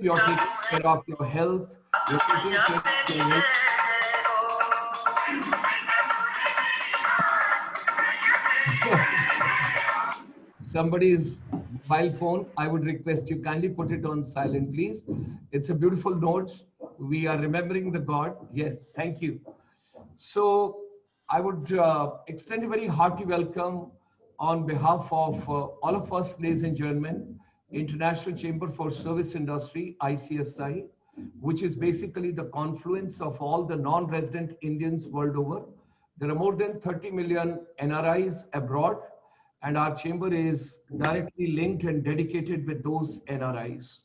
you're taking care of your health, you're taking care of your health. Somebody's mobile phone, I would request you kindly put it on silent, please. It's a beautiful note. We are remembering the God. Yes, thank you. So I would extend a very hearty welcome on behalf of all of us, ladies and gentlemen, International Chamber for Service Industry, ICSI, which is basically the confluence of all the non-resident Indians world over. There are more than 30 million NRIs abroad, and our chamber is directly linked and dedicated with those NRIs.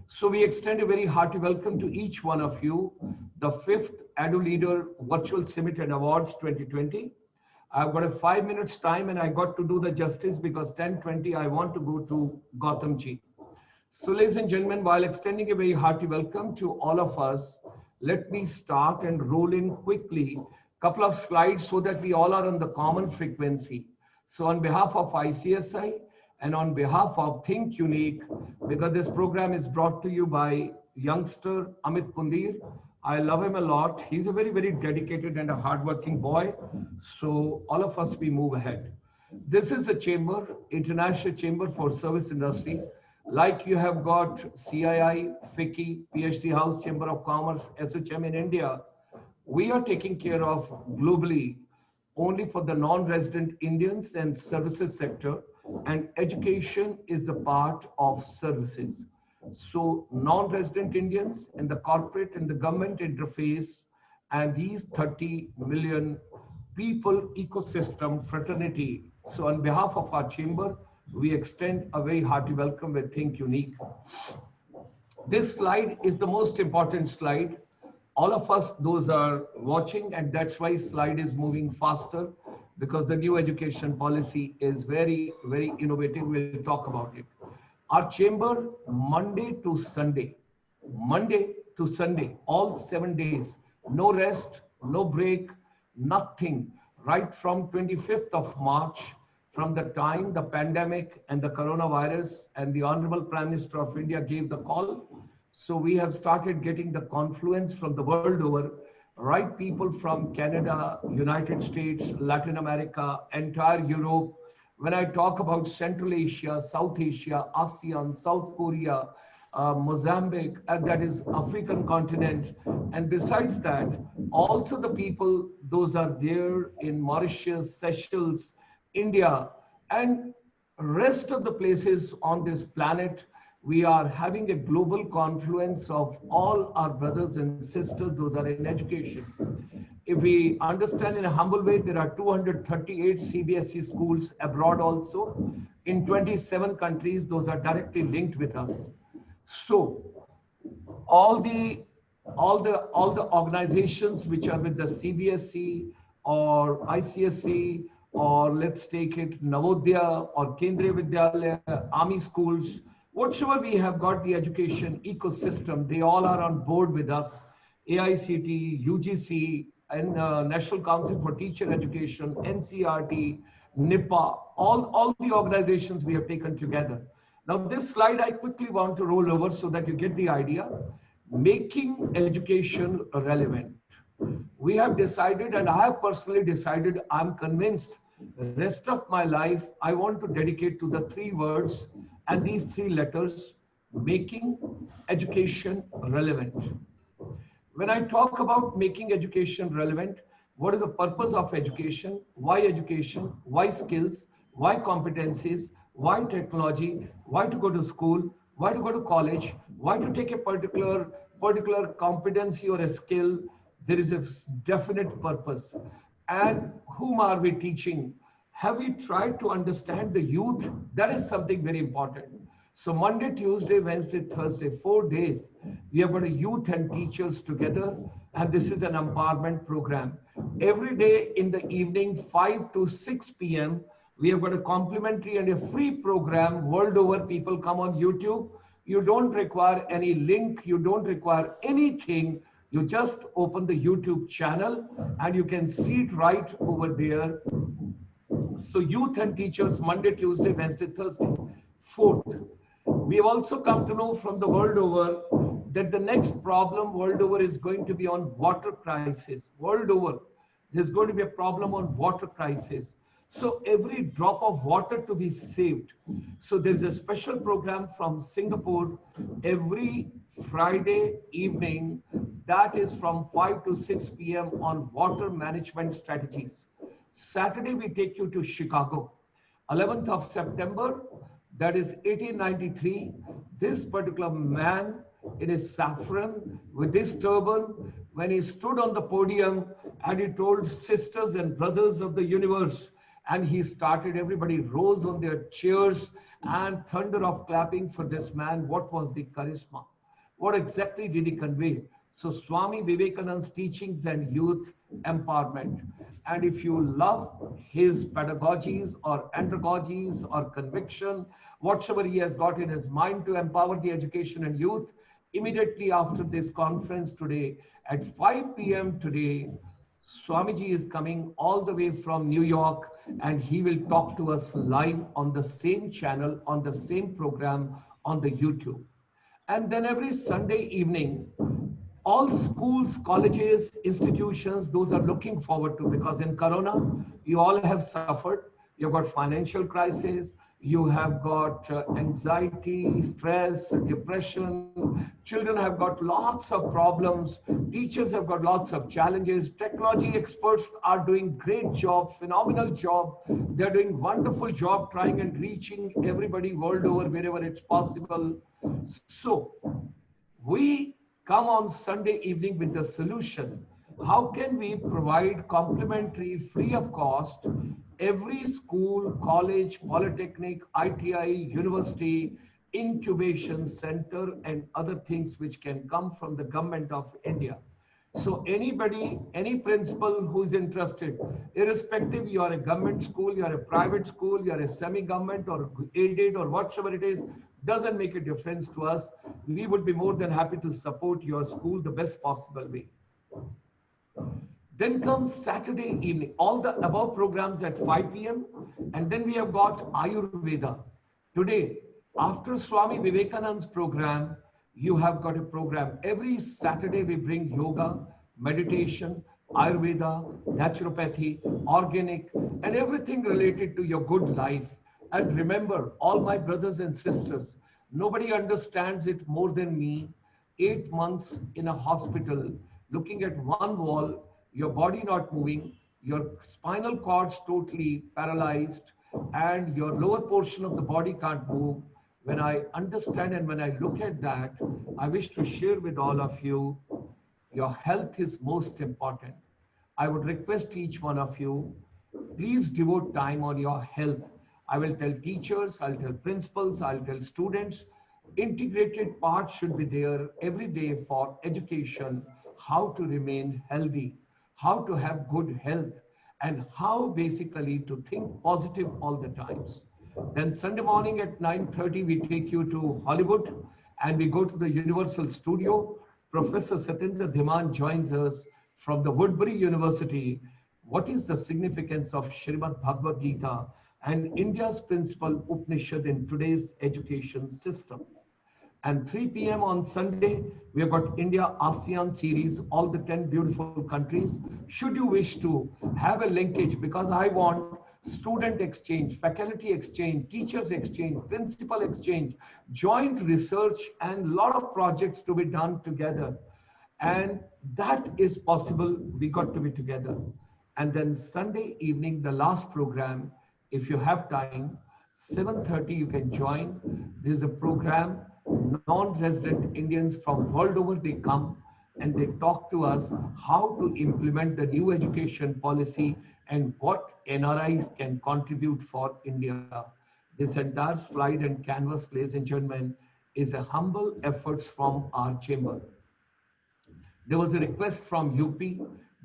So we extend a very hearty welcome to each one of you, the 5th Eduleader Virtual Summit and Awards 2020. I've got a 5 minutes time and I got to do the justice because 10:20 I want to go to Gautam ji. So ladies and gentlemen, while extending a very hearty welcome to all of us, let me start and roll in quickly a couple of slides so that we all are on the common frequency. So on behalf of ICSI and on behalf of Think Unique, because this program is brought to you by youngster Amit Pundir. I love him a lot. He's a very, very dedicated and a hardworking boy. So all of us, we move ahead. This is the chamber, International Chamber for Service Industry. Like you have got CII, FICCI, PhD House, Chamber of Commerce, SHM in India. We are taking care of globally only for the non-resident Indians and services sector, and education is the part of services. So non-resident Indians and the corporate and the government interface and these 30 million people ecosystem fraternity. So on behalf of our chamber, we extend a very hearty welcome with Think Unique. This slide is the most important slide. All of us, those are watching, and that's why slide is moving faster, because the new education policy is very, very innovative. We'll talk about it. Our chamber, Monday to Sunday, all 7 days, no rest, no break, nothing, right from 25th of March, from the time the pandemic and the coronavirus and the Honorable Prime Minister of India gave the call. So we have started getting the confluence from the world over, right? People from Canada, United States, Latin America, entire Europe. When I talk about Central Asia, South Asia, ASEAN, South Korea, Mozambique, and that is African continent. And besides that, also the people, those are there in Mauritius, Seychelles, India, and rest of the places on this planet. We are having a global confluence of all our brothers and sisters, those are in education. If we understand in a humble way, there are 238 CBSE schools abroad also. In 27 countries, those are directly linked with us. So all the organizations which are with the CBSE or ICSE, or let's take it Navodaya or Kendriya Vidyalaya, Army schools, whatever we have got the education ecosystem, they all are on board with us. AICT, UGC, and National Council for Teacher Education, NCRT, NIPA, all the organizations we have taken together. Now this slide I quickly want to roll over so that you get the idea. Making education relevant. We have decided, and I have personally decided, I'm convinced, the rest of my life, I want to dedicate to the 3 words and these 3 letters, making education relevant. When I talk about making education relevant, what is the purpose of education? Why skills? Why competencies? Why technology? Why to go to school? Why to go to college? Why to take a particular competency or a skill? There is a definite purpose. And whom are we teaching? Have we tried to understand the youth? That is something very important. So Monday, Tuesday, Wednesday, Thursday, 4 days, we have got a youth and teachers together, and this is an empowerment program. Every day in the evening, 5 to 6 p.m., we have got a complimentary and a free program world over. People come on YouTube. You don't require any link. You don't require anything. You just open the YouTube channel and you can see it right over there. So youth and teachers, Monday, Tuesday, Wednesday, Thursday. 4th, We have also come to know from the world over that the next problem world over is going to be on water crisis. World over, there's going to be a problem on water crisis. So every drop of water to be saved. So there's a special program from Singapore every Friday evening that is from 5 to 6 p.m. on water management strategies. Saturday, we take you to Chicago. 11th of September, that is 1893. This particular man in his saffron with this turban, when he stood on the podium and he told sisters and brothers of the universe, and he started, everybody rose on their chairs and thunder of clapping for this man. What was the charisma? What exactly did he convey? So Swami Vivekananda's teachings and youth empowerment. And if you love his pedagogies or andragogies or conviction, whatever he has got in his mind to empower the education and youth, immediately after this conference today at 5 p.m. today, Swamiji is coming all the way from New York and he will talk to us live on the same channel, on the same program, on the YouTube. And then every Sunday evening, all schools, colleges, institutions, those are looking forward to, because in Corona, you all have suffered. You've got financial crisis, you have got anxiety, stress, depression. Children have got lots of problems. Teachers have got lots of challenges. Technology experts are doing great job, phenomenal job. They're doing wonderful job trying and reaching everybody world over wherever it's possible. So we come on Sunday evening with the solution. How can we provide complimentary, free of cost, every school, college, polytechnic, ITI, university, incubation center, and other things which can come from the government of India. So anybody, any principal who is interested, irrespective, you are a government school, you are a private school, you are a semi-government or aided or whatever it is, doesn't make a difference to us. We would be more than happy to support your school the best possible way. Then comes Saturday evening, all the above programs at 5 p.m. And then we have got Ayurveda. Today, after Swami Vivekananda's program, you have got a program. Every Saturday we bring yoga, meditation, Ayurveda, naturopathy, organic, and everything related to your good life. And remember, all my brothers and sisters, nobody understands it more than me. 8 months in a hospital, looking at one wall, your body not moving, your spinal cords totally paralyzed, and your lower portion of the body can't move. When I understand and when I look at that, I wish to share with all of you, your health is most important. I would request each one of you, please devote time on your health. I will tell teachers, I'll tell principals, I'll tell students, integrated part should be there every day for education, how to remain healthy, how to have good health, and how basically to think positive all the times. Then Sunday morning at 9:30, we take you to Hollywood and we go to the Universal Studio. Professor Satendra Dhiman joins us from the Woodbury University. What is the significance of Srimad Bhagavad Gita and India's principal Upanishad in today's education system? And 3 p.m. on Sunday, we have got India ASEAN series, all the 10 beautiful countries. Should you wish to have a linkage, because I want student exchange, faculty exchange, teachers exchange, principal exchange, joint research, and a lot of projects to be done together. And that is possible, we got to be together. And then Sunday evening, the last program, if you have time, 7:30 you can join. There's a program, non-resident Indians from world over, they come and they talk to us how to implement the new education policy and what NRIs can contribute for India. This entire slide and canvas, ladies and gentlemen, is a humble efforts from our chamber. There was a request from UP,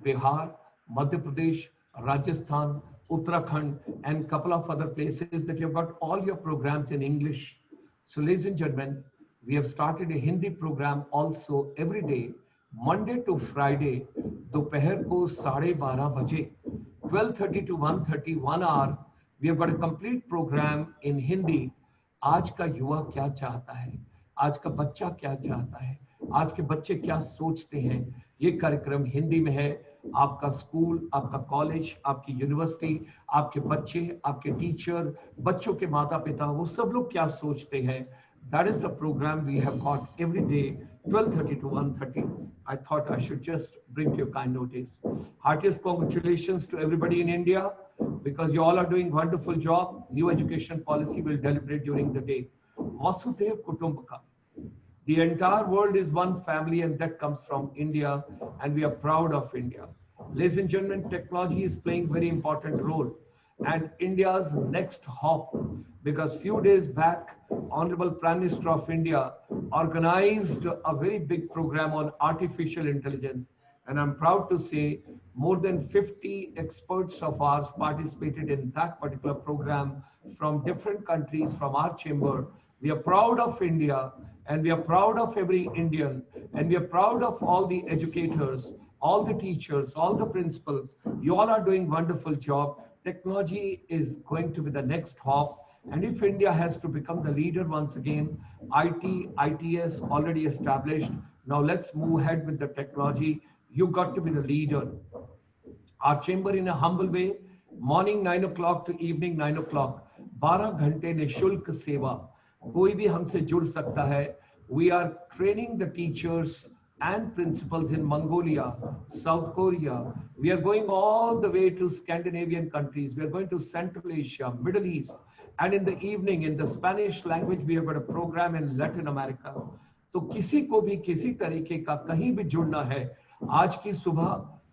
Bihar, Madhya Pradesh, Rajasthan, Uttarakhand, and a couple of other places that you've got all your programs in English. So ladies and gentlemen, we have started a Hindi program also every day, Monday to Friday, दोपहर को 12:30 बजे, 12:30 to 1:30, 1 hour. We have got a complete program in Hindi आज का युवा क्या चाहता है, आज का बच्चा क्या चाहता है, आज के बच्चे क्या सोचते हैं। ये कार्यक्रम हिंदी में है। आपका स्कूल, आपका कॉलेज, आपकी यूनिवर्सिटी, आपके बच्चे, आपके टीचर, बच्चों के माता पिता, वो सब लोग क्या सोचते हैं। That is the program we have got every day, 12:30 to 1:30. I thought I should just bring to your kind notice. Heartiest congratulations to everybody in India, because you all are doing wonderful job. New education policy will deliberate during the day. Vasudev Kutumbakam. The entire world is one family, and that comes from India, and we are proud of India. Ladies and gentlemen, technology is playing very important role, and India's next hop, because few days back, Honorable Prime Minister of India organized a very big program on artificial intelligence, and I'm proud to say more than 50 experts of ours participated in that particular program from different countries, from our chamber. We are proud of India, and we are proud of every Indian, and we are proud of all the educators, all the teachers, all the principals. You all are doing wonderful job. Technology is going to be the next hop. And if India has to become the leader once again, IT, ITS already established. Now let's move ahead with the technology. You got to be the leader. Our chamber, in a humble way, morning 9 o'clock to evening 9 o'clock, 12 घंटे निशुल्क सेवा, कोई भी हमसे जुड़ सकता है. We are training the teachers and principals in Mongolia, South Korea. We are going all the way to Scandinavian countries. We are going to Central Asia, Middle East. And in the evening, in the Spanish language, we have got a program in Latin America. तो किसी को भी किसी तरीके का कहीं भी जुड़ना है, आज की सुबह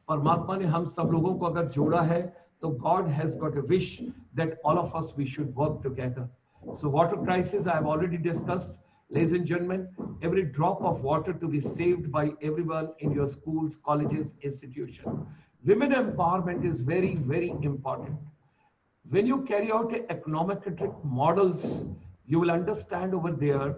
परमात्मा ने हम सब लोगों को अगर जोड़ा है, तो God has got a wish that all of us we should work together. So water crisis I have already discussed. Ladies and gentlemen, every drop of water to be saved by everyone in your schools, colleges, institutions. Women empowerment is very, very important. When you carry out econometric models, you will understand over there.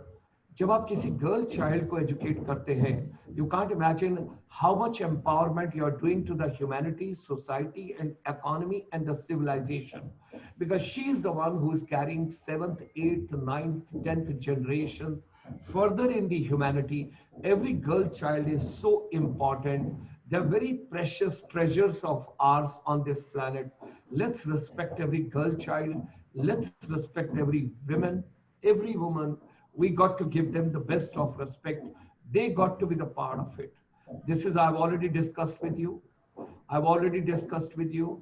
जब आप किसी girl child को educate करते हैं, you can't imagine how much empowerment you are doing to the humanity, society, and economy and the civilization, because she is the one who is carrying 7th, 8th, 9th, 10th generation further in the humanity. Every girl child is so important. They're very precious treasures of ours on this planet. Let's respect every girl child. Let's respect every woman, every woman. We got to give them the best of respect. They got to be the part of it. This is, I've already discussed with you. I've already discussed with you.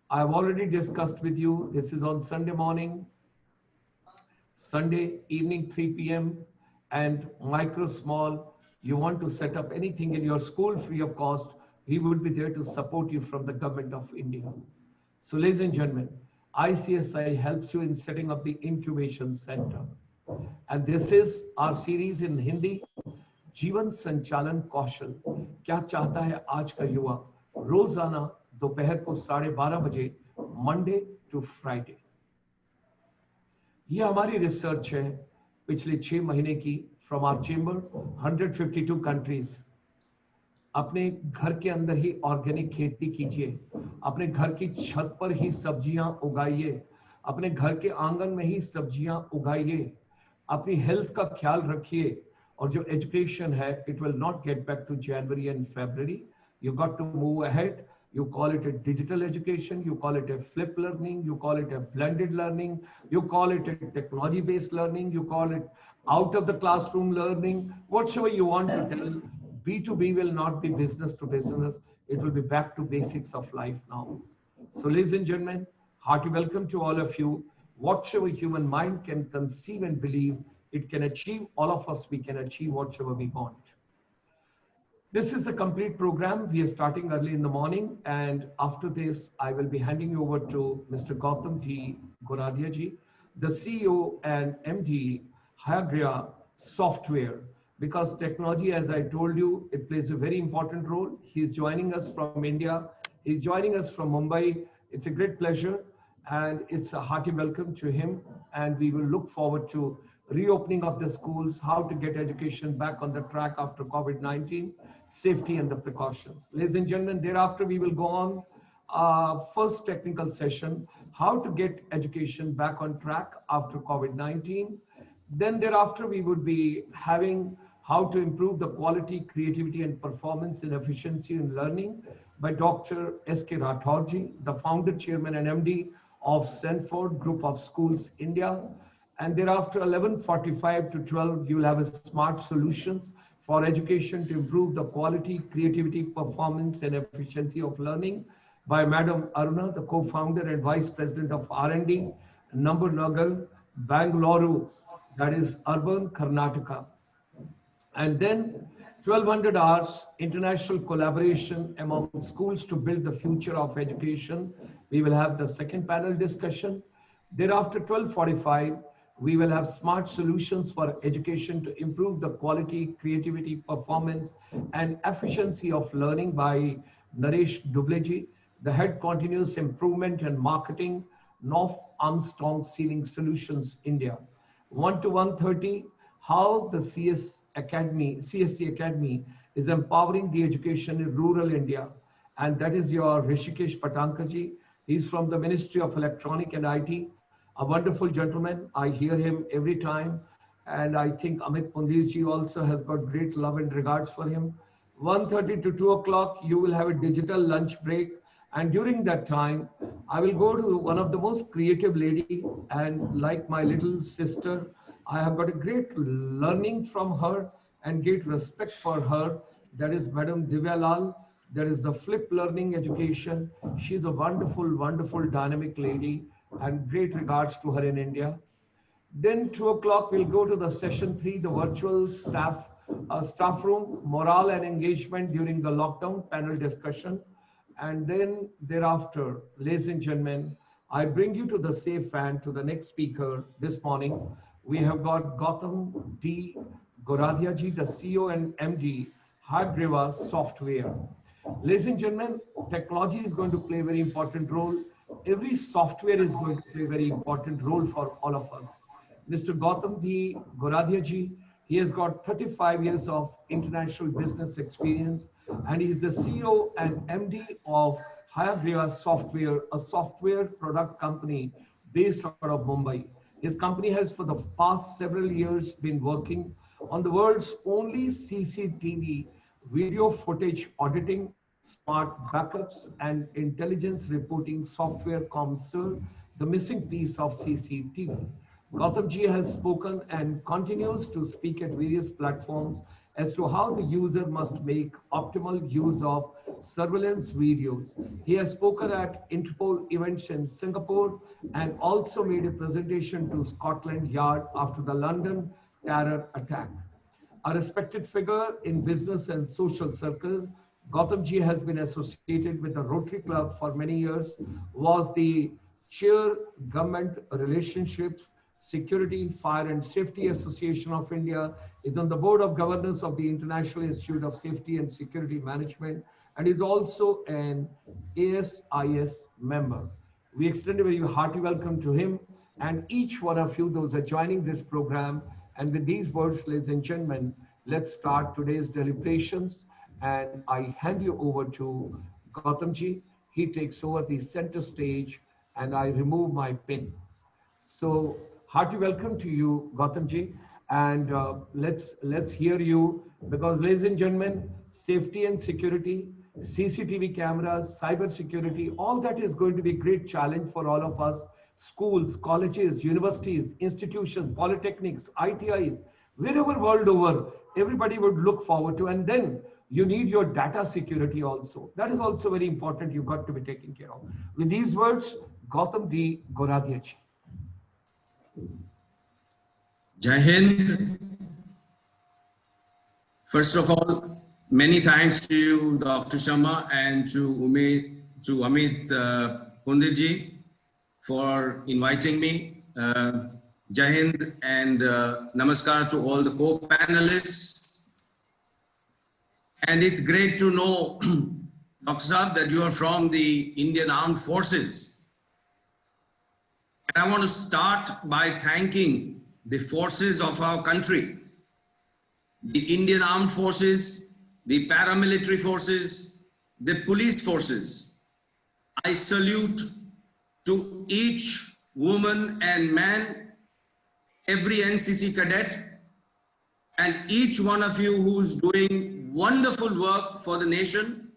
I've already discussed with you. This is on Sunday morning, Sunday evening, 3 p.m. And micro, small, you want to set up anything in your school free of cost, we would be there to support you from the government of India. So ladies and gentlemen, ICSI helps you in setting up the incubation center. And this is our series in Hindi, जीवन संचालन कौशल. क्या चाहता है आज का युवा? रोजाना दोपहर को 12:30 बजे, मंडे टू फ्राइडे. ये हमारी रिसर्च है पिछले 6 महीने की, फ्रॉम आवर चेंबर, 152 कंट्रीज. अपने घर के अंदर ही ऑर्गेनिक खेती कीजिए, अपने घर की छत पर ही सब्जियां उगाइए, अपने घर के आंगन में ही सब्जियां उगाइए, अपनी हेल्थ का ख्याल रखिए. और जो एजुकेशन है, it will not get back to January and February. You got to move ahead. You call it a digital education, you call it a flip learning, you call it a blended learning, you call it a technology based learning, you call it out of the classroom learning, whatsoever you want to tell. B2B will not be business to business. It will be back to basics of life now. So ladies and gentlemen, hearty welcome to all of you. Whatsoever human mind can conceive and believe, it can achieve. All of us, we can achieve whatsoever we want. This is the complete program. We are starting early in the morning, and after this, I will be handing you over to Mr. Gautam G. Goradia ji, the CEO and MD, Hyagra Software. Because technology, as I told you, it plays a very important role. He's joining us from India. He's joining us from Mumbai. It's a great pleasure, and it's a hearty welcome to him. And we will look forward to reopening of the schools, how to get education back on the track after COVID-19, safety and the precautions. Ladies and gentlemen, thereafter we will go on first technical session, how to get education back on track after COVID-19. Then thereafter, we would be having how to improve the quality, creativity, and performance and efficiency in learning by Dr. S.K. Rathorji, the founder, chairman, and MD of Sanford Group of Schools, India. And thereafter, 11:45 to 12, you'll have a smart solutions for education to improve the quality, creativity, performance, and efficiency of learning by Madam Aruna, the co-founder and vice president of R&D, Number Nagar, Bangalore, that is urban Karnataka. And then 1200 hours international collaboration among schools to build the future of education. We will have the second panel discussion. Thereafter 12:45, we will have smart solutions for education to improve the quality, creativity, performance, and efficiency of learning by Naresh Dubleji, the head continuous improvement and marketing, North Armstrong Ceiling Solutions, India. 1 to 1:30, how the CSC Academy is empowering the education in rural India. And that is your Rishikesh Patankaji. He's from the Ministry of Electronic and IT, a wonderful gentleman. I hear him every time. And I think Amit Pundirji also has got great love and regards for him. 1:30 to 2 o'clock, you will have a digital lunch break. And during that time, I will go to one of the most creative lady, and like my little sister, I have got a great learning from her and great respect for her. That is Madam Divya Lal. That is the Flip Learning Education. She's a wonderful, wonderful, dynamic lady, and great regards to her in India. Then 2 o'clock, we'll go to the session 3, the virtual staff room, morale and engagement during the lockdown panel discussion. And then thereafter, ladies and gentlemen, I bring you to the safe and to the next speaker this morning. We have got Gautam D. Goradia-ji, the CEO and MD, Hardgreva Software. Ladies and gentlemen, technology is going to play a very important role. Every software is going to play a very important role for all of us. Mr. Gautam D. Goradia-ji, he has got 35 years of international business experience, and he is the CEO and MD of Hardgreva Software, a software product company based out of Mumbai. His company has for the past several years been working on the world's only CCTV video footage auditing, smart backups, and intelligence reporting software ComSir, the missing piece of CCTV. Gautamji has spoken and continues to speak at various platforms as to how the user must make optimal use of surveillance videos. He has spoken at Interpol events in Singapore and also made a presentation to Scotland Yard after the London terror attack. A respected figure in business and social circle, Gautamji has been associated with the Rotary Club for many years, was the chair government relationships, Security, Fire and Safety Association of India, is on the board of governors of the International Institute of Safety and Security Management, and is also an ASIS member. We extend a very hearty welcome to him and each one of you, those are joining this program. And with these words, ladies and gentlemen, let's start today's deliberations. And I hand you over to Gautamji. He takes over the center stage and I remove my pin. So hearty welcome to you, Gautamji. And let's hear you, because ladies and gentlemen, safety and security, CCTV cameras, cyber security, all that is going to be a great challenge for all of us. Schools, colleges, universities, institutions, polytechnics, ITIs, wherever world over, everybody would look forward to. And then you need your data security also. That is also very important. You've got to be taken care of. With these words, Gautam D. Goradia-ji. Jai Hind. First of all, many thanks to you, Dr. Sharma, and to Amit Pundirji for inviting me. Jai Hind and namaskar to all the co-panelists. And it's great to know, Dr. Saab, that you are from the Indian Armed Forces. And I want to start by thanking the forces of our country, the Indian Armed Forces, the paramilitary forces, the police forces. I salute to each woman and man, every NCC cadet, and each one of you who's doing wonderful work for the nation.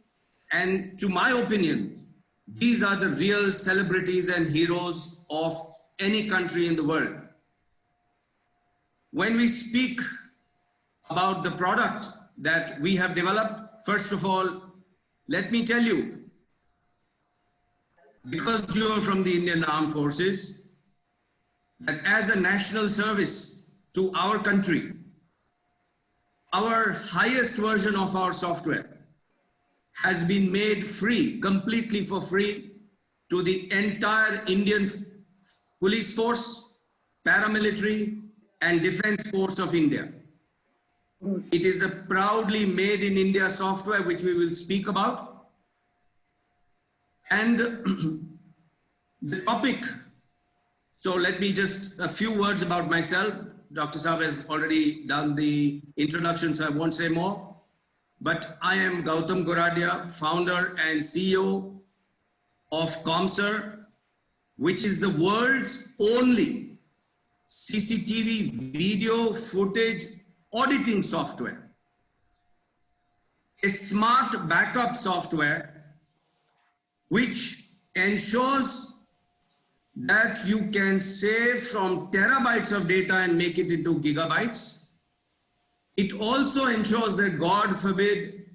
And to my opinion, these are the real celebrities and heroes of any country in the world. When we speak about the product that we have developed, first of all, let me tell you, because you are from the Indian Armed Forces, that as a national service to our country, our highest version of our software has been made free, completely for free, to the entire Indian police force, paramilitary, and defense force of India. It is a proudly made in India software, which we will speak about. And the topic, so let me just a few words about myself. Dr. Saab has already done the introduction, so I won't say more. But I am Gautam Goradia, founder and CEO of ComSir, which is the world's only CCTV video footage auditing software. A smart backup software which ensures that you can save from terabytes of data and make it into gigabytes. It also ensures that, God forbid,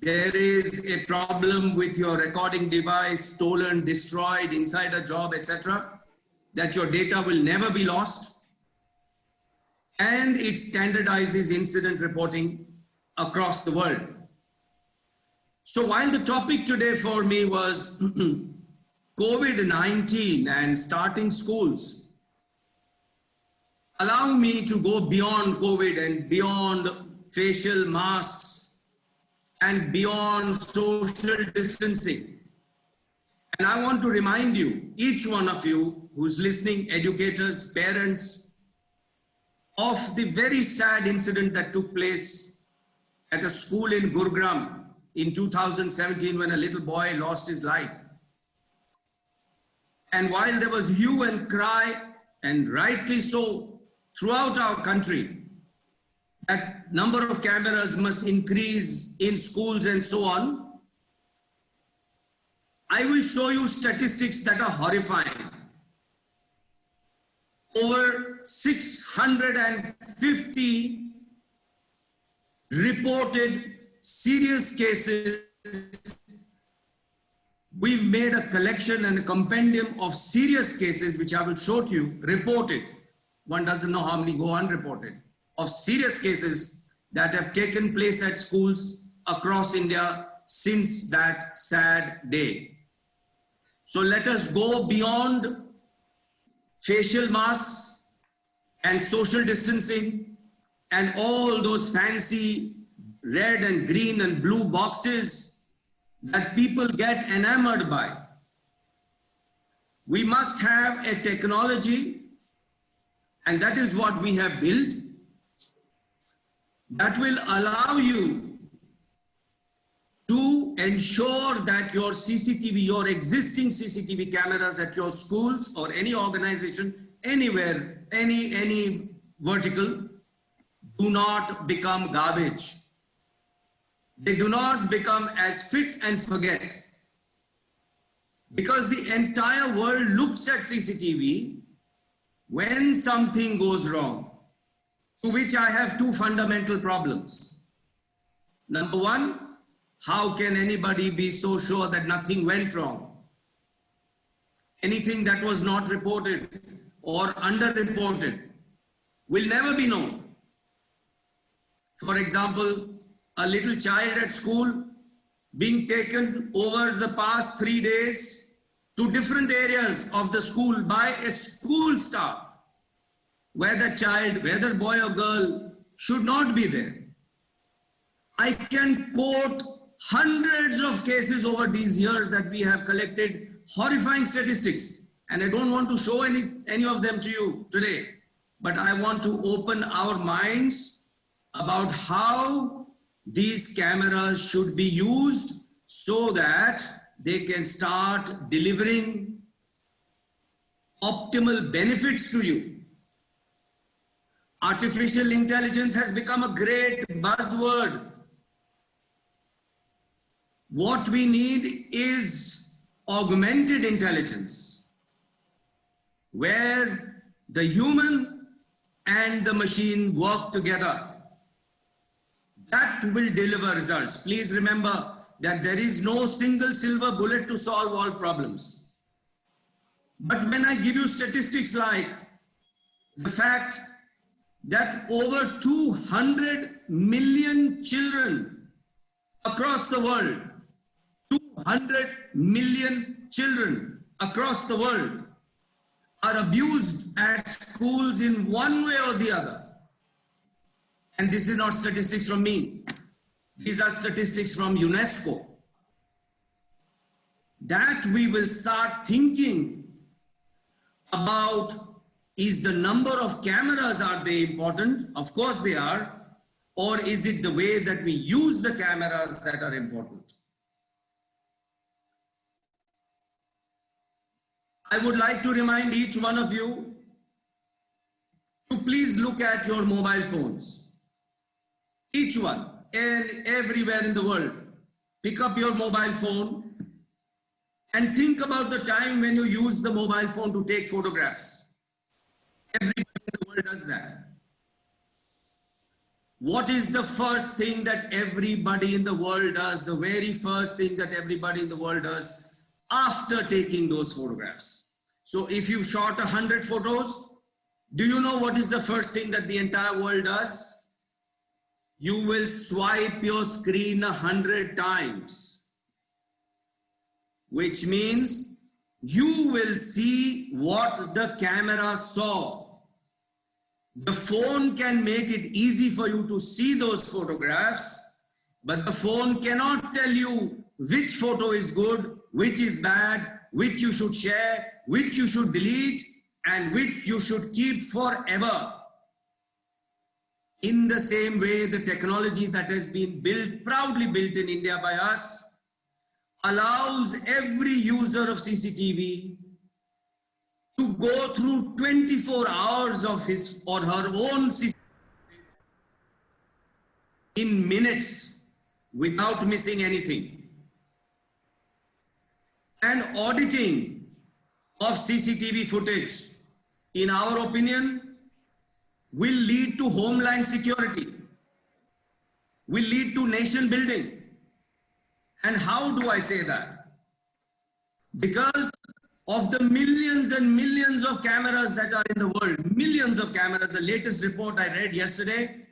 there is a problem with your recording device, stolen, destroyed, inside a job, etc., that your data will never be lost. And it standardizes incident reporting across the world. So while the topic today for me was COVID-19 and starting schools, allow me to go beyond COVID and beyond facial masks and beyond social distancing. And I want to remind you, each one of you who's listening, educators, parents, of the very sad incident that took place at a school in Gurugram in 2017 when a little boy lost his life. And while there was hue and cry, and rightly so, throughout our country, that number of cameras must increase in schools and so on, I will show you statistics that are horrifying. Over 650 reported serious cases. We've made a collection and a compendium of serious cases, which I will show to you, reported. One doesn't know how many go unreported, of serious cases that have taken place at schools across India since that sad day. So let us go beyond facial masks and social distancing and all those fancy red and green and blue boxes that people get enamored by. We must have a technology, and that is what we have built, that will allow you to ensure that your CCTV, your existing CCTV cameras at your schools or any organization, anywhere, any vertical, do not become garbage. They do not become as fit and forget. Because the entire world looks at CCTV when something goes wrong, to which I have two fundamental problems. Number one, how can anybody be so sure that nothing went wrong? Anything that was not reported or underreported will never be known. For example, a little child at school being taken over the past 3 days to different areas of the school by a school staff, where the child, whether boy or girl, should not be there. I can quote hundreds of cases over these years that we have collected, horrifying statistics, and I don't want to show any of them to you today, but I want to open our minds about how these cameras should be used so that they can start delivering optimal benefits to you. Artificial intelligence has become a great buzzword. What we need is augmented intelligence, where the human and the machine work together. That will deliver results. Please remember that there is no single silver bullet to solve all problems. But when I give you statistics like the fact that over 200 million children across the world, 200 million children across the world are abused at schools in one way or the other. And this is not statistics from me. These are statistics from UNESCO. That we will start thinking about, is the number of cameras, are they important? Of course they are. Or is it the way that we use the cameras that are important? I would like to remind each one of you to please look at your mobile phones. Each one, and everywhere in the world, pick up your mobile phone and think about the time when you use the mobile phone to take photographs. Everybody in the world does that. What is the first thing that everybody in the world does? The very first thing that everybody in the world does after taking those photographs. So if you shot 100 photos, do you know what is the first thing that the entire world does? You will swipe your screen 100 times, which means you will see what the camera saw. The phone can make it easy for you to see those photographs, but the phone cannot tell you which photo is good, which is bad, which you should share, which you should delete, and which you should keep forever. In the same way, the technology that has been built, proudly built in India by us, allows every user of CCTV to go through 24 hours of his or her own CCTV in minutes without missing anything. And auditing of CCTV footage, in our opinion, will lead to homeland security, will lead to nation building. And how do I say that? Because of the millions and millions of cameras that are in the world, millions of cameras. The latest report I read yesterday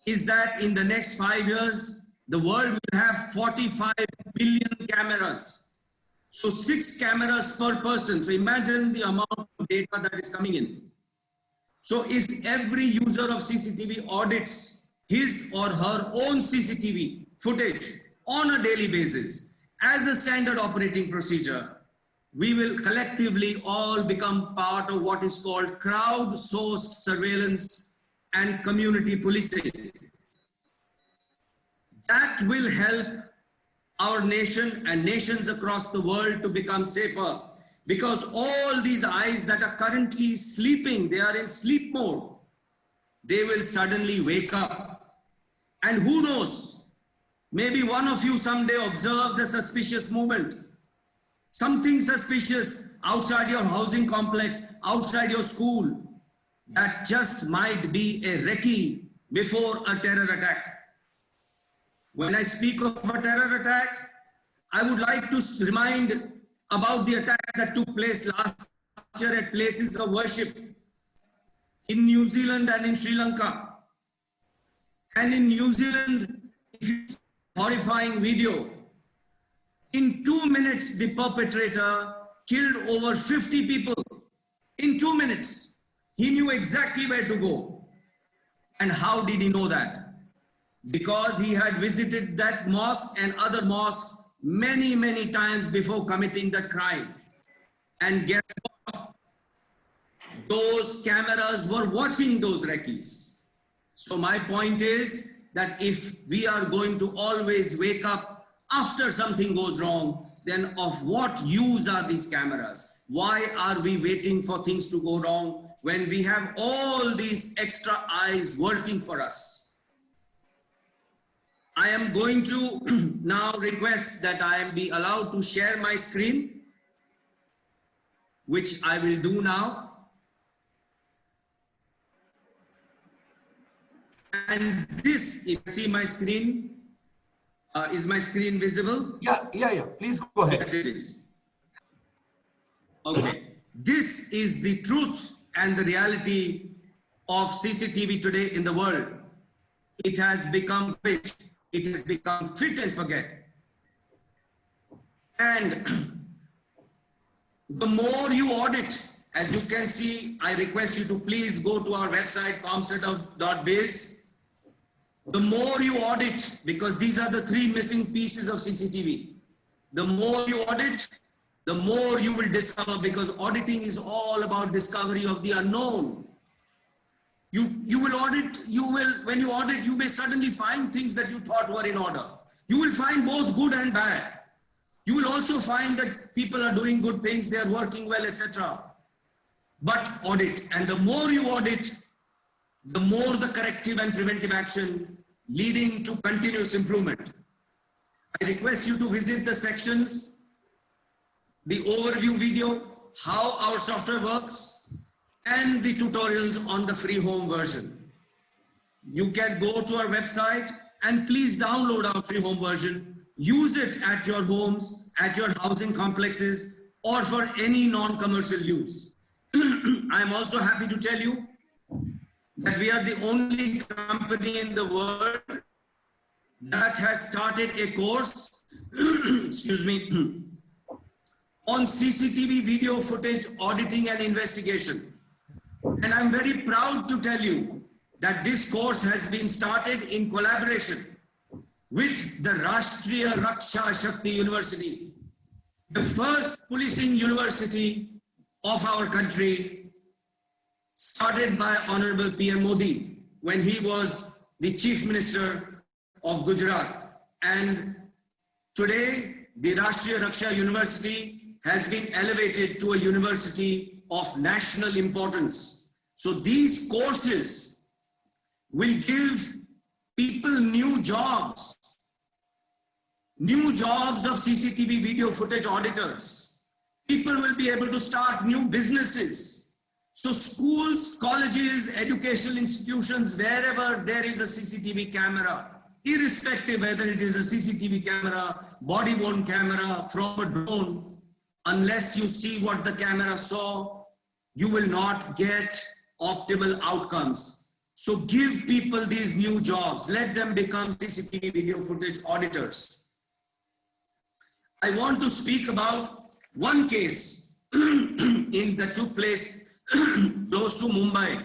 is that in the next 5 years, the world will have 45 billion cameras. So 6 cameras per person. So imagine the amount of data that is coming in. So if every user of CCTV audits his or her own CCTV footage on a daily basis as a standard operating procedure, we will collectively all become part of what is called crowd-sourced surveillance and community policing. That will help our nation and nations across the world to become safer. Because all these eyes that are currently sleeping, they are in sleep mode. They will suddenly wake up. And who knows, maybe one of you someday observes a suspicious movement. Something suspicious outside your housing complex, outside your school, that just might be a recce before a terror attack. When I speak of a terror attack, I would like to remind about the attacks that took place last year at places of worship in New Zealand and in Sri Lanka. And in New Zealand, if you see a horrifying video, in 2 minutes, the perpetrator killed over 50 people. In 2 minutes, he knew exactly where to go. And how did he know that? Because he had visited that mosque and other mosques many, many times before committing that crime. And guess what? Those cameras were watching those recce's. So my point is that if we are going to always wake up after something goes wrong, then of what use are these cameras? Why are we waiting for things to go wrong when we have all these extra eyes working for us? I am going to now request that I be allowed to share my screen, which I will do now. And this, if you see my screen, is my screen visible? Yeah. Please go ahead. Yes, it is. Okay. This is the truth and the reality of CCTV today in the world. It has become rich. It has become fit and forget. And the more you audit, as you can see, I request you to please go to our website, comsetup.biz. The more you audit, because these are the three missing pieces of CCTV. The more you audit, the more you will discover, because auditing is all about discovery of the unknown. You will audit, when you audit, you may suddenly find things that you thought were in order. You will find both good and bad. You will also find that people are doing good things, they are working well, etc. But audit, and the more you audit, the more the corrective and preventive action leading to continuous improvement. I request you to visit the sections, the overview video, how our software works, and the tutorials on the free home version. You can go to our website and please download our free home version. Use it at your homes, at your housing complexes, or for any non-commercial use. I'm also happy to tell you that we are the only company in the world that has started a course, excuse me, on CCTV video footage auditing and investigation. And I'm very proud to tell you that this course has been started in collaboration with the Rashtriya Raksha Shakti University, the first policing university of our country, started by Honorable PM Modi when he was the Chief Minister of Gujarat. And today, the Rashtriya Raksha University has been elevated to a university of national importance. So these courses will give people new jobs of CCTV video footage auditors. People will be able to start new businesses. So schools, colleges, educational institutions, wherever there is a CCTV camera, irrespective whether it is a CCTV camera, body-worn camera from a drone, unless you see what the camera saw, you will not get optimal outcomes. So give people these new jobs. Let them become CCTV video footage auditors. I want to speak about one case that took place close to Mumbai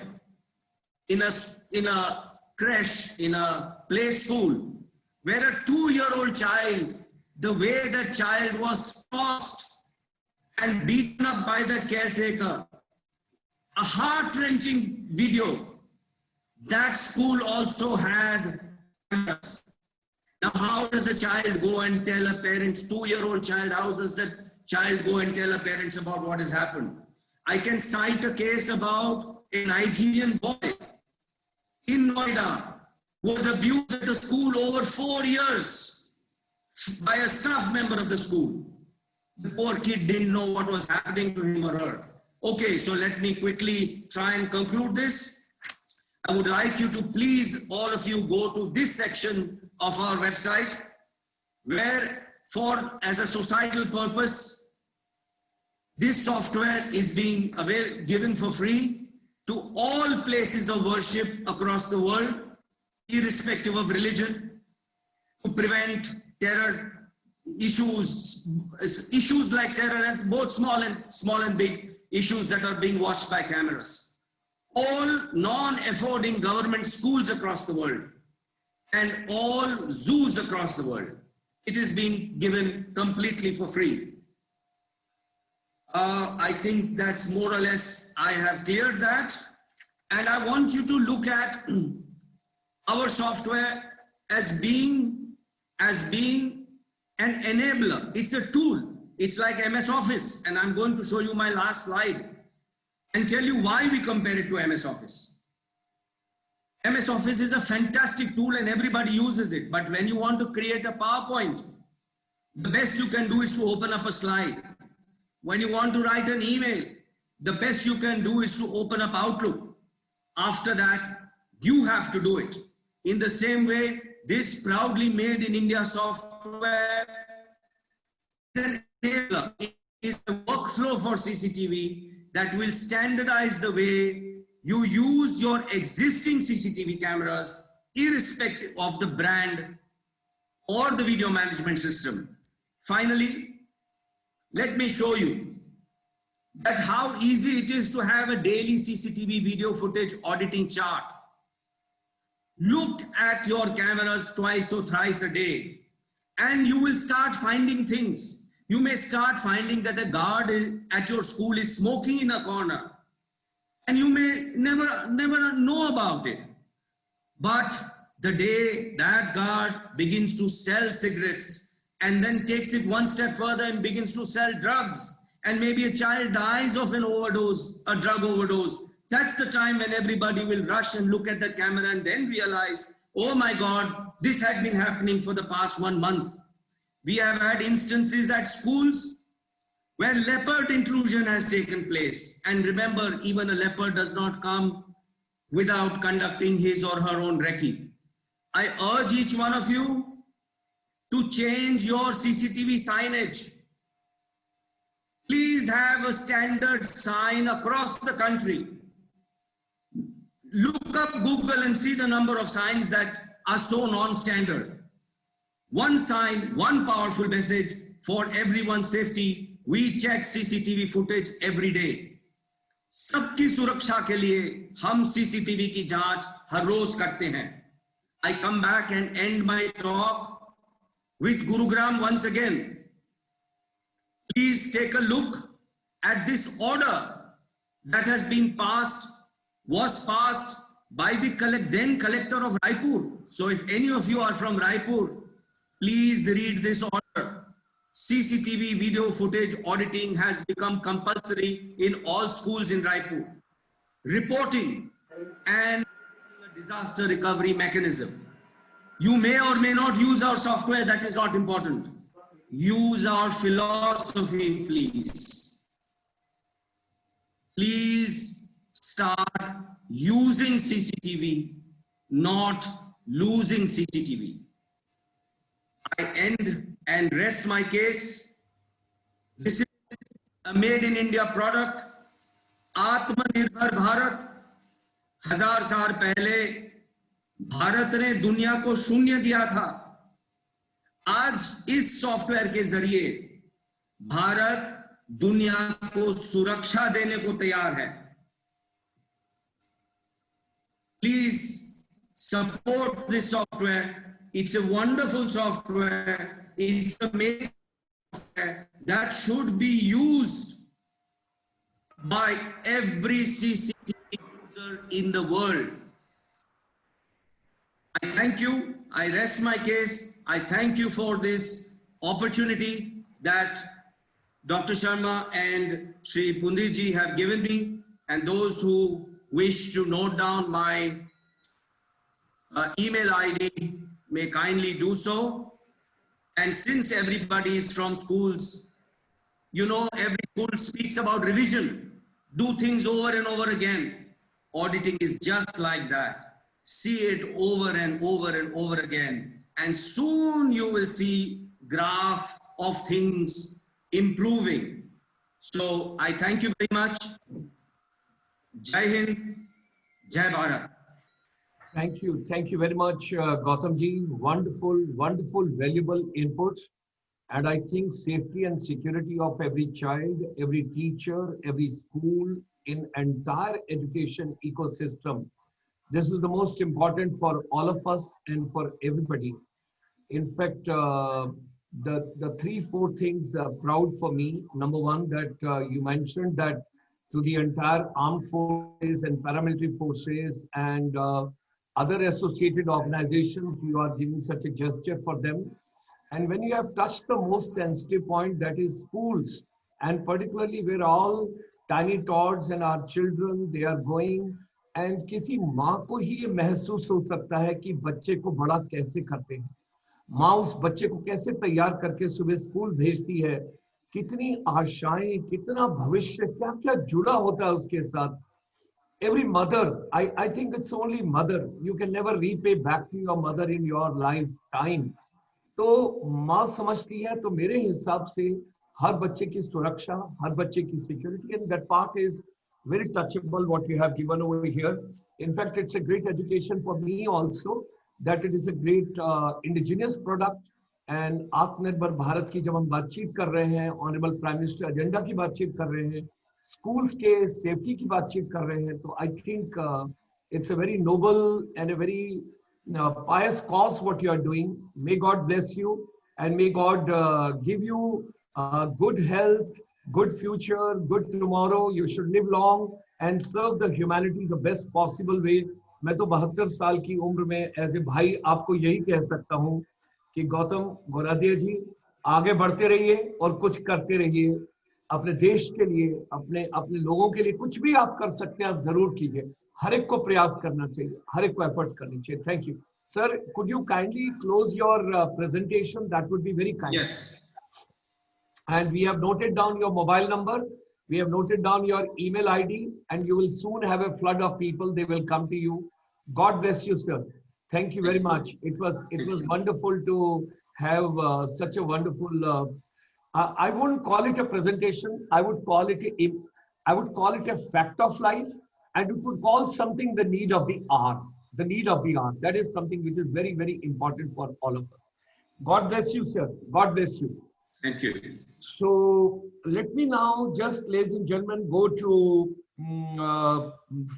in a creche, in a play school, where a 2-year-old child, the way the child was tossed and beaten up by the caretaker, a heart-wrenching video. That school also had cameras. Now, how does a child go and tell a parents, 2-year-old child, how does that child go and tell a parents about what has happened? I can cite a case about a Nigerian boy in Noida who was abused at the school over 4 years by a staff member of the school. The poor kid didn't know what was happening to him or her. Okay, so let me quickly try and conclude this. I would like you to please, all of you, go to this section of our website, where as a societal purpose, this software is being given for free to all places of worship across the world, irrespective of religion, to prevent terror issues like terror, and both small and big issues that are being watched by cameras. All non-affording government schools across the world and all zoos across the world, it is being given completely for free. I think that's more or less, I have cleared that. And I want you to look at our software as being an enabler. It's a tool. It's like MS Office, and I'm going to show you my last slide and tell you why we compare it to MS Office. MS Office is a fantastic tool and everybody uses it. But when you want to create a PowerPoint, the best you can do is to open up a slide. When you want to write an email, the best you can do is to open up Outlook. After that, you have to do it. In the same way, this proudly made in India software is an enabler. It is a workflow for CCTV that will standardize the way you use your existing CCTV cameras, irrespective of the brand or the video management system. Finally, let me show you that how easy it is to have a daily CCTV video footage auditing chart. Look at your cameras twice or thrice a day, and you will start finding things. You may start finding that a guard at your school is smoking in a corner, and you may never know about it. But the day that guard begins to sell cigarettes and then takes it one step further and begins to sell drugs, and maybe a child dies of an overdose, a drug overdose, that's the time when everybody will rush and look at that camera and then realize, oh my God, this had been happening for the past 1 month. We have had instances at schools where leopard intrusion has taken place. And remember, even a leopard does not come without conducting his or her own recce. I urge each one of you to change your CCTV signage. Please have a standard sign across the country. Look up Google and see the number of signs that are so non-standard. One sign, one powerful message for everyone's safety. We check CCTV footage every day. सबकी सुरक्षा के लिए हम CCTV की जांच हर रोज करते हैं. I come back and end my talk with Gurugram once again. Please take a look at this order that has been passed, was passed by the then collector of Raipur. So if any of you are from Raipur, please read this order. CCTV video footage auditing has become compulsory in all schools in Raipur. Reporting and a disaster recovery mechanism. You may or may not use our software, that is not important. Use our philosophy, please. Please start using CCTV, not losing CCTV. I end and rest my case. This is a made in India product. आत्मनिर्भर भारत. 1000 साल पहले भारत ने दुनिया को शून्य दिया था. आज इस सॉफ्टवेयर के जरिए भारत दुनिया को सुरक्षा देने को तैयार है. Please support this software. It's a wonderful software. It's a made software that should be used by every CCTV user in the world. I thank you. I rest my case. I thank you for this opportunity that Dr. Sharma and Shri Pundirji have given me, and those who wish to note down my email ID may kindly do so. And since everybody is from schools, you know, every school speaks about revision. Do things over and over again. Auditing is just like that. See it over and over and over again. And soon you will see graph of things improving. So I thank you very much. Jai Hind, Jai Bharat. Thank you. Thank you very much, Gautamji. Wonderful, wonderful, valuable inputs. And I think safety and security of every child, every teacher, every school, in entire education ecosystem, this is the most important for all of us and for everybody. In fact, the 3-4 things are proud for me. Number one, that you mentioned that to the entire armed forces and paramilitary forces and other associated organizations, you are giving such a gesture for them. And when you have touched the most sensitive point, that is schools, and particularly where all tiny tots and our children, they are going, and किसी माँ को ही ये महसूस हो सकता है कि बच्चे को बड़ा कैसे करते हैं, माँ उस बच्चे को कैसे तैयार करके सुबह स्कूल भेजती है, कितनी आशाएं, कितना भविष्य, क्या क्या जुड़ा होता है उसके साथ. Every mother, I think it's only mother. You can never repay back to your mother in your lifetime. तो माँ समझती है, तो मेरे हिसाब से हर बच्चे की सुरक्षा, हर बच्चे की security, and that part is very touchable what you have given over here. In fact, it's a great education for me also, that it is a great indigenous product. And आत्मनिर्भर भारत की जब हम बातचीत कर रहे हैं, ऑनरेबल प्राइम मिनिस्टर एजेंडा की बातचीत कर रहे हैं, schools के सेफ्टी की बातचीत कर रहे हैं, तो I think it's a very noble and a very pious cause what you are doing. May God bless you, and may God give you good health, good future, good tomorrow. You should live long and serve the humanity the best possible way. मैं तो 72 साल की उम्र में as a भाई आपको यही कह सकता हूँ कि गौतम गोरादिया जी, आगे बढ़ते रहिए और कुछ करते रहिए अपने देश के लिए, अपने अपने लोगों के लिए. कुछ भी आप कर सकते हैं आप जरूर कीजिए. हर एक को प्रयास करना चाहिए, हर एक को एफर्ट करनी चाहिए. Thank you sir. Could you kindly close your presentation? That would be very kind. Yes. And we have noted down your mobile number, we have noted down your email ID, and you will soon have a flood of people. They will come to you. God bless you, sir. Thank you very much. It was wonderful to have such a wonderful I wouldn't call it a presentation. I would call it a fact of life, and it would call something the need of the hour. The need of the hour. That is something which is very, very important for all of us. God bless you, sir. God bless you. Thank you. So let me now just, ladies and gentlemen, go to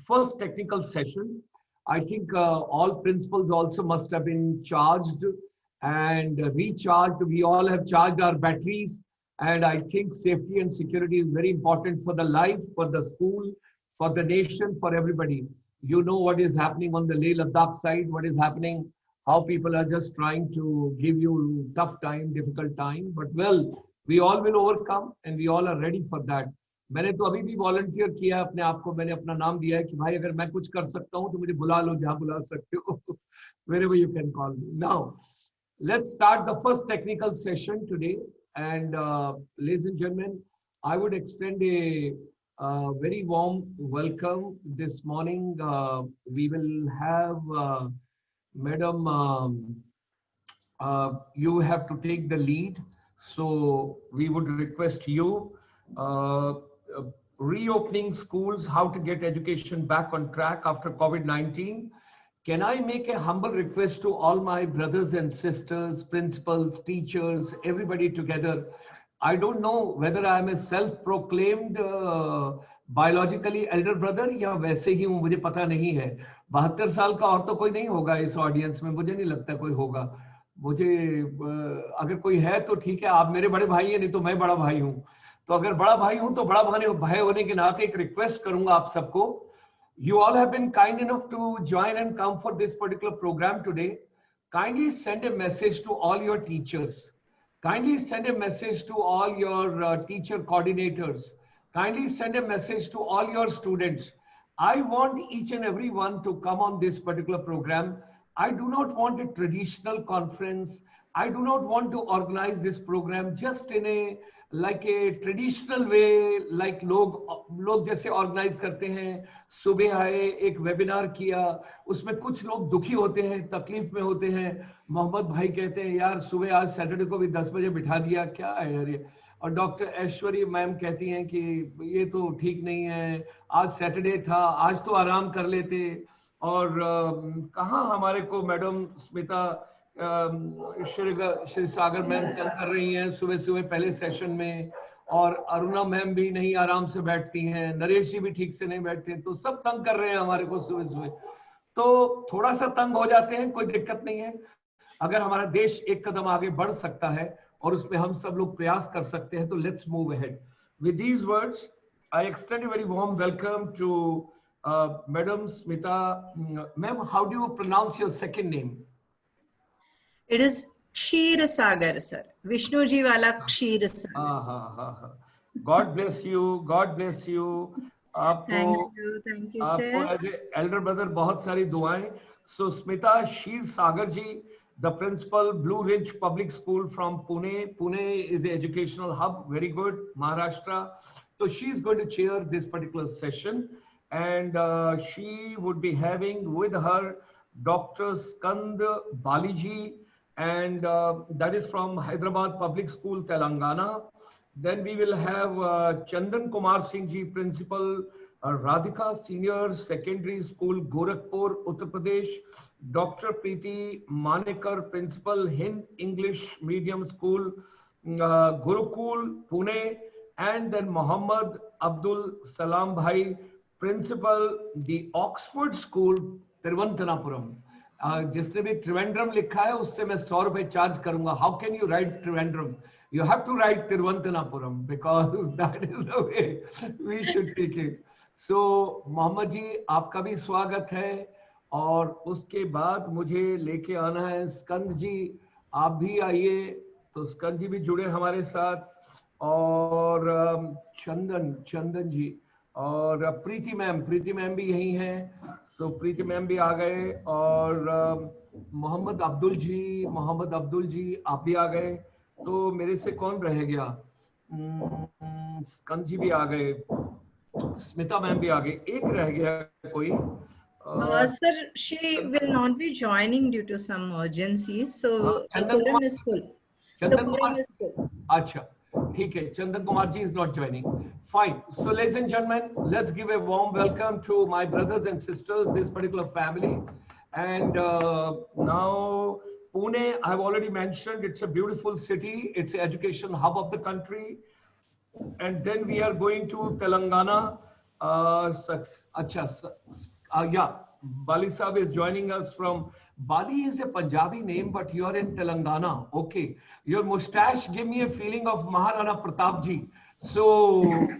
first technical session. I think all principals also must have been charged and recharged. We all have charged our batteries, and I think safety and security is very important for the life, for the school, for the nation, for everybody. You know what is happening on the Leh Ladakh side, what is happening, how people are just trying to give you tough time, difficult time, but well, we all will overcome, and we all are ready for that. मैंने तो अभी भी volunteer किया है अपने आप को. मैंने अपना नाम दिया है कि भाई अगर मैं कुछ कर सकता हूँ तो मुझे बुला लो, जहाँ बुला सकते हो. Wherever you can call me. Now, let's start the first technical session today. And ladies and gentlemen, I would extend a very warm welcome this morning. We will have Madam, you have to take the lead. So we would request you, reopening schools, how to get education back on track after COVID-19. Can I make a humble request to all my brothers and sisters, principals, teachers, everybody together? I don't know whether I am a self-proclaimed biologically elder brother या वैसे ही हूँ, मुझे पता नहीं है. 72 साल का और तो कोई नहीं होगा इस ऑडियंस में, मुझे नहीं लगता कोई होगा. मुझे अगर कोई है तो ठीक है, आप मेरे बड़े भाई हैं, नहीं तो मैं बड़ा भाई हूँ. तो अगर बड़ा भाई हूँ तो बड़ा भाई होने के नाते एक रिक्वेस्ट करूंगा आप सबको. You all have been kind enough to join and come for this particular program today. Kindly send a message to all your teachers. Kindly send a message to all your teacher coordinators. Kindly send a message to all your students. I want each and every one to come on this particular program. I do not want a traditional conference. I do not want to organize this program just in a like a traditional way, like लोग जैसे organize करते हैं. सुबह आए, एक webinar किया, उसमें कुछ लोग दुखी होते हैं, तकलीफ में होते हैं. मोहम्मद भाई कहते हैं यार सुबह आज सैटरडे को भी 10 बजे बिठा दिया, क्या है यार ये. और डॉक्टर ऐश्वर्य मैम कहती हैं कि ये तो ठीक नहीं है, आज सैटरडे था, आज तो आराम कर लेते. और कहाँ हमारे को मैडम स्मिता श्री सागर मैम तंग कर रही हैं सुबह सुबह पहले सेशन में, और अरुणा मैम भी नहीं आराम से बैठती हैं, नरेश जी भी ठीक से नहीं बैठते हैं, तो सब तंग कर रहे हैं हमारे को सुबह सुबह. तो थोड़ा सा तंग हो जाते हैं, कोई दिक्कत नहीं है. अगर हमारा देश एक कदम आगे बढ़ सकता है और उसमें हम सब लोग प्रयास कर सकते हैं, तो let's move ahead. With these words I extend a very warm welcome to madam Smita. Ma'am, how do you pronounce your second name? It is Ksheer Sagar, sir. Vishnu ji wala Ksheer Sagar. हाँ. God bless you. God bless you. आपको Thank you, आपको sir. As a elder brother बहुत सारी दुआएं. सो स्मिता शीर सागर जी, the principal, Blue Ridge Public School from Pune. Pune is an educational hub. Very good. Maharashtra. So she's going to chair this particular session, and she would be having with her Dr. Skand Baliji, and that is from Hyderabad Public School, Telangana. Then we will have Chandan Kumar Singh ji, Principal, Radhika Senior Secondary School, Gorakhpur, Uttar Pradesh. Dr. Preeti Manekar, Principal, Hind English Medium School, Gurukul, Pune. And then Mohammad Abdul Salam Bhai, Principal, the Oxford School, Tiruvantanapuram. जिसने भी त्रिवेंद्रम लिखा है उससे मैं 100 रुपए charge करूंगा. How can you right Trivandrum? You have to write Tiruvantanapuram because that is the way we should take it. So Mohammad ji आपका भी स्वागत है. और उसके बाद मुझे लेके आना है स्कंद जी. आप भी आइए. तो स्कंद जी भी जुड़े हमारे साथ. और चंदन जी और प्रीति मैम भी यही हैं. सो प्रीति मैम भी आ गए. और मोहम्मद अब्दुल जी आप भी आ गए. तो मेरे से कौन रह गया? स्कंद जी भी आ गए. स्मिता मैम भी आ गई. एक रह गया कोई. Sir, she will not be joining due to some urgencies. So the Chandan quorum Kumar. is full. The Chandan quorum Kumar. is full. अच्छा ठीक है. Chandan Kumar ji is not joining. Fine. So ladies and gentlemen, let's give a warm welcome to my brothers and sisters, this particular family. And now Pune, I've already mentioned, it's a beautiful city. It's an education hub of the country. And then we are going to Telangana. Yeah, Bali Sahib is joining us from. Bali is a Punjabi name, but you are in Telangana. Okay. Your mustache gave me a feeling of Maharana Pratap ji. So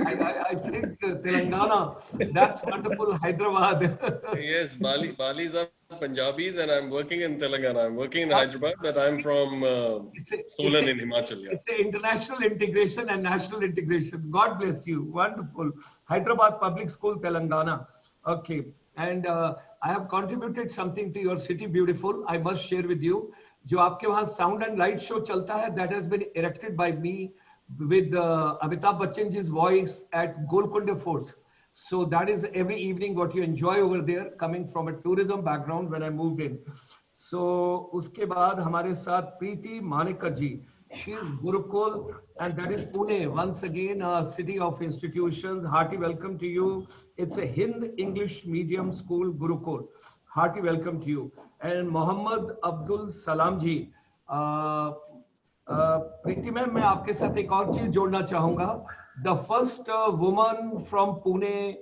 I think Telangana, that's wonderful. Hyderabad. Yes, Balis are Punjabis, and I'm working in Telangana. I'm working in Hyderabad, but I'm from Solan in Himachal. Yeah. It's an international integration and national integration. God bless you. Wonderful. Hyderabad Public School, Telangana. Okay. And I have contributed something to your city beautiful. I must share with you. जो आपके वहाँ sound and light show चलता है, that has been erected by me with Amitabh Bachchan's voice at Golconda Fort. So that is every evening what you enjoy over there, coming from a tourism background when I moved in. So उसके बाद हमारे साथ प्रीति मानेकर जी. She is Gurukul, and that is Pune. Once again, a city of institutions. Hearty welcome to you. It's a Hind English medium school, Gurukul. Hearty welcome to you. And Mohammad Abdul Salam ji. Preeti ma'am, मैं आपके साथ एक और चीज जोड़ना चाहूंगा. The first woman from Pune,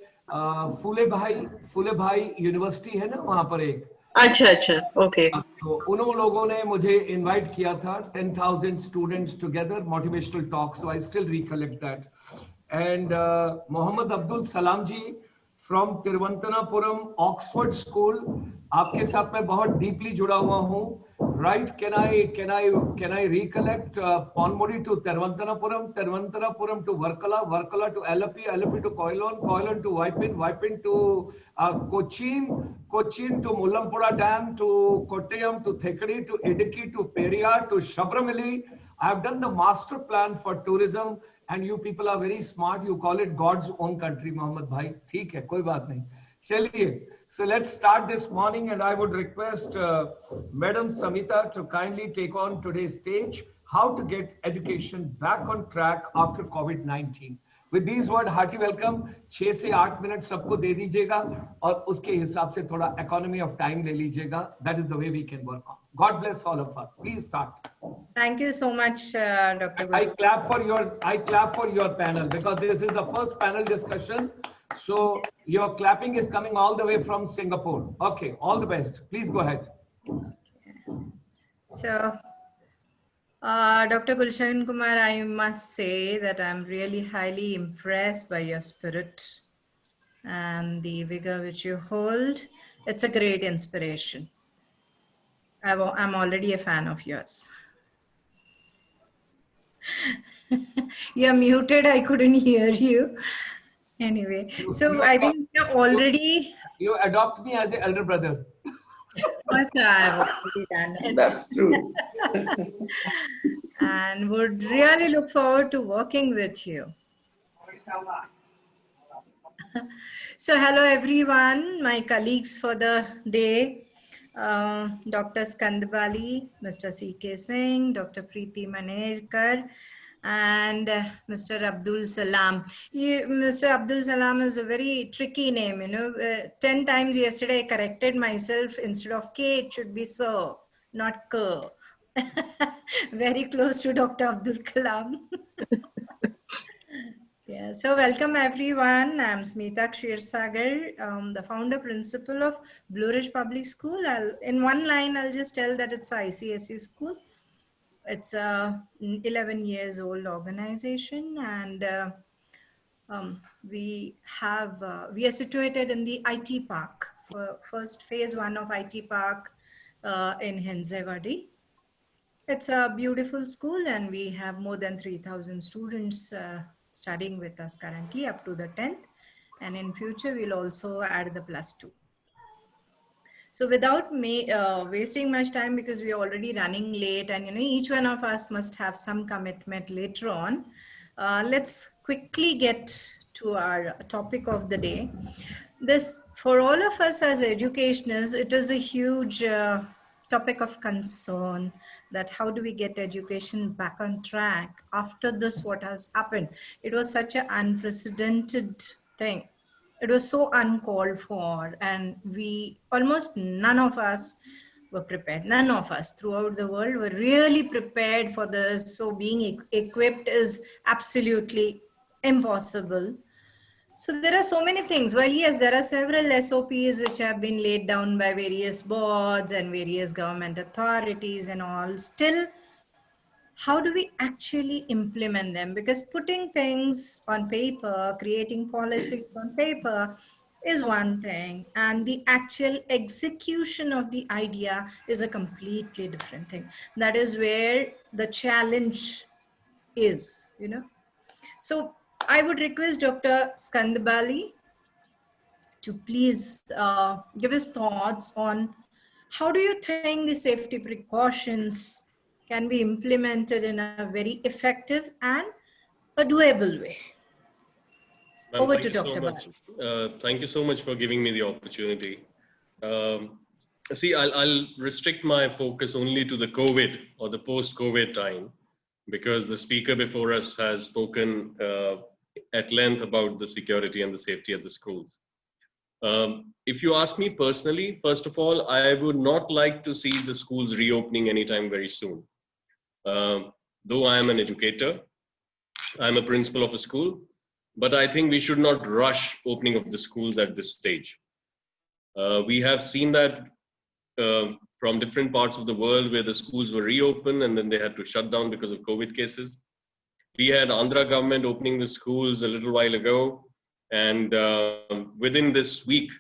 Phule भाई university है ना वहां पर एक. अच्छा ओके. तो उन लोगों ने मुझे इनवाइट किया था. 10,000 students together, motivational talk. So I still recollect that. And Mohammad Abdul Salam ji from Thiruvananthapuram Oxford school. आपके साथ मैं बहुत डीपली जुड़ा हुआ हूँ. Right? Can I recollect Ponmudi to Tiruvantanapuram, Tiruvantanapuram to Varkala, Varkala to Alleppey, Alleppey to Koilon, Koilon to Vipin, Vipin to Cochin, Cochin to Mullampura Dam, to Kottayam, to Thekadi, to Idukki, to Periyar, to Shabramali. I have done the master plan for tourism, and you people are very smart. You call it God's own country, Mohammed Bhai. ठीक है, कोई बात नहीं. चलिए. So let's start this morning, and I would request Madam Samita to kindly take on today's stage, how to get education back on track after COVID-19. With these words, hearty welcome. 6 से 8 minute सबको दे दीजिएगा और उसके हिसाब से थोड़ा economy of time ले लीजिएगा. That is the way we can work on. God bless all of us. Please start. Thank you so much, Dr. I clap for your panel because this is the first panel discussion. So your clapping is coming all the way from Singapore. Okay, all the best. Please go ahead. So, Dr. Gulshan Kumar, I must say that I'm really highly impressed by your spirit and the vigor which you hold. It's a great inspiration. I'm already a fan of yours. You're muted. I couldn't hear you. Anyway, so I think you're already. You adopt me as an elder brother. First, I've already done it. That's true. And would really look forward to working with you. So, hello everyone, my colleagues for the day, Dr. Skandbali, Mr. C.K. Singh, Dr. Preeti Manerkar, and Mr. Abdul Salam. Mr. Abdul Salam is a very tricky name, 10 times yesterday I corrected myself. Instead of K, it should be Sir, not K. Very close to Dr. Abdul Kalam. Yeah, so welcome everyone. I'm Smita Kshirsagar, the founder principal of Blue Ridge Public School. In one line, I'll just tell that it's a ICSE school. It's a 11 years old organization, and we are situated in the IT park for first phase 1 of IT park in Hinzewadi. It's a beautiful school, and we have more than 3,000 students studying with us currently up to the 10th. And in future, we'll also add the +2. So without wasting much time, because we're already running late, and each one of us must have some commitment later on, let's quickly get to our topic of the day. This, for all of us as educationists, it is a huge topic of concern, that how do we get education back on track after this, what has happened. It was such an unprecedented thing. It was so uncalled for, and almost none of us were prepared. None of us throughout the world were really prepared for this. So being equipped is absolutely impossible. So there are so many things. Well, yes, there are several SOPs which have been laid down by various boards and various government authorities and all. Still, how do we actually implement them? Because putting things on paper, creating policies on paper is one thing, and the actual execution of the idea is a completely different thing. That is where the challenge is, So I would request Dr. Skandbali to please give his thoughts on how do you think the safety precautions can be implemented in a very effective and a doable way. Over to Dr. Bali. Thank you so much for giving me the opportunity. See, I'll restrict my focus only to the COVID or the post-COVID time, because the speaker before us has spoken at length about the security and the safety at the schools. If you ask me personally, first of all, I would not like to see the schools reopening anytime very soon. Though I am an educator, I'm a principal of a school, but I think we should not rush opening of the schools at this stage. We have seen that from different parts of the world where the schools were reopened and then they had to shut down because of COVID cases. We had Andhra government opening the schools a little while ago, and within this week,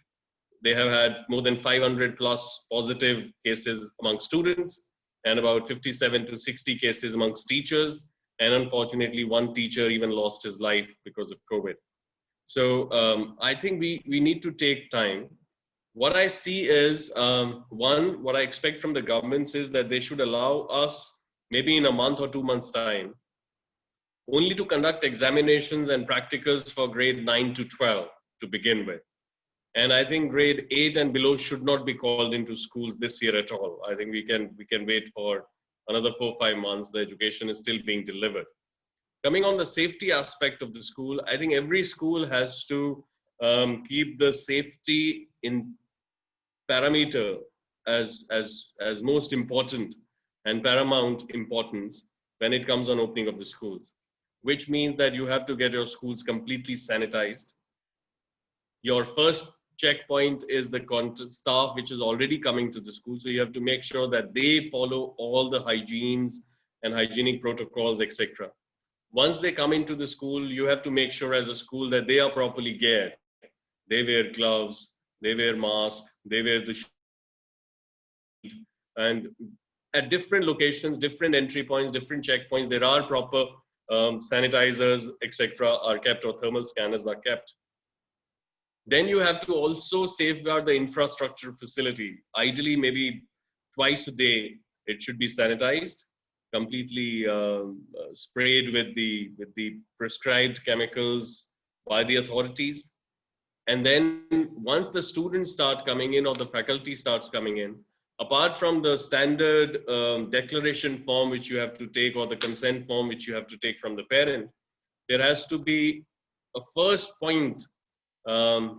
they have had more than 500 plus positive cases among students and about 57 to 60 cases amongst teachers. And unfortunately, one teacher even lost his life because of COVID. So I think we need to take time. What I see is, one, what I expect from the governments is that they should allow us, maybe in a month or 2 months' time, only to conduct examinations and practicals for grade 9 to 12 to begin with. And I think grade 8 and below should not be called into schools this year at all. I think we can wait for another 4 or 5 months. The education is still being delivered. Coming on the safety aspect of the school, I think every school has to keep the safety in parameter as most important and paramount importance when it comes on opening of the schools, which means that you have to get your schools completely sanitized. Your first checkpoint is the staff which is already coming to the school. So you have to make sure that they follow all the hygienes and hygienic protocols, etc. Once they come into the school, you have to make sure as a school that they are properly geared. They wear gloves, they wear masks, they wear the shield, and at different locations, different entry points, different checkpoints, there are proper sanitizers, etc. are kept, or thermal scanners are kept. Then you have to also safeguard the infrastructure facility. Ideally, maybe twice a day, it should be sanitized, completely sprayed with the prescribed chemicals by the authorities. And then once the students start coming in or the faculty starts coming in, apart from the standard declaration form which you have to take, or the consent form which you have to take from the parent, there has to be a first point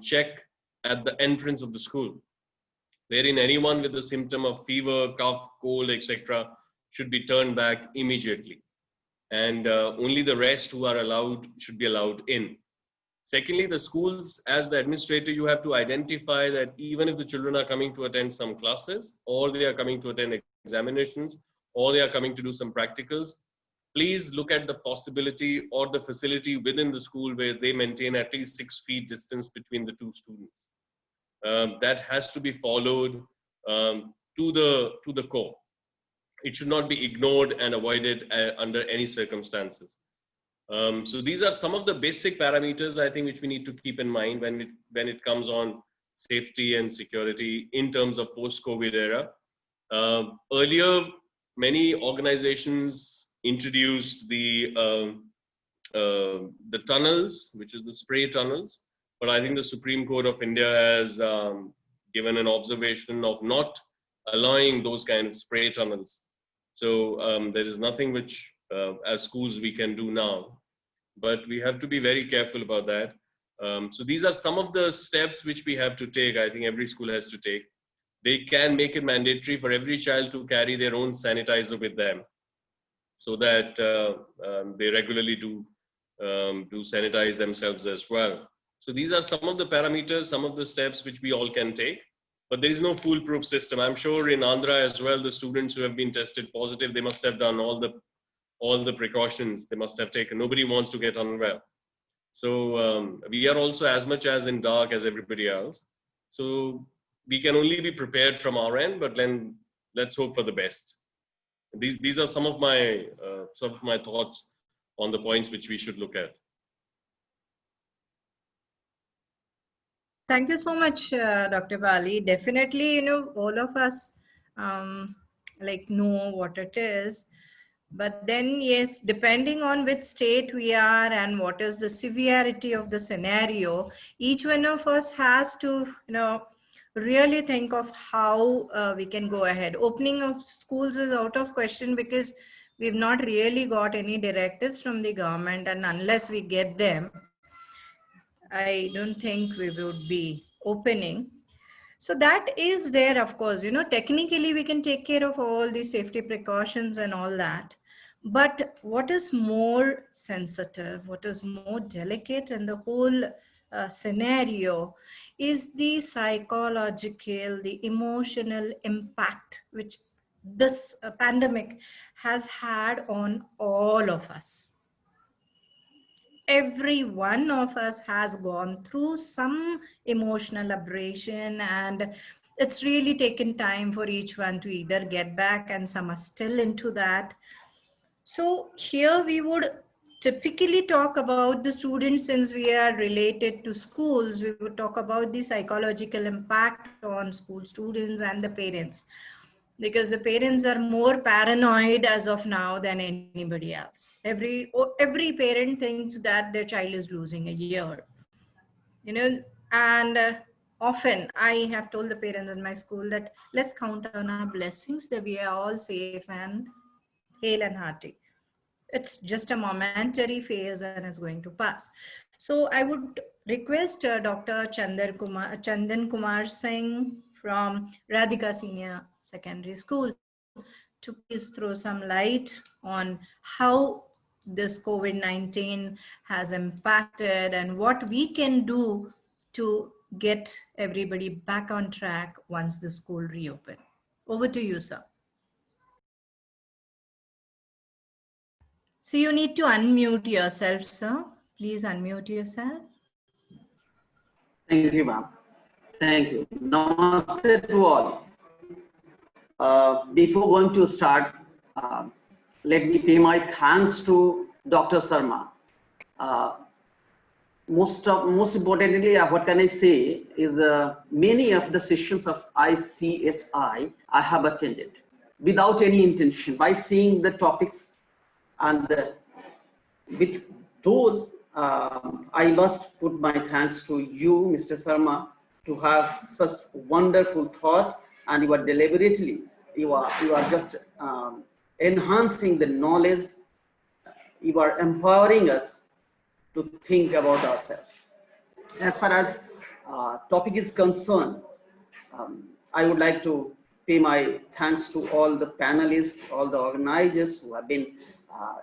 check at the entrance of the school, wherein anyone with a symptom of fever, cough, cold, etc. should be turned back immediately. And only the rest who are allowed should be allowed in. Secondly, the schools, as the administrator, you have to identify that even if the children are coming to attend some classes, or they are coming to attend examinations, or they are coming to do some practicals, please look at the possibility or the facility within the school where they maintain at least 6 feet distance between the two students. That has to be followed to the core. It should not be ignored and avoided under any circumstances. So these are some of the basic parameters, I think, which we need to keep in mind when it comes on safety and security in terms of post-COVID era. Earlier, many organizations introduced the tunnels, which is the spray tunnels, but I think the Supreme Court of India has given an observation of not allowing those kind of spray tunnels. So there is nothing which as schools we can do now, but we have to be very careful about that. So these are some of the steps which we have to take. I think every school has to take. They can make it mandatory for every child to carry their own sanitizer with them, so that they regularly do sanitize themselves as well. So these are some of the parameters, some of the steps which we all can take. But there is no foolproof system. I'm sure in Andhra as well, the students who have been tested positive, they must have done all the precautions they must have taken. Nobody wants to get unwell. So we are also as much as in dark as everybody else. So we can only be prepared from our end, but then let's hope for the best. These are some of my thoughts on the points which we should look at. Thank you so much, Dr. Bali. Definitely, all of us know what it is. But then, yes, depending on which state we are and what is the severity of the scenario, each one of us has to, really think of how we can go ahead. Opening of schools is out of question because we've not really got any directives from the government, and unless we get them, I don't think we would be opening. So that is there, of course, technically we can take care of all the safety precautions and all that. But what is more sensitive, what is more delicate in the whole scenario is the psychological, the emotional impact which this pandemic has had on all of us. Every one of us has gone through some emotional aberration, and it's really taken time for each one to either get back, and some are still into that. So here we would typically talk about the students. Since we are related to schools, we would talk about the psychological impact on school students and the parents, because the parents are more paranoid as of now than anybody else. Every parent thinks that their child is losing a year, and often I have told the parents in my school that let's count on our blessings that we are all safe and hale and hearty. It's just a momentary phase and it's going to pass. So I would request Dr. Chandan Kumar Singh from Radhika Senior Secondary School to please throw some light on how this COVID-19 has impacted and what we can do to get everybody back on track once the school reopen. Over to you, sir. So you need to unmute yourself, sir. Please unmute yourself. Thank you, ma'am. Thank you. Namaste to all. Before going to start, let me pay my thanks to Dr. Sharma. Most importantly, what can I say is many of the sessions of ICSI I have attended without any intention, by seeing the topics, and with those I must put my thanks to you, Mr. Sharma, to have such wonderful thought, and you are deliberately, you are just enhancing the knowledge, you are empowering us to think about ourselves. As far as topic is concerned, I would like to pay my thanks to all the panelists, all the organizers who have been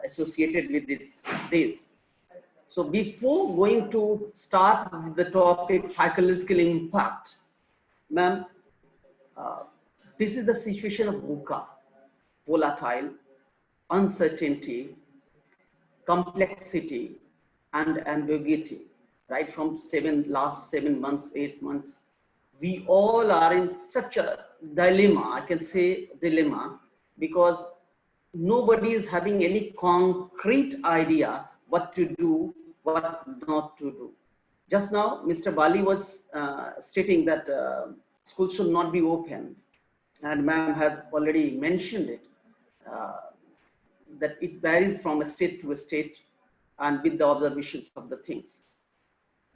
associated with this. So before going to start the topic psychological impact, ma'am, this is the situation of VUCA: volatile, uncertainty, complexity, and ambiguity. Right from last 7 months, 8 months, we all are in such a dilemma. I can say dilemma, because nobody is having any concrete idea what to do, what not to do. Just now, Mr. Bali was stating that schools should not be open, and ma'am has already mentioned it, that it varies from a state to a state, and with the observations of the things.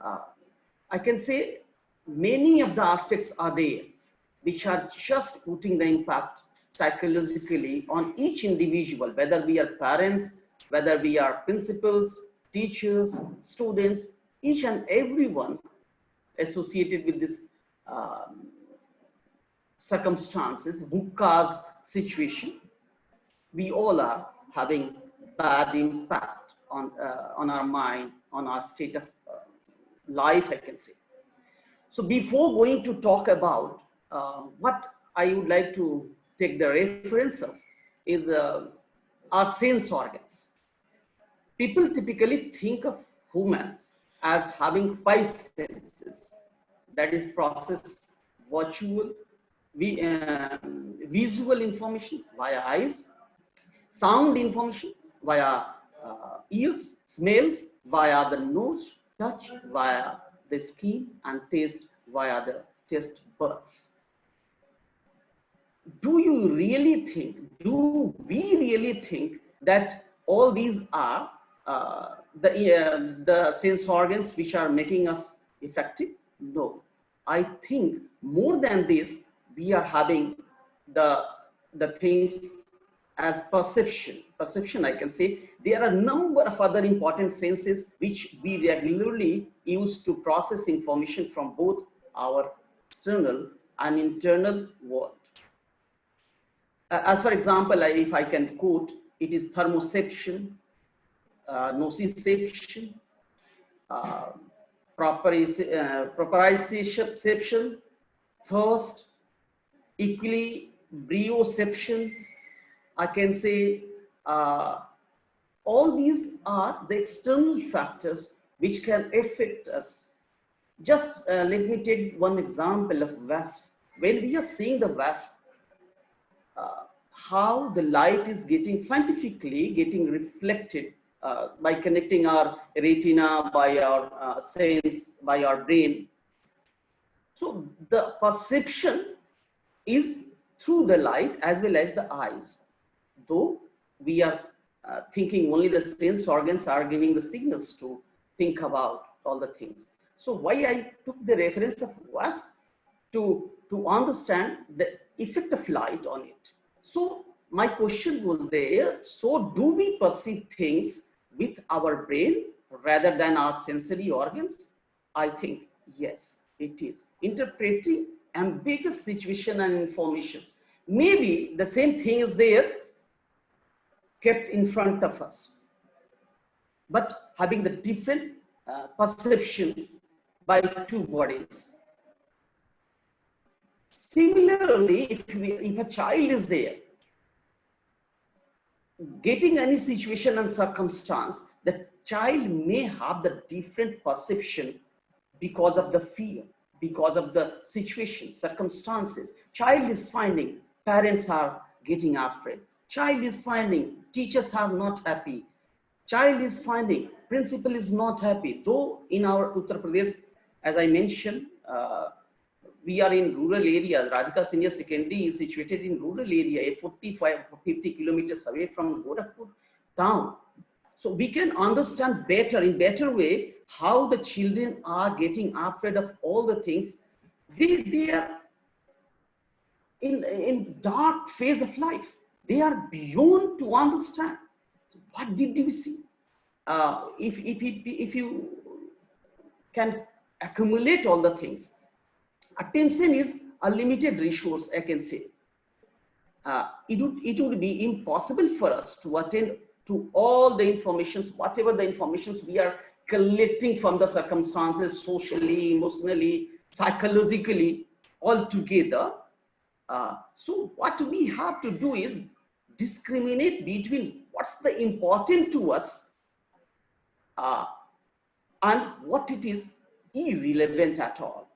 I can say many of the aspects are there which are just putting the impact psychologically on each individual, whether we are parents, whether we are principals, teachers, students, each and everyone associated with this circumstances, VUCA's situation. We all are having bad impact on our mind, on our state of life, I can say. So before going to talk about what I would like to take the reference of is our sense organs. People typically think of humans as having 5 senses, that is process visual information via eyes, sound information via ears, smells via the nose, touch via the skin, and taste via the taste buds. Do we really think that all these are the sense organs which are making us effective? No. I think more than this, we are having the things as perception. Perception, I can say. There are a number of other important senses which we regularly use to process information from both our external and internal world. As for example, if I can quote, it is thermoception, nociception, proprioception, thirst, equilibrioception. I can say all these are the external factors which can affect us. Just let me take one example of wasp. When we are seeing the wasp, how the light is scientifically getting reflected by connecting our retina, by our sense, by our brain. So the perception is through the light as well as the eyes. Though we are thinking only the sense organs are giving the signals to think about all the things. So why I took the reference of wasp to understand the effect of light on it. So my question was there, so do we perceive things with our brain rather than our sensory organs? I think yes, it is. Interpreting ambiguous situation and informations. Maybe the same thing is there, kept in front of us, but having the different perception by 2 bodies. Similarly, if a child is there, getting any situation and circumstance, the child may have the different perception because of the fear, because of the situation, circumstances. Child is finding parents are getting afraid. Child is finding teachers are not happy. Child is finding principal is not happy. Though in our Uttar Pradesh, as I mentioned, we are in rural areas. Radhika Senior Secondary is situated in rural area, 45-50 kilometers away from Gorakhpur town. So we can understand better, in better way, how the children are getting afraid of all the things. They are in dark phase of life. They are beyond to understand. What did you see? If you can accumulate all the things, attention is a limited resource, I can say. It would be impossible for us to attend to all the informations, whatever the informations we are collecting from the circumstances, socially, emotionally, psychologically, all together. So what we have to do is discriminate between what's the important to us and what it is irrelevant at all.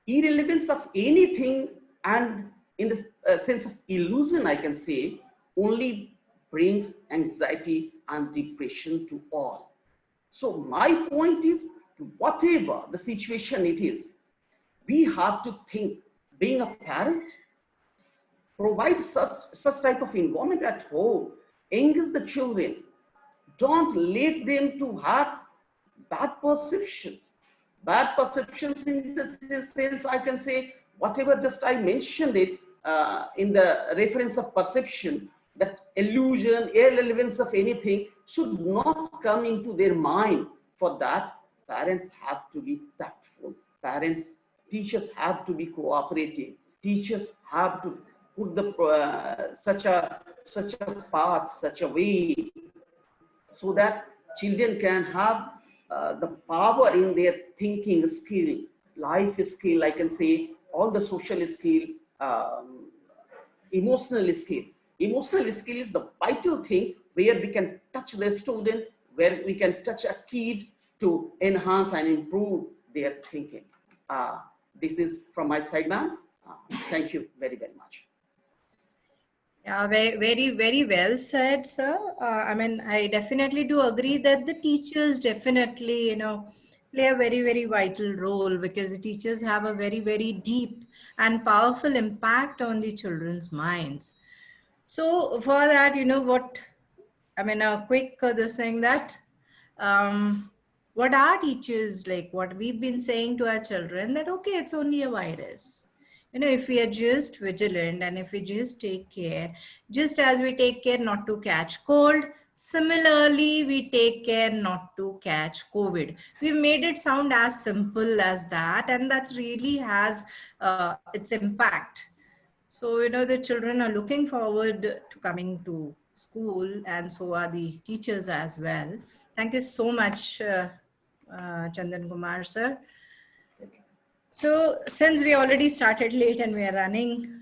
Irrelevance of anything, and in the sense of illusion, I can say, only brings anxiety and depression to all. So my point is, whatever the situation it is, we have to think, being a parent, provide such type of environment at home, engage the children, don't let them to have bad perceptions. Bad perceptions in the sense, I can say, whatever just I mentioned it in the reference of perception, that illusion, irrelevance of anything should not come into their mind. For that, parents have to be tactful. Parents, teachers have to be cooperative. Teachers have to put the such a path, such a way, so that children can have the power in their thinking skill, life skill, I can say, all the social skill, emotional skill. Emotional skill is the vital thing where we can touch the student, where we can touch a kid to enhance and improve their thinking. This is from my side, ma'am. Thank you very, very much. Yeah, very, very well said, sir. I mean, I definitely do agree that the teachers definitely, play a very, very vital role, because the teachers have a very, very deep and powerful impact on the children's minds. So for that, a quick this thing that, what our teachers, like what we've been saying to our children, that, okay, it's only a virus. If we are just vigilant and if we just take care, just as we take care not to catch cold, similarly, we take care not to catch COVID. We've made it sound as simple as that, and that really has its impact. So, the children are looking forward to coming to school, and so are the teachers as well. Thank you so much, Chandan Kumar, sir. So since we already started late and we are running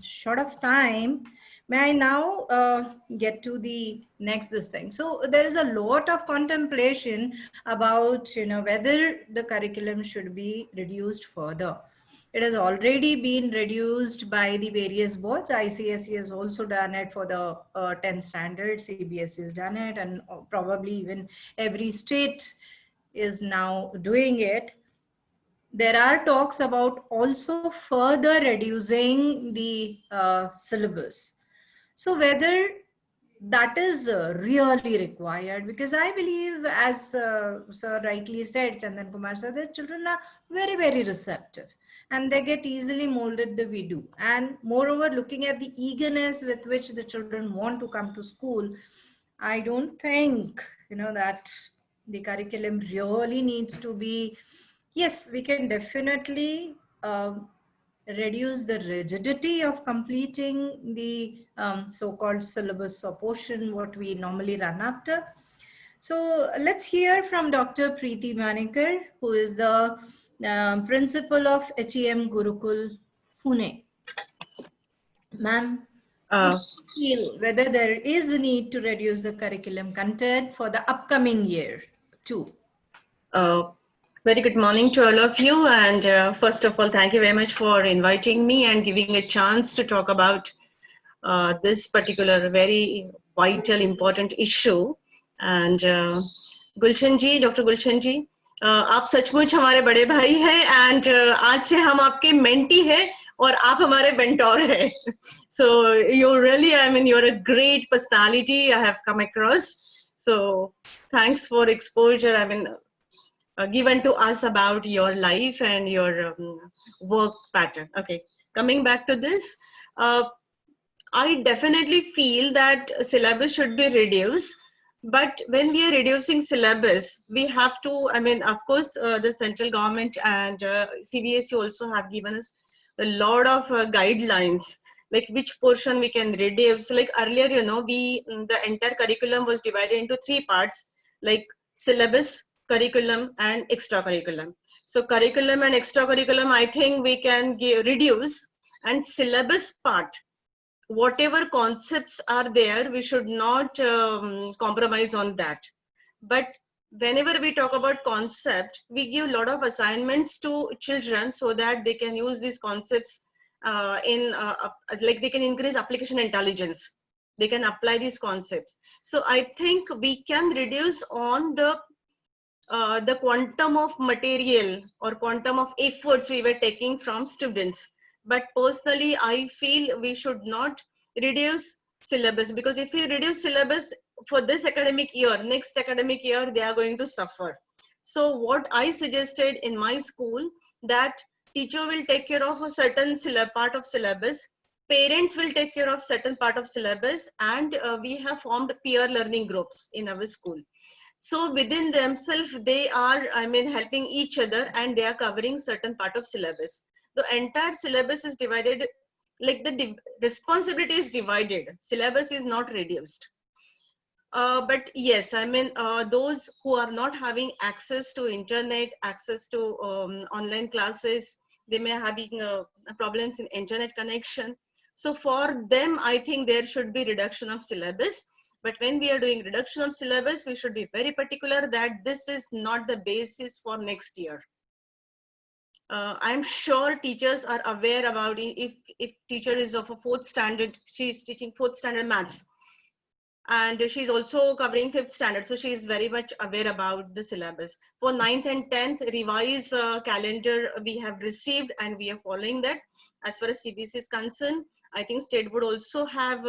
short of time, may I now get to the next this thing. So there is a lot of contemplation about, whether the curriculum should be reduced further. It has already been reduced by the various boards. ICSE has also done it for the 10th standard, CBSE has done it, and probably even every state is now doing it. There are talks about also further reducing the syllabus. So whether that is really required, because I believe, as sir rightly said, Chandan Kumar sir, that children are very, very receptive and they get easily molded the way we do. And moreover, looking at the eagerness with which the children want to come to school, I don't think, that the curriculum really needs to be. Yes, we can definitely reduce the rigidity of completing the so-called syllabus or portion, what we normally run after. So let's hear from Dr. Preeti Manikar, who is the principal of HEM Gurukul, Pune. Ma'am, feel whether there is a need to reduce the curriculum content for the upcoming year too? Very good morning to all of you. And first of all, thank you very much for inviting me and giving a chance to talk about this particular very vital, important issue. And Gulshan ji, Dr. Gulshan ji, आप सचमुच हमारे बड़े भाई हैं and आज से हम आपके मेंटी हैं और आप हमारे mentor हैं. So you really, I mean, you're a great personality I have come across. So thanks for exposure. I mean, given to us about your life and your work pattern. Okay, coming back to this, I definitely feel that syllabus should be reduced. But when we are reducing syllabus, we have to, I mean, of course, the central government and CBSE also have given us a lot of guidelines, like which portion we can reduce. Like earlier, you know, the entire curriculum was divided into 3 parts, like syllabus, curriculum and extracurriculum. So curriculum and extracurriculum, I think we can reduce, and syllabus part, whatever concepts are there, we should not compromise on that. But whenever we talk about concept, we give a lot of assignments to children so that they can use these concepts like they can increase application intelligence. They can apply these concepts. So I think we can reduce on the quantum of material or quantum of efforts we were taking from students. But personally, I feel we should not reduce syllabus, because if we reduce syllabus for this academic year, next academic year, they are going to suffer. So what I suggested in my school, that teacher will take care of a certain part of syllabus, parents will take care of certain part of syllabus, and we have formed peer learning groups in our school. So within themselves, they are, I mean, helping each other, and they are covering certain part of syllabus. The entire syllabus is divided, like the responsibility is divided. Syllabus is not reduced. But yes, I mean, those who are not having access to internet, access to online classes, they may have problems in internet connection. So for them, I think there should be reduction of syllabus. But when we are doing reduction of syllabus, we should be very particular that this is not the basis for next year. I'm sure teachers are aware about it. If teacher is of a 4th standard, she's teaching 4th standard maths, and she's also covering 5th standard. So she is very much aware about the syllabus. For 9th and 10th revise calendar we have received, and we are following that. As far as CBSE is concerned, I think state would also have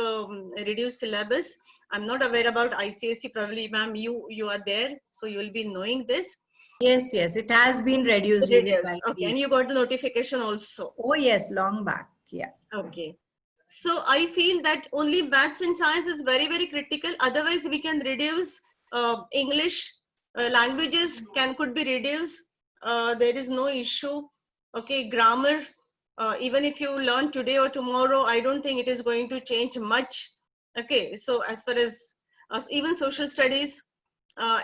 reduced syllabus. I'm not aware about ICSE, probably ma'am, you are there, so you will be knowing this. Yes, yes, it has been reduced. Okay, and you got the notification also. Oh yes, long back, yeah. Okay. So I feel that only maths and science is very, very critical. Otherwise, we can reduce English, languages could be reduced. There is no issue. Okay, grammar, even if you learn today or tomorrow, I don't think it is going to change much. Okay, so as far as even social studies,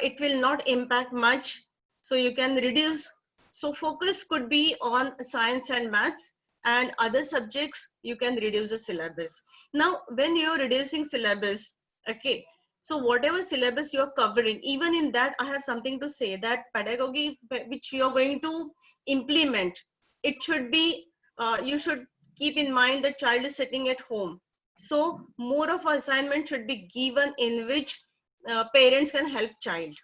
it will not impact much. So you can reduce. So focus could be on science and maths, and other subjects you can reduce the syllabus. Now when you're reducing syllabus, okay, so whatever syllabus you're covering, even in that I have something to say, that pedagogy which you're going to implement, it should be you should keep in mind the child is sitting at home. So more of assignment should be given in which parents can help child.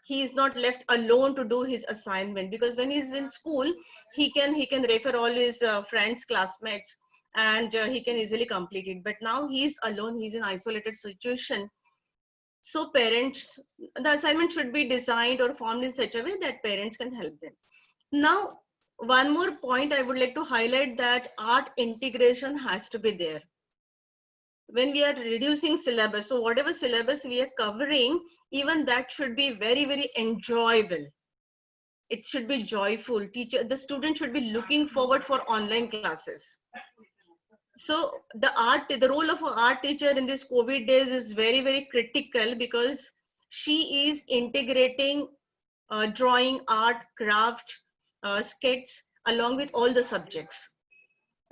He is not left alone to do his assignment, because when he's in school, he can refer all his friends, classmates, and he can easily complete it. But now he's alone, he's in isolated situation. So parents, the assignment should be designed or formed in such a way that parents can help them. Now, one more point I would like to highlight, that art integration has to be there. When we are reducing syllabus, so whatever syllabus we are covering, even that should be very, very enjoyable. It should be joyful. The student should be looking forward for online classes. So the role of an art teacher in this COVID days is very, very critical, because she is integrating drawing, art, craft, skits along with all the subjects.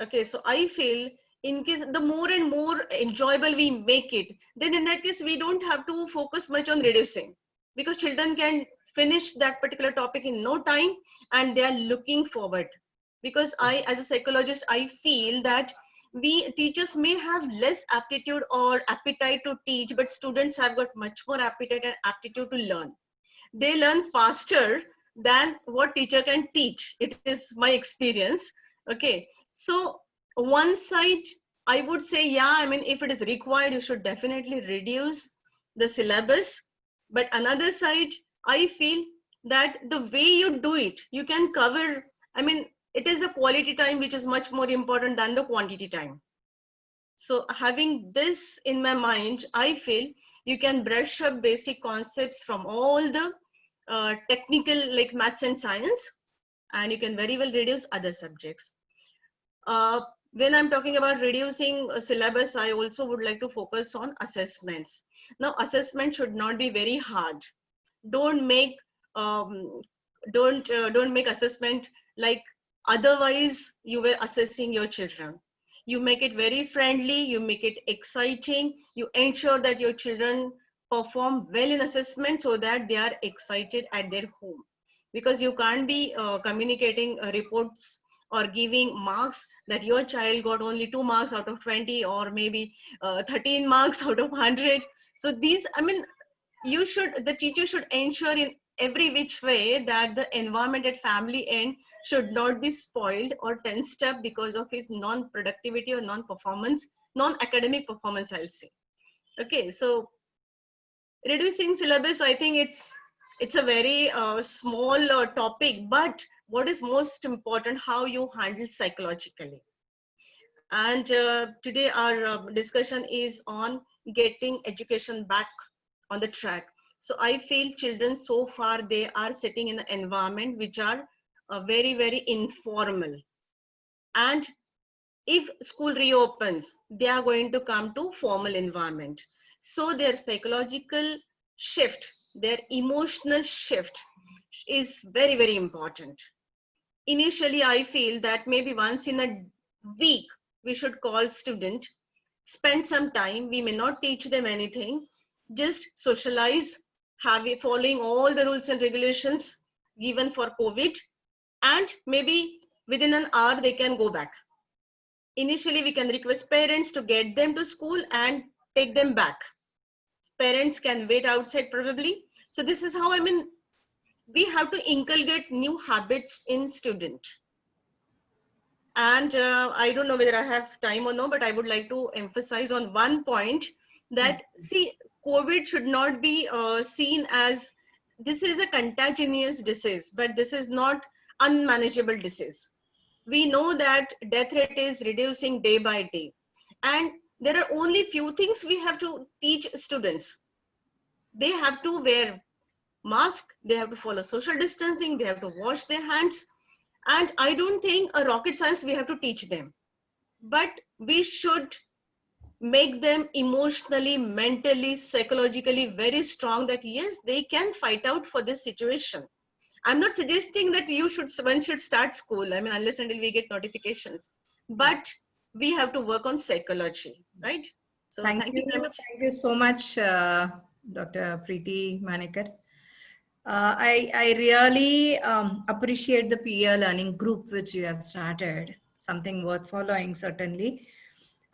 Okay, so I feel in case the more and more enjoyable we make it, then in that case we don't have to focus much on reducing, because children can finish that particular topic in no time, and they are looking forward. Because I, as a psychologist, I feel that we teachers may have less aptitude or appetite to teach, but students have got much more appetite and aptitude to learn. They learn faster than what teacher can teach. It is my experience. Okay, so one side, I would say, yeah, I mean, if it is required, you should definitely reduce the syllabus. But another side, I feel that the way you do it, you can cover, I mean, it is a quality time which is much more important than the quantity time. So having this in my mind, I feel you can brush up basic concepts from all the technical like maths and science, and you can very well reduce other subjects. When I'm talking about reducing syllabus, I also would like to focus on assessments. Now, assessment should not be very hard. Don't make um, don't make assessment like otherwise you were assessing your children. You make it very friendly, you make it exciting, you ensure that your children perform well in assessment so that they are excited at their home. Because you can't be communicating reports or giving marks that your child got only 2 marks out of 20 or maybe 13 marks out of 100. So these, I mean, the teacher should ensure in every which way that the environment at family end should not be spoiled or tensed up because of his non-productivity or non-performance, non-academic performance, I'll say. Okay, so reducing syllabus, I think it's a very small topic, but what is most important, how you handle psychologically. And today our discussion is on getting education back on the track. So I feel children so far, they are sitting in an environment which are very, very informal. And if school reopens, they are going to come to formal environment. So their psychological shift, their emotional shift is very, very important. Initially, I feel that maybe once in a week, we should call student, spend some time. We may not teach them anything, just socialize, following all the rules and regulations given for COVID, and maybe within an hour they can go back. Initially, we can request parents to get them to school and take them back. Parents can wait outside probably. So this is how, I mean, we have to inculcate new habits in student. And I don't know whether I have time or no, but I would like to emphasize on one point that, see, COVID should not be seen as, this is a contagious disease, but this is not unmanageable disease. We know that death rate is reducing day by day. And there are only few things we have to teach students. They have to wear mask, they have to follow social distancing, they have to wash their hands. And I don't think a rocket science we have to teach them, but we should make them emotionally, mentally, psychologically very strong that yes, they can fight out for this situation. I'm not suggesting that one should start school, I mean, unless until we get notifications, but we have to work on psychology, right? So thank you very much. Thank you so much, Dr. Preeti Manikar. I really appreciate the peer learning group which you have started, something worth following certainly.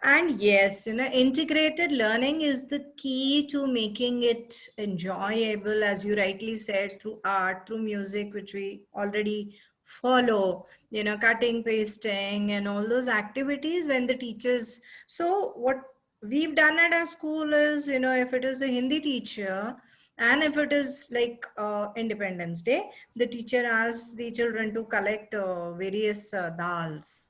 And yes, integrated learning is the key to making it enjoyable, as you rightly said, through art, through music, which we already follow, cutting, pasting, and all those activities when the teachers. So what we've done at our school is, if it is a Hindi teacher, and if it is like Independence Day, the teacher asks the children to collect various dals.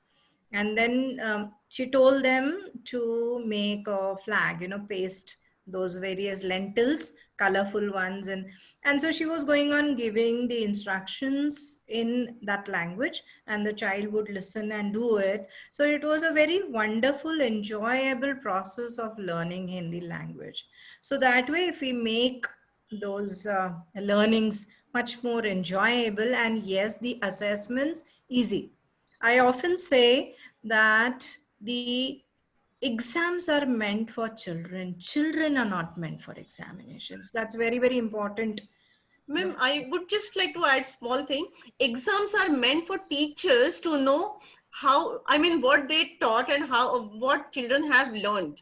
And then she told them to make a flag, paste those various lentils, colorful ones. And so she was going on giving the instructions in that language, and the child would listen and do it. So it was a very wonderful, enjoyable process of learning Hindi language. So that way, if we make those learnings much more enjoyable, and yes, the assessments easy. I often say that the exams are meant for children. Children are not meant for examinations. That's very, very important Ma'am, I would just like to add small thing. Exams are meant for teachers to know how, I mean, what they taught and how, what children have learned.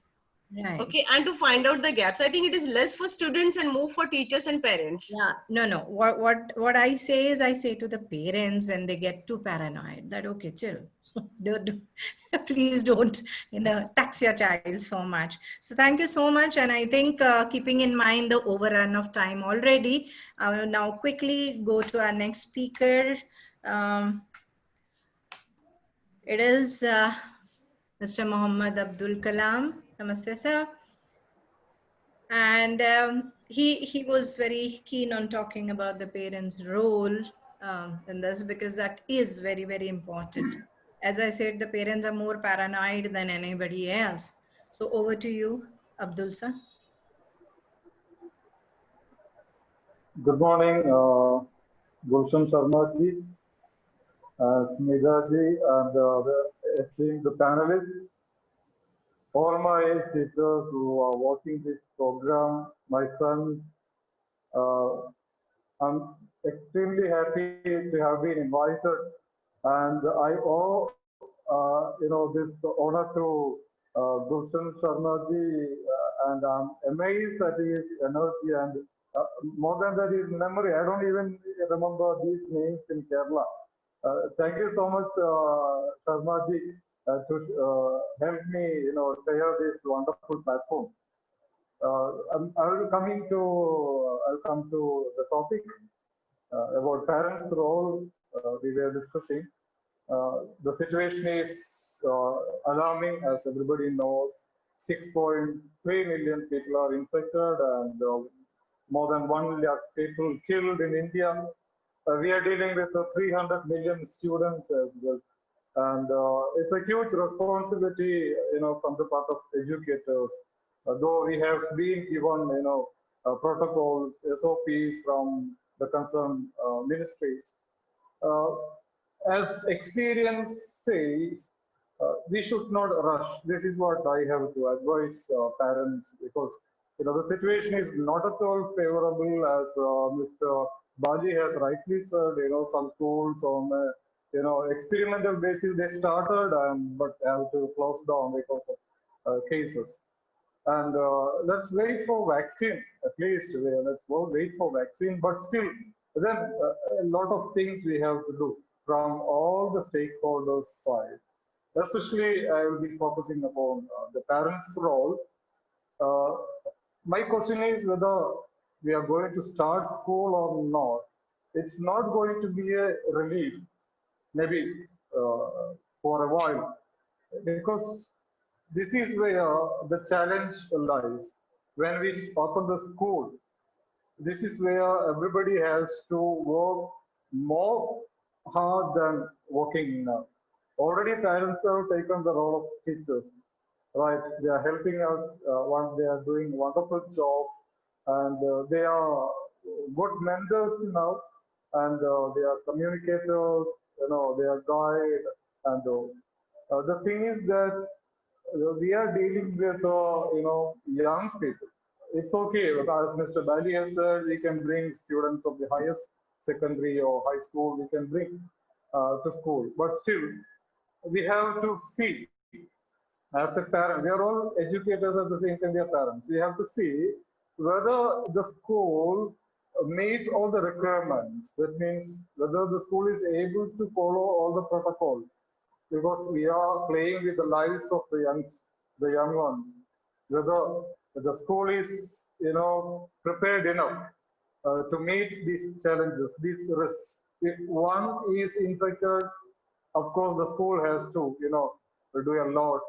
Right. Okay, and to find out the gaps. I think it is less for students and more for teachers and parents. Yeah, no. What I say is, I say to the parents when they get too paranoid that okay, chill, please don't tax your child so much. So thank you so much, and I think keeping in mind the overrun of time already, I will now quickly go to our next speaker. It is Mr. Muhammad Abdul Kalam. Namaste, sir. And he was very keen on talking about the parents' role in this, because that is very, very important. As I said, the parents are more paranoid than anybody else. So over to you, Abdul sir. Good morning, Gulshan Sharma ji, Smita ji, and the esteemed panelists, all my teachers who are watching this program, my sons. I'm extremely happy to have been invited, and I owe this honor to Gulshan Sharma ji, and I'm amazed at his energy and more than that, his memory. I don't even remember these names in Kerala. Thank you so much, Sharma ji, to help me, share this wonderful platform. I'll come to the topic about parents' role. We were discussing. The situation is alarming, as everybody knows. 6.3 million people are infected, and more than 1 lakh people killed in India. We are dealing with 300 million students as well. And it's a huge responsibility, from the part of educators. Though we have been given, protocols, SOPs from the concerned ministries. As experience says, we should not rush. This is what I have to advise parents, because the situation is not at all favorable, as Mr. Baji has rightly said. Some schools on experimental basis they started, but have to close down because of cases. And let's wait for vaccine. At least let's wait for vaccine. But still, then a lot of things we have to do from all the stakeholders' side. Especially, I will be focusing upon the parents' role. My question is whether we are going to start school or not. It's not going to be a relief, maybe for a while, because this is where the challenge lies. When we open the school, this is where everybody has to work more hard than working now. Already parents have taken the role of teachers, right? They are helping us, they are doing wonderful job, and they are good mentors now, and they are communicators, they are guide, and the thing is that we are dealing with, young people. It's okay, as Mr. Bali has said, we can bring students of the highest secondary or high school, we can bring to school. But still, we have to see, as a parent, we are all educators at the same time, we are parents. We have to see whether the school meets all the requirements. That means whether the school is able to follow all the protocols, because we are playing with the lives of the young ones. Whether the school is, prepared enough to meet these challenges, these risks. If one is infected, of course, the school has to, do a lot,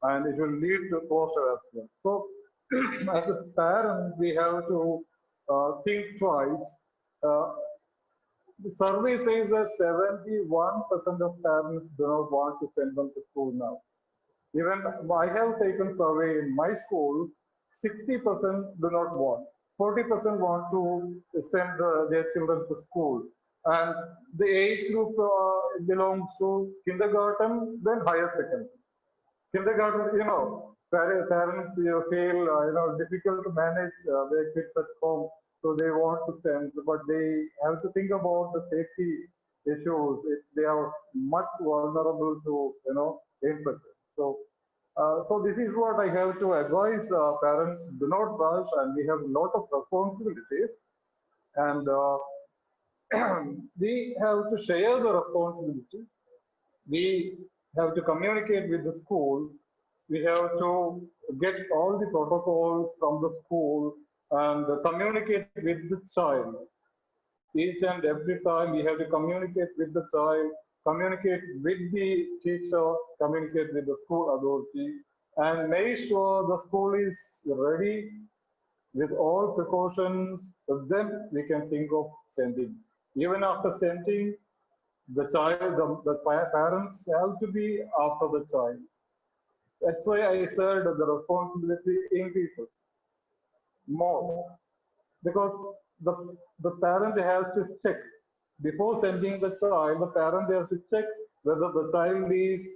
and it will lead to closure as well. So, as a parent, we have to think twice. The survey says that 71% of parents do not want to send them to school now. Even I have taken survey in my school, 60% do not want. 40% want to send their children to school. And the age group belongs to kindergarten, then higher secondary. Kindergarten, parents feel difficult to manage their kids at home so they want to send, but they have to think about the safety issues. They are much vulnerable to, infection. So this is what I have to advise parents: do not rush, and we have a lot of responsibilities, and we have to share the responsibility. We have to communicate with the school. We have to get all the protocols from the school and communicate with the child. Each and every time we have to communicate with the child, communicate with the teacher, communicate with the school authority, and make sure the school is ready with all precautions. Then we can think of sending. Even after sending, the child, the parents have to be after the child. That's why I said the responsibility increases more, because the parent has to check before sending the child. The parent has to check whether the child is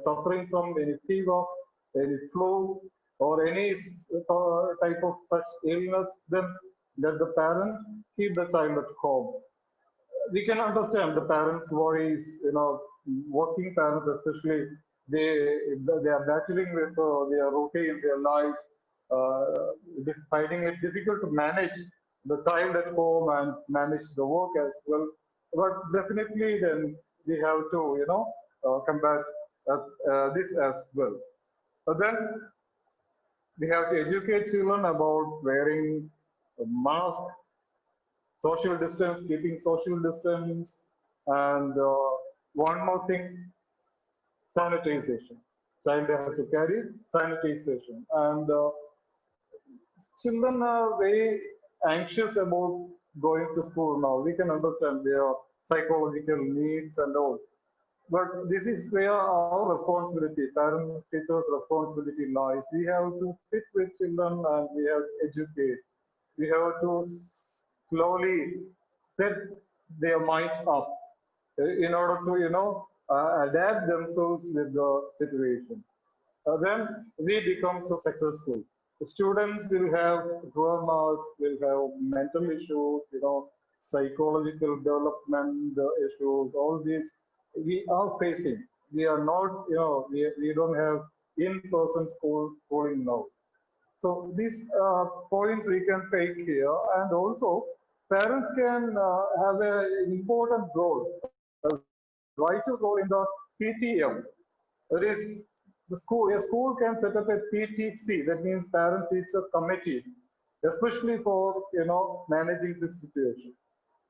suffering from any fever, any flu, or any type of such illness. Then let the parent keep the child at home. We can understand the parents' worries. Working parents especially, they are battling with their routine, their lives, finding it difficult to manage the child at home and manage the work as well. But definitely, then we have to, combat this as well. But then we have to educate children about wearing a mask, social distance, keeping social distance, and one more thing, sanitization. Child has to carry sanitization, and children are very anxious about going to school now. We can understand their psychological needs and all. But this is where our responsibility, parents, teachers' responsibility lies. We have to sit with children and we have to educate. We have to slowly set their mind up in order to, adapt themselves with the situation. Then we become so successful. The students will have traumas, will have mental issues, psychological development issues, all these we are facing. We are not, we don't have in-person schooling now. So these points we can take here, and also parents can have an important role, a vital role in the PTM. That is, a school can set up a PTC, that means parent teacher committee, especially for managing this situation.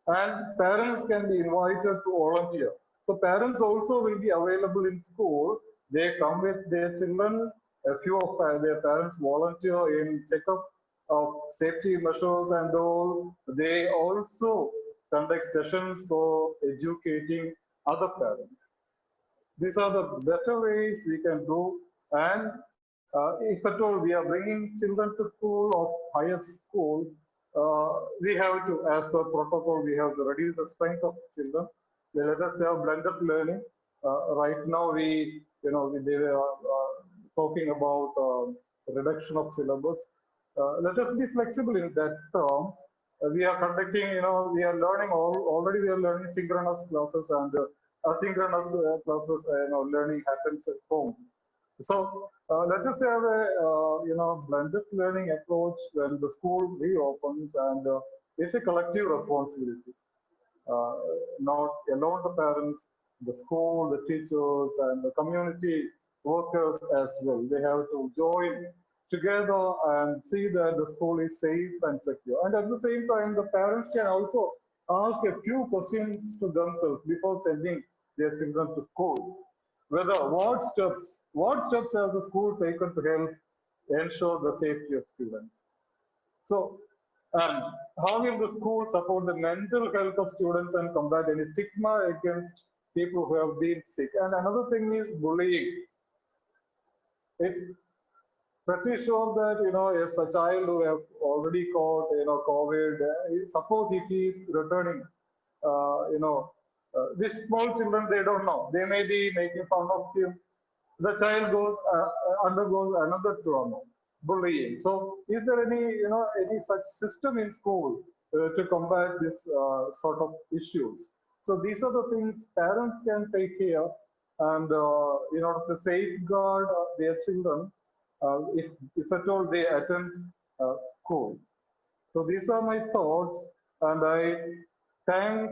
And parents can be invited to volunteer. So parents also will be available in school. They come with their children. A few of their parents volunteer in checkup of safety measures and all. They also conduct sessions for educating other parents. These are the better ways we can do. And if at all we are bringing children to school or higher school, we have to, as per protocol, we have to reduce the strength of children. Let us have blended learning. Right now, they were talking about reduction of syllabus. Let us be flexible in that term. We are conducting, we are learning already. We are learning synchronous classes and asynchronous classes. Learning happens at home. So let us have a blended learning approach when the school reopens, and it's a collective responsibility. Not alone the parents, the school, the teachers, and the community workers as well. They have to join together and see that the school is safe and secure. And at the same time, the parents can also ask a few questions to themselves before sending their children to school. Whether what steps has the school taken to help ensure the safety of students? So, and how will the school support the mental health of students and combat any stigma against people who have been sick? And another thing is bullying. It's pretty sure that, if a child who have already caught, COVID, suppose if he is returning, these small children, they don't know. They may be making fun of him. The child undergoes another trauma. bullying. So is there any, any such system in school to combat this sort of issues? So these are the things parents can take care and in order to safeguard their children if at all they attend school. So these are my thoughts, and I thank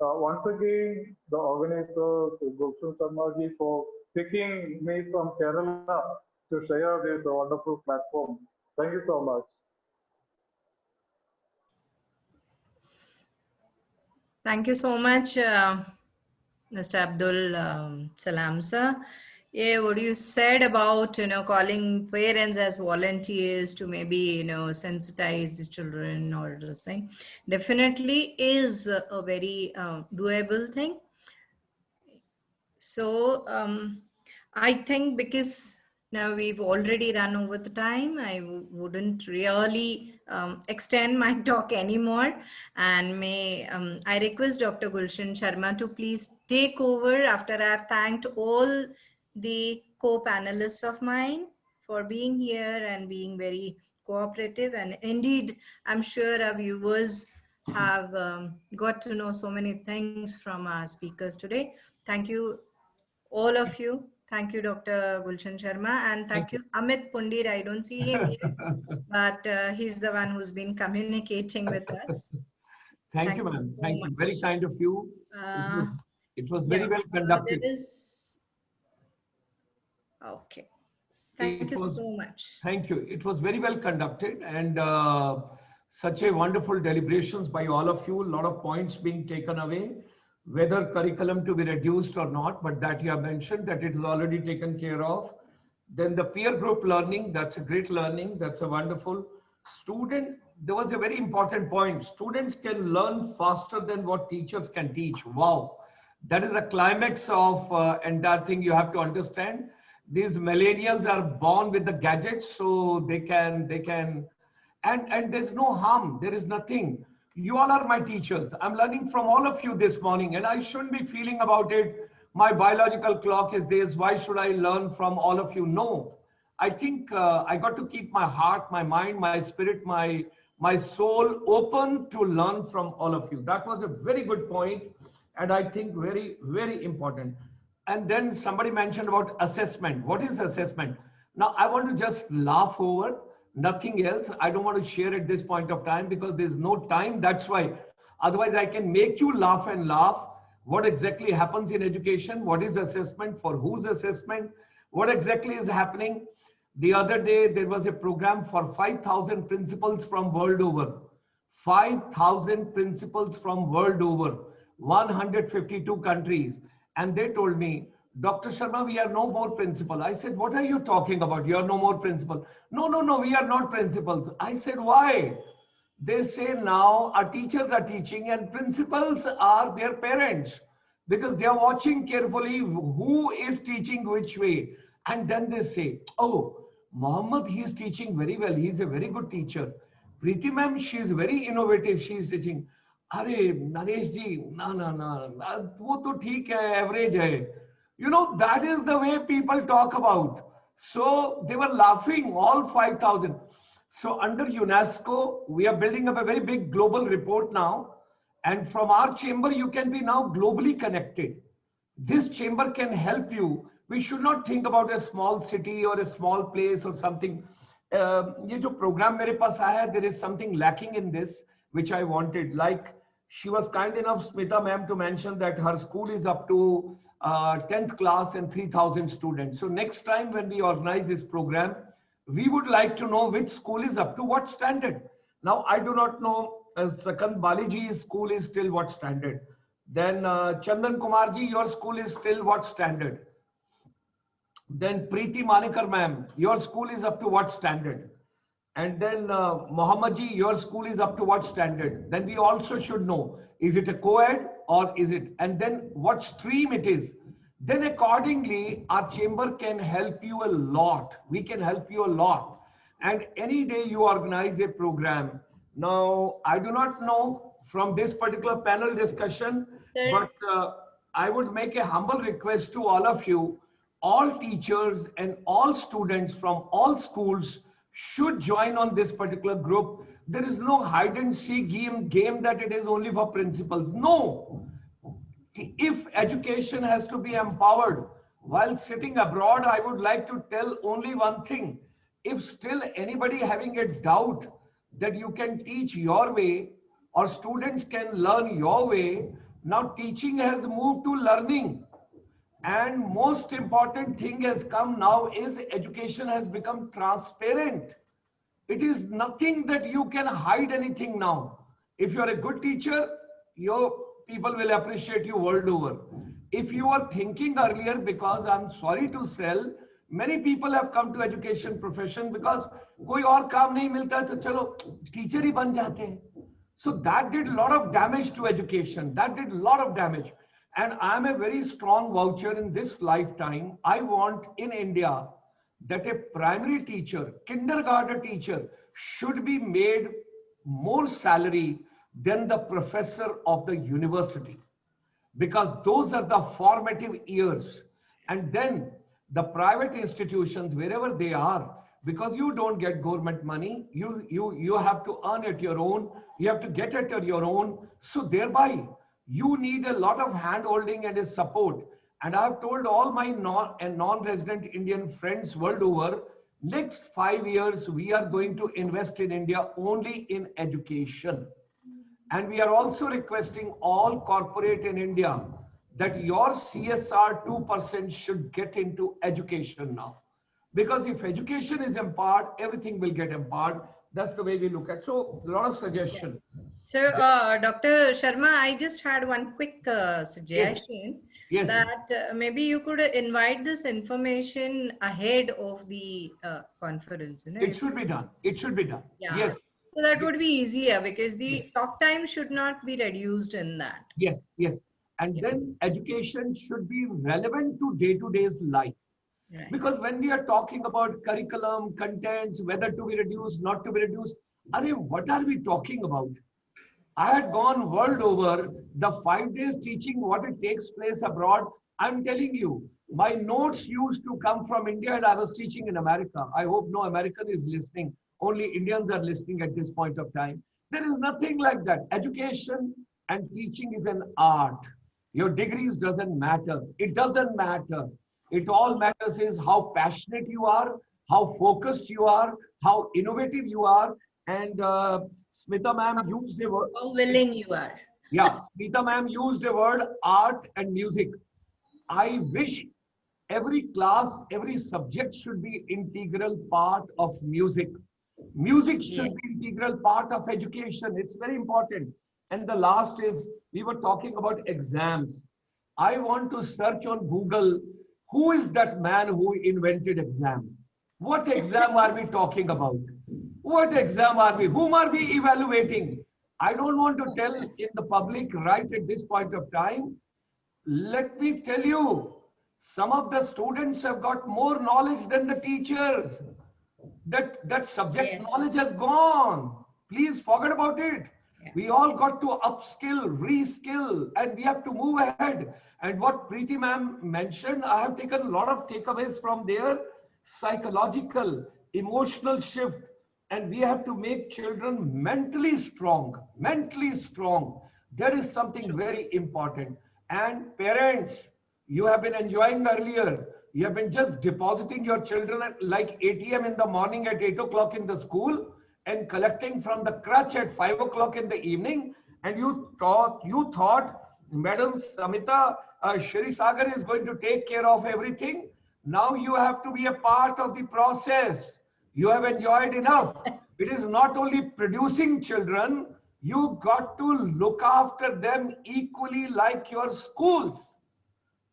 once again the organizer, Gulshan Sharmaji, for picking me from Kerala to share this wonderful platform. Thank you so much. Thank you so much, Mr. Abdul Salam, sir. Yeah, what you said about, calling parents as volunteers to maybe, sensitize the children or something, definitely is a very doable thing. So I think because now we've already run over the time, I wouldn't really extend my talk anymore. And I request Dr. Gulshan Sharma to please take over after I've thanked all the co-panelists of mine for being here and being very cooperative. And indeed, I'm sure our viewers have got to know so many things from our speakers today. Thank you, all of you. Thank you, Dr. Gulshan Sharma, and thank you, Amit Pundir. I don't see him here, but he's the one who's been communicating with us. Thank you, ma'am. Thank you. Very kind of you. It was very well conducted. There is... Okay. Thank you so much. Thank you. It was very well conducted, and such a wonderful deliberations by all of you. A lot of points being taken away, whether curriculum to be reduced or not, but that you have mentioned that it is already taken care of. Then the peer group learning, that's a great learning. That's a wonderful student. There was a very important point. Students can learn faster than what teachers can teach. Wow. That is the climax of entire thing you have to understand. These millennials are born with the gadgets, so they can, and there's no harm. There is nothing. You all are my teachers. I'm learning from all of you this morning, and I shouldn't be feeling about it. My biological clock is this. Why should I learn from all of you? No, I think I got to keep my heart, my mind, my spirit, my soul open to learn from all of you. That was a very good point, and I think very, very important. And then somebody mentioned about assessment. What is assessment? Now, I want to just laugh over, nothing else. I don't want to share at this point of time because there's no time. That's why. Otherwise, I can make you laugh and laugh. What exactly happens in education? What is assessment? For whose assessment? What exactly is happening? The other day, there was a program for 5,000 principals from world over. 5,000 principals from world over. 152 countries. And they told me, Dr. Sharma, we are no more principal. I said, what are you talking about? You are no more principal. No, we are not principals. I said, why? They say now our teachers are teaching and principals are their parents because they are watching carefully who is teaching which way. And then they say, oh, Mohammed, he is teaching very well. He is a very good teacher. Preeti ma'am, she is very innovative. She is teaching. अरे नरेश जी ना वो तो ठीक है average है that is the way people talk about. So they were laughing, all 5,000. So under UNESCO we are building up a very big global report now, and from our chamber you can be now globally connected. This chamber can help you. We should not think about a small city or a small place or something. ये जो program मेरे पास आया, there is something lacking in this which I wanted. Like, she was kind enough, Smita ma'am, to mention that her school is up to 10th class and 3,000 students. So next time when we organize this program, we would like to know which school is up to what standard. Now, I do not know, Sakand Baliji's school is still what standard. Then Chandan Kumarji, your school is still what standard. Then Preeti Manikar ma'am, your school is up to what standard. And then Mohammadji, your school is up to what standard? Then we also should know, is it a co-ed or is it, and then what stream it is. Then accordingly, our chamber can help you a lot. We can help you a lot. And any day you organize a program. Now, I do not know from this particular panel discussion, but I would make a humble request to all of you, all teachers and all students from all schools should join on this particular group. There is no hide and seek game that it is only for principals. No. If education has to be empowered while sitting abroad, I would like to tell only one thing. If still anybody having a doubt that you can teach your way or students can learn your way, now teaching has moved to learning. And most important thing has come now is education has become transparent. It is nothing that you can hide anything now. If you are a good teacher, your people will appreciate you world over. If you are thinking earlier, because I'm sorry to sell, many people have come to education profession because कोई और काम नहीं मिलता तो चलो teacher ही बन जाते हैं. So that did a lot of damage to education. That did a lot of damage. And I'm a very strong voucher in this lifetime. I want in India that a primary teacher, kindergarten teacher should be made more salary than the professor of the university, because those are the formative years. And then the private institutions, wherever they are, because you don't get government money, you have to earn it your own, you have to get it at your own. So thereby you need a lot of hand holding and a support. And I've told all my non-resident Indian friends world over, next 5 years, we are going to invest in India only in education. And we are also requesting all corporate in India that your CSR 2% should get into education now. Because if education is empowered, everything will get empowered. That's the way we look at. So a lot of suggestion. So, Dr. Sharma, I just had one quick suggestion. Yes. That maybe you could invite this information ahead of the conference. You know? It should be done. It should be done. Yeah. Yes. So that would be easier because the Yes. talk time should not be reduced in that. Yes, yes. And then education should be relevant to day-to-day's life. Right. Because when we are talking about curriculum, contents, whether to be reduced, not to be reduced, what are we talking about? I had gone world over the 5 days teaching what it takes place abroad. I'm telling you, my notes used to come from India and I was teaching in America. I hope no American is listening. Only Indians are listening at this point of time. There is nothing like that. Education and teaching is an art. Your degrees doesn't matter. It doesn't matter. It all matters is how passionate you are, how focused you are, how innovative you are. And Smita ma'am used the word. How willing you are. Yeah, Smita ma'am used the word art and music. I wish every class, every subject should be integral part of music. Music should be integral part of education. It's very important. And the last is, we were talking about exams. I want to search on Google, who is that man who invented exam? What exam are we talking about? What exam are we? Whom are we evaluating? I don't want to tell in the public right at this point of time. Let me tell you, some of the students have got more knowledge than the teachers. That subject knowledge has gone. Please forget about it. Yeah. We all got to upskill, reskill, and we have to move ahead. And what Preeti ma'am mentioned, I have taken a lot of takeaways from there. Psychological, emotional shift. And we have to make children mentally strong. Mentally strong. That is something very important. And parents, you have been enjoying earlier. You have been just depositing your children at like ATM in the morning at 8 o'clock in the school and collecting from the crutch at 5 o'clock in the evening. And you thought Madam Samita Shri Sagar is going to take care of everything. Now you have to be a part of the process. You have enjoyed enough. It is not only producing children, you got to look after them equally like your schools.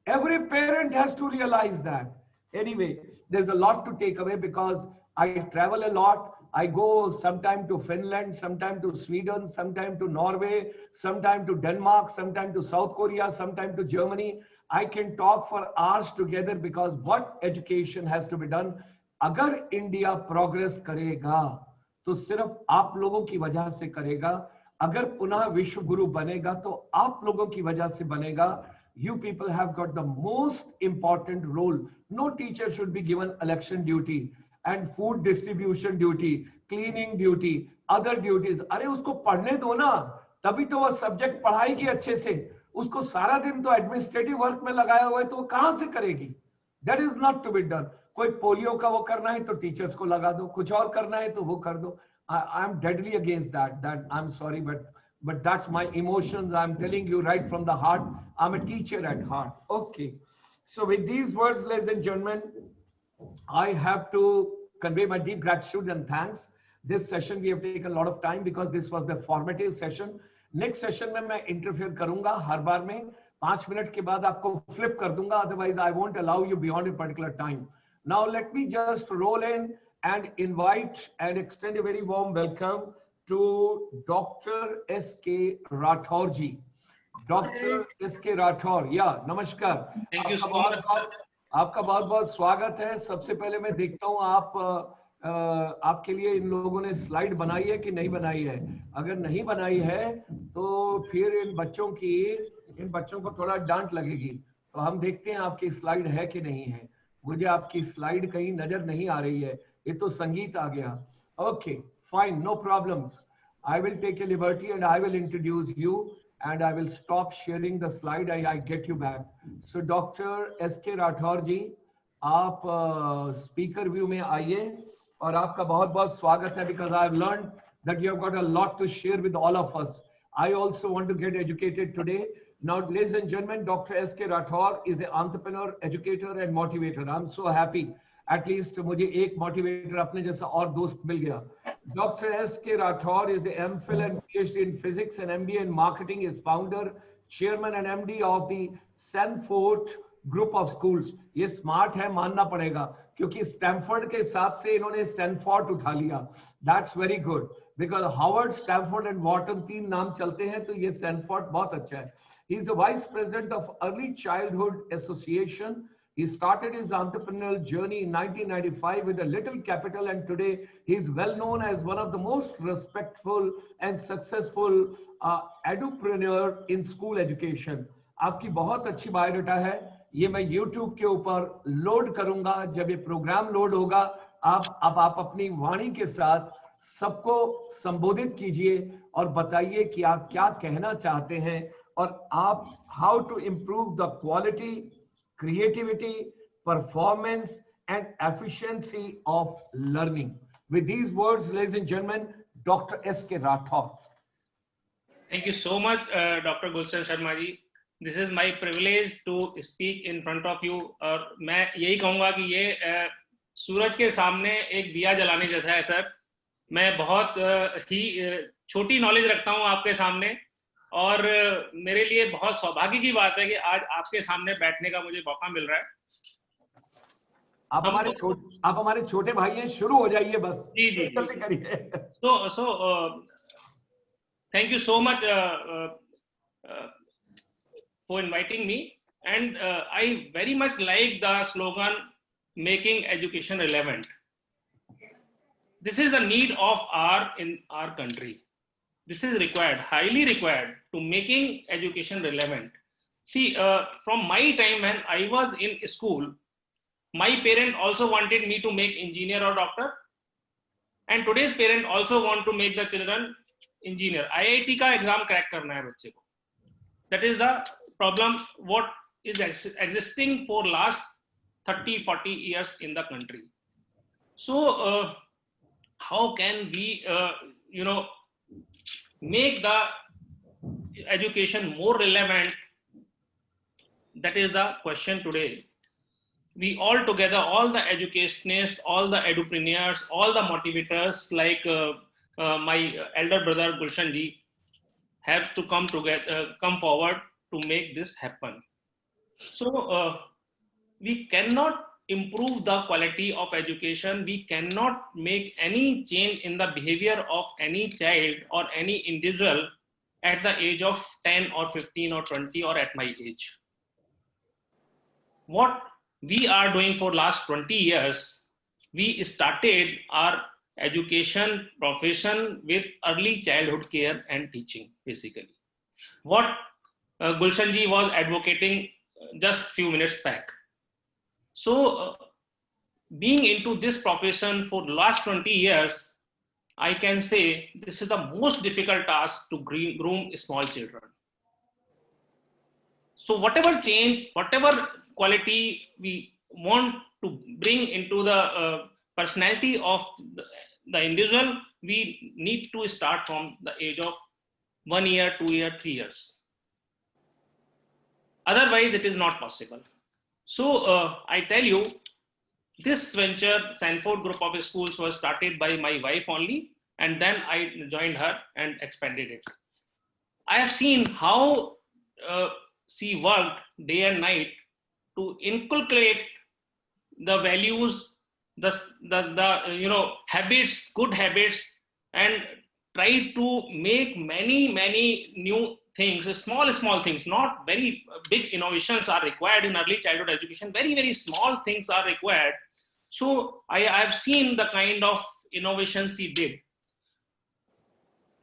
Every parent has to realize that. Anyway, there's a lot to take away because I travel a lot. I go sometime to Finland, sometime to Sweden, sometime to Norway, sometime to Denmark, sometime to South Korea, sometime to Germany. I can talk for hours together because what education has to be done. अगर India progress करेगा तो सिर्फ आप लोगों की वजह से करेगा. अगर पुनः विश्व गुरु बनेगा तो आप लोगों की वजह से बनेगा. You people have got the most important role. No teacher should be given election duty. and food distribution duty, cleaning duty, other duties. अरे उसको पढ़ने दो ना, तभी तो वो सब्जेक्ट पढ़ाएगी अच्छे से. उसको सारा दिन तो एडमिनिस्ट्रेटिव वर्क में लगाया हुआ है, तो वो कहां से करेगी? That is not to be done. कोई पोलियो का वो करना है तो टीचर्स को लगा दो, कुछ और करना है तो वो कर दो. I am deadly against that. That I'm sorry, but that's my emotions. I'm telling you right from the heart. I'm a teacher at heart. Okay. So with these words, ladies and gentlemen, I have to convey my deep gratitude and thanks. This session we have taken a lot of time because this was the formative session. Next session में मैं interfere करूंगा हर बार में 5 minute के बाद आपको flip कर दूंगा. Otherwise, I won't allow you beyond a particular time. Now let me just roll in and invite and extend a very warm welcome to Dr. S.K. Rathore ji. Dr. S.K. Rathore, yeah, namaskar. Thank you so much. आपका बहुत बहुत स्वागत है. सबसे पहले मैं देखता हूँ आपके लिए इन लोगों ने स्लाइड बनाई है कि नहीं बनाई है. अगर नहीं बनाई है तो फिर इन बच्चों को थोड़ा डांट लगेगी. तो हम देखते हैं आपकी स्लाइड है कि नहीं है. मुझे आपकी स्लाइड कहीं नजर नहीं आ रही है. ये तो संगीत आ गया. Okay, fine, no problems. I will take a liberty and I will introduce you and I will stop sharing the slide. I get you back. So Dr. S.K. Rathore जी, आप speaker view में आइए और आपका बहुत बहुत स्वागत है because I've learned that you have got a lot to share with all of us. I also want to get educated today. Now, ladies and gentlemen, Dr. S.K. Rathore is an entrepreneur, educator and motivator. I'm so happy. At least मुझे एक motivator अपने जैसा और दोस्त मिल गया. Dr. S.K. Rathore is a MPhil and PhD in physics and MBA in marketing. Is founder, chairman and MD of the Stanford Group of Schools. ये smart है, मानना पड़ेगा, क्योंकि Stanford के साथ से इन्होंने Stanford उठा लिया. That's very good because Howard, Stanford and Wharton तीन नाम चलते हैं, तो ये Stanford बहुत अच्छा है. He is the vice president of Early Childhood Association. He started his entrepreneurial journey in 1995 with a little capital, and today he is well known as one of the most respectful and successful edupreneur in school education. आपकी बहुत अच्छी biodata है. ये मैं YouTube के ऊपर load करूंगा. जब ये प्रोग्राम लोड होगा, आप अपनी वाणी के साथ सबको संबोधित कीजिए और बताइए कि आप क्या कहना चाहते हैं और आप how to improve the quality, creativity, performance and efficiency of learning. With these words, ladies and gentlemen, Dr. S.K. Rathore. Thank you so much, Dr. Gulshan Sharma ji. This is my privilege to speak in front of you. और मैं यही कहूँगा कि ये सूरज के सामने एक दिया जलाने जैसा है सर. मैं बहुत ही छोटी नॉलेज रखता हूँ आपके सामने और मेरे लिए बहुत सौभाग्य की बात है कि आज आपके सामने बैठने का मुझे मौका मिल रहा है. आप हमारे छोटे भाई हैं, शुरू हो जाइए बस. जी जी जल्दी करिए. So thank you so much for inviting me, and I very much like the slogan making education relevant. This is the need of in our country. This is required, highly required, to making education relevant. See, from my time when I was in school, my parent also wanted me to make engineer or doctor, and today's parent also want to make the children engineer. IIT का exam crack करना है बच्चे को. That is the problem what is existing for last 30-40 years in the country. So how can we make the education more relevant? That is the question today. We all together, all the educationists, all the edupreneurs, all the motivators, like my elder brother Gulshan ji, have to come together, come forward to make this happen. So we cannot improve the quality of education. We cannot make any change in the behavior of any child or any individual at the age of 10 or 15 or 20 or at my age. What we are doing for last 20 years, we started our education profession with early childhood care and teaching, basically. What Gulshan ji was advocating just few minutes back. So being into this profession for the last 20 years, I can say this is the most difficult task to groom small children. So whatever change, whatever quality we want to bring into the personality of the individual, we need to start from the age of 1 year, 2 years, 3 years. Otherwise, it is not possible. So I tell you, this venture, Sanford Group of Schools, was started by my wife only, and then I joined her and expanded it. I have seen how she worked day and night to inculcate the values, the habits, good habits, and try to make many new things, small things, not very big innovations are required in early childhood education. Very small things are required. So I have seen the kind of innovations he did.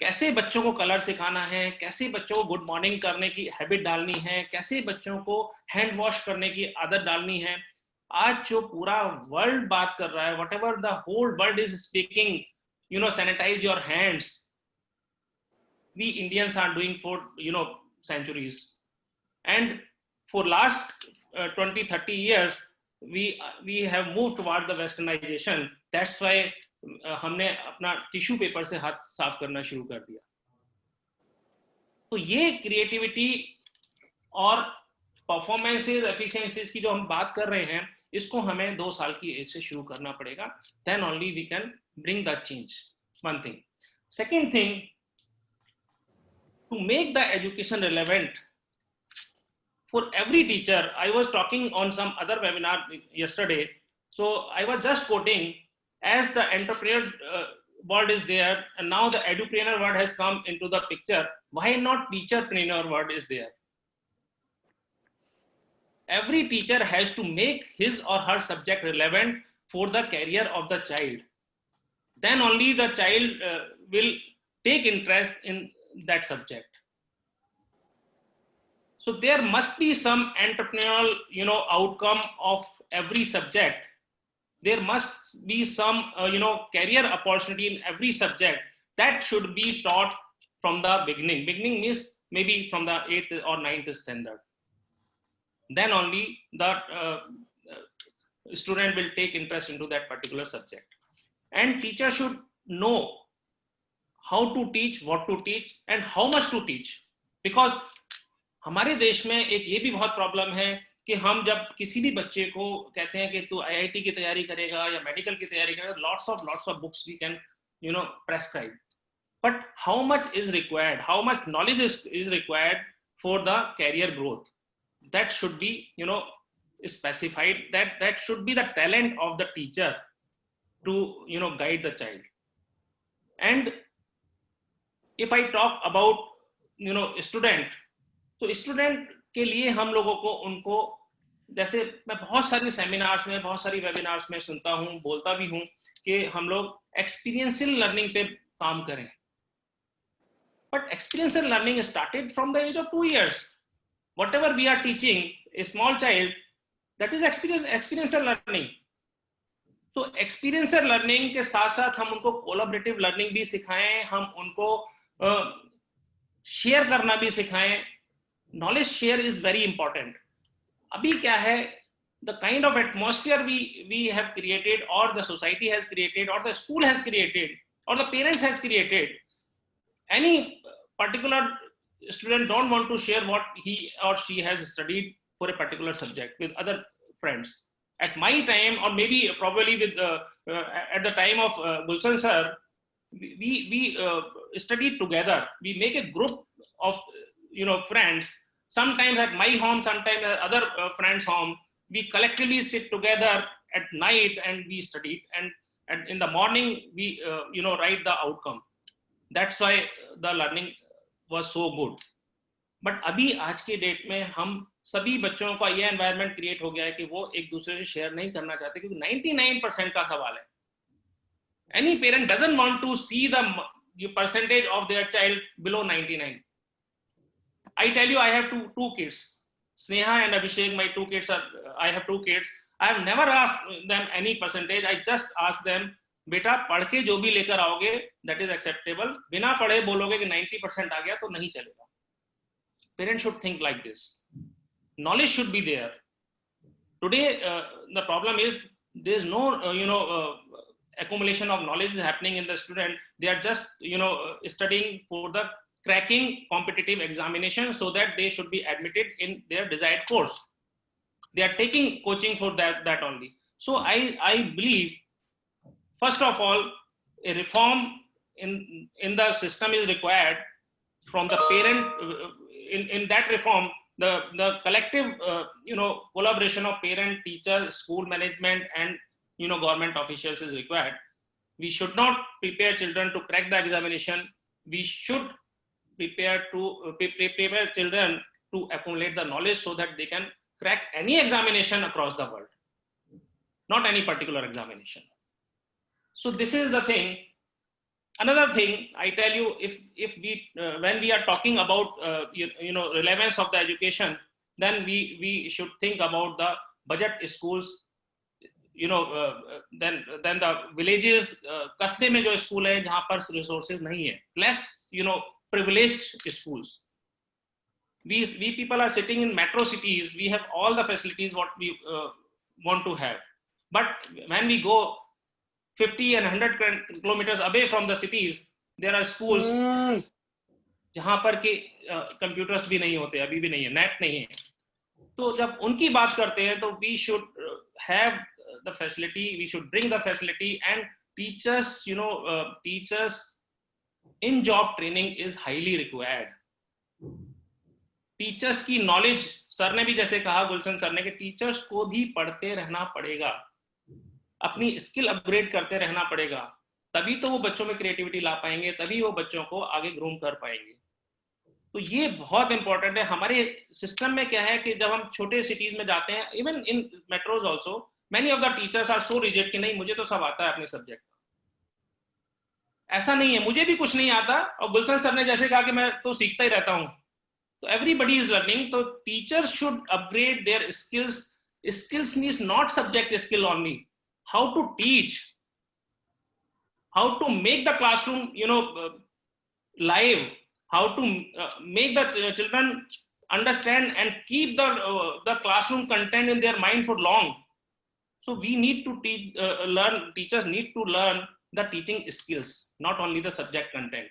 कैसे बच्चों को colour सिखाना है, कैसे बच्चों को good morning करने की हैबिट डालनी है, कैसे बच्चों को हैंड वॉश करने की आदत डालनी है. आज जो पूरा वर्ल्ड बात कर रहा है, whatever the whole world is speaking, sanitize your hands, we Indians are doing for centuries, and for last 20-30 years we have moved toward the westernization. That's why हमने अपना टिश्यू पेपर से हाथ साफ करना शुरू कर दिया. तो ये क्रिएटिविटी और परफॉर्मेंसेस, एफिशिएंसीज की जो हम बात कर रहे हैं, इसको हमें 2 साल की एज से शुरू करना पड़ेगा. Then only we can bring the change. One thing. Second thing, to make the education relevant for every teacher. I was talking on some other webinar yesterday, so I was just quoting, as the entrepreneur word is there, and now the edupreneur word has come into the picture, why not teacherpreneur word is there? Every teacher has to make his or her subject relevant for the career of the child. Then only the child will take interest in that subject. So there must be some entrepreneurial, outcome of every subject. There must be some, career opportunity in every subject that should be taught from the beginning. Beginning means maybe from the 8th or 9th standard. Then only the student will take interest into that particular subject. And teacher should know how to teach, what to teach, and how much to teach. Because हमारे देश में एक ये भी बहुत problem है कि हम जब किसी भी बच्चे को कहते हैं कि तू आईआईटी की तैयारी करेगा या मेडिकल की तैयारी करेगा, lots of books we can prescribe, but how much is required, how much knowledge is required for the career growth, that should be specified. That should be the talent of the teacher to guide the child. And if I talk about student, तो student के लिए हम लोगों को उनको, जैसे मैं बहुत सारी सेमिनार्स में, बहुत सारी वेबिनार्स में सुनता हूँ, बोलता भी हूँ कि हम लोग एक्सपीरियंशियल लर्निंग पे काम करें. But experiential learning started from the age of 2 years. Whatever we are teaching a small child, that is experiential learning. तो एक्सपीरियंशियल लर्निंग के साथ साथ हम उनको कोलैबोरेटिव लर्निंग भी सिखाएं, हम उनको शेयर करना भी सिखाएं. Knowledge share is very important. अभी क्या है, the kind of atmosphere we have created, or the society has created, or the school has created, or the parents has created, any particular student don't want to share what he or she has studied for a particular subject with other friends. At my time, or maybe probably with at the time of Gulshan sir, we studied together. We make a group of friends, sometimes at my home, sometimes at other friends' home. We collectively sit together at night and we study, and in the morning we write the outcome. That's why the learning was so good. But अभी आज के date में हम सभी बच्चों का ये environment create हो गया है कि वो एक दूसरे से शेयर नहीं करना चाहते, क्योंकि 99% का सवाल है. Any parent doesn't want to see the percentage of their child below 99. I tell you, I have two kids, Sneha and Abhishek. My 2 kids are. I have 2 kids. I have never asked them any percentage. I just asked them, बेटा पढ़ के जो भी लेकर आओगे that is acceptable. बिना पढ़े बोलोगे कि 90% आ गया तो नहीं चलेगा. Parents should think like this. Knowledge should be there. Today, the problem is there is no, accumulation of knowledge is happening in the student. They are just, studying for the cracking competitive examination so that they should be admitted in their desired course. They are taking coaching for that only. So I believe, first of all, a reform in the system is required from the parent. In that reform, the collective, collaboration of parent, teacher, school management, and government officials is required. We should not prepare children to crack the examination. We should prepare children to accumulate the knowledge so that they can crack any examination across the world, not any particular examination. So this is the thing. Another thing I tell you, if we when we are talking about relevance of the education, then we should think about the budget schools. Then the villages, kasbe mein jo school hai jahan par resources nahi hai, less privileged schools. We people are sitting in metro cities. We have all the facilities what we want to have, but when we go 50 and 100 kilometers away from the cities, there are schools जहाँ पर के computers भी नहीं होते, अभी भी नहीं है, net नहीं है. तो जब उनकी बात करते हैं, तो we should have the facility, we should bring the facility, and teachers, teachers in job training is highly required. Teachers की knowledge, सर ने भी जैसे कहा, गुलशन सर ने, कि teachers को भी पढ़ते रहना पड़ेगा, अपनी स्किल अपग्रेड करते रहना पड़ेगा, तभी तो वो बच्चों में क्रिएटिविटी ला पाएंगे, तभी वो बच्चों को आगे ग्रूम कर पाएंगे. तो ये बहुत इंपॉर्टेंट है. हमारे सिस्टम में क्या है कि जब हम छोटे सिटीज में जाते हैं, even in metros also, many of the teachers are so rigid कि नहीं, मुझे तो सब आता है अपने सब्जेक्ट. ऐसा नहीं है, मुझे भी कुछ नहीं आता, और गुलशन सर ने जैसे कहा कि मैं तो सीखता ही रहता हूं. तो एवरीबडी इज लर्निंग. तो teachers should upgrade their skills. Skills means not subject skill only. How to teach, how to make the classroom, live, how to make the children understand and keep the classroom content in their mind for long. So we need to teach, teachers need to learn the teaching skills, not only the subject content.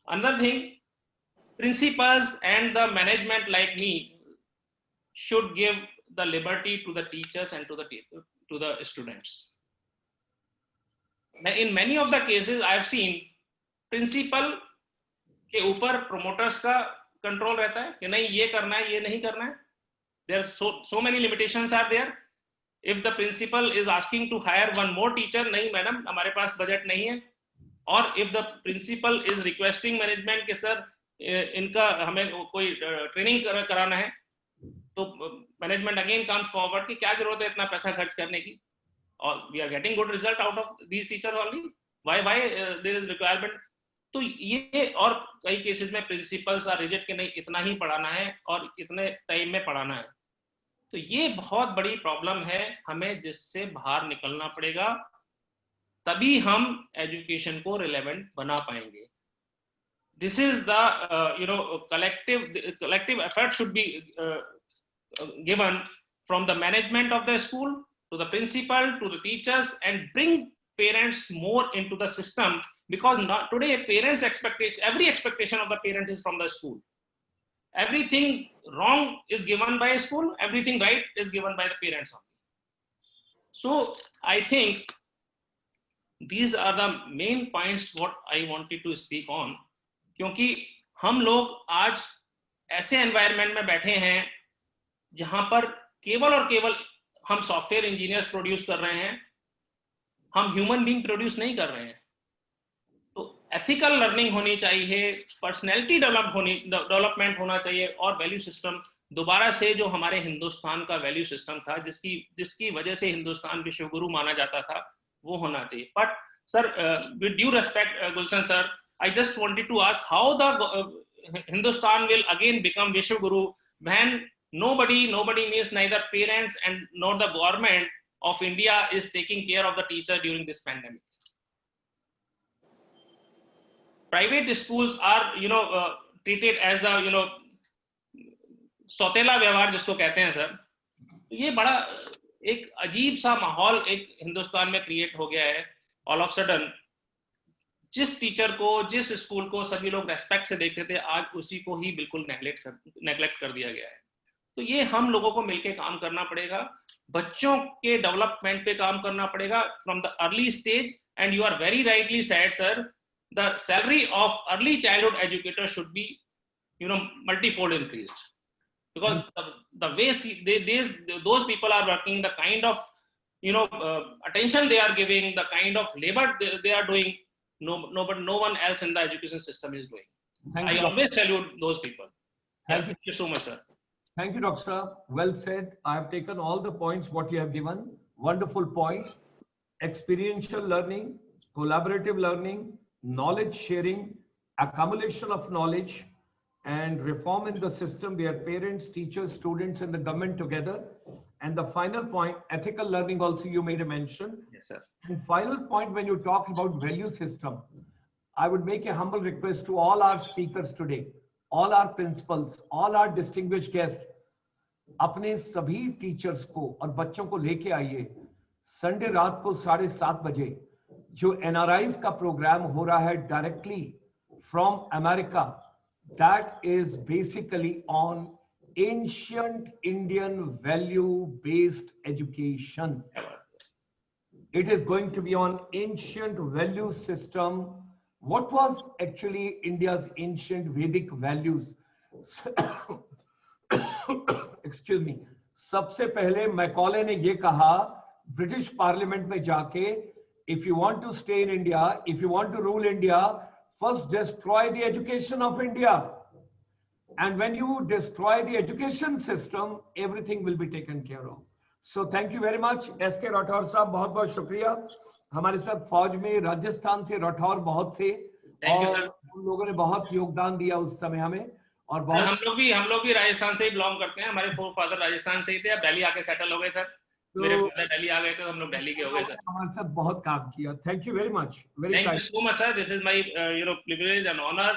Another thing, principals and the management like me should give the liberty to the teachers and to the students. In many of the cases I have seen, principal के ऊपर promoters का control रहता है कि नहीं ये करना है, ये नहीं करना है. There are so many limitations are there. If the principal is asking to hire one more teacher, नहीं मैडम हमारे पास budget नहीं है. Or if the principal is requesting management कि सर इनका हमें कोई training कराना है, तो management again comes forward कि क्या जरूरत है इतना पैसा खर्च करने की, और we are getting good result out of these teachers only. Why there is requirement? तो ये और कई केसेस में प्रिंसिपल्स आर रिजिड कि नहीं इतना ही पढ़ाना है और इतने टाइम में पढ़ाना है. तो ये बहुत बड़ी प्रॉब्लम है, हमें जिससे बाहर निकलना पड़ेगा, तभी हम एजुकेशन को रिलेवेंट बना पाएंगे. This is the collective effort should be given from the management of the school to the principal to the teachers, and bring parents more into the system, because today parents expectation, every expectation of the parent is from the school. Everything wrong is given by a school, everything right is given by the parents only. So I think these are the main points what I wanted to speak on, क्योंकि हम लोग आज ऐसे environment में बैठे हैं जहां पर केवल और केवल हम सॉफ्टवेयर इंजीनियर्स प्रोड्यूस कर रहे हैं, हम ह्यूमन बीइंग प्रोड्यूस नहीं कर रहे हैं. तो एथिकल लर्निंग होनी चाहिए, पर्सनैलिटी डेवलपमेंट होना चाहिए, और वैल्यू सिस्टम दोबारा से जो हमारे हिंदुस्तान का वैल्यू सिस्टम था, जिसकी वजह से हिंदुस्तान विश्व गुरु माना जाता था, वो होना चाहिए. But sir, with due respect Gulshan sir, I just wanted to ask how the Hindustan will again become Vishwa Guru when Nobody means neither parents and nor the government of India is taking care of the teacher during this pandemic. Private schools are, treated as the, सौतेला व्यवहार जिसको कहते हैं sir. ये बड़ा एक अजीब सा माहौल एक हिंदुस्तान में क्रिएट हो गया है. ऑल ऑफ सडन जिस टीचर को, जिस स्कूल को सभी लोग रेस्पेक्ट से देखते थे, आज उसी को ही बिल्कुल नेग्लेक्ट कर दिया गया है. तो ये हम लोगों को मिलकर काम करना पड़ेगा, बच्चों के डेवलपमेंट पे काम करना पड़ेगा from the early stage. And you are very rightly said sir, the salary of early childhood educator should be multifold increased, because the way those people are working, the kind of attention they are giving, the kind of labor they are doing, no one else in the education system is doing. I always salute those people. Thank you so much, sir. Thank you, Doctor. Well said. I have taken all the points what you have given. Wonderful points. Experiential learning, collaborative learning, knowledge sharing, accumulation of knowledge, and reform in the system where parents, teachers, students, and the government together. And the final point, ethical learning also you made a mention. Yes, sir. And final point, when you talk about value system, I would make a humble request to all our speakers today, all our principals, all our distinguished guests, अपने सभी teachers को और बच्चों को लेके आइए. Sunday रात को 7:30 बजे जो NRIs का प्रोग्राम हो रहा है directly from America, that is basically on ancient Indian value-based education. It is going to be on ancient value system. What was actually India's ancient Vedic values? Excuse me. सबसे पहले Macaulay ने ये कहा British parliament में जाके, if you want to stay in India, if you want to rule India, first destroy the education of India. And when you destroy the education system, everything will be taken care of. So thank you very much. SK Rathore साहब, बहुत बहुत शुक्रिया. हमारे साथ फौज में राजस्थान से राठौर बहुत थे और उन लोगों ने बहुत योगदान दिया उस समय हमें. और बहुत हम लोग भी राजस्थान से ही बिलोंग करते हैं. हमारे फोरफादर राजस्थान से ही थे. अब दिल्ली आके सेटल हो गए सर. मेरे फादर दिल्ली आ गए थे, हम लोग दिल्ली के हो गए सर. हमारे साथ बहुत काम किया. Thank you very much. Thank you so much, sir. This is my privilege and honor.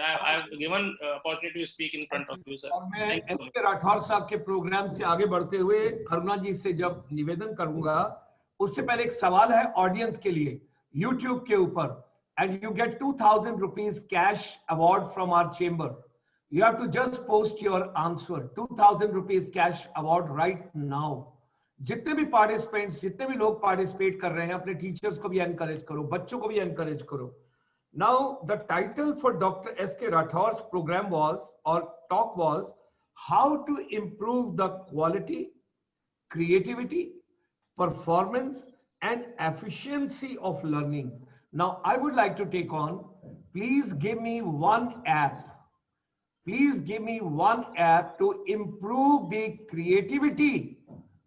I have given opportunity to speak in front of you, sir. और मैं एसके राठौर साहब के प्रोग्राम से आगे बढ़ते हुए अरुणा जी से जब निवेदन करूंगा, उससे पहले एक सवाल है ऑडियंस के लिए YouTube के ऊपर. And you get 2,000 rupees cash award from our chamber. You have to just post your answer. 2,000 rupees cash award right now. जितने भी पार्टिसिपेंट्स, जितने भी लोग पार्टिसिपेट कर रहे हैं, अपने टीचर्स को भी एनकरेज करो, बच्चों को भी एनकरेज करो. Now the title for Dr. S.K. Rathaur's program was, or talk was, how to improve the quality, creativity, performance and efficiency of learning. Now I would like to take on, please give me one app. Please give me one app to improve the creativity.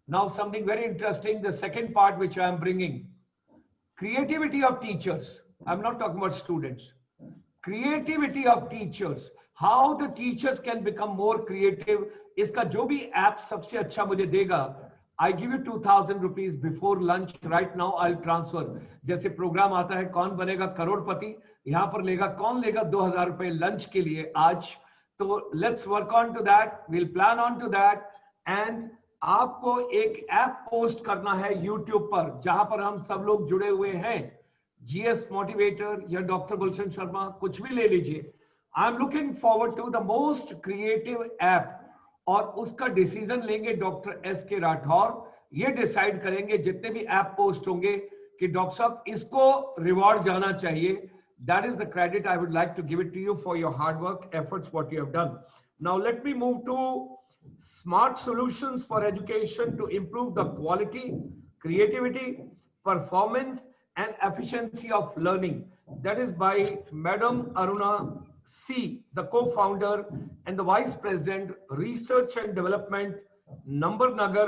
Now something very interesting, the second part which I am bringing, creativity of teachers. I'm not talking about students. Creativity of teachers. How the teachers can become more creative. इसका जो भी app सबसे अच्छा मुझे देगा, I give you 2,000 rupees before lunch. Right now I'll transfer. जैसे programme आता है कौन बनेगा करोड़पति, यहाँ पर लेगा कौन लेगा 2,000 रुपए लंच के लिए आज. तो let's work on to that. We'll plan on to that. And आपको एक ऐप पोस्ट करना है YouTube पर जहां पर हम सब लोग जुड़े हुए हैं. GS मोटिवेटर या डॉक्टर गुलशन शर्मा, कुछ भी ले लीजिए. I am looking forward to the most creative app और उसका डिसीजन लेंगे डॉक्टर S.K. राठौर. ये डिसाइड करेंगे जितने भी ऐप पोस्ट होंगे कि डॉक्टर साहब इसको रिवॉर्ड जाना चाहिए. That is the credit I would like to give it to you for your hard work efforts what you have done. Now let me move to smart solutions for education to improve the quality, creativity, performance and efficiency of learning. That is by Madam Aruna C, the co-founder and the vice president, research and development, Number Nagar,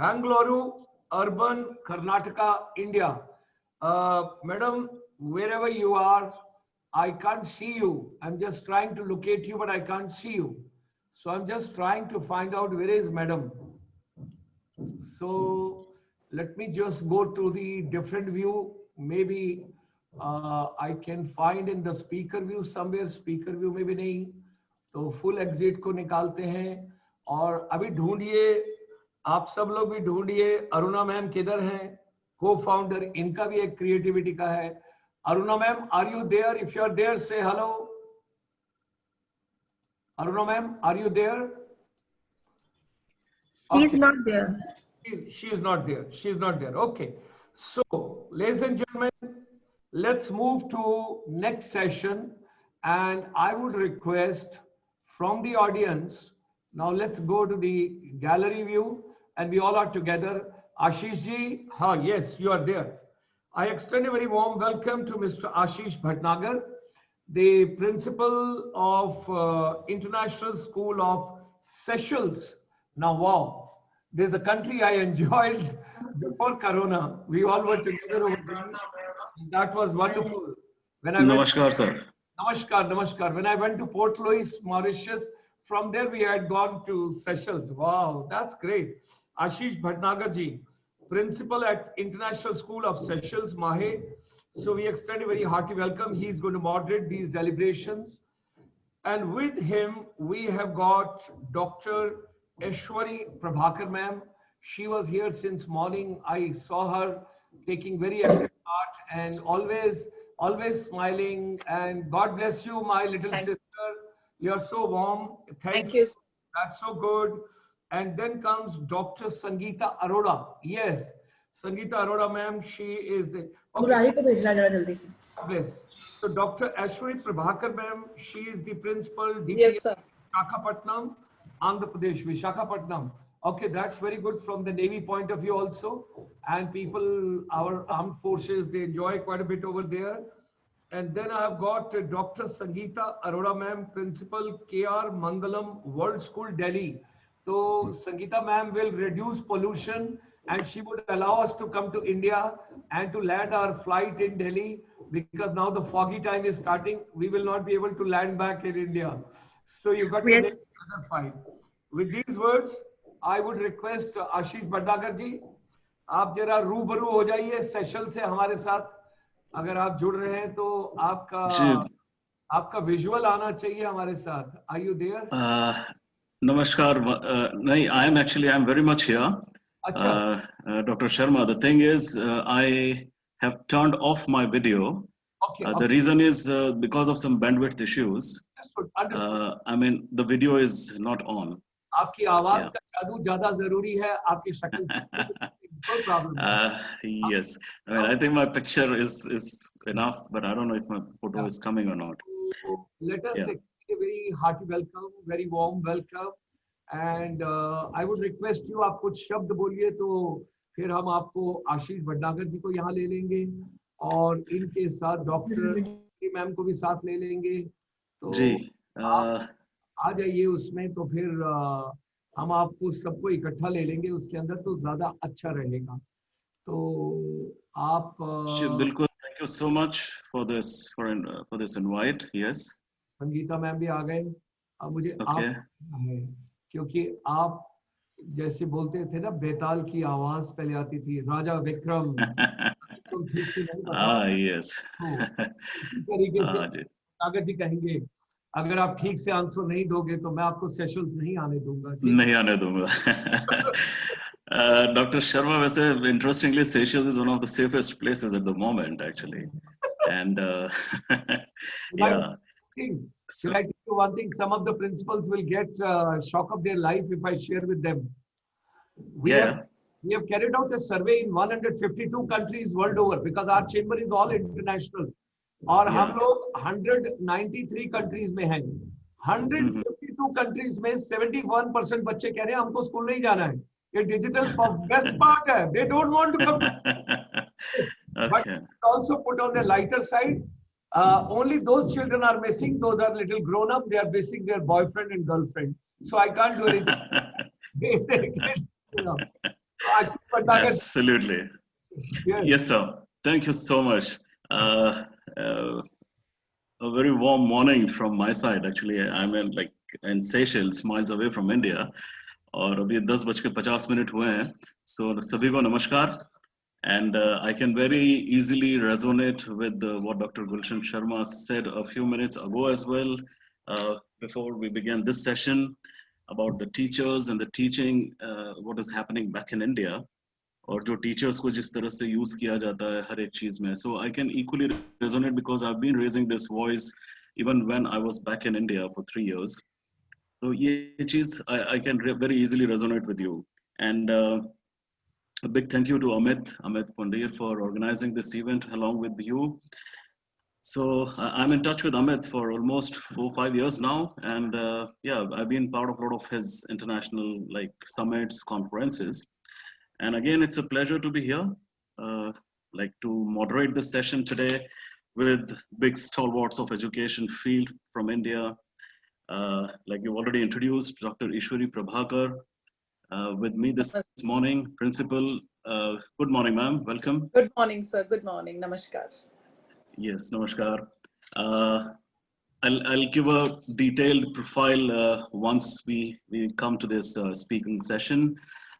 Bangalore, urban Karnataka, India. Madam, wherever you are, I can't see you. I'm just trying to locate you, but I can't see you. So I'm just trying to find out where is Madam. So let me just go to the different view. Maybe I can find in the speaker view somewhere. Speaker view में भी नहीं, तो full exit को निकालते हैं. और अभी ढूंढिए, आप सब लोग भी ढूंढिए, अरुणा मैम किधर हैं? Co-founder, इनका भी एक creativity का है. Aruna ma'am, are you there? If you are there, say hello. Aruna ma'am, are you there? She is not there. She is not there. She is not there. Okay. So, ladies and gentlemen, let's move to next session. And I would request from the audience, now let's go to the gallery view and we all are together. Ashish ji, yes, you are there. I extend a very warm welcome to Mr. Ashish Bhatnagar, the principal of International School of Seychelles. Now, wow, this is the country I enjoyed before Corona. We all were together over there. That was wonderful. When I Namaskar, sir. Namaskar, namaskar. When I went to Port Louis, Mauritius, from there we had gone to Seychelles. Wow, that's great. Ashish Bhatnagar ji, principal at International School of Seychelles, Mahe. So we extend a very hearty welcome. He's going to moderate these deliberations. And with him, we have got Dr. Aishwari Prabhakar ma'am. She was here since morning. I saw her taking very active part and always smiling. And God bless you, my little sister. You're so warm. Thank you. That's so good. And then comes Dr. Sangeeta Arora. Yes, Sangeeta Arora ma'am, she is the... Okay. Bless. So Dr. Aishwari Prabhakar ma'am, she is the principal DPS, yes, sir. Visakhapatnam, Andhra Pradesh, Visakhapatnam. Okay, that's very good from the Navy point of view also. And people, our armed forces, they enjoy quite a bit over there. And then I have got Dr. Sangeeta Arora ma'am, principal KR Mangalam World School, Delhi. So Sangeeta ma'am will reduce pollution and she would allow us to come to India and to land our flight in Delhi, because now the foggy time is starting. We will not be able to land back in India. So you got to make another fight. With these words, I would request Ashish Bhatnagar ji, आप जरा रूबरू हो जाइए सेशल से हमारे साथ. अगर आप जुड़ रहे हैं तो आपका विजुअल आना चाहिए हमारे साथ. Are you there? Namaskar. No, I'm very much here. Dr. Sharma, the thing is, I have turned off my video. Okay, The reason is because of some bandwidth issues. I mean, the video is not on. आपकी आवाज का जादू ज्यादा जरूरी है, आपकी शक्ल no problem. Yes, I mean, I think my picture is enough, but I don't know if my photo is coming or not. Let us extend a very hearty welcome, very warm welcome, and I would request you, आप कुछ शब्द बोलिए तो फिर हम आपको आशीष भटनागर जी को यहाँ ले लेंगे और इनके साथ डॉक्टर मैम को भी साथ ले लेंगे. तो जी आ जाइए उसमें, तो फिर हम आपको सबको इकट्ठा ले लेंगे उसके अंदर, तो ज्यादा अच्छा रहेगा. तो आप बिल्कुल. Thank you so much for this invite. Yes. Sangeeta ma'am भी आ गए. अब मुझे आप है, क्योंकि आप जैसे बोलते थे ना, बेताल की आवाज पहले आती थी, राजा विक्रम. तुम ठीक से नहीं बता. Yes. इसी तरीके से सागर जी कहेंगे, अगर आप ठीक से आंसर नहीं दोगे तो मैं आपको सेशंस नहीं आने दूंगा. नहीं आने दूंगा. Dr. Sharma, वैसे interestingly, Seychelles is one of the safest places at the moment, actually. And yeah. Should I tell you one thing? Some of the principals will get shock of their life if I share with them. We have carried out a survey in 152 countries world over, because our chamber is all international. और हम लोग 193 countries में हैं. 152 countries में 71% बच्चे कह रहे हैं हमको स्कूल नहीं जाना है. ये डिजिटल बेस्ट पार्ट है. They don't want to come. But also put on the lighter side. Only those children are missing. Those are little grown up. They are missing their boyfriend and girlfriend. So I can't do anything. Absolutely. Yes, sir. Thank you so much. a very warm morning from my side. Actually, I'm in Seychelles, miles away from India. और अभी 10:50 हुए हैं. So सभी को नमस्कार. And I can very easily resonate with what Dr. Gulshan Sharma said a few minutes ago as well, before we began this session, about the teachers and the teaching, what is happening back in India. और जो teachers को जिस तरह से use किया जाता है हर एक चीज में. So I can equally resonate because I've been raising this voice even when I was back in India for 3 years. So ये चीज I can very easily resonate with you. And a big thank you to Amit Pondir for organizing this event along with you. So I'm in touch with Amit for almost 4-5 years now, and yeah, I've been part of a lot of his international summits, conferences. And again, it's a pleasure to be here, to moderate this session today with big stalwarts of education field from India. Like you already introduced, Dr. Ishwari Prabhakar, with me this morning, principal. Good morning, ma'am. Welcome. Good morning, sir. Good morning. Namaskar. Yes, namaskar. I'll give a detailed profile once we come to this speaking session.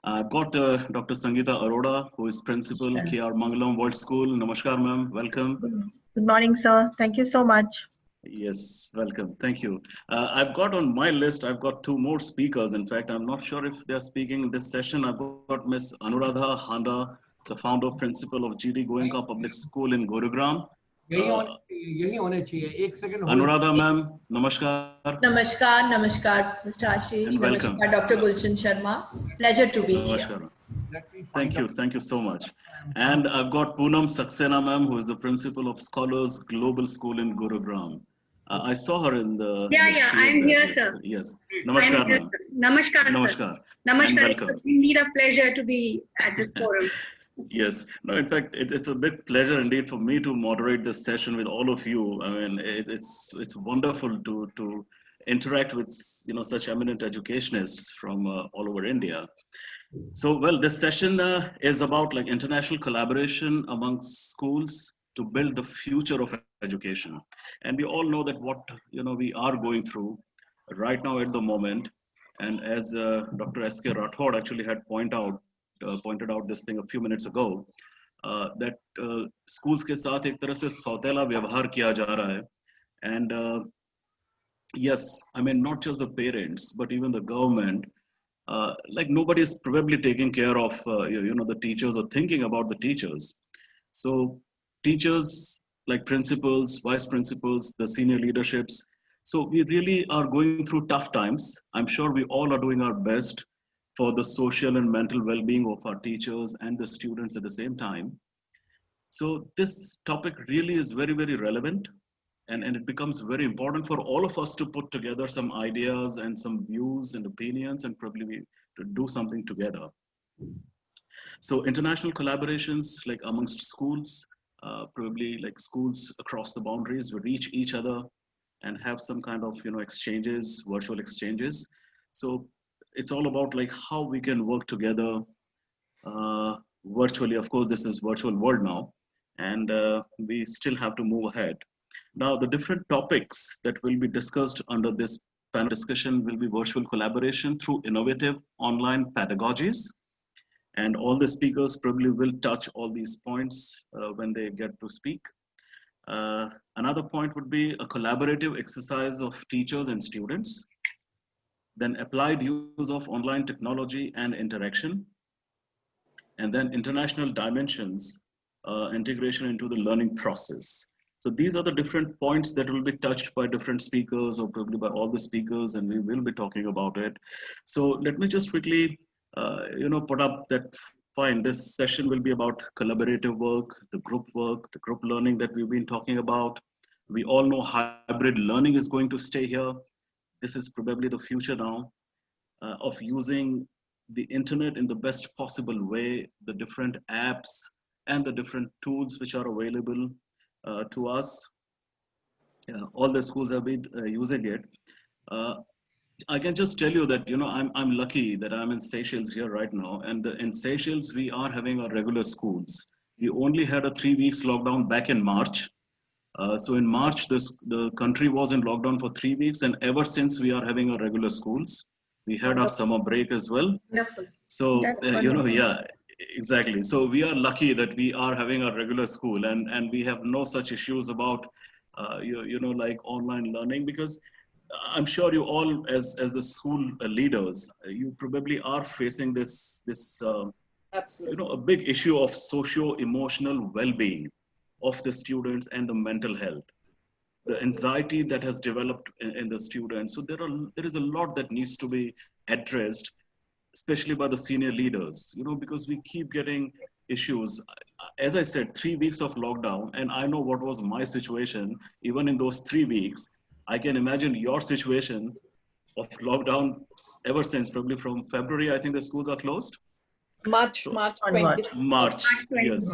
I've got Dr. Sangeeta Arora, who is principal, K.R. Mangalam World School. Namaskar, ma'am. Welcome. Good morning, sir. Thank you so much. Yes, welcome. Thank you. I've got on my list, I've got 2 more speakers. In fact, I'm not sure if they're speaking in this session. I've got Miss Anuradha Handa, the founder, principal of GD Goenka Public School in Gurugram. यही होने चाहिए. एक second. Anuradha ma'am, namaskar. Namaskar, Mr. Ashish. Welcome. Namaskar, Dr. Gulshan Sharma. Pleasure to be Namaskar. here. Thank you so much. And I've got Poonam Saxena ma'am, who is the principal of Scholars Global School in Gurugram. I saw her in the... Yeah, I'm here, sir. Yes. Namaskar ma'am. Namaskar. Namaskar. Namaskar. It's indeed a pleasure to be at this forum. Yes. No, in fact, it's a big pleasure indeed for me to moderate this session with all of you. I mean, it's wonderful to interact with such eminent educationists from all over India. So, well, this session is about international collaboration amongst schools to build the future of education. And we all know that what we are going through right now at the moment. And as Dr. S.K. Rathod actually had pointed out this thing a few minutes ago, that schools ke saath ek tarah se sautela vyavhar kiya ja raha hai. And yes, I mean, not just the parents, but even the government, nobody is probably taking care of the teachers or thinking about the teachers. So teachers, like principals, vice principals, the senior leaderships, so we really are going through tough times. I'm sure we all are doing our best for the social and mental well-being of our teachers and the students at the same time. So this topic really is very, very relevant, and it becomes very important for all of us to put together some ideas and some views and opinions and probably to do something together. So international collaborations amongst schools, probably schools across the boundaries will reach each other and have some kind of exchanges, virtual exchanges. So it's all about how we can work together virtually. Of course, this is virtual world now, and we still have to move ahead. Now, the different topics that will be discussed under this panel discussion will be virtual collaboration through innovative online pedagogies. And all the speakers probably will touch all these points when they get to speak. Another point would be a collaborative exercise of teachers and students. Then applied use of online technology and interaction, and then international dimensions, integration into the learning process. So these are the different points that will be touched by different speakers or probably by all the speakers, and we will be talking about it. So let me just quickly, put up that, fine, this session will be about collaborative work, the group learning that we've been talking about. We all know hybrid learning is going to stay here. This is probably the future now of using the internet in the best possible way, the different apps and the different tools which are available to us. All the schools have been using it. I can just tell you that, I'm lucky that I'm in Seychelles here right now. And in Seychelles, we are having our regular schools. We only had a 3 weeks lockdown back in March. So in March, the country was in lockdown for 3 weeks, and ever since we are having our regular schools. We had our summer break as well. Wonderful. So, That's yeah, exactly. So we are lucky that we are having a regular school, and we have no such issues about, like online learning, because I'm sure you all, as the school leaders, you probably are facing this Absolutely. a big issue of socio-emotional well-being of the students and the mental health, the anxiety that has developed in the students. So there is a lot that needs to be addressed, especially by the senior leaders, because we keep getting issues. As I said, 3 weeks of lockdown, and I know what was my situation. Even in those 3 weeks, I can imagine your situation of lockdown ever since, probably from February, I think the schools are closed. March March. 26th. March, yes.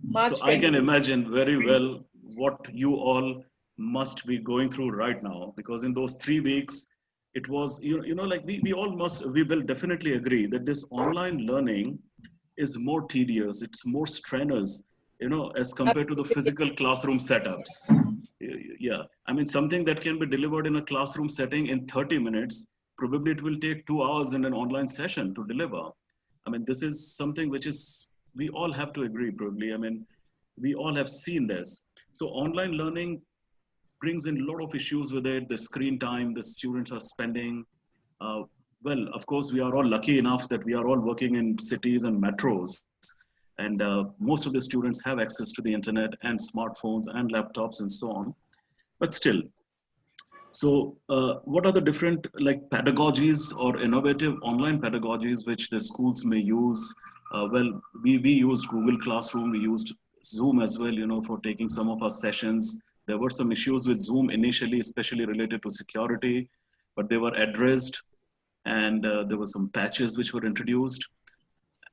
March So I can 20. imagine very well what you all must be going through right now, because in those 3 weeks, it was, like we will definitely agree that this online learning is more tedious, it's more strenuous, as compared to the physical classroom setups. Yeah, I mean, something that can be delivered in a classroom setting in 30 minutes, probably it will take 2 hours in an online session to deliver. I mean, this is something which is, we all have to agree, probably. I mean, we all have seen this. So online learning brings in a lot of issues with it, the screen time the students are spending. Well, of course, we are all lucky enough that we are all working in cities and metros. And most of the students have access to the internet and smartphones and laptops and so on. But still, so what are the different pedagogies or innovative online pedagogies which the schools may use? Well, we used Google Classroom, we used Zoom as well, for taking some of our sessions. There were some issues with Zoom initially, especially related to security, but they were addressed, and there were some patches which were introduced.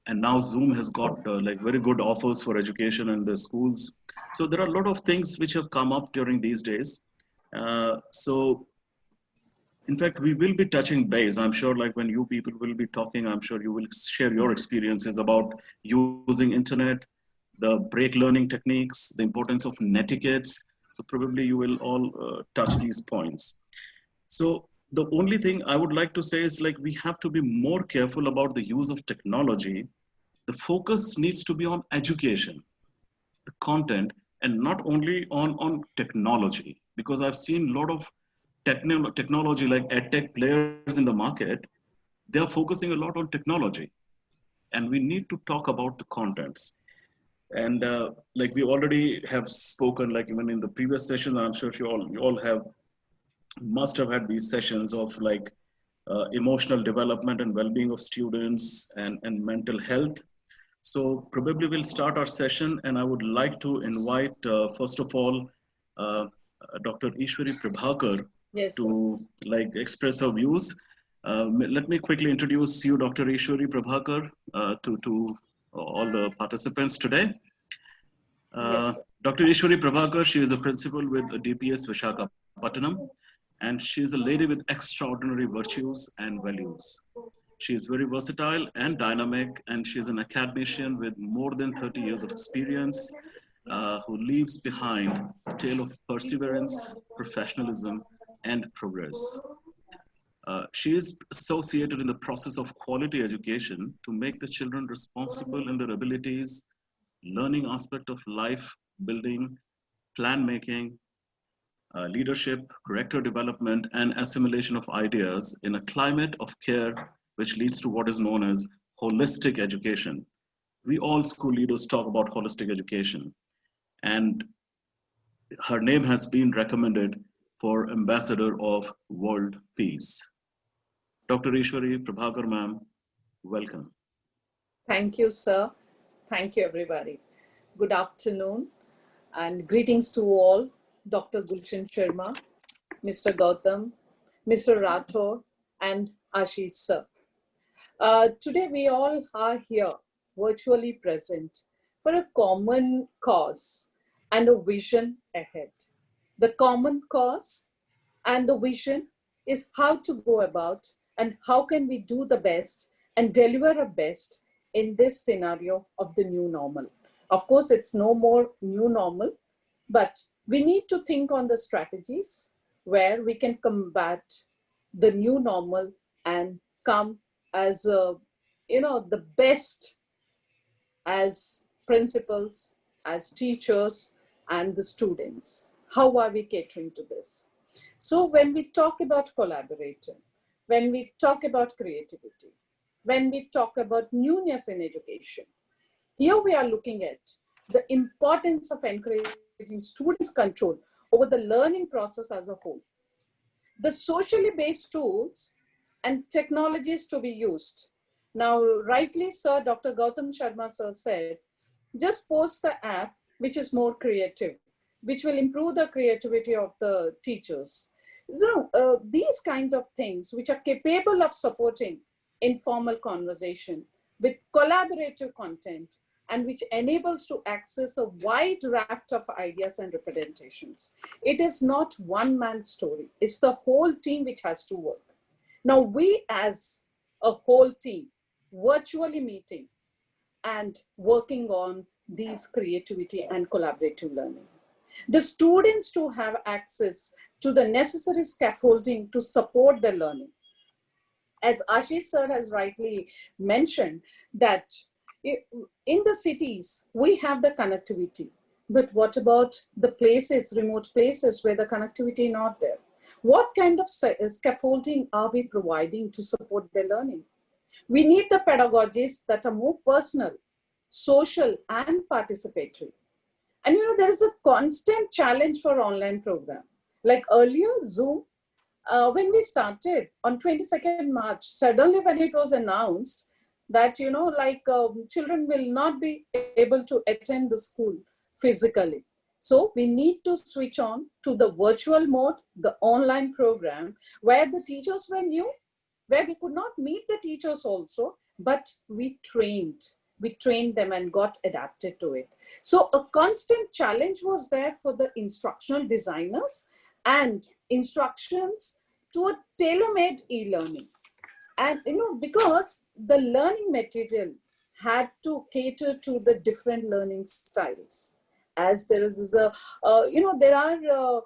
And now Zoom has got very good offers for education in the schools. So there are a lot of things which have come up during these days. So in fact, we will be touching base. I'm sure when you people will be talking, I'm sure you will share your experiences about using internet, the break learning techniques, the importance of netiquettes. So probably you will all touch these points. So the only thing I would like to say is we have to be more careful about the use of technology. The focus needs to be on education, the content, and not only on technology, because I've seen a lot of technology like edtech players in the market. They're focusing a lot on technology, and we need to talk about the contents. And we already have spoken, even in the previous session, I'm sure you all must have had these sessions of emotional development and well-being of students and mental health. So probably we'll start our session, and I would like to invite, first of all, Dr. Ishwari Prabhakar to express her views. Let me quickly introduce you, Dr. Ishwari Prabhakar, to all the participants today. Dr. Ishwari Prabhakar, she is a principal with DPS Visakhapatnam, and she is a lady with extraordinary virtues and values. She is very versatile and dynamic, and she is an academician with more than 30 years of experience, who leaves behind a tale of perseverance, professionalism, and progress. She is associated in the process of quality education to make the children responsible in their abilities, learning aspect of life building, plan making, leadership, character development, and assimilation of ideas in a climate of care, which leads to what is known as holistic education. We all school leaders talk about holistic education, and her name has been recommended for Ambassador of World Peace. Dr. Ishwari Prabhakar, ma'am, welcome. Thank you, sir. Thank you, everybody. Good afternoon and greetings to all. Dr. Gulshan Sharma, Mr. Gautam, Mr. Rathore, and Ashish, sir. Today we all are here virtually present for a common cause and a vision ahead. The common cause and the vision is how to go about and how can we do the best and deliver our best in this scenario of the new normal. Of course, it's no more new normal, but We need to think on the strategies where we can combat the new normal and come as a, the best as principals, as teachers, and the students. How are we catering to this? So when we talk about collaborating, when we talk about creativity, when we talk about newness in education, here we are looking at the importance of encouraging students' control over the learning process as a whole. The socially based tools and technologies to be used. Now, rightly, sir, Dr. Gautam Sharma, sir, said, just post the app, which is more creative, which will improve the creativity of the teachers. So, these kind of things, which are capable of supporting informal conversation with collaborative content, and which enables to access a wide raft of ideas and representations. It is not one man's story. It's the whole team which has to work. Now, we as a whole team, virtually meeting and working on these creativity and collaborative learning. The students to have access to the necessary scaffolding to support their learning. As Ashish sir has rightly mentioned, that in the cities, we have the connectivity, but what about the places, remote places where the connectivity is not there? What kind of scaffolding are we providing to support their learning? We need the pedagogies that are more personal, social, and participatory. And there is a constant challenge for online program. Like earlier, Zoom, when we started on 22nd March, suddenly when it was announced that, children will not be able to attend the school physically. So we need to switch on to the virtual mode, the online program, where the teachers were new, where we could not meet the teachers also, but we trained them and got adapted to it. So a constant challenge was there for the instructional designers and instructions to a tailor-made e-learning. And, because the learning material had to cater to the different learning styles. As there is there are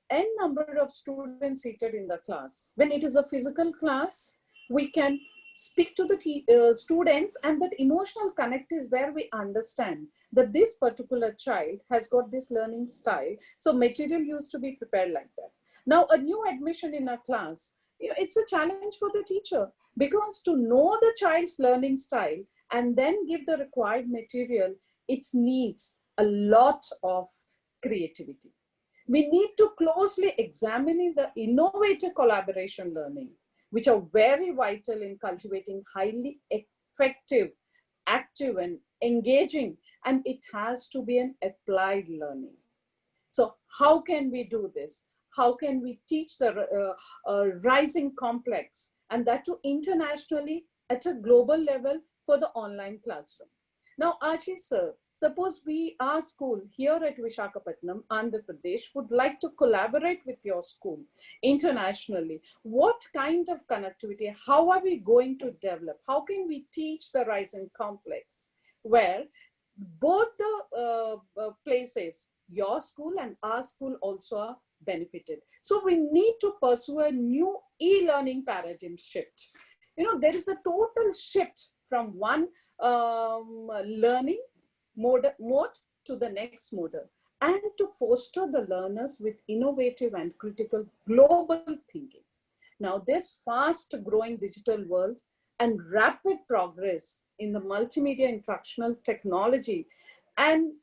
n number of students seated in the class. When it is a physical class, we can speak to the students, and that emotional connect is there. We understand that this particular child has got this learning style. So material used to be prepared like that. Now, a new admission in a class, it's a challenge for the teacher, because to know the child's learning style and then give the required material, it needs a lot of creativity. We need to closely examine the innovative collaboration learning, which are very vital in cultivating highly effective, active, and engaging, and it has to be an applied learning. So how can we do this? How can we teach the rising complex, and that too internationally at a global level for the online classroom? Now, Ashish sir, suppose our school here at Visakhapatnam, Andhra Pradesh, would like to collaborate with your school internationally. What kind of connectivity? How are we going to develop? How can we teach the rising complex, where both the places, your school and our school, also are benefited? So we need to pursue a new e-learning paradigm shift. There is a total shift from one learning mode to the next mode, and to foster the learners with innovative and critical global thinking. Now, this fast growing digital world and rapid progress in the multimedia instructional technology and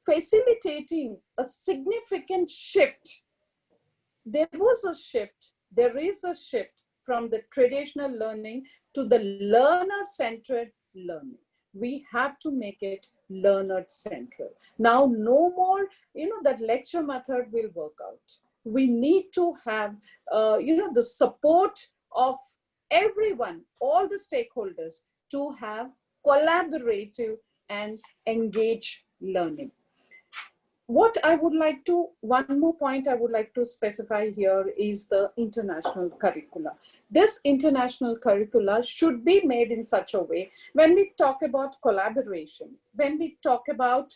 facilitating a significant shift. There is a shift from the traditional learning to the learner-centered learning. We have to make it learner-centered. Now, no more, that lecture method will work out. We need to have, the support of everyone, all the stakeholders, to have collaborative and engaged learning. what I would like to, one more point I would like to specify here is the international curricula. This international curricula should be made in such a way when we talk about collaboration, when we talk about,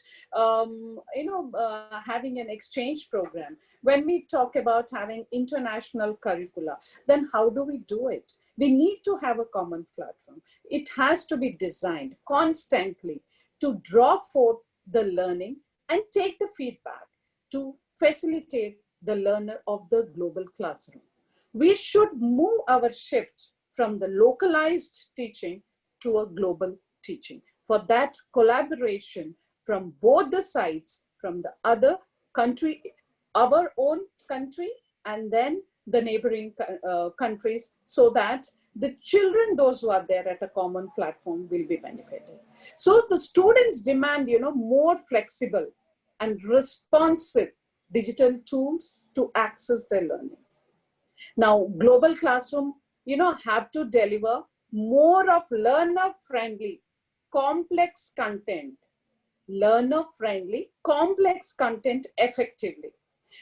having an exchange program, when we talk about having international curricula, then how do we do it? We need to have a common platform. It has to be designed constantly to draw forth the learning and take the feedback to facilitate the learner of the global classroom. We should move our shift from the localized teaching to a global teaching. For that, collaboration from both the sides, from the other country, our own country, and then the neighboring countries, so that the children, those who are there at a common platform, will be benefited. So the students demand, more flexible and responsive digital tools to access their learning. Now, global classroom, have to deliver more of learner-friendly, complex content, learner-friendly, complex content effectively.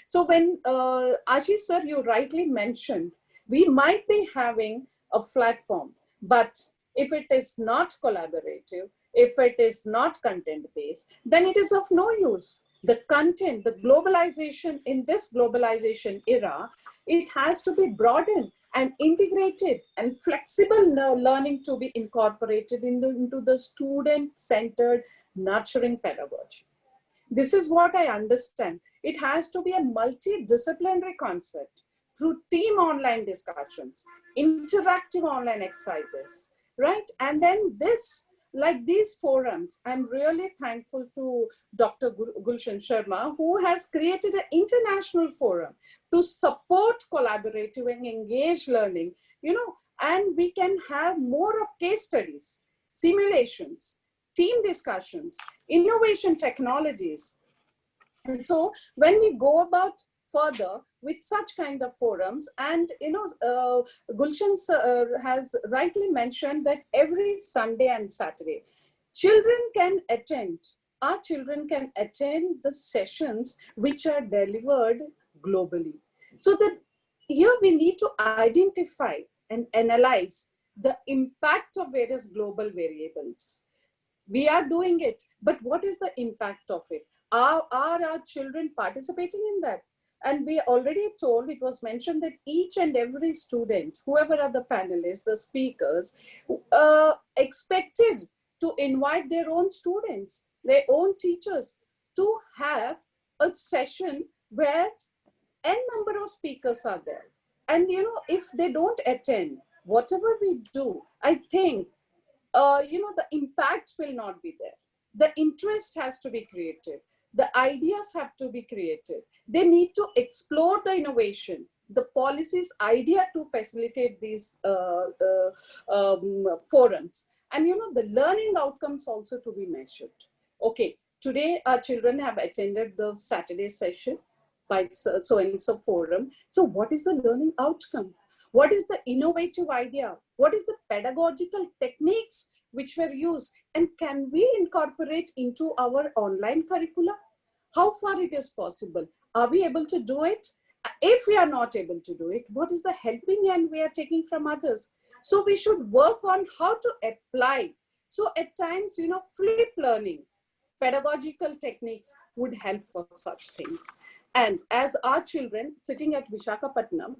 So when, Ashish sir, you rightly mentioned, we might be having a platform, but if it is not collaborative, if it is not content-based, then it is of no use. The content, the globalization, in this globalization era, it has to be broadened and integrated and flexible learning to be incorporated into the student-centered nurturing pedagogy. This is what I understand. It has to be a multidisciplinary concept through team online discussions, interactive online exercises, right? And then this, like these forums, I'm really thankful to Dr. Gulshan Sharma, who has created an international forum to support collaborative and engaged learning, and we can have more of case studies, simulations, team discussions, innovation technologies. And so when we go about further with such kind of forums, and Gulshan has rightly mentioned that every Sunday and Saturday, our children can attend the sessions which are delivered globally. So that here we need to identify and analyze the impact of various global variables. We are doing it, but what is the impact of it? Are our children participating in that? And we already told, it was mentioned that each and every student, whoever are the panelists, the speakers, expected to invite their own students, their own teachers, to have a session where n number of speakers are there. And if they don't attend, whatever we do, I think, the impact will not be there. The interest has to be created. The ideas have to be created. They need to explore the innovation, the policies idea to facilitate these forums. And the learning outcomes also to be measured. Okay, today our children have attended the Saturday session by so-and-so forum. So what is the learning outcome? What is the innovative idea? What is the pedagogical techniques which were used? And can we incorporate into our online curricula? How far it is possible? Are we able to do it? If we are not able to do it, what is the helping hand we are taking from others? So we should work on how to apply. So at times, flip learning, pedagogical techniques would help for such things. And as our children sitting at Visakhapatnam,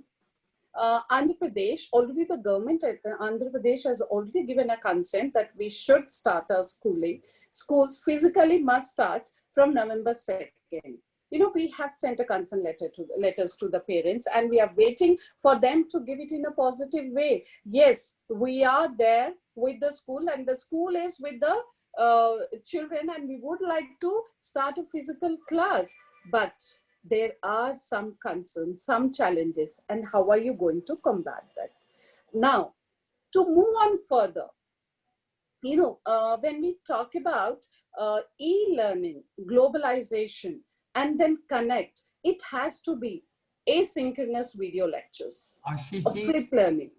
Andhra Pradesh, already the government at Andhra Pradesh has already given a consent that we should start our schooling. Schools physically must start from November 2nd. We have sent a consent letters to the parents, and we are waiting for them to give it in a positive way. Yes, we are there with the school, and the school is with the children, and we would like to start a physical class. But there are some concerns, some challenges, and how are you going to combat that? Now, to move on further, when we talk about e-learning, globalization, and then connect, it has to be asynchronous video lectures, flip learning.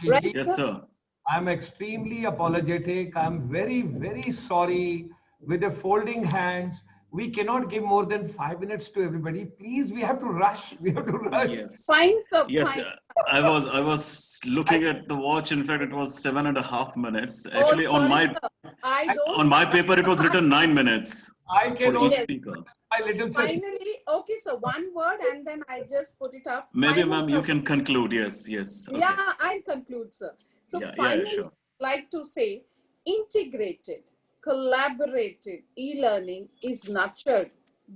Right, yes, sir. I'm extremely apologetic. I'm very, very sorry with the folding hands. We cannot give more than 5 minutes to everybody. Please, we have to rush. We have to rush. Yes. Fine, sir. Yes, Fine. I was looking at the watch. In fact, it was 7.5 minutes. Actually, Oh, sorry, sir. I don't. on my paper, it was written 9 minutes I can for each also Yes. speaker. my little session. Finally, okay, so one word and then I just put it up. Maybe, Final ma'am, you can conclusion. conclude. Yes, yes. Okay. Yeah, I'll conclude, sir. So Yeah, finally, sure. I'd like to say integrated, collaborative e-learning is nurtured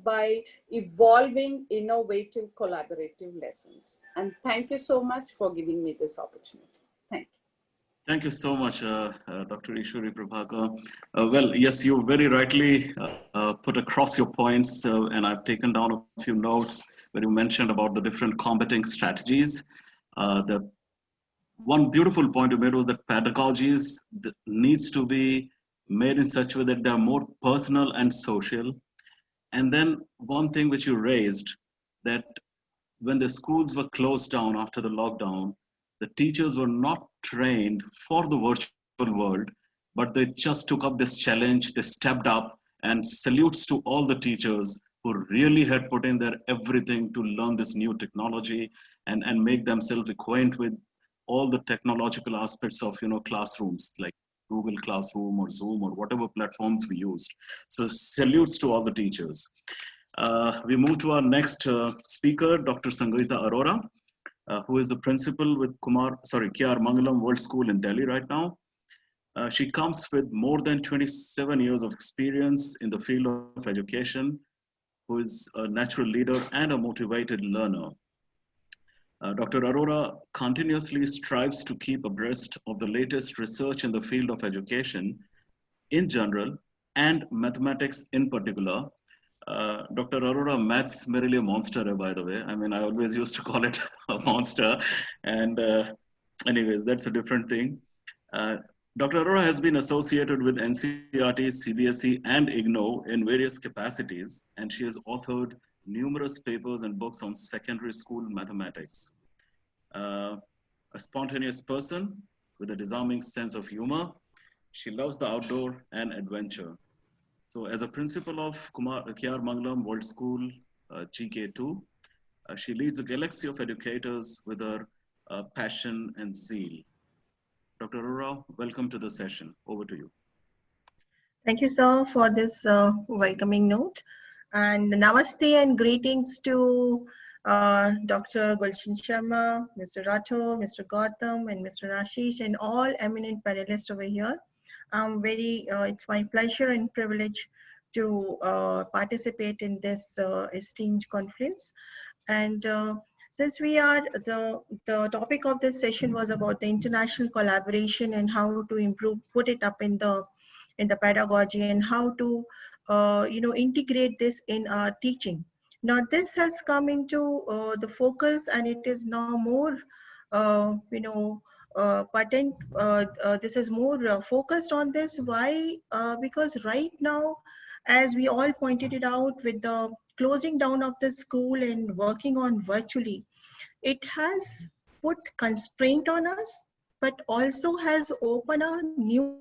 by evolving innovative collaborative lessons. And thank you so much for giving me this opportunity. Thank you. Thank you so much, Dr. Ishwari Prabhakar. Well, yes, you very rightly put across your points, and I've taken down a few notes where you mentioned about the different combating strategies. The one beautiful point you made was that pedagogies needs to be made in such a way that they are more personal and social. And then one thing which you raised, that when the schools were closed down after the lockdown, the teachers were not trained for the virtual world, but they just took up this challenge, they stepped up, and salutes to all the teachers who really had put in their everything to learn this new technology and make themselves acquainted with all the technological aspects of classrooms like Google Classroom or Zoom or whatever platforms we used. So salutes to all the teachers. We move to our next speaker, Dr. Sangeeta Arora, who is the principal with K.R. Mangalam World School in Delhi right now. She comes with more than 27 years of experience in the field of education, who is a natural leader and a motivated learner. Dr. Arora continuously strives to keep abreast of the latest research in the field of education in general and mathematics in particular. Dr. Arora, maths merely a monster, by the way. I mean, I always used to call it a monster. And anyways, that's a different thing. Dr. Arora has been associated with NCERT, CBSE, and IGNOU in various capacities, and she has authored numerous papers and books on secondary school mathematics. A spontaneous person with a disarming sense of humor, she loves the outdoor and adventure. So as a principal of K.R. Mangalam World School, GK2, she leads a galaxy of educators with her passion and zeal. Dr. Arora, welcome to the session. Over to you. Thank you, sir, for this welcoming note. And namaste and greetings to Dr. Gulshan Sharma, Mr. Rato, Mr. Gautam, and Mr. Ashish, and all eminent panelists over here. I'm it's my pleasure and privilege to participate in this esteemed conference. And since we are, the topic of this session was about the international collaboration and how to improve, put it up in the pedagogy and how to, integrate this in our teaching. Now this has come into the focus, and it is now more, this is more focused on this. Why? Because right now, as we all pointed it out, with the closing down of the school and working on virtually, it has put constraint on us, but also has opened a new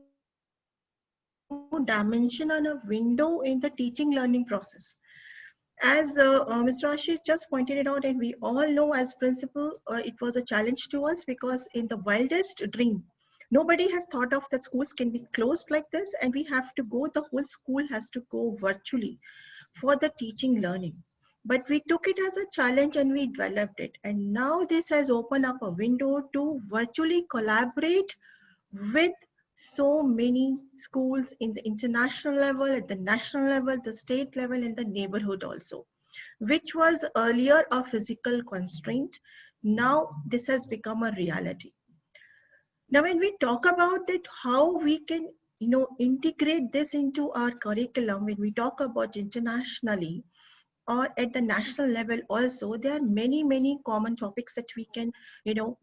dimension and a window in the teaching learning process. As Mr. Ashish just pointed it out, and we all know as principal, it was a challenge to us, because in the wildest dream, nobody has thought of that schools can be closed like this, and we have to go, the whole school has to go virtually for the teaching learning. But we took it as a challenge and we developed it. And now this has opened up a window to virtually collaborate with so many schools in the international level, at the national level, the state level, and the neighborhood also, which was earlier a physical constraint. Now this has become a reality. Now, when we talk about it, how we can, integrate this into our curriculum, when we talk about internationally or at the national level also, there are many, many common topics that we can,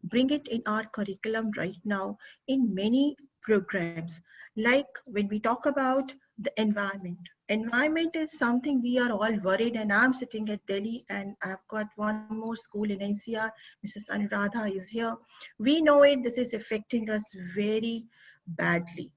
bring it in our curriculum right now in many programs. Like when we talk about the environment. Environment is something we are all worried, and I'm sitting at Delhi and I've got one more school in NCR. Mrs. Anuradha is here. We know it, this is affecting us very badly.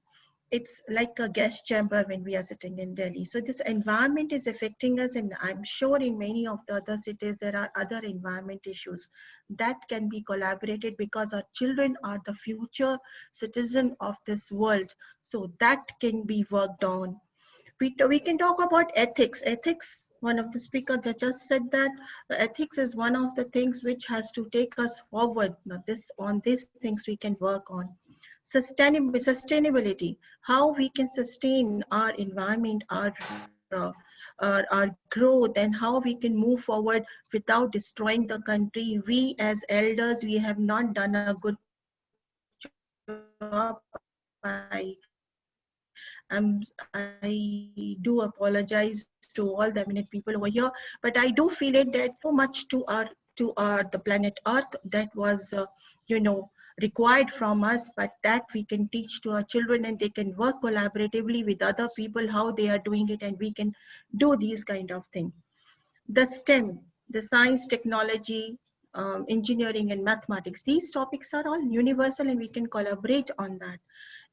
it's like a gas chamber when we are sitting in Delhi. So this environment is affecting us, and I'm sure in many of the other cities there are other environment issues that can be collaborated, because our children are the future citizen of this world. So that can be worked on. We can talk about ethics. Ethics, one of the speakers just said that the ethics is one of the things which has to take us forward. Now on these things we can work on. Sustainability, how we can sustain our environment, our growth, and how we can move forward without destroying the country. We as elders, we have not done a good job. I do apologize to all the eminent people over here, but I do feel it that so much to the planet Earth that was required from us, but that we can teach to our children, and they can work collaboratively with other people how they are doing it, and we can do these kind of things. The STEM, the science, technology, engineering, and mathematics, these topics are all universal, and we can collaborate on that.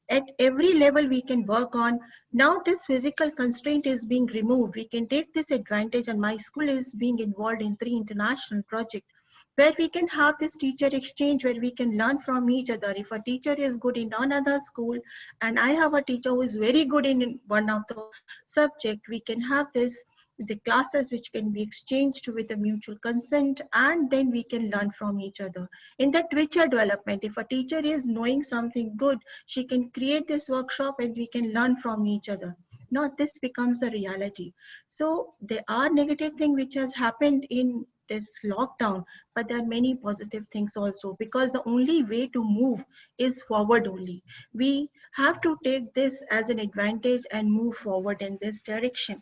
At every level we can work on. Now this physical constraint is being removed. We can take this advantage, and my school is being involved in 3 international projects where we can have this teacher exchange, where we can learn from each other. If a teacher is good in another school and I have a teacher who is very good in one of the subject, we can have the classes which can be exchanged with a mutual consent, and then we can learn from each other. In the teacher development, if a teacher is knowing something good, she can create this workshop and we can learn from each other. Now this becomes a reality. So there are negative things which has happened in this lockdown, but there are many positive things also, because the only way to move is forward only. We have to take this as an advantage and move forward in this direction.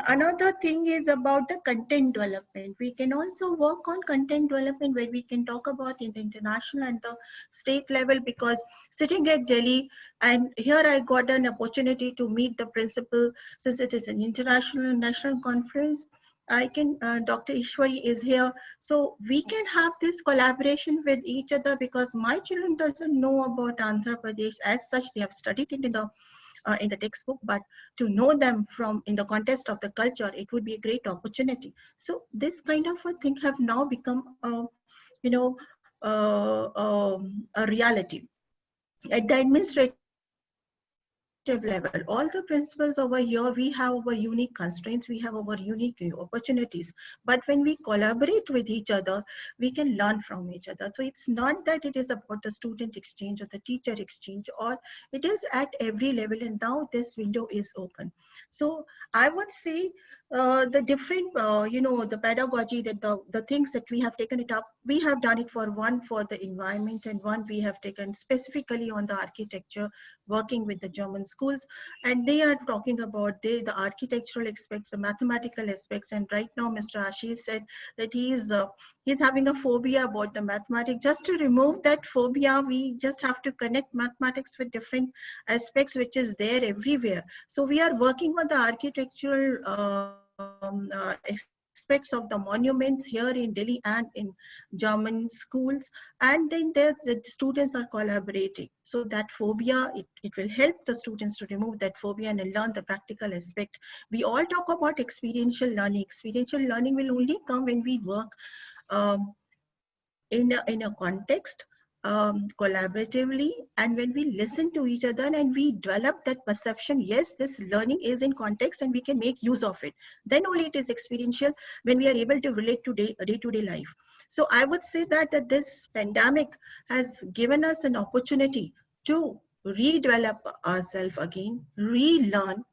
Another thing is about the content development. We can also work on content development, where we can talk about in the international and the state level, because sitting at Delhi, and here I got an opportunity to meet the principal, since it is an international and national conference. Dr. Ishwari is here, so we can have this collaboration with each other, because my children doesn't know about Andhra Pradesh as such. They have studied it in the textbook, but to know them from in the context of the culture, it would be a great opportunity. So this kind of a thing have now become a reality. At the administrative level, all the principals over here, we have our unique constraints, we have our unique opportunities, but when we collaborate with each other, we can learn from each other. So it's not that it is about the student exchange or the teacher exchange, or it is at every level, and now this window is open. So I would say the different the pedagogy, that the things that we have taken it up, we have done it for the environment, and one we have taken specifically on the architecture, working with the German schools, and they are talking about the architectural aspects, the mathematical aspects. And right now Mr. Ashish said that he's having a phobia about the mathematics. Just to remove that phobia, we just have to connect mathematics with different aspects which is there everywhere. So we are working on the architectural aspects of the monuments here in Delhi and in German schools, and then the students are collaborating. So that phobia, it will help the students to remove that phobia and learn the practical aspect. We all talk about experiential learning. Experiential learning will only come when we work in a context, collaboratively, and when we listen to each other and we develop that perception, yes, this learning is in context and we can make use of it, then only it is experiential, when we are able to relate to day-to-day life. So I would say that this pandemic has given us an opportunity to redevelop ourselves again, relearn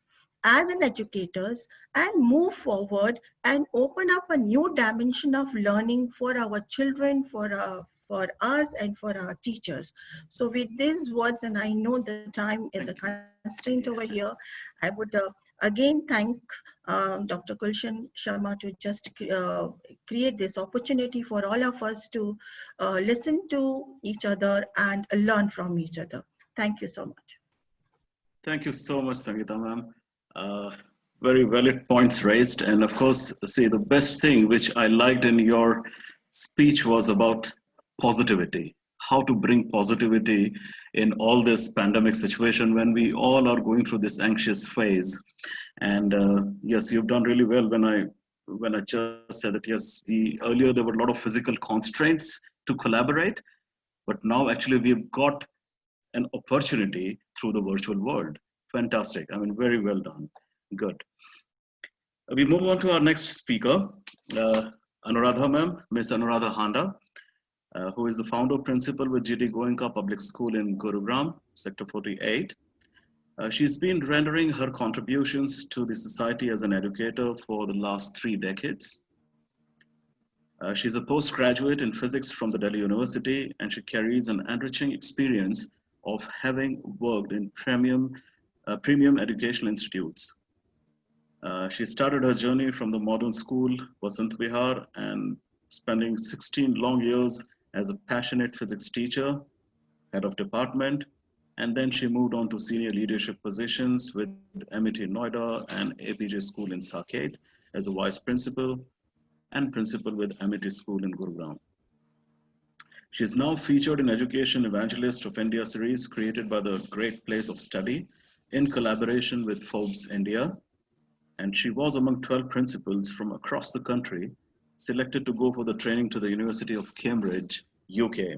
as an educators, and move forward and open up a new dimension of learning for our children, for us, and for our teachers. So with these words, and I know the time is a constraint over here, I would again thank Dr. Gulshan Sharma to just create this opportunity for all of us to listen to each other and learn from each other. Thank you so much. Thank you so much, Sangeeta ma'am. Very valid points raised. And of course, see, the best thing which I liked in your speech was about positivity. how to bring positivity in all this pandemic situation when we all are going through this anxious phase. And yes, you've done really well when I just said that, yes, earlier there were a lot of physical constraints to collaborate, but now actually we've got an opportunity through the virtual world. Fantastic. I mean, very well done. Good. We move on to our next speaker, Anuradha ma'am, Miss Anuradha Handa, who is the founder principal with GT Goenka Public School in Gurugram, Sector 48. She's been rendering her contributions to the society as an educator for the last 3 decades. She's a postgraduate in physics from the Delhi University, and she carries an enriching experience of having worked in premium educational institutes. She started her journey from the modern school, Vasant Vihar, and spending 16 long years as a passionate physics teacher, head of department, and then she moved on to senior leadership positions with MIT Noida and APJ School in Saket as a vice principal and principal with MIT School in Gurugram. She is now featured in Education Evangelist of India series created by the Great Place of Study in collaboration with Forbes India. And she was among 12 principals from across the country selected to go for the training to the University of Cambridge, UK.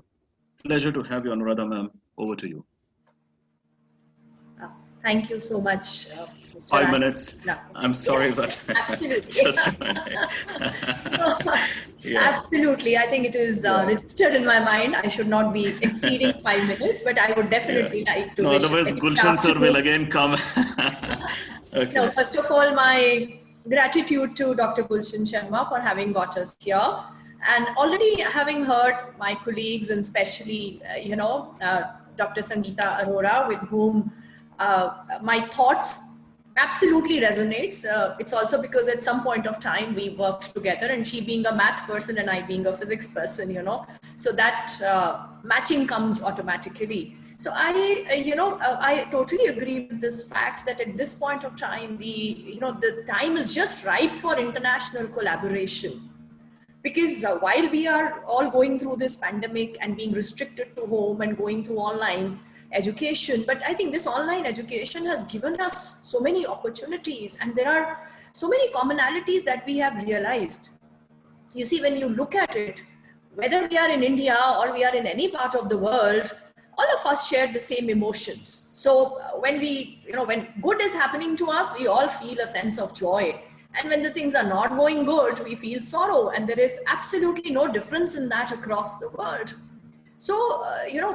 Pleasure to have you, Anuradha ma'am. Over to you. Thank you so much. 5 minutes. No. I'm sorry, but Absolutely. just a minute. Yeah. Absolutely. I think it is registered in my mind. I should not be exceeding 5 minutes, but I would definitely like to. No, otherwise Gulshan sir will again come. Okay. No, first of all, my gratitude to Dr. Gulshan Sharma for having got us here. And already having heard my colleagues, and especially, Dr. Sangeeta Arora, with whom my thoughts absolutely resonates. It's also because at some point of time we worked together, and she being a math person and I being a physics person, so that matching comes automatically. So I totally agree with this fact that at this point of time, the time is just ripe for international collaboration. Because while we are all going through this pandemic and being restricted to home and going through online education, but I think this online education has given us so many opportunities, and there are so many commonalities that we have realized. You see, when you look at it, whether we are in India or we are in any part of the world, all of us share the same emotions. So when when good is happening to us, we all feel a sense of joy. And when the things are not going good, we feel sorrow. And there is absolutely no difference in that across the world. So,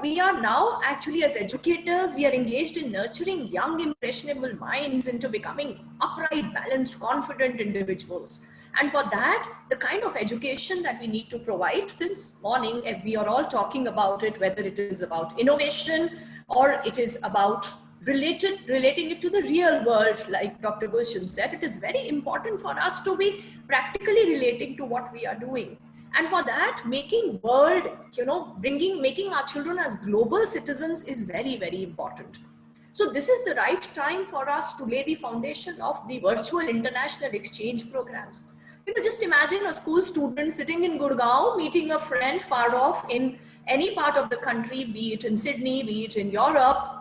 we are now actually, as educators, we are engaged in nurturing young, impressionable minds into becoming upright, balanced, confident individuals. And for that, the kind of education that we need to provide, since morning, we are all talking about it, whether it is about innovation or it is about relating it to the real world, like Dr. Gulshan said, it is very important for us to be practically relating to what we are doing. And for that, making our children as global citizens is very, very important. So this is the right time for us to lay the foundation of the virtual international exchange programs. Just imagine a school student sitting in Gurgaon, meeting a friend far off in any part of the country, be it in Sydney, be it in Europe,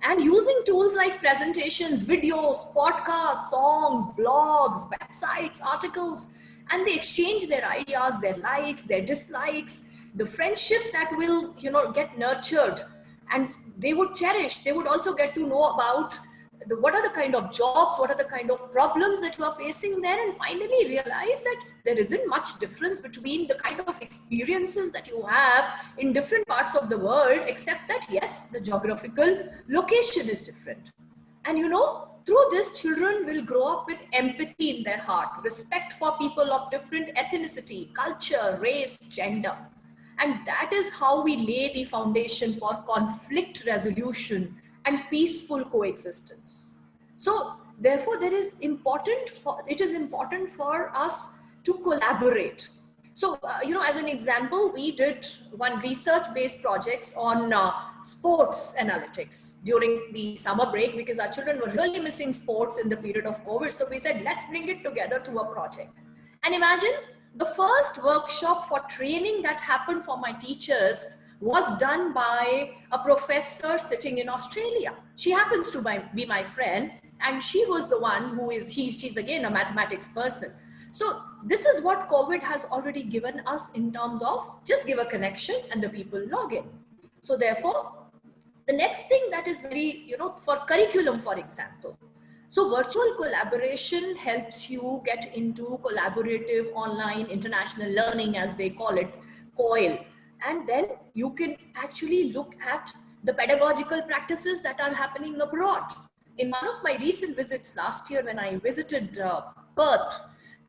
and using tools like presentations, videos, podcasts, songs, blogs, websites, articles, and they exchange their ideas, their likes, their dislikes, the friendships that will, get nurtured, and they would cherish. They would also get to know about what are the kind of jobs, what are the kind of problems that you are facing there, and finally realize that there isn't much difference between the kind of experiences that you have in different parts of the world, except that, yes, the geographical location is different. And through this, children will grow up with empathy in their heart, respect for people of different ethnicity, culture, race, gender. And that is how we lay the foundation for conflict resolution and peaceful coexistence. So therefore, it is important for us to collaborate. So, as an example, we did one research-based projects on sports analytics during the summer break, because our children were really missing sports in the period of COVID. So we said, let's bring it together to a project. And imagine the first workshop for training that happened for my teachers was done by a professor sitting in Australia. She happens to be my friend, and she was the one who is, she's again a mathematics person. So this is what COVID has already given us in terms of just give a connection and the people log in. So therefore, the next thing that is very, you know, for curriculum, for example. So virtual collaboration helps you get into collaborative online international learning, as they call it, COIL. And then you can actually look at the pedagogical practices that are happening abroad. In one of my recent visits last year, when I visited Perth,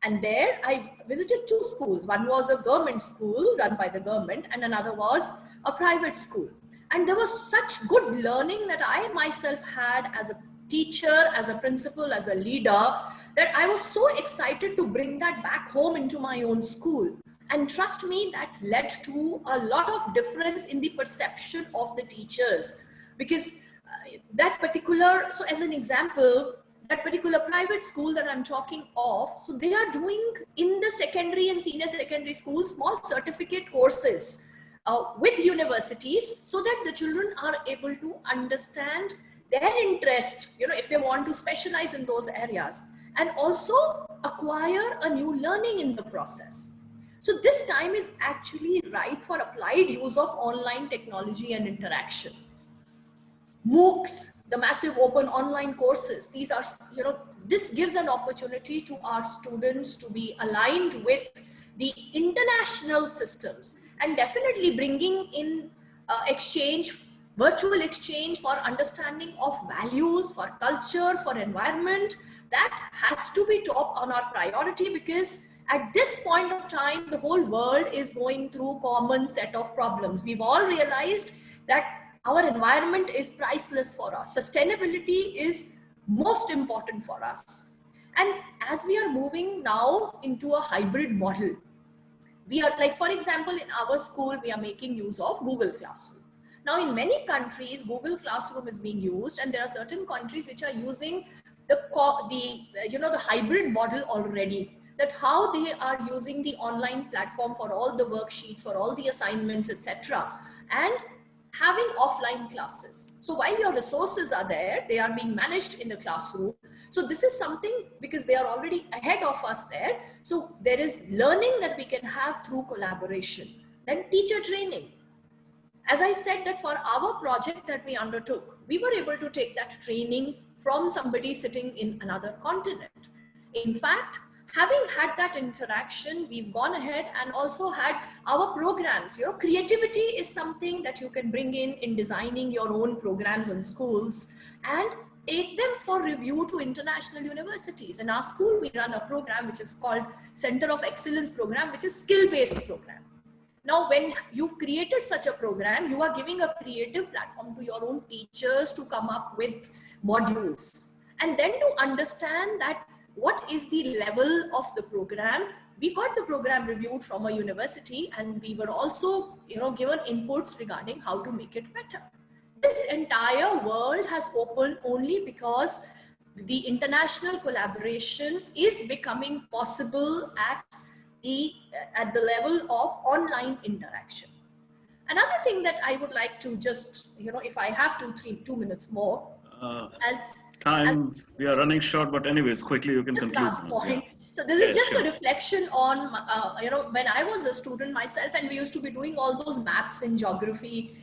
and there I visited two schools. One was a government school run by the government, and another was a private school. And there was such good learning that I myself had as a teacher, as a principal, as a leader, that I was so excited to bring that back home into my own school. And trust me, that led to a lot of difference in the perception of the teachers. Because that particular, so as an example, that particular private school that I'm talking of, so they are doing in the secondary and senior secondary schools, small certificate courses with universities, so that the children are able to understand their interest, you know, if they want to specialize in those areas, and also acquire a new learning in the process. So this time is actually right for applied use of online technology and interaction. MOOCs, the massive open online courses, these are, you know, this gives an opportunity to our students to be aligned with the international systems, and definitely bringing in exchange, virtual exchange for understanding of values, for culture, for environment. That has to be top on our priority, because at this point of time, the whole world is going through common set of problems. We've all realized that our environment is priceless for us. Sustainability is most important for us. And as we are moving now into a hybrid model, we are, like, for example, in our school, we are making use of Google Classroom. Now, in many countries, Google Classroom is being used, and there are certain countries which are using the hybrid model already. That how they are using the online platform for all the worksheets, for all the assignments, etc., and having offline classes. So while your resources are there, they are being managed in the classroom. So this is something, because they are already ahead of us there. So there is learning that we can have through collaboration. Then teacher training. As I said, that for our project that we undertook, we were able to take that training from somebody sitting in another continent. In fact, having had that interaction, we've gone ahead and also had our programs. You know, creativity is something that you can bring in designing your own programs in schools and take them for review to international universities. In our school, we run a program which is called Center of Excellence Program, which is skill-based program. Now, when you've created such a program, you are giving a creative platform to your own teachers to come up with modules. And then to understand that what is the level of the program. We got the program reviewed from a university, and we were also, you know, given inputs regarding how to make it better. This entire world has opened only because the international collaboration is becoming possible at the level of online interaction. Another thing that I would like to just, you know, if I have 2 minutes more, we are running short, but anyways, quickly you can conclude. Last point. Yeah. So this is just a reflection on, you know, when I was a student myself, and we used to be doing all those maps in geography,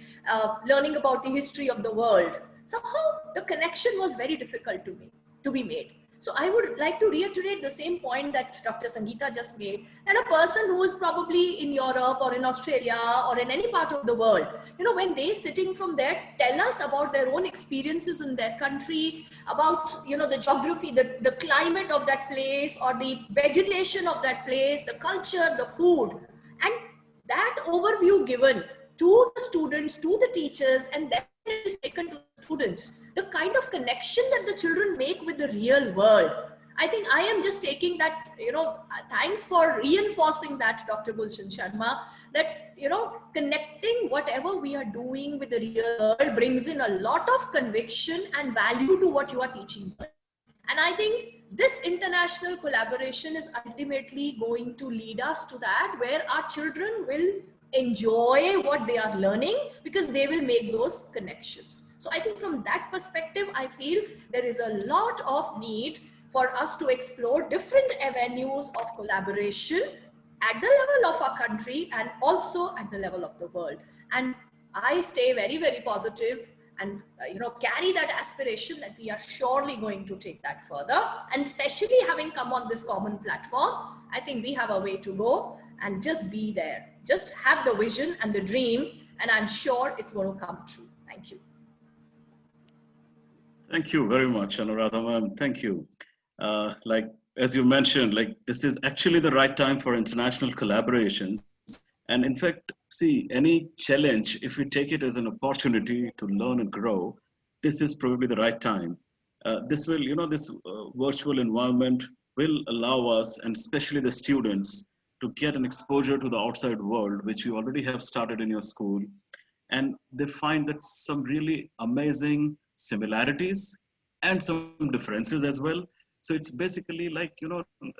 learning about the history of the world. Somehow the connection was very difficult to be made. So I would like to reiterate the same point that Dr. Sangeeta just made, that a person who is probably in Europe or in Australia or in any part of the world, you know, when they sitting from there, tell us about their own experiences in their country, about, you know, the geography, the climate of that place, or the vegetation of that place, the culture, the food, and that overview given to the students, to the teachers, and then it is taken to students. The kind of connection that the children make with the real world. I think I am just taking that, you know, thanks for reinforcing that, Dr. Gulshan Sharma, that, you know, connecting whatever we are doing with the real world brings in a lot of conviction and value to what you are teaching. And I think this international collaboration is ultimately going to lead us to that, where our children will enjoy what they are learning, because they will make those connections. So I think from that perspective, I feel there is a lot of need for us to explore different avenues of collaboration at the level of our country and also at the level of the world. And I stay very, very positive and carry that aspiration that we are surely going to take that further. And especially having come on this common platform, I think we have a way to go, and just be there. Just have the vision and the dream, and I'm sure it's going to come true. Thank you. Thank you very much, Anuradha ma'am. Thank you. As you mentioned, this is actually the right time for international collaborations. And in fact, see, any challenge, if we take it as an opportunity to learn and grow, this is probably the right time. This will, this virtual environment will allow us, and especially the students, to get an exposure to the outside world, which you already have started in your school. And they find that some really amazing similarities and some differences as well. So it's basically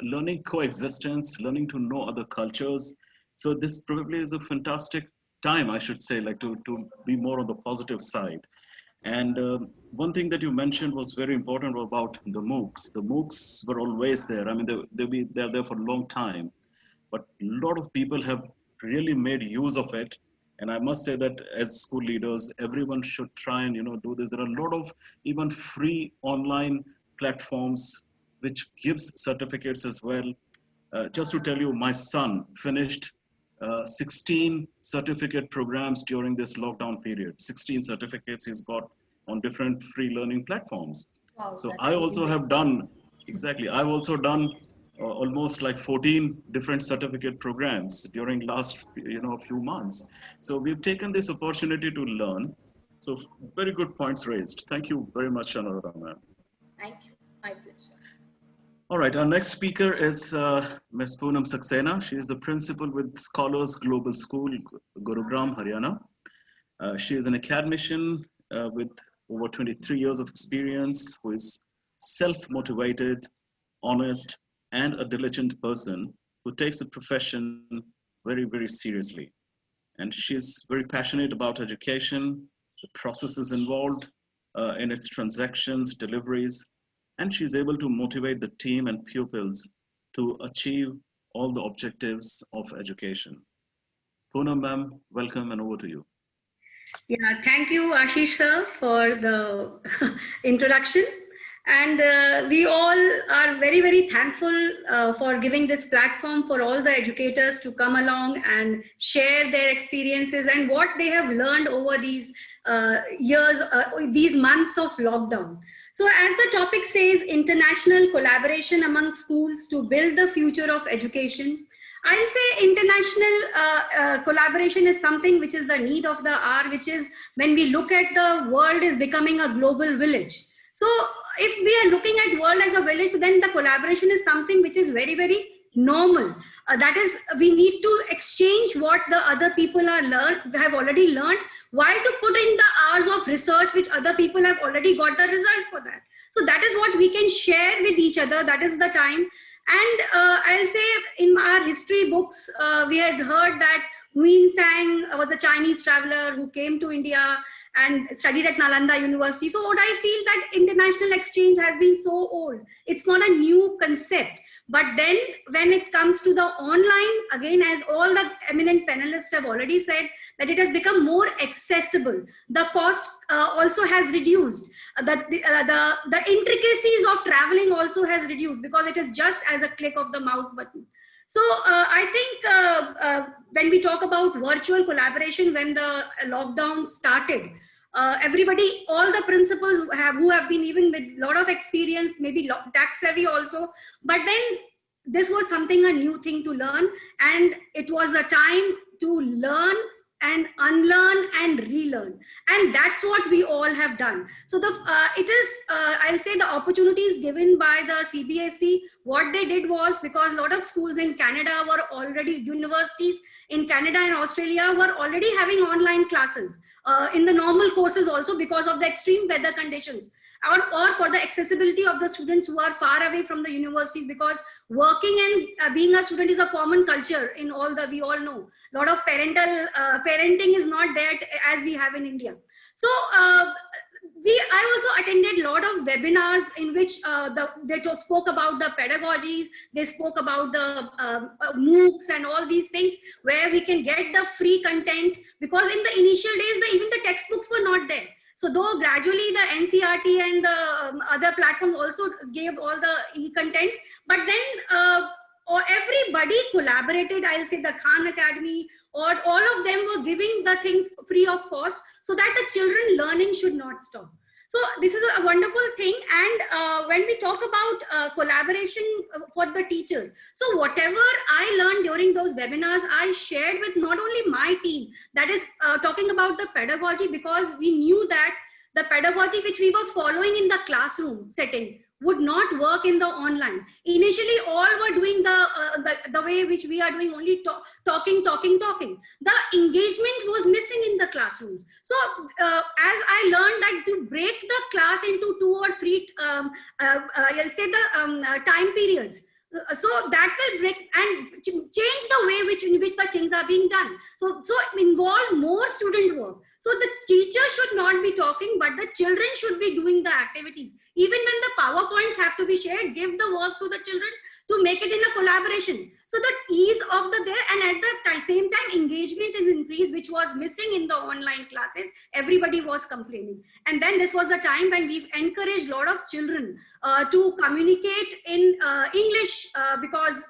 learning coexistence, learning to know other cultures. So this probably is a fantastic time, I should say, to be more on the positive side. And one thing that you mentioned was very important about the MOOCs. The MOOCs were always there. I mean, they're there for a long time, but a lot of people have really made use of it. And I must say that as school leaders, everyone should try and do this. There are a lot of even free online platforms which gives certificates as well. Just to tell you, my son finished 16 certificate programs during this lockdown period. 16 certificates he's got on different free learning platforms. Wow, so I also have done, I've also done almost 14 different certificate programs during last few months. So we've taken this opportunity to learn. So very good points raised. Thank you very much, Anuradha ma'am. Thank you. My pleasure. All right, our next speaker is Ms. Poonam Saxena. She is the principal with Scholars Global School, Gurugram, Haryana. She is an academician with over 23 years of experience, who is self-motivated, honest, and a diligent person who takes the profession very, very seriously. And she's very passionate about education, the processes involved in its transactions, deliveries, and she's able to motivate the team and pupils to achieve all the objectives of education. Poonam ma'am, welcome, and over to you. Yeah, thank you, Ashish sir, for the introduction. And we all are very, very thankful for giving this platform for all the educators to come along and share their experiences and what they have learned over these years, these months of lockdown. So as the topic says, international collaboration among schools to build the future of education, I'll say international collaboration is something which is the need of the hour, which is when we look at the world is becoming a global village. So if we are looking at world as a village, then the collaboration is something which is very, very normal. That is, we need to exchange what the other people have already learned. Why to put in the hours of research which other people have already got the result for that? So that is what we can share with each other. That is the time. And I'll say in our history books, we had heard that Huin Sang was the Chinese traveler who came to India and studied at Nalanda University. So what I feel that international exchange has been so old. It's not a new concept. But then when it comes to the online, again, as all the eminent panelists have already said, that it has become more accessible. The cost also has reduced. The intricacies of traveling also has reduced because it is just as a click of the mouse button. So I think when we talk about virtual collaboration, when the lockdown started, everybody, all the principals who have been even with a lot of experience, maybe tax savvy also, but then this was something, a new thing to learn, and it was a time to learn and unlearn and relearn, and that's what we all have done. So it is I'll say the opportunities given by the CBSE, what they did was, because a lot of schools in Canada were already, universities in Canada and Australia were already having online classes in the normal courses also because of the extreme weather conditions, or for the accessibility of the students who are far away from the universities, because working and being a student is a common culture in all the, we all know, a lot of parenting is not there as we have in India. So I also attended a lot of webinars in which they spoke about the pedagogies, they spoke about the MOOCs and all these things where we can get the free content, because in the initial days, even the textbooks were not there. So though gradually the NCRT and the other platforms also gave all the e-content, but then everybody collaborated. I'll say the Khan Academy, or all of them were giving the things free of cost so that the children learning should not stop. So this is a wonderful thing. And when we talk about collaboration for the teachers, so whatever I learned during those webinars, I shared with not only my team, that is talking about the pedagogy, because we knew that the pedagogy which we were following in the classroom setting would not work in the online. Initially, all were doing the way which we are doing, only talking. The engagement was missing in the classrooms. So as I learned that to break the class into 2 or 3, I'll say the time periods, so that will break and change the way in which the things are being done. So involve more student work. So the teacher should not be talking, but the children should be doing the activities. Even when the PowerPoints have to be shared, give the work to the children to make it in a collaboration. So the ease of the there, and at the same time, engagement is increased, which was missing in the online classes. Everybody was complaining. And then this was the time when we encouraged a lot of children to communicate in English, because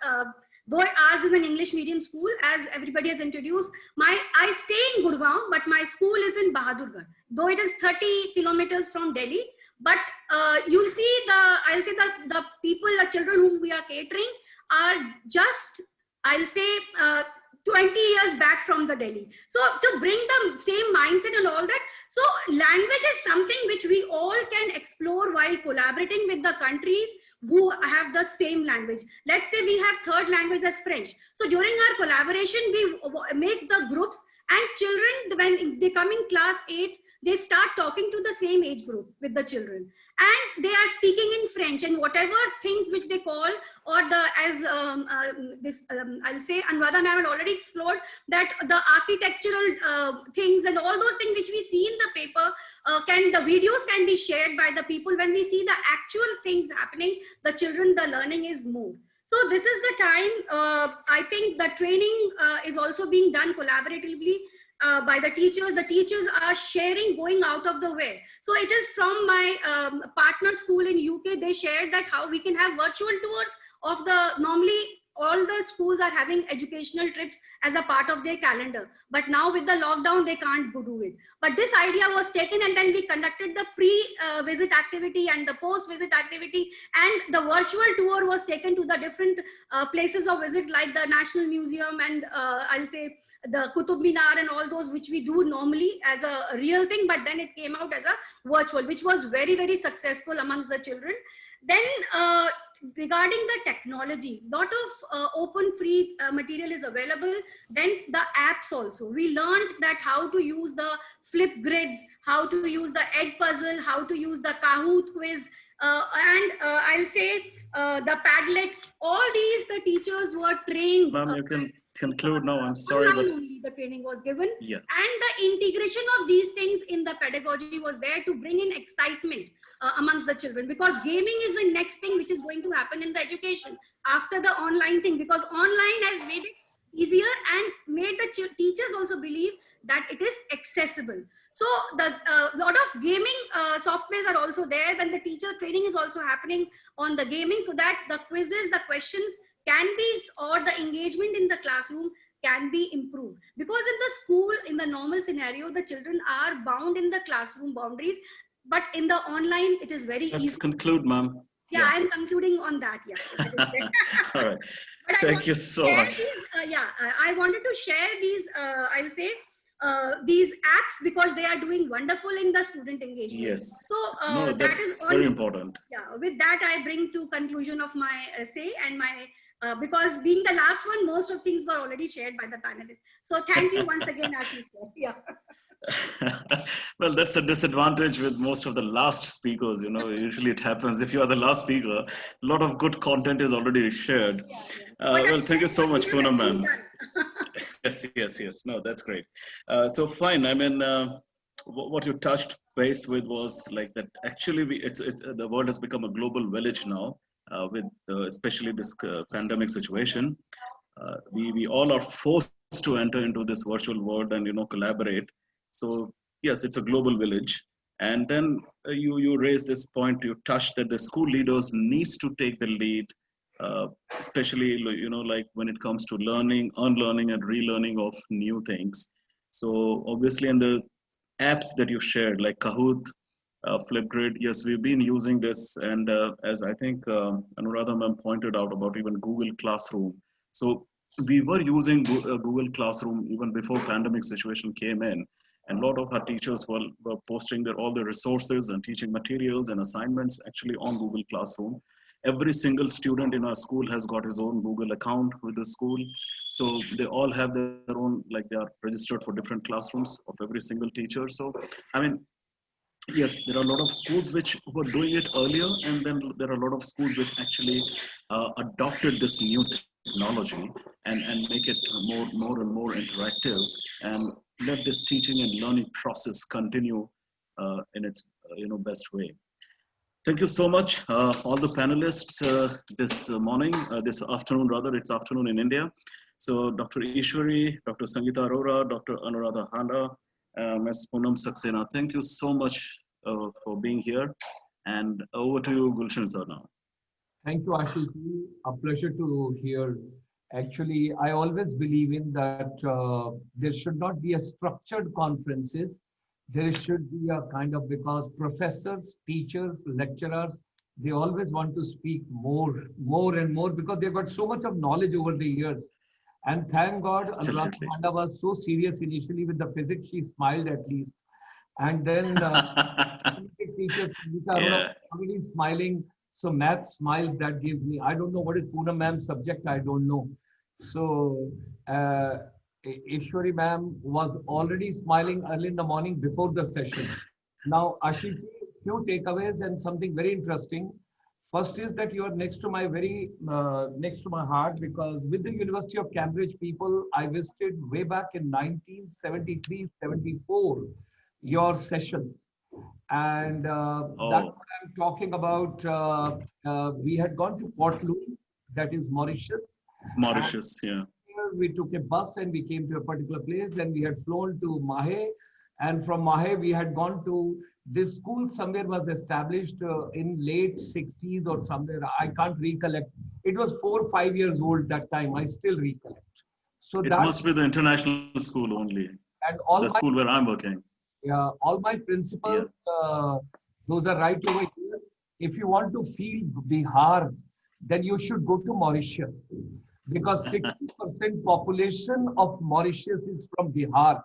though ours is an English medium school, as everybody has introduced, I stay in Gurgaon, but my school is in Bahadurgarh. Though it is 30 kilometers from Delhi, but you'll see I'll say the people, the children whom we are catering are just, I'll say, 20 years back from the Delhi. So to bring the same mindset and all that, so language is something which we all can explore while collaborating with the countries who have the same language. Let's say we have third language as French. So during our collaboration, we make the groups, and children, when they come in class 8, they start talking to the same age group with the children, and they are speaking in French, and whatever things which they call, or I'll say Anvada ma'am had already explored that the architectural things and all those things which we see in the paper, the videos can be shared by the people. When we see the actual things happening, the children, the learning is more. So this is the time, I think the training is also being done collaboratively by the teachers. The teachers are sharing, going out of the way. So it is from my partner school in UK, they shared that how we can have virtual tours of normally all the schools are having educational trips as a part of their calendar. But now with the lockdown, they can't do it. But this idea was taken, and then we conducted the pre-visit activity and the post-visit activity, and the virtual tour was taken to the different places of visit, like the National Museum and I'll say the Qutub Minar and all those, which we do normally as a real thing, but then it came out as a virtual, which was very, very successful amongst the children. Then regarding the technology, lot of open free material is available. Then the apps also, we learned that how to use the flip grids, how to use the Edpuzzle, how to use the Kahoot quiz, and I'll say the Padlet. All these the teachers were trained. Ma'am, you can conclude now. I'm sorry, but only the training was given, yeah. And the integration of these things in the pedagogy was there to bring in excitement amongst the children, because gaming is the next thing which is going to happen in the education after the online thing, because online has made it easier and made the teachers also believe that it is accessible. So the lot of gaming softwares are also there. Then the teacher training is also happening on the gaming, so that the quizzes, the questions can be, or the engagement in the classroom can be improved. Because in the school, in the normal scenario, the children are bound in the classroom boundaries, but in the online, it is very easy. Let's conclude, ma'am. Yeah, I'm concluding on that. Yeah. All right. Thank you so much. I wanted to share these, I'll say, these apps, because they are doing wonderful in the student engagement. Yes. So no, that that's is very important. Yeah. With that, I bring to conclusion of my essay and my, because being the last one, most of things were already shared by the panelists. So thank you once again, Ashish. Yeah. Well, that's a disadvantage with most of the last speakers. Usually it happens if you are the last speaker, a lot of good content is already shared. Well, thank you so much, Poonam ma'am. Yes. No, that's great. So fine. I mean, what you touched base with was like that. Actually, the world has become a global village now, with especially this pandemic situation. We all are forced to enter into this virtual world and collaborate. So yes, it's a global village. And then you raise this point, you touched that the school leaders needs to take the lead, especially like when it comes to learning, unlearning, and relearning of new things. So obviously, in the apps that you shared, like Kahoot, Flipgrid, yes, we've been using this, and as I think Anuradha ma'am pointed out about even Google Classroom. So we were using Google Classroom even before pandemic situation came in, and a lot of our teachers were posting all the resources and teaching materials and assignments actually on Google Classroom. Every single student in our school has got his own Google account with the school. So they all have their own, like they are registered for different classrooms of every single teacher. So, I mean, yes, there are a lot of schools which were doing it earlier, and then there are a lot of schools which actually adopted this new technology and make it more and more interactive, and let this teaching and learning process continue in its best way. Thank you so much, all the panelists this morning, this afternoon rather, it's afternoon in India. So Dr. Ishwari, Dr. Sangeeta Arora, Dr. Anuradha Handa, Ms. Poonam Saxena, thank you so much for being here. And over to you, Gulshan sir now. Thank you, Ashish. A pleasure to hear. Actually, I always believe in that there should not be a structured conferences. There should be a kind of, because professors, teachers, lecturers, they always want to speak more and more, because they've got so much of knowledge over the years. And thank God, Anuradha Handa was so serious initially with the physics, she smiled at least. And then teacher already smiling. So math smiles, that gives me, I don't know what is Poonam ma'am's subject, I don't know. So Ishwari ma'am was already smiling early in the morning before the session. Now, Ashish, few takeaways and something very interesting. First is that you are next to my next to my heart, because with the University of Cambridge people, I visited way back in 1973-74 your sessions. And that's what I'm talking about. We had gone to Port Louis, that is Mauritius. Mauritius, yeah. We took a bus and we came to a particular place. Then we had flown to Mahe, and from Mahe we had gone to this school. Somewhere was established in late 60s or somewhere. I can't recollect. It was 4 or 5 years old that time. I still recollect. So it must be the international school only. And all the school where I'm working. Yeah, all my principals, those are right over here. If you want to feel Bihar, then you should go to Mauritius, because 60% population of Mauritius is from Bihar,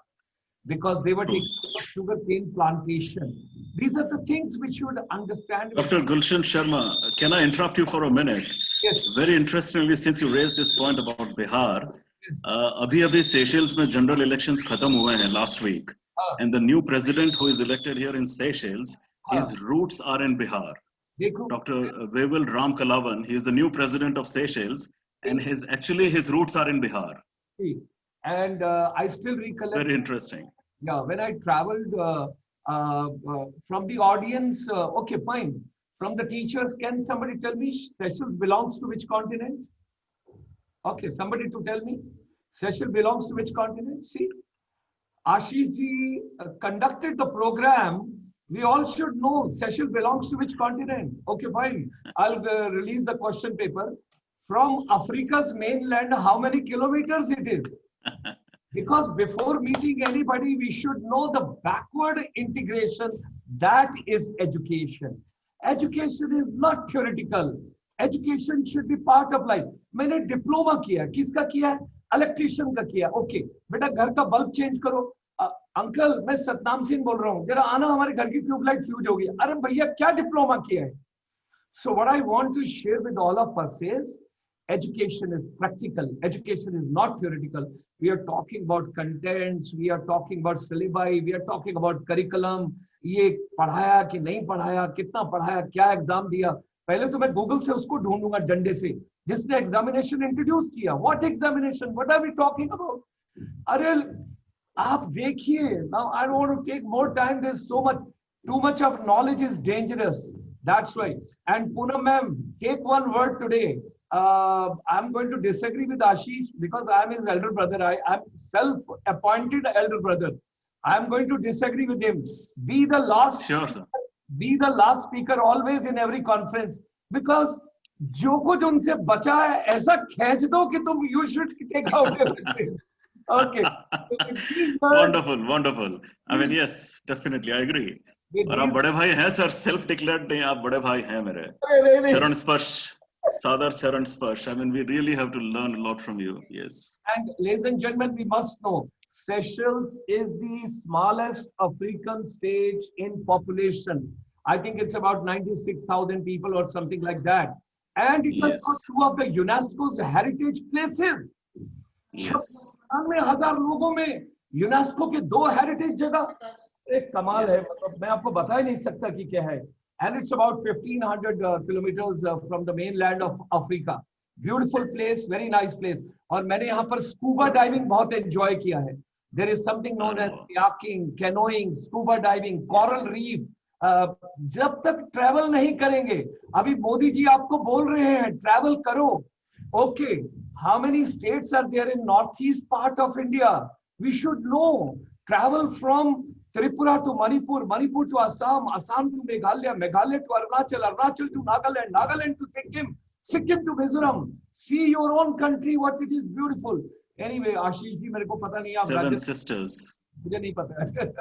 because they were taking sugarcane plantation. These are the things which you would understand. Dr. Gulshan Sharma, can I interrupt you for a minute? Yes. Very interestingly, since you raised this point about Bihar, abhi Seychelles mein general elections khatam hue hain last week. And the new president who is elected here in Seychelles, his roots are in Bihar. Dr. Veval Ram Kalawan, he is the new president of Seychelles, and his roots are in Bihar. And I still recollect. Very interesting. Yeah, when I traveled from the audience, okay, fine. From the teachers, can somebody tell me Seychelles belongs to which continent? Okay, somebody to tell me. Seychelles belongs to which continent? See? Ashish ji conducted the program. We all should know Seychelles belongs to which continent. Okay, fine. I'll release the question paper. From Africa's mainland, how many kilometers it is? Because before meeting anybody, we should know the backward integration. That is education. Education is not theoretical. Education should be part of life. मैंने diploma किया, किसका किया? Electrician का किया. Okay बेटा घर का bulb change करो. अंकल मैं सतनाम सिंह बोल रहा हूँ, जरा आना, हमारे घर की ट्यूबलाइट फ्यूज हो गई. अरे भैया क्या डिप्लोमा किया है? So what I want to share with all of us is, Education is practical. Education is not theoretical. We are talking about contents. We are talking about syllabi. We are talking about curriculum. ये पढ़ाया कि नहीं पढ़ाया, कितना पढ़ाया, क्या exam दिया. पहले तो मैं गूगल से उसको ढूंढूंगा डंडे से जिसने एग्जामिनेशन इंट्रोड्यूस किया. What examination, what are we talking about? अरे आप देखिए. Now I don't want to take more time. There is so much, too much of knowledge is dangerous. That's why. And Poonam ma'am, take one word today. I'm going to disagree with Ashish because I'm his elder brother. I'm self-appointed elder brother. I'm going to disagree with him. Be the last. Sure, sir. Be the last speaker always in every conference because जो कुछ उनसे बचा है ऐसा खींच दो कि तुम you should take out everything. Okay. Wonderful, wonderful. I mean, yes, definitely, I agree. और आप बड़े भाई हैं सर, सेल्फ डिक्लेयर्ड नहीं, आप बड़े भाई हैं मेरे. चरण स्पर्श, सादर चरण स्पर्श. I mean, we really have to learn a lot from you. Yes. And ladies and gentlemen, we must know Seychelles is the smallest African state in population. I think it's about 96,000 people or something like that. And it has got two of the UNESCO's heritage places. Yes. 1000 लोगों में UNESCO के 2 heritage जगह. एक कमाल है, मतलब मैं आपको बता ही नहीं सकता कि क्या है. And it's about 1500 kilometers from the mainland of Africa. Beautiful place, very nice place. और मैंने यहाँ पर स्कूबा डाइविंग बहुत एंजॉय किया है. There is something known as kayaking, canoeing, scuba diving, coral reef. जब तक ट्रैवल नहीं करेंगे, अभी मोदी जी आपको बोल रहे हैं ट्रैवल करो. Okay, how many states are there in northeast part of India? We should know. Travel from Tripura to Manipur, Manipur to Assam, Assam to Meghalaya, Meghalaya to Arunachal, Arunachal to Nagaland, Nagaland to Sikkim, Sikkim to Mizoram. See your own country, what it is beautiful. Anyway, Ashish ji, मेरे को पता नहीं आप Seven sisters. मुझे नहीं पता है.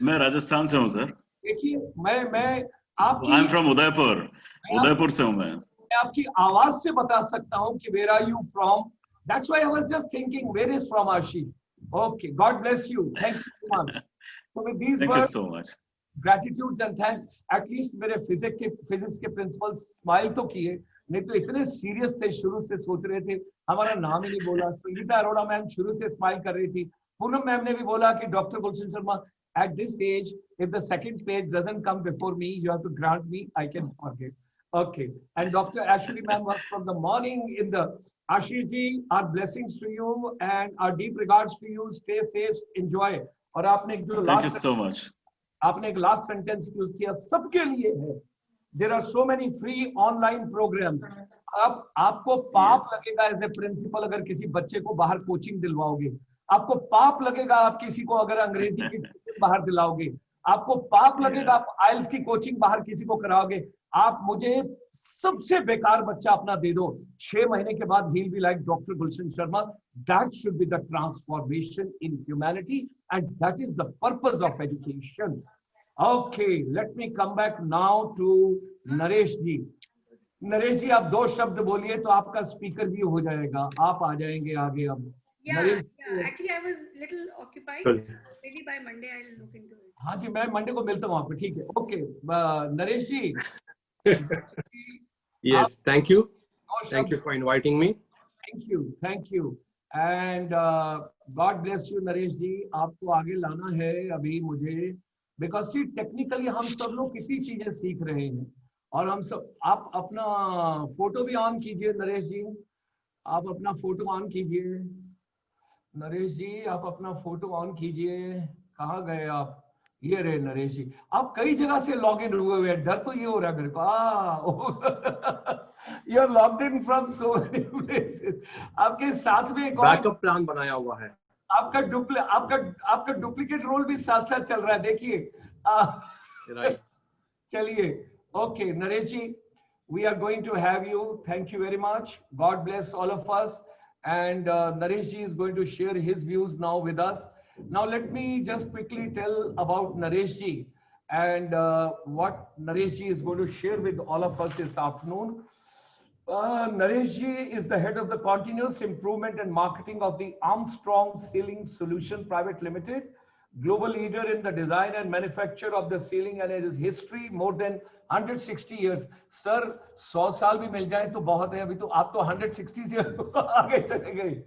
मैं राजस्थान से हूँ सर. देखिए, मैं आपकी I'm from उदयपुर. उदयपुर से हूँ मैं. मैं आपकी आवाज से बता सकता हूँ कि where are you from. That's why I was just thinking, where is from Ashish? Okay, God bless you. Thank you so much. So with these Thank words, you so much. Gratitudes and thanks. At least मेरे physics के principal smile तो किए, नहीं तो इतने serious थे, शुरू से सोच रहे थे, हमारा नाम ही नहीं बोला. संगीता अरोड़ा मैम शुरू से स्माइल कर रही थी. पूनम मैम ने भी बोला कि doctor Gulshan Sharma, at this age, if the second page doesn't come before me, you have to grant me, I can forget. Okay. And Dr. Ashwini ma'am was from the morning in the. Ashish ji, our blessings to you and our deep regards to you. Stay safe, enjoy. और आपने एक जो Thank you so much. आपने एक last sentence use किया, सबके लिए है. There are so many free online programs. अब आपको पाप लगेगा एज ए प्रिंसिपल अगर किसी बच्चे को बाहर कोचिंग दिलवाओगे. आपको पाप लगेगा आप किसी को अगर अंग्रेजी की कोचिंग बाहर दिलाओगे. आपको पाप लगेगा आप आइल्स की कोचिंग बाहर किसी को कराओगे. आप मुझे सबसे बेकार बच्चा अपना दे दो, 6 महीने के बाद he'll be like Dr. Gulshan Sharma. That should be the transformation in humanity, and that is the purpose of education. Okay, let me come back now to Naresh ji. Naresh ji, आप 2 शब्द बोलिए तो आपका speaker भी हो जाएगा. आप आ जाएंगे आगे अब. Yeah, actually I was little occupied. Maybe by Monday I'll look into it. हाँ जी, मैं मंडे को मिलता हूँ आपको. ठीक है. Okay, Naresh ji. Yes, thank you. Thank you for inviting me. Thank you. And God bless you, Naresh ji. आपको आगे लाना है अभी मुझे, because see technically हम सब लोग कितनी चीजें सीख रहे हैं और हम सब. आप अपना फोटो भी ऑन कीजिए नरेश जी. आप अपना फोटो ऑन कीजिए. नरेश जी, आप अपना फोटो ऑन कीजिए. कहाँ गए आप? ये रहे नरेश जी. आप कई जगह से लॉग इन हुए हुए. डर तो ये हो रहा है मेरे को. You are logged in from so many places. आपके साथ में एक बैकअप प्लान बनाया हुआ है. आपका डुप्लीकेट रोल भी साथ साथ चल रहा है. देखिए. चलिए. Okay Naresh ji, we are going to have you. Thank you very much. God bless all of us. And Naresh ji is going to share his views now with us. Now let me just quickly tell about Naresh ji and what Naresh ji is going to share with all of us this afternoon. Naresh ji is the head of the continuous improvement and marketing of the Armstrong Sealing Solution Private Limited. global leader in the design and manufacture of the ceiling and it is history more than 160 years. Sir, 100 साल भी मिल जाए तो बहुत है. अभी तो आप तो 160 से आगे चले गए.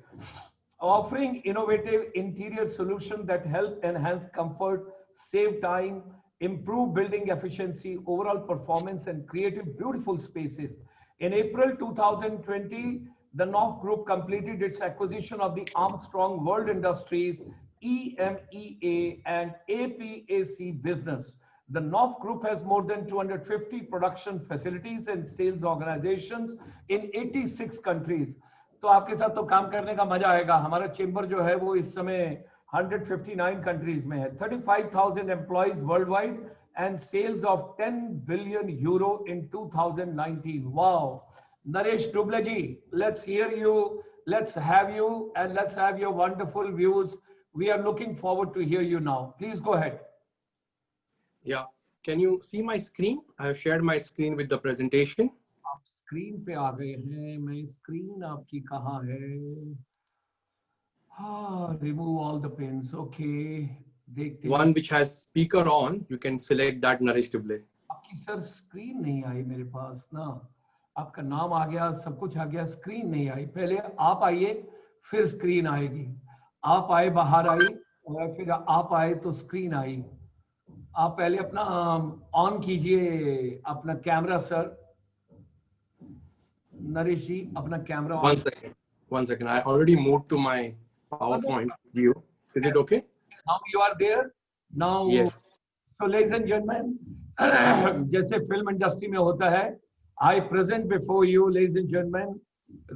Offering innovative interior solutions that help enhance comfort, save time, improve building efficiency, overall performance, and create beautiful spaces. In April 2020, the North Group completed its acquisition of the Armstrong World Industries, EMEA, and APAC business. The North Group has more than 250 production facilities and sales organizations in 86 countries. तो आपके साथ तो काम करने का मजा आएगा. हमारा चेंबर जो है वो इस समय 159 कंट्रीज में है, 35,000 employees world wide and sales of 10 billion euro in 2019. Wow. Naresh Dubleji, let's hear you, let's have you, and let's have your wonderful views. We are looking forward to hear you now. Please go ahead. Yeah, can you see my screen? I have shared my screen with the presentation. आप screen पे आ गए हैं. मैं screen आपकी कहाँ है? हाँ, remove all the pins. Okay. One which has speaker on, you can select that, Naresh Duble. आपकी सर स्क्रीन नहीं आई मेरे पास ना. आपका नाम आ गया, सब कुछ आ गया, स्क्रीन नहीं आई. पहले आप आइए, फिर स्क्रीन आएगी. आप आए, बाहर आई, और फिर आप आए तो स्क्रीन आई. आप पहले अपना ऑन कीजिए अपना कैमरा सर. नरेश जी अपना camera. One second. I already moved to my PowerPoint view. Is it okay? Now you are there. Now, yes. So ladies and gentlemen, जैसे फिल्म इंडस्ट्री में होता है, I present before you, ladies and gentlemen,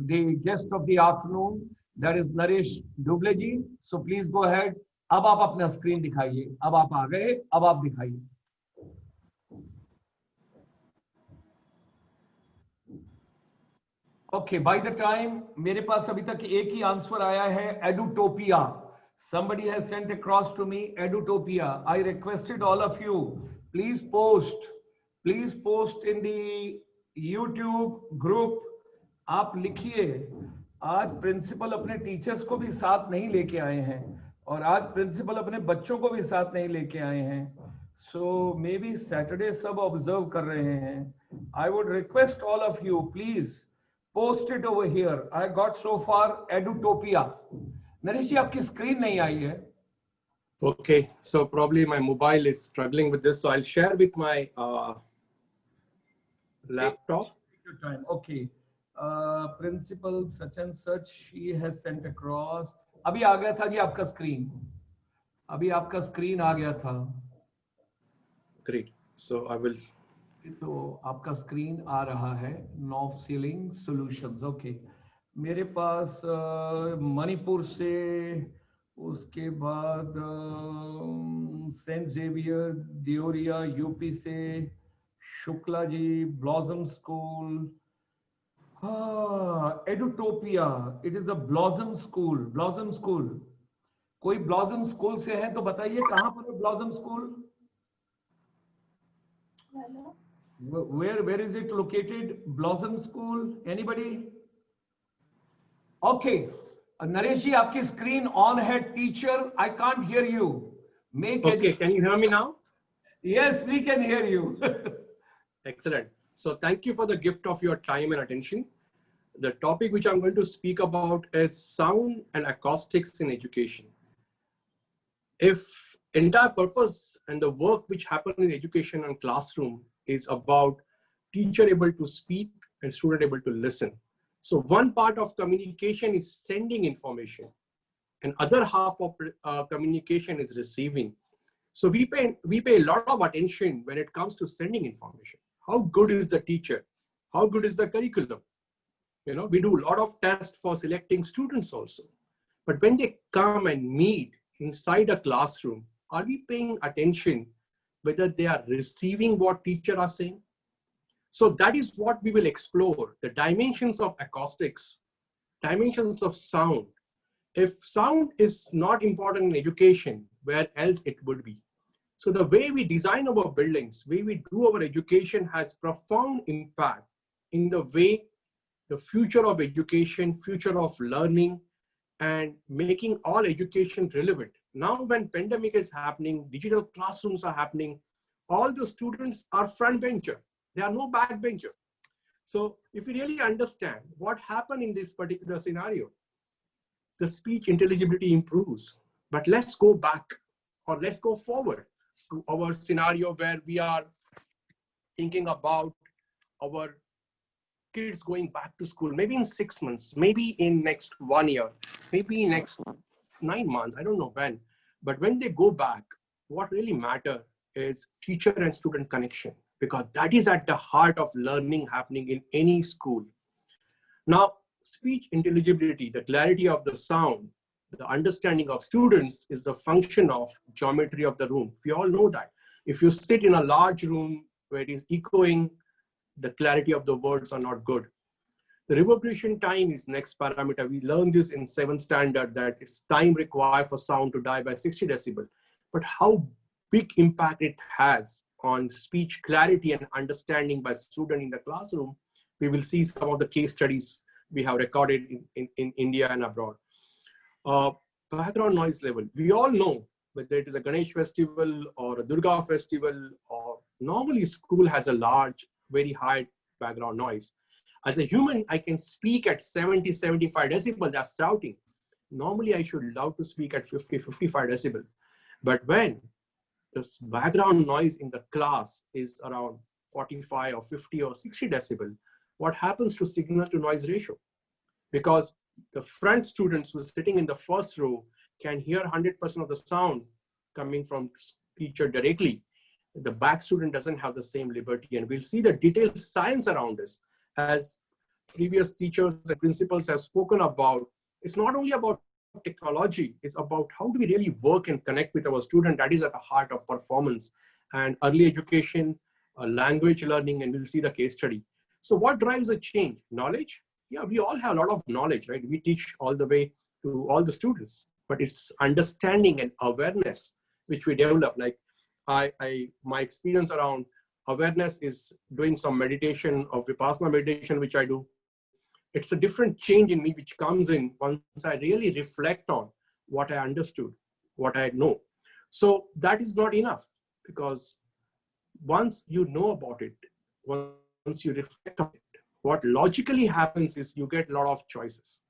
the guest of the afternoon, that is Naresh Duble ji. So please go ahead. अब आप अपना screen दिखाइए. अब आप आ गए, अब आप दिखाइए. Okay, by the time मेरे पास अभी तक एक ही आंसर आया है, Edutopia. Somebody has sent across to me Edutopia. I requested all of you, please post in the YouTube group. आप लिखिए. आज प्रिंसिपल अपने टीचर्स को भी साथ नहीं लेके आए हैं और आज प्रिंसिपल अपने बच्चों को भी साथ नहीं लेके आए हैं. So maybe Saturday सब ऑब्जर्व कर रहे हैं. I would request all of you, please post it over here. I got so far Edutopia. Naresh जी आपकी स्क्रीन नहीं आई है. Okay, so probably my mobile is struggling with this, so I'll share with my laptop. Okay, principal such and such, she has sent across. अभी आ गया था जी आपका screen. अभी आपका screen आ गया था. Great. So I will. तो आपका स्क्रीन आ रहा है. North ceiling solutions. ओके, मेरे पास मणिपुर से, उसके बाद सेंट जेवियर दियोरिया यूपी से, Shukla ji blossom school. Edutopia, it is a blossom school. Blossom school, कोई ब्लॉसम स्कूल से है तो बताइए कहां पर है blossom school. Where is it located? Blossom School. Anybody? Okay. Naresh ji, आपकी स्क्रीन ऑन है. Teacher, I can't hear you. Okay, can you hear me now? Yes, we can hear you. Excellent. So thank you for the gift of your time and attention. The topic which I'm going to speak about is sound and acoustics in education. If entire purpose and the work which happen in education and classroom is about teacher able to speak and student able to listen. So one part of communication is sending information and other half of communication is receiving. So we pay a lot of attention when it comes to sending information. How good is the teacher? How good is the curriculum? You know, we do a lot of tests for selecting students also. But when they come and meet inside a classroom, are we paying attention whether they are receiving what teachers are saying? So that is what we will explore, the dimensions of acoustics, dimensions of sound. If sound is not important in education, where else it would be? So the way we design our buildings, way we do our education has profound impact in the way the future of education, future of learning, and making all education relevant Now when pandemic is happening, digital classrooms are happening, all the students are front bencher. There are no back bencher. So if you really understand what happened in this particular scenario, the speech intelligibility improves. But let's go back, or let's go forward to our scenario where we are thinking about our kids going back to school, maybe in 6 months, maybe in next 1 year, maybe next 9 months, I don't know when. But when they go back, what really matters is teacher and student connection, because that is at the heart of learning happening in any school. Now, speech intelligibility, the clarity of the sound, the understanding of students is the function of geometry of the room. We all know that. If you sit in a large room where it is echoing, the clarity of the words are not good. The reverberation time is next parameter. We learned this in 7th standard, that it's time required for sound to die by 60 decibel. But how big impact it has on speech clarity and understanding by student in the classroom, we will see some of the case studies we have recorded in India and abroad. Background noise level. We all know whether it is a Ganesh festival or a Durga festival, or normally school has a large, very high background noise. As a human, I can speak at 70, 75 decibel, that's shouting. Normally, I should love to speak at 50, 55 decibel. But when this background noise in the class is around 45 or 50 or 60 decibel, what happens to signal to noise ratio? Because the front students who are sitting in the first row can hear 100% of the sound coming from teacher directly. The back student doesn't have the same liberty, and we'll see the detailed science around this. As previous teachers and principals have spoken about, it's not only about technology, it's about how do we really work and connect with our student. That is at the heart of performance and early education, language learning, and we'll see the case study. So what drives a change? Knowledge? Yeah, we all have a lot of knowledge, right? We teach all the way to all the students, but it's understanding and awareness which we develop. Like my experience around awareness is doing some meditation of Vipassana meditation, which I do. It's a different change in me which comes in once I really reflect on what I understood, what I know. So that is not enough, because once you know about it, once you reflect on it, what logically happens is you get a lot of choices.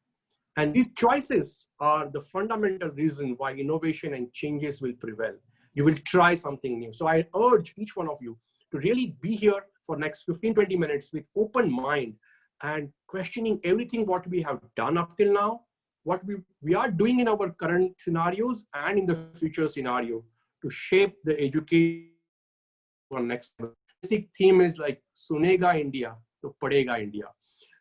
And these choices are the fundamental reason why innovation and changes will prevail. You will try something new. So I urge each one of you to really be here for next 15, 20 minutes with open mind and questioning everything what we have done up till now, what we are doing in our current scenarios and in the future scenario to shape the education for next level. Basic theme is like Sunega India to Padega India.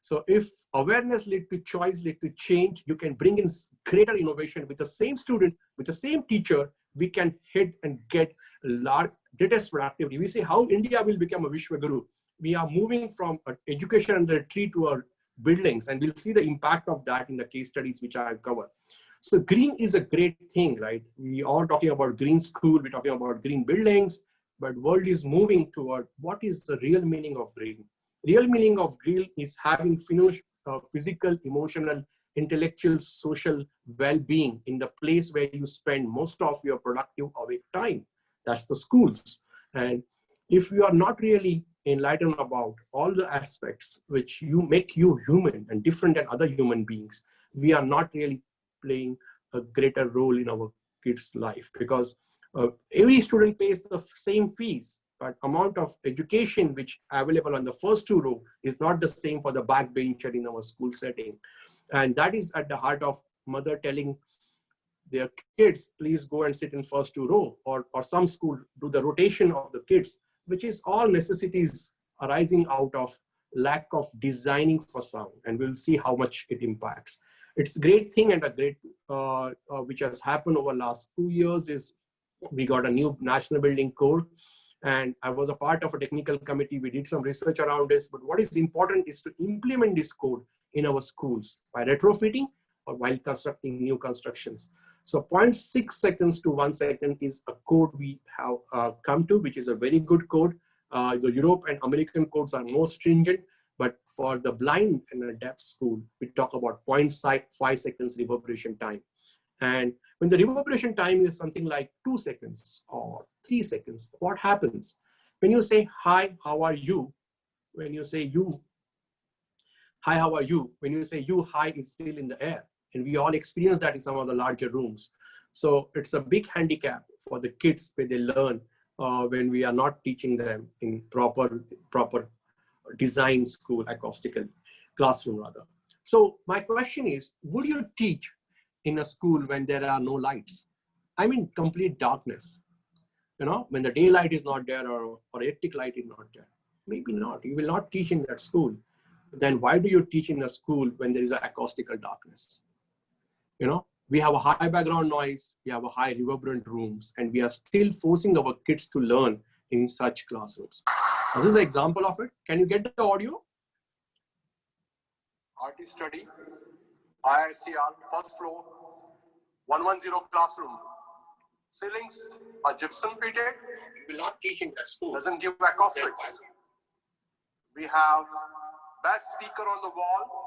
So if awareness lead to choice, lead to change, you can bring in greater innovation with the same student, with the same teacher. We can hit and get large greatest productivity. We say how India will become a Vishwaguru. We are moving from education under a tree to our buildings, and we'll see the impact of that in the case studies which I have covered. So green is a great thing, right? We are talking about green school, we're talking about green buildings, but world is moving toward what is the real meaning of green. Real meaning of green is having physical, emotional, intellectual, social well-being in the place where you spend most of your productive awake time. That's the schools. And if you are not really enlightened about all the aspects which make you human and different than other human beings, we are not really playing a greater role in our kids' life, because every student pays the same fees, but amount of education which available on the first two row is not the same for the backbencher in our school setting. And that is at the heart of mother telling their kids, please go and sit in first two row, or some school do the rotation of the kids, which is all necessities arising out of lack of designing for sound. And we'll see how much it impacts. It's a great thing, and a great, which has happened over the last 2 years is we got a new national building code. And I was a part of a technical committee. We did some research around this, but what is important is to implement this code in our schools by retrofitting or while constructing new constructions. So 0.6 seconds to 1 second is a code we have come to, which is a very good code. The Europe and American codes are more stringent, but for the blind and the deaf school, we talk about 0.5 seconds reverberation time. And when the reverberation time is something like 2 seconds or 3 seconds, what happens? When you say, hi, how are you? When you say you, hi, how are you? When you say you, hi is still in the air. And we all experience that in some of the larger rooms. So it's a big handicap for the kids where they learn when we are not teaching them in proper design school, acoustical classroom rather. So my question is, would you teach in a school when there are no lights? I mean, complete darkness. You know, when the daylight is not there or electric light is not there. Maybe not. You will not teach in that school. Then why do you teach in a school when there is an acoustical darkness? You know, we have a high background noise, we have a high reverberant rooms, and we are still forcing our kids to learn in such classrooms. Now, this is an example of it. Can you get the audio? RT study, IICR, first floor, 110 classroom. Ceilings are gypsum fitted. We will not teach in that school. Doesn't give acoustics. We have best speaker on the wall,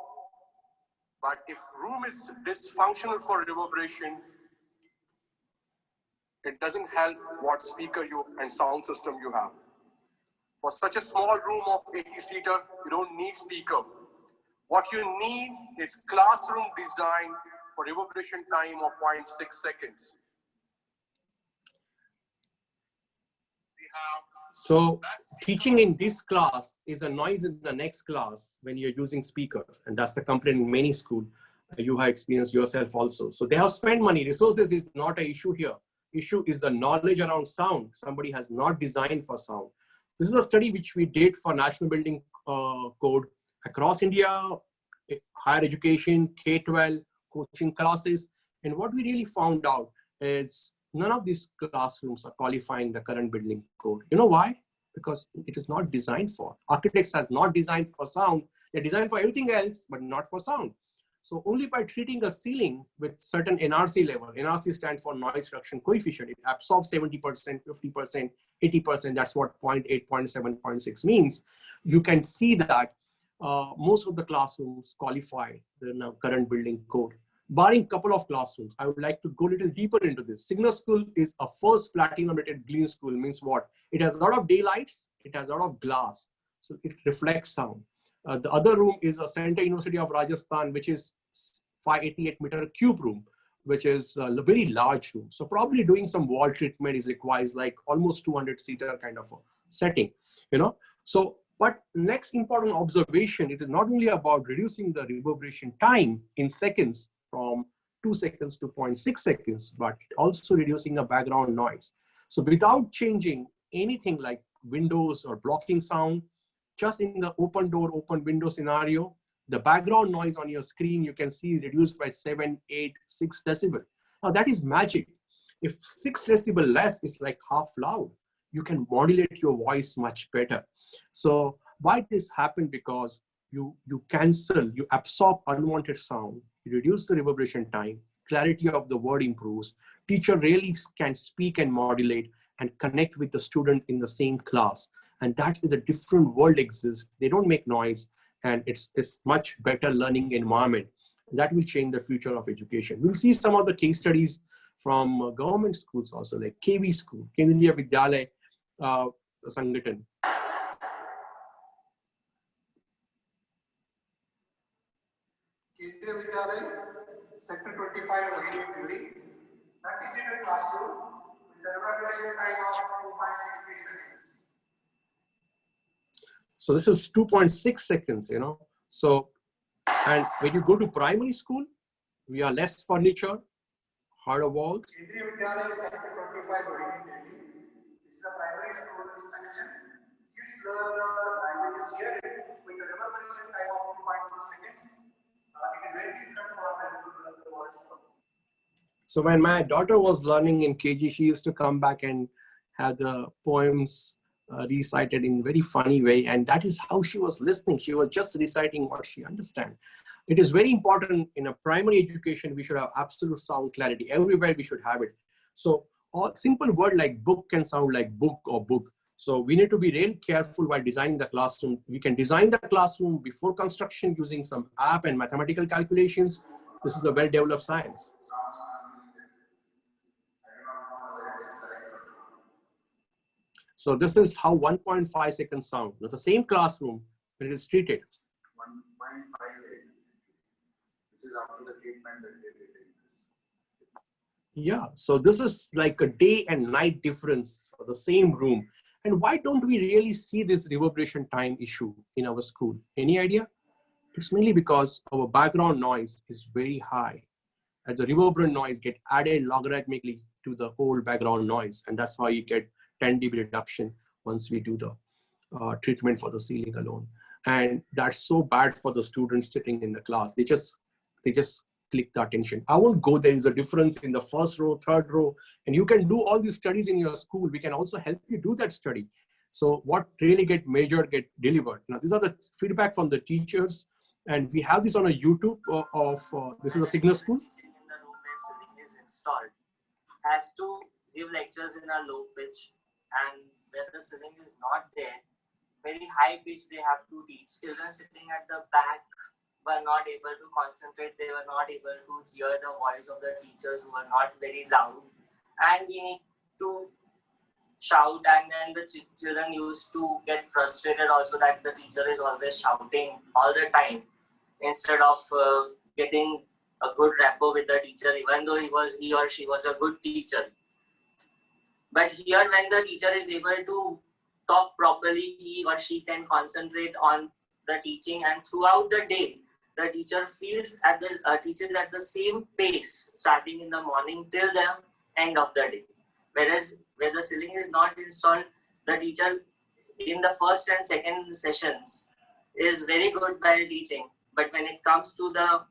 but if room is dysfunctional for reverberation, it doesn't help what speaker you and sound system you have. For such a small room of 80-seater, you don't need speaker. What you need is classroom design for reverberation time of 0.6 seconds. So teaching in this class is a noise in the next class when you're using speakers. And that's the complaint in many schools. You have experienced yourself also. So they have spent money. Resources is not an issue here. Issue is the knowledge around sound. Somebody has not designed for sound. This is a study which we did for National Building Code across India, higher education, K-12, coaching classes. And what we really found out is none of these classrooms are qualifying the current building code. You know why? Because it is not designed for. Architects has not designed for sound. They're designed for everything else, but not for sound. So only by treating a ceiling with certain NRC level, NRC stands for noise reduction coefficient, it absorbs 70%, 50%, 80%, that's what 0.8, 0.7, 0.6 means. You can see that most of the classrooms qualify the current building code. Barring a couple of classrooms, I would like to go a little deeper into this. Signal School is a first platinum rated green school, means what? It has a lot of daylights, it has a lot of glass, so it reflects sound. The other room is a Central University of Rajasthan, which is 588-meter cube room, which is a very large room. So probably doing some wall treatment is requires like almost 200-seater kind of a setting, you know. So, but next important observation, it is not only about reducing the reverberation time in seconds from 2 seconds to 0.6 seconds, but also reducing the background noise. So without changing anything like windows or blocking sound, just in the open door, open window scenario, the background noise on your screen, you can see reduced by 7, 8, 6 decibel. Now that is magic. If 6 decibel less is like half loud, you can modulate your voice much better. So why this happened? Because you cancel, you absorb unwanted sound, you reduce the reverberation time, clarity of the word improves, teacher really can speak and modulate and connect with the student in the same class. And that is a different world exists. They don't make noise, and it's much better learning environment. That will change the future of education. We'll see some of the case studies from government schools also, like KV school, Kendriya Vidyalaya Sangathan. Kendriya Vidyalaya, Sector 25, Delhi, 30-seater classroom with a reverberation time of 2.63 seconds. So this is 2.6 seconds, you know. So, and when you go to primary school, we are less furniture, harder walls. Kendriya Vidyalaya, Sector 25, Delhi. This is a primary school section. Kids learn the languages here with a reverberation time of 2.2 seconds. It is very difficult for them to learn the words. So when my daughter was learning in KG, she used to come back and have the poems recited in a very funny way, and that is how she was listening. She was just reciting what she understands. It is very important in a primary education. We should have absolute sound clarity everywhere. We should have it. So a simple word like book can sound like book or book. So we need to be really careful while designing the classroom. We can design the classroom before construction using some app and mathematical calculations. This is a well-developed science. So this is how 1.5 seconds sound. Now the same classroom, when it is treated. 1.58, which is after the treatment that they did. Yeah, so this is like a day and night difference for the same room. And why don't we really see this reverberation time issue in our school? Any idea? It's mainly because our background noise is very high. As the reverberant noise get added logarithmically to the whole background noise. And that's why you get 10 dB reduction once we do the treatment for the ceiling alone. And that's so bad for the students sitting in the class. They just click the attention. I won't go, there is a difference in the first row, third row, and you can do all these studies in your school. We can also help you do that study. So what really get measured, get delivered. Now, these are the feedback from the teachers, and we have this on a YouTube this is a Signal School. In the room where ceiling is installed has to give lectures in a low pitch, and where the ceiling is not there, very high pitch they have to teach. Children sitting at the back were not able to concentrate, they were not able to hear the voice of the teachers who were not very loud, and we need to shout, and then the children used to get frustrated also that the teacher is always shouting all the time instead of getting a good rapport with the teacher, even though he or she was a good teacher. But here, when the teacher is able to talk properly, he or she can concentrate on the teaching, and throughout the day the teacher feels teaches at the same pace starting in the morning till the end of the day. Whereas where the ceiling is not installed, the teacher in the first and second sessions is very good while teaching, but when it comes to the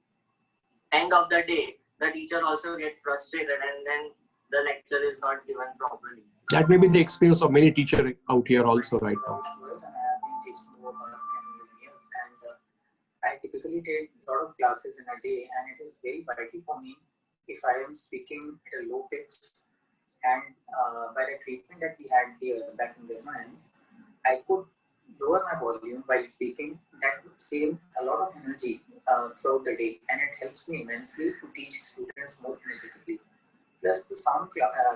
end of the day, the teacher also gets frustrated, and then the lecture is not given properly. That may be the experience of many teachers out here also right now. I typically take a lot of classes in a day, and it is very vital for me if I am speaking at a low pitch. And by the treatment that we had here back in resonance, I could lower my volume while speaking. That would save a lot of energy throughout the day, and it helps me immensely to teach students more energetically. Plus, the sound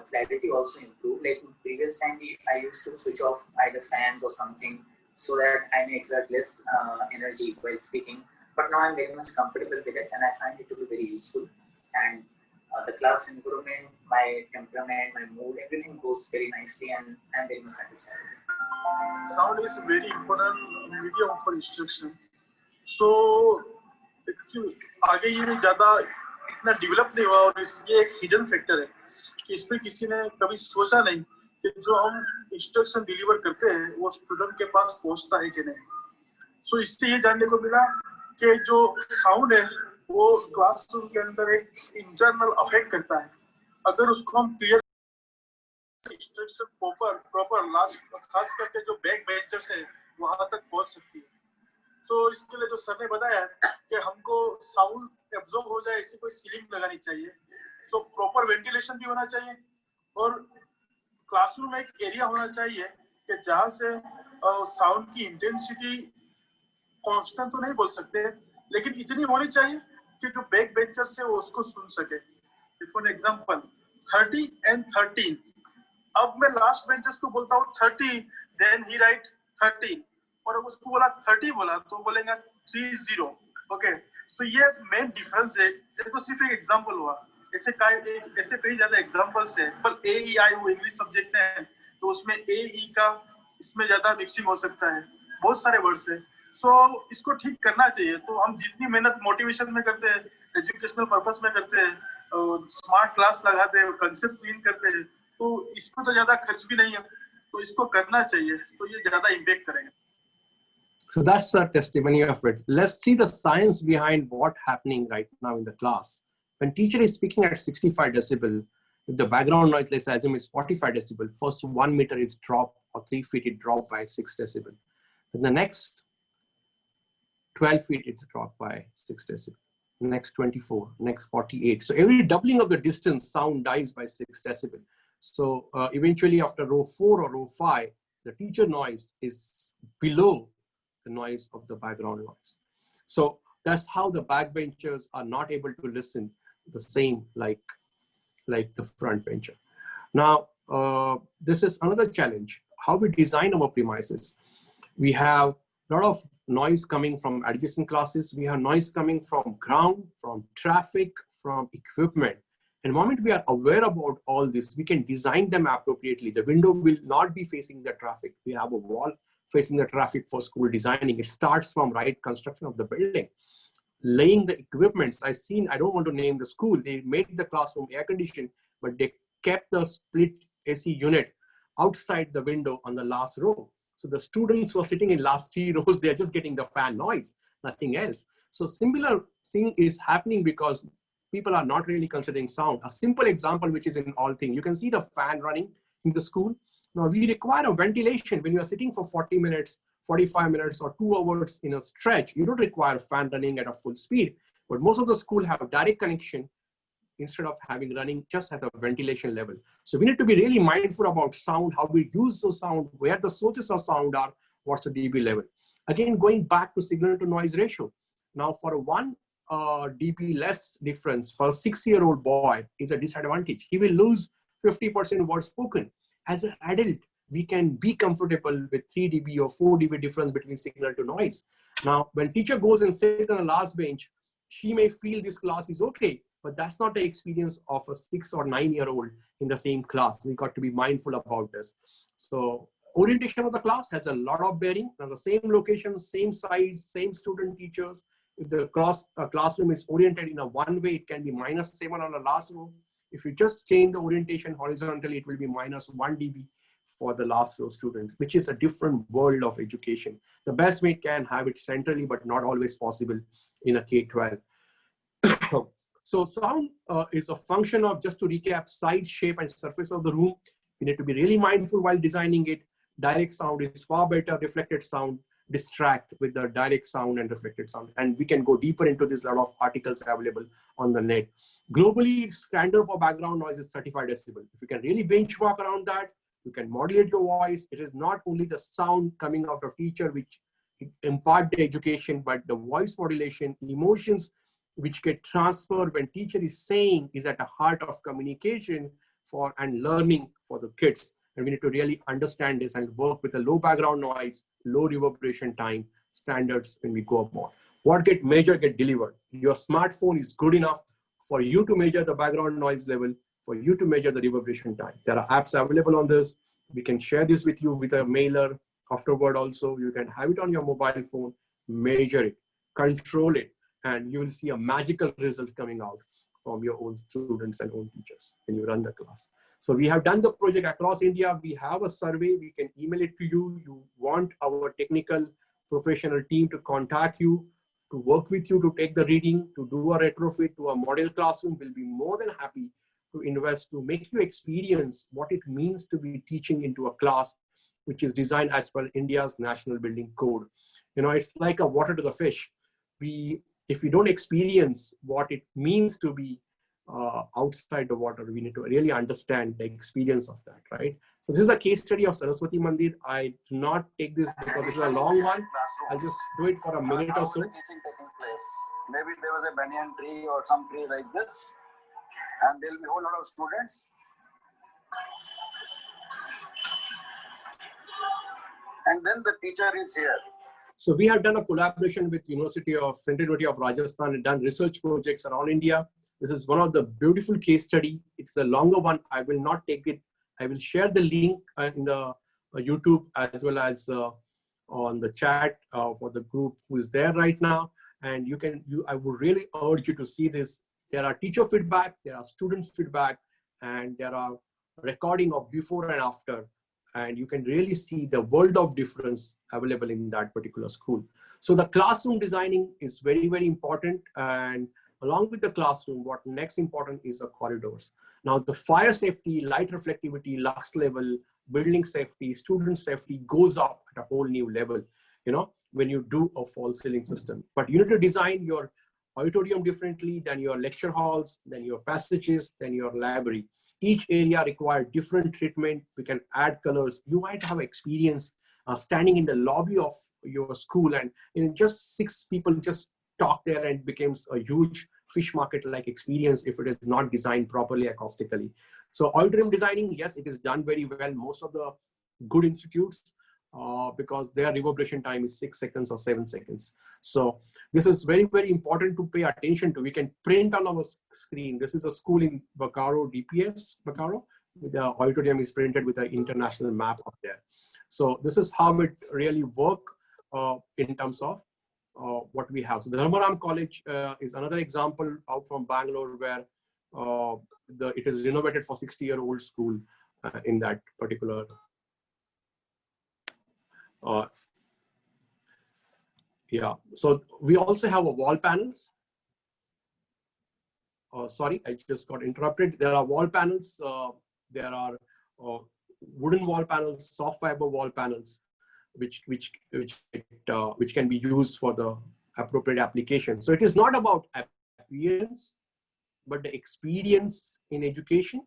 clarity also improved. Like previous time, I used to switch off either fans or something so that I may exert less energy while speaking. But now I'm very much comfortable with it, and I find it to be very useful. And the class environment, my temperament, my mood, everything goes very nicely, and I'm very much satisfied. Sound is a very important medium for instruction. So, आगे ये ज़्यादा इतना develop नहीं हुआ, और ये एक hidden factor है कि इस पे किसी ने कभी सोचा नहीं कि जो हम इंस्ट्रक्शन डिलीवर करते हैं वो स्टूडेंट के पास पहुंचता है कि नहीं. सो इससे ये जानने को मिला कि जो साउंड है वो क्लासरूम के अंदर एक इंटरनल अफेक्ट करता है. अगर उसको हम क्लियर इंस्ट्रक्शन प्रॉपर लास्ट खास करके जो बैक बेंचर्स है वहां तक पहुंच सकती है. तो इसके लिए जो सर ने बताया कि हमको साउंड एब्जॉर्ब हो जाए ऐसी कोई सीलिंग लगानी चाहिए. सो प्रॉपर वेंटिलेशन भी होना चाहिए, और क्लासरूम में एक एरिया होना चाहिए कि जहाँ से साउंड की इंटेंसिटी कांस्टेंट तो नहीं बोल सकते, लेकिन इतनी होनी चाहिए कि जो बैक बेंचर से वो उसको सुन सके. For example 30 and 13. अब मैं लास्ट बेंचर्स को बोलता हूँ 30, देन ही राइट 13, और अब उसको बोला 30 बोला तो बोलेंगे 30. ओके, तो ये मेन डिफरेंस है. ये तो सिर्फ एक एग्जांपल हुआ, ऐसे कई ज्यादा एग्जांपल्स हैं. पर ए ई आई वो इंग्लिश सब्जेक्ट है तो उसमें ए ई का इसमें ज्यादा मिक्सिंग हो सकता है, बहुत सारे वर्ड्स है. सो इसको ठीक करना चाहिए. तो हम जितनी मेहनत मोटिवेशन में करते हैं, एजुकेशनल पर्पस में करते हैं, स्मार्ट क्लास लगाते हैं, कंसेप्ट क्लीन करते हैं, तो इसको तो ज्यादा खर्च भी नहीं है, तो इसको करना चाहिए, तो ये ज्यादा इम्पैक्ट करेगा. So that's the testimony of it. Let's see the science behind what's happening right now in the class. When teacher is speaking at 65 decibel, if the background noise, let's assume is 45 decibel, first 1 meter is dropped, or 3 feet it dropped by 6 decibel. Then the next 12 feet it's dropped by 6 decibel. Next 24, next 48. So every doubling of the distance, sound dies by 6 decibel. So eventually after row 4 or row 5, the teacher noise is below the noise of the background noise. So that's how the backbenchers are not able to listen the same like the front bencher. Now, this is another challenge. how we design our premises. We have a lot of noise coming from adjacent classes. We have noise coming from ground, from traffic, from equipment. And the moment we are aware about all this, we can design them appropriately. The window will not be facing the traffic. We have a wall facing the traffic for school designing. It starts from right construction of the building. Laying the equipments, I don't want to name the school, they made the classroom air conditioned, but they kept the split AC unit outside the window on the last row. So the students who are sitting in last 3 rows, they're just getting the fan noise, nothing else. So similar thing is happening because people are not really considering sound. A simple example, which is in all things, you can see the fan running in the school. Now we require a ventilation. When you are sitting for 40 minutes, 45 minutes or 2 hours in a stretch, you don't require a fan running at a full speed. But most of the school have direct connection instead of having running just at a ventilation level. So we need to be really mindful about sound, how we use the sound, where the sources of sound are, what's the dB level. Again, going back to signal to noise ratio. Now for a 1 dB less difference for a 6-year-old boy is a disadvantage. He will lose 50% words spoken. As an adult, we can be comfortable with 3 dB or 4 dB difference between signal to noise. Now, when teacher goes and sits on the last bench, she may feel this class is okay, but that's not the experience of a 6 or 9-year-old in the same class. We got to be mindful about this. So orientation of the class has a lot of bearing. Now the same location, same size, same student teachers. If the classroom is oriented in a one way, it can be -7 on the last row. If you just change the orientation horizontally, it will be -1 dB for the last row students, which is a different world of education. The best way can have it centrally, but not always possible in a K-12. So sound is a function of, just to recap, size, shape, and surface of the room. You need to be really mindful while designing it. Direct sound is far better. Reflected sound distract with the direct sound and reflected sound. And we can go deeper into this. A lot of articles available on the net. Globally, standard for background noise is 35 decibel. If you can really benchmark around that, you can modulate your voice. It is not only the sound coming out of teacher which impart the education, but the voice modulation, emotions which get transferred when teacher is saying is at the heart of communication for and learning for the kids. And we need to really understand this and work with a low background noise, low reverberation time standards when we go up more. What get measured, get delivered. Your smartphone is good enough for you to measure the background noise level, for you to measure the reverberation time. There are apps available on this. We can share this with you with a mailer afterward also. You can have it on your mobile phone, measure it, control it, and you will see a magical result coming out from your own students and own teachers when you run the class. So we have done the project across India. We have a survey. We can email it to you. You want our technical professional team to contact you, to work with you, to take the reading, to do a retrofit to a model classroom. We'll be more than happy to invest, to make you experience what it means to be teaching into a class which is designed as per India's National Building Code. You know, it's like a water to the fish. If we don't experience what it means to be outside the water, we need to really understand the experience of that, right? So this is a case study of Saraswati Mandir. I do not take this because this is a long one. I'll just do it for a minute or so. Maybe there was a banyan tree or some tree like this, and there'll be a whole lot of students. And then the teacher is here. So we have done a collaboration with Central University of Rajasthan and done research projects around India. This is one of the beautiful case study. It's a longer one. I will not take it. I will share the link in the YouTube as well as on the chat for the group who is there right now. And I would really urge you to see this. There are teacher feedback, there are student feedback, and there are recording of before and after. And you can really see the world of difference available in that particular school. So the classroom designing is very, very important. And along with the classroom, what next important is the corridors. Now the fire safety, light reflectivity, lux level, building safety, student safety goes up at a whole new level, when you do a false ceiling system. But you need to design your auditorium differently than your lecture halls, than your passages, than your library. Each area requires different treatment. We can add colors. You might have experience standing in the lobby of your school and just 6 people just talk there and it becomes a huge fish market-like experience if it is not designed properly acoustically. So auditorium designing, yes, it is done very well. Most of the good institutes because their reverberation time is 6 seconds or 7 seconds. So this is very, very important to pay attention to. We can print on our screen. This is a school in Bokaro, DPS, Bokaro. The auditorium is printed with an international map up there. So this is how it really work in terms of what we have. So the Dharmaram College is another example out from Bangalore where it is renovated for 60-year-old school in that particular. Yeah, so we also have a wall panels. Sorry, I just got interrupted. There are wall panels. There are wooden wall panels, soft fiber wall panels, which can be used for the appropriate application. So it is not about appearance, but the experience in education,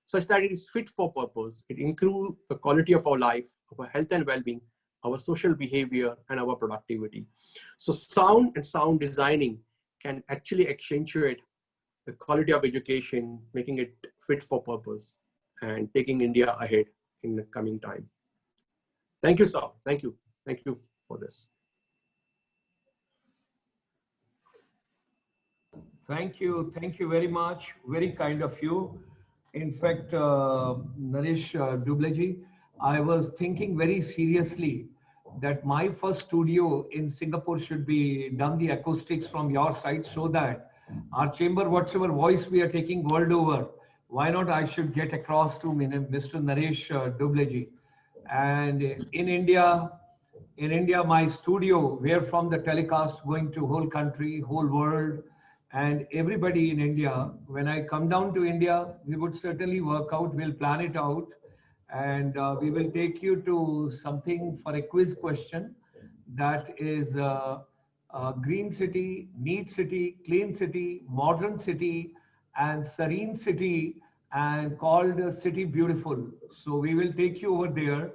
such that it is fit for purpose. It improves the quality of our life, our health and well-being, our social behavior, and our productivity. So sound and sound designing can actually accentuate the quality of education, making it fit for purpose and taking India ahead in the coming time. Thank you, sir. Thank you. Thank you for this. Thank you. Thank you very much. Very kind of you. In fact, Naresh Dubleji, I was thinking very seriously that my first studio in Singapore should be done the acoustics from your side, so that our chamber, whatever voice we are taking world over, why not I should get across to Mr. Naresh Dubleji. And in India, my studio, where from the telecast going to whole country, whole world, and everybody in India, when I come down to India, we would certainly work out, we'll plan it out, and we will take you to something for a quiz question that is green city, neat city, clean city, modern city, and serene city, and called City Beautiful. So we will take you over there.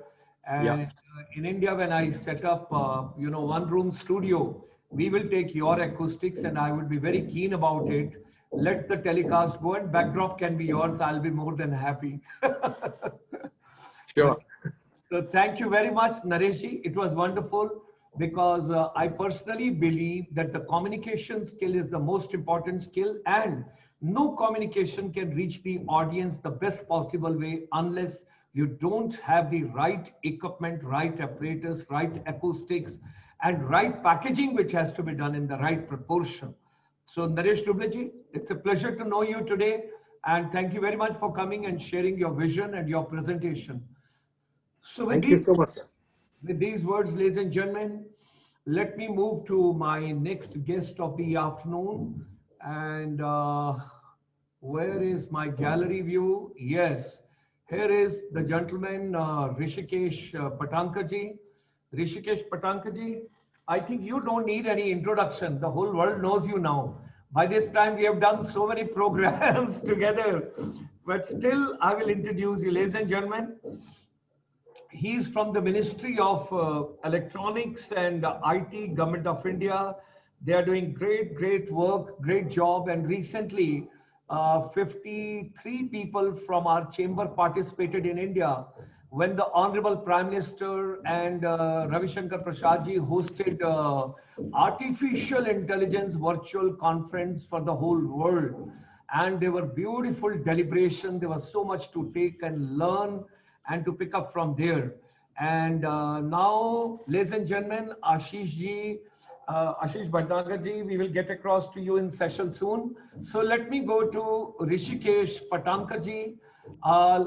And in India, when I set up, one room studio, we will take your acoustics, and I would be very keen about it. Let the telecast go, and backdrop can be yours. I'll be more than happy. Sure. So thank you very much, Nareshji. It was wonderful, because I personally believe that the communication skill is the most important skill, and no communication can reach the audience the best possible way unless you don't have the right equipment, right apparatus, right acoustics, and right packaging, which has to be done in the right proportion. So Naresh Dubleji, it's a pleasure to know you today, and thank you very much for coming and sharing your vision and your presentation. So Thank you so much, sir. With these words, ladies and gentlemen, let me move to my next guest of the afternoon. And where is my gallery view? Yes, here is the gentleman, Rishikesh Patankaji. Rishikesh Patankaji, I think you don't need any introduction. The whole world knows you now. By this time, we have done so many programs together. But still, I will introduce you, ladies and gentlemen. He's from the Ministry of Electronics and IT, Government of India. They are doing great work, great job. And recently, 53 people from our chamber participated in India when the Honorable Prime Minister and Ravi Shankar Prasadji hosted artificial intelligence virtual conference for the whole world. And they were beautiful deliberation. There was so much to take and learn and to pick up from there. And now, ladies and gentlemen, Ashish Bhatnagar ji, we will get across to you in session soon. So let me go to Rishikesh Patankar ji.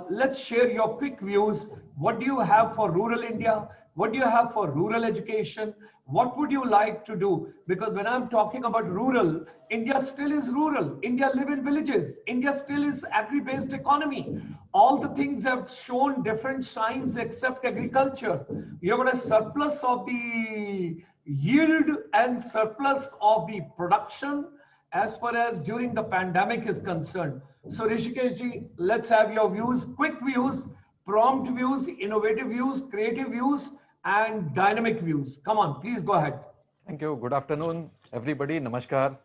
Let's share your quick views. What do you have for rural India? What do you have for rural education? What would you like to do? Because when I'm talking about rural, India still is rural. India live in villages. India still is agri-based economy. All the things have shown different signs except agriculture. You have got a surplus of the yield and surplus of the production as far as during the pandemic is concerned. So Rishikesh ji, let's have your views, quick views, prompt views, innovative views, creative views, and dynamic views. Come on, please go ahead. Thank you. Good afternoon, everybody. Namaskar.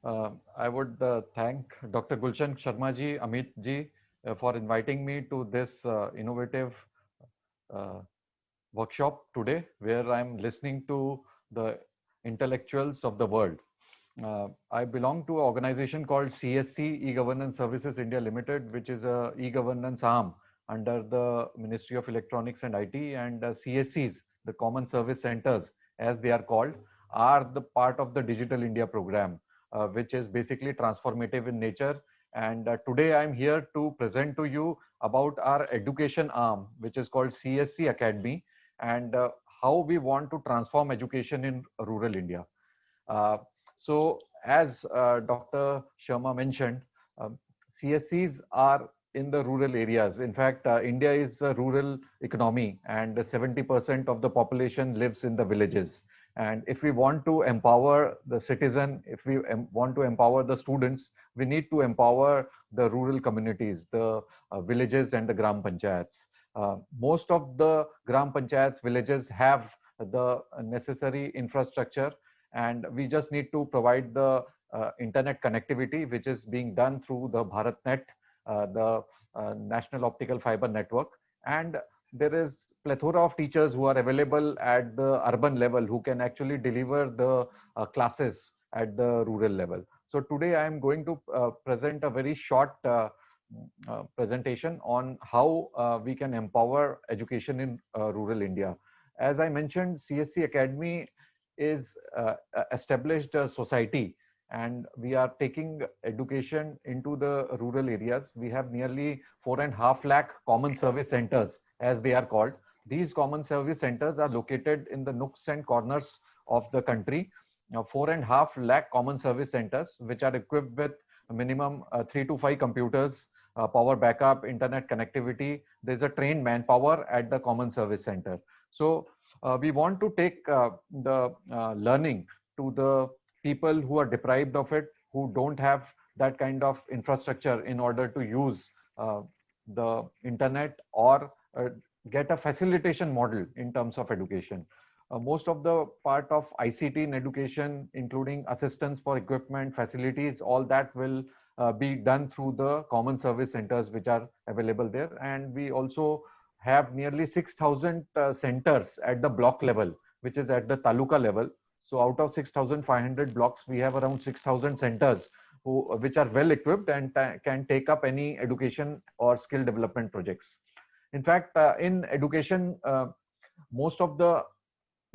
I would thank Dr. Gulshan Sharma ji, Amit ji, for inviting me to this innovative workshop today, where I'm listening to the intellectuals of the world. I belong to an organization called CSC E-Governance Services India Limited, which is a e-governance arm under the Ministry of Electronics and IT, and CSCs, the Common Service Centers, as they are called, are the part of the Digital India program, which is basically transformative in nature. And today I'm here to present to you about our education arm, which is called CSC Academy, and how we want to transform education in rural India. So as Dr. Sharma mentioned, CSCs are in the rural areas. In fact, India is a rural economy, and 70% of the population lives in the villages. And if we want to empower the citizen, if we want to empower the students, we need to empower the rural communities, the villages and the Gram Panchayats. Most of the Gram Panchayats villages have the necessary infrastructure, and we just need to provide the internet connectivity, which is being done through the BharatNet, the National Optical Fiber Network. And there is plethora of teachers who are available at the urban level who can actually deliver the classes at the rural level. So today I am going to present a very short presentation on how we can empower education in rural India. As I mentioned, CSC Academy is established a society, and we are taking education into the rural areas. We have nearly 4.5 lakh common service centers, as they are called. These common service centers are located in the nooks and corners of the country. Now, 4.5 lakh common service centers, which are equipped with a minimum 3 to 5 computers, power backup, internet connectivity. There's a trained manpower at the common service center. So we want to take the learning to the people who are deprived of it, who don't have that kind of infrastructure in order to use the internet or get a facilitation model in terms of education. Most of the part of ICT in education, including assistance for equipment, facilities, all that will be done through the common service centers which are available there. And we also have nearly 6,000 centers at the block level, which is at the taluka level. So out of 6,500 blocks, we have around 6,000 centers which are well equipped and can take up any education or skill development projects. In fact, in education, most of the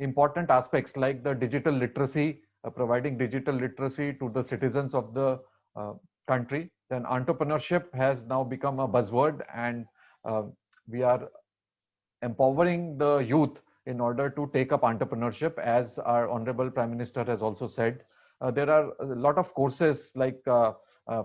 important aspects like the digital literacy, providing digital literacy to the citizens of the country, then entrepreneurship has now become a buzzword, and we are empowering the youth in order to take up entrepreneurship, as our Honorable Prime Minister has also said. There are a lot of courses like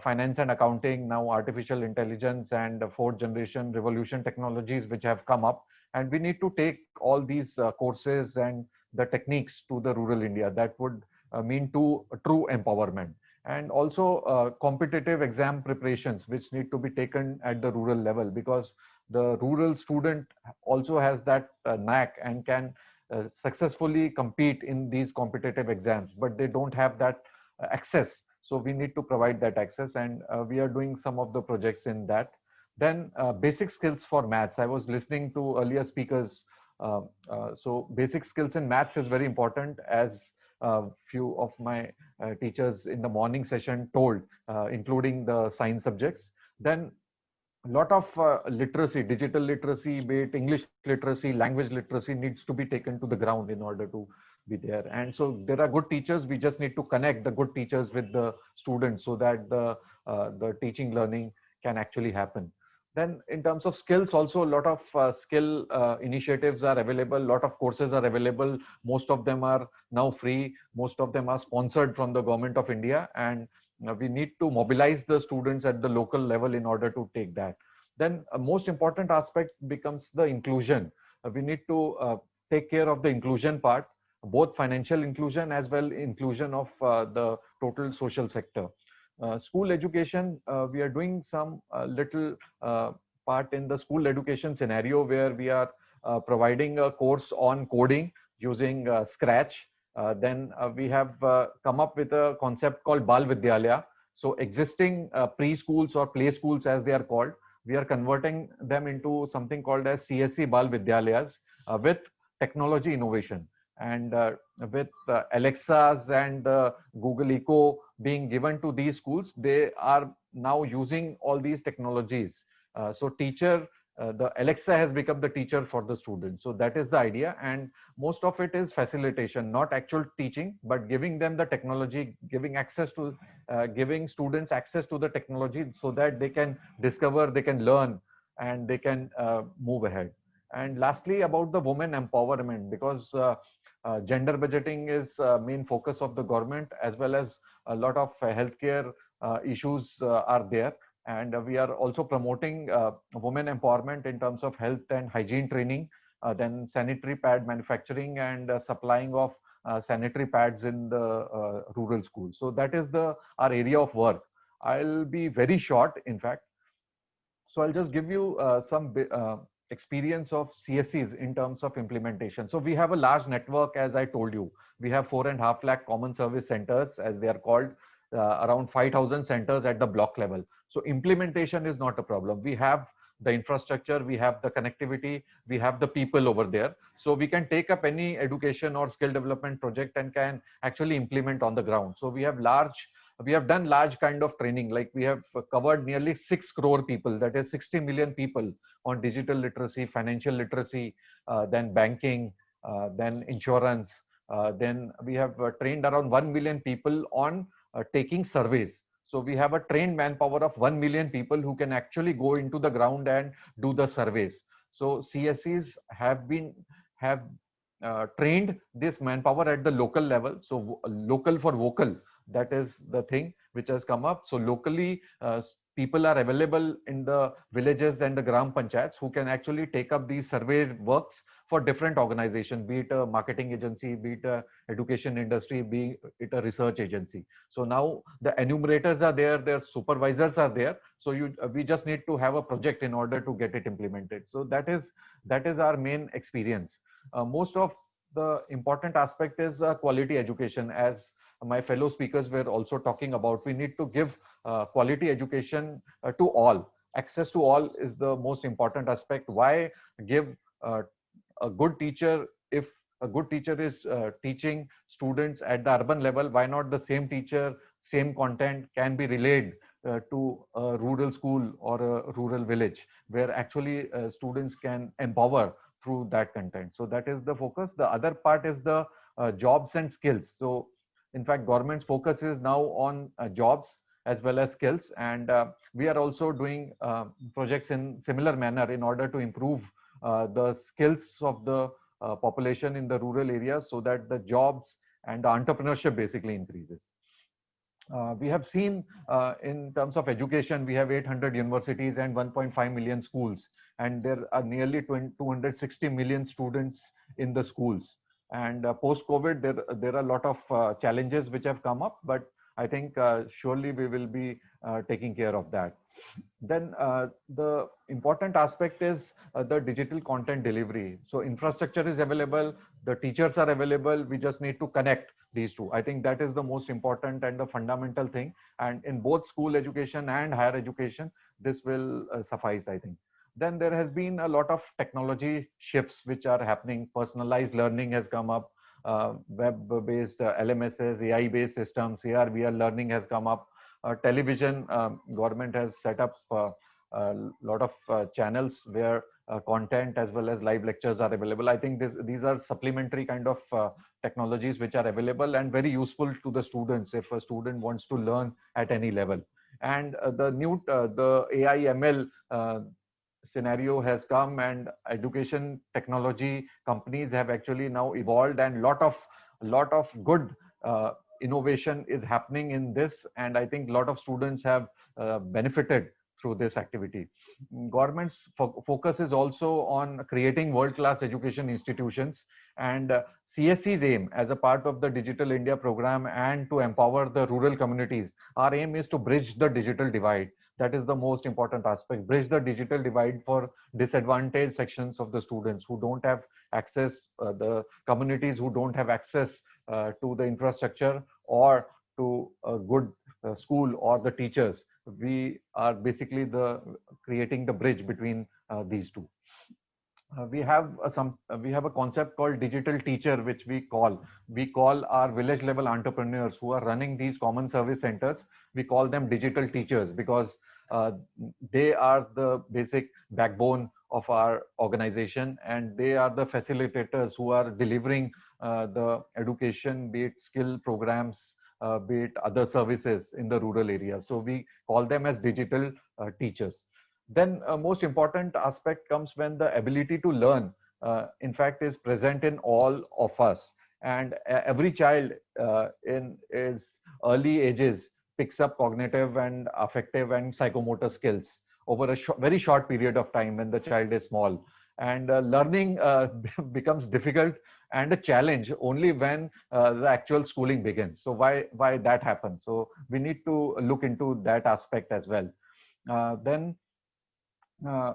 finance and accounting, now artificial intelligence and fourth generation revolution technologies which have come up. And we need to take all these courses and the techniques to the rural India. That would mean to true empowerment. And also competitive exam preparations, which need to be taken at the rural level, because the rural student also has that knack and can successfully compete in these competitive exams, but they don't have that access. So we need to provide that access, and we are doing some of the projects in that. Then basic skills for maths. I was listening to earlier speakers. So basic skills in maths is very important, as few of my teachers in the morning session told, including the science subjects. Then a lot of literacy, digital literacy, be it English literacy, language literacy, needs to be taken to the ground in order to be there. And so there are good teachers. We just need to connect the good teachers with the students so that the teaching learning can actually happen. Then in terms of skills, also a lot of skill initiatives are available. A lot of courses are available. Most of them are now free. Most of them are sponsored from the Government of India. And we need to mobilize the students at the local level in order to take that. Then a most important aspect becomes the inclusion. We need to take care of the inclusion part, both financial inclusion as well inclusion of the total social sector. School education, we are doing some little part in the school education scenario, where we are providing a course on coding using Scratch. Then we have come up with a concept called Bal Vidyalaya. So existing preschools or play schools, as they are called, we are converting them into something called as CSC Bal Vidyalayas with technology innovation. And with Alexas and Google Echo being given to these schools, they are now using all these technologies. So the Alexa has become the teacher for the students. So that is the idea. And most of it is facilitation, not actual teaching, but giving them the technology, giving students access to the technology so that they can discover, they can learn, and they can move ahead. And lastly, about the women empowerment, because gender budgeting is main focus of the government, as well as a lot of healthcare issues are there. And we are also promoting women empowerment in terms of health and hygiene training, then sanitary pad manufacturing, and supplying of sanitary pads in the rural schools. So that is our area of work. I'll be very short, in fact. So I'll just give you some experience of CSCs in terms of implementation. So we have a large network, as I told you. We have 4.5 lakh common service centers, as they are called, around 5,000 centers at the block level. So implementation is not a problem. We have the infrastructure, we have the connectivity, we have the people over there. So we can take up any education or skill development project and can actually implement on the ground. So we have done large kind of training, like we have covered nearly 6 crore people, that is 60 million people, on digital literacy, financial literacy, then banking, then insurance. Then we have trained around 1 million people on taking surveys. So we have a trained manpower of 1 million people who can actually go into the ground and do the surveys. So CSCs have trained this manpower at the local level. So local for vocal, that is the thing which has come up. So locally, people are available in the villages and the gram panchayats who can actually take up these survey works for different organizations, be it a marketing agency, be it a education industry, be it a research agency. So now the enumerators are there, their supervisors are there. So we just need to have a project in order to get it implemented. So that is our main experience. Most of the important aspect is quality education, as my fellow speakers were also talking about. We need to give quality education to all. Access to all is the most important aspect. Why give a good teacher? If a good teacher is teaching students at the urban level, why not the same teacher, same content can be relayed to a rural school or a rural village, where actually students can empower through that content. So that is the focus. The other part is the jobs and skills. So in fact, government's focus is now on jobs as well as skills. And we are also doing projects in similar manner in order to improve the skills of the population in the rural areas, so that the jobs and the entrepreneurship basically increases. We have seen in terms of education, we have 800 universities and 1.5 million schools, and there are nearly 260 million students in the schools. And post-COVID, there are a lot of challenges which have come up, but I think surely we will be taking care of that. Then the important aspect is the digital content delivery. So infrastructure is available, the teachers are available, we just need to connect these two. I think that is the most important and the fundamental thing. And in both school education and higher education, this will suffice, I think. Then there has been a lot of technology shifts which are happening. Personalized learning has come up, web-based LMSs, AI-based systems, AR/VR learning has come up. Television, government has set up a lot of channels where content as well as live lectures are available. I think these are supplementary kind of technologies which are available and very useful to the students if a student wants to learn at any level. And the AI ML scenario has come, and education technology companies have actually now evolved, and lot of good innovation is happening in this, and I think a lot of students have benefited through this activity. Government's focus is also on creating world-class education institutions, and CSC's aim as a part of the Digital India program and to empower the rural communities, our aim is to bridge the digital divide. That is the most important aspect. Bridge the digital divide for disadvantaged sections of the students who don't have access, the communities who don't have access to the infrastructure or to a good school or the teachers. we are basically creating the bridge between these two. We have a concept called digital teacher, which we call our village level entrepreneurs who are running these common service centers. We call them digital teachers because they are the basic backbone of our organization, and they are the facilitators who are delivering the education, be it skill programs, be it other services in the rural areas. So we call them as digital teachers. Then most important aspect comes when the ability to learn, in fact, is present in all of us. And every child in its early ages picks up cognitive and affective and psychomotor skills over a very short period of time when the child is small. And learning becomes difficult and a challenge only when the actual schooling begins. So why that happens? So we need to look into that aspect as well. Then uh,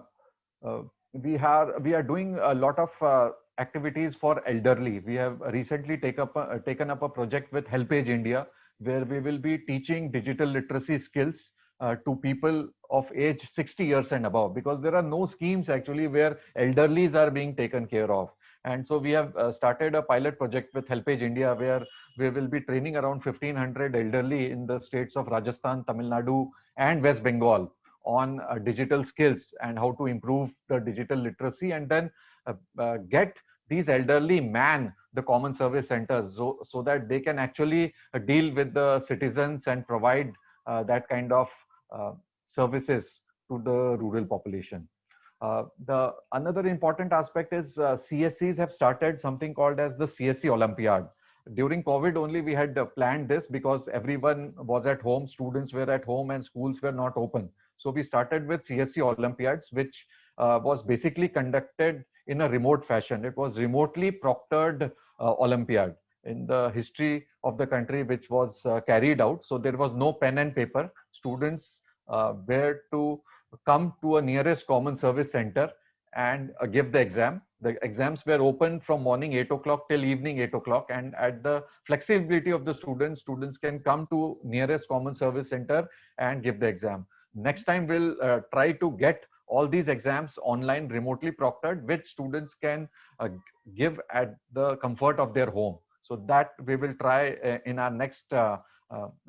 uh, we are doing a lot of activities for elderly. We have recently taken up a project with HelpAge India, where we will be teaching digital literacy skills to people of age 60 years and above, because there are no schemes actually where elderlies are being taken care of. And so we have started a pilot project with HelpAge India, where we will be training around 1,500 elderly in the states of Rajasthan, Tamil Nadu, and West Bengal on digital skills and how to improve the digital literacy, and then get these elderly man the common service centers so that they can actually deal with the citizens and provide that kind of services to the rural population. The another important aspect is CSCs have started something called as the CSC Olympiad. During COVID only we had planned this because everyone was at home, students were at home and schools were not open. So we started with CSC Olympiads, which was basically conducted in a remote fashion. It was remotely proctored Olympiad in the history of the country, which was carried out. So there was no pen and paper. Students were to come to a nearest common service center and give the exam. The exams were open from morning 8 o'clock till evening 8 o'clock, and at the flexibility of the students can come to nearest common service center and give the exam. Next time we'll try to get all these exams online, remotely proctored, which students can give at the comfort of their home. So that we will try in our next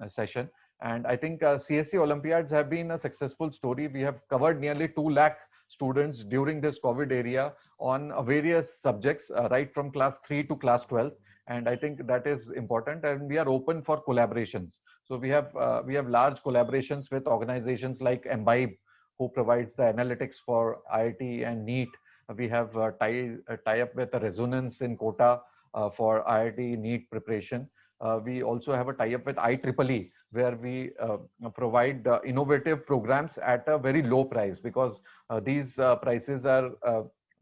session. And I think CSC Olympiads have been a successful story. We have covered nearly 2 lakh students during this COVID area on various subjects, right from class 3 to class 12. And I think that is important, and we are open for collaborations. So we have large collaborations with organizations like Imbibe, who provides the analytics for IIT and NEET. We have tie up with the Resonance in Kota for IIT NEET preparation. We also have a tie-up with IEEE, where we provide innovative programs at a very low price, because these prices are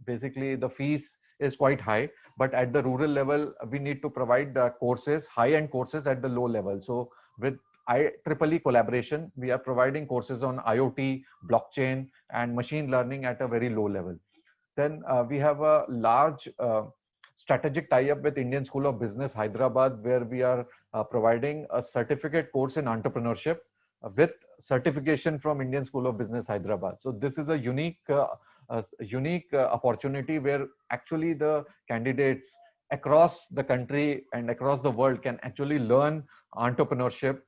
basically, the fees is quite high, but at the rural level we need to provide courses, high-end courses at the low level. So with IEEE collaboration, we are providing courses on IoT, blockchain, and machine learning at a very low level. Then we have a large strategic tie-up with Indian School of Business, Hyderabad, where we are providing a certificate course in entrepreneurship with certification from Indian School of Business, Hyderabad. So this is a unique opportunity where actually the candidates across the country and across the world can actually learn entrepreneurship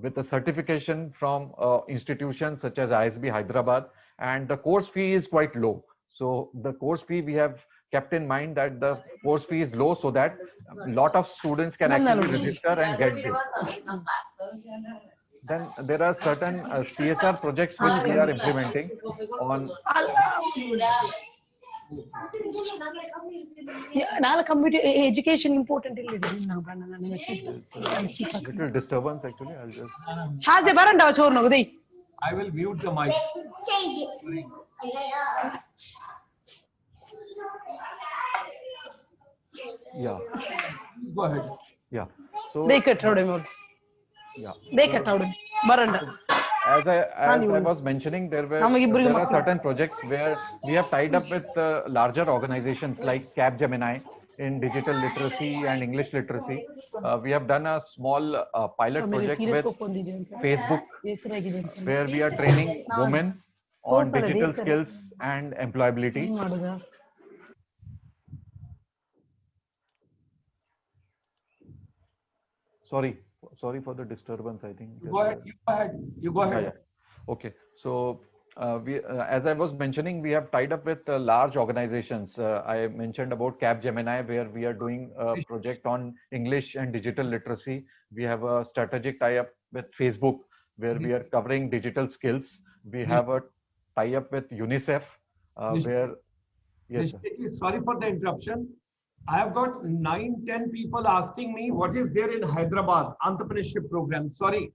with a certification from institutions such as ISB Hyderabad, and the course fee is quite low. So the course fee, we have kept in mind that the course fee is low so that a lot of students can actually register and get this. Then there are certain CSR projects which we are implementing on. Computer education important. Little disturbance actually. I'll just. I will mute the mic. Yeah. Go ahead. Yeah. So. Yeah. As I was mentioning, there are certain projects where we have tied up with larger organizations like Capgemini, in digital literacy and English literacy. We have done a small pilot project with Facebook, where we are training women on digital skills and employability. Sorry for the disturbance. I think. Go ahead. You go ahead. You go ahead. Yeah. Okay. So as I was mentioning, we have tied up with large organizations. I mentioned about Capgemini, where we are doing a project on English and digital literacy. We have a strategic tie-up with Facebook, where we are covering digital skills. We have a tie-up with UNICEF, where yes. Sorry for the interruption. I have got 9-10 people asking me what is there in Hyderabad entrepreneurship program. Sorry.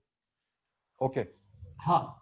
Okay.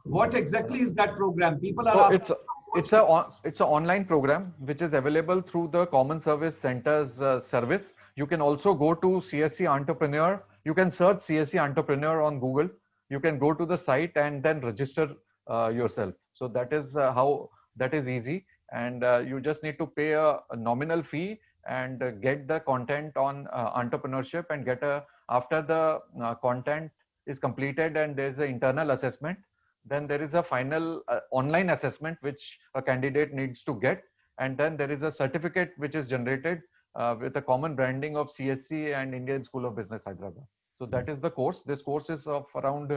What exactly is that program? People are asking. It's an online program which is available through the Common Service Center's service. You can also go to CSC Entrepreneur. You can search CSC Entrepreneur on Google. You can go to the site and then register yourself. So that is how that is easy, and you just need to pay a nominal fee and get the content on entrepreneurship, and get after the content is completed and there's an internal assessment, then there is a final online assessment which a candidate needs to get, and then there is a certificate which is generated with a common branding of CSC and Indian School of Business Hyderabad. So that is the course. This course is of around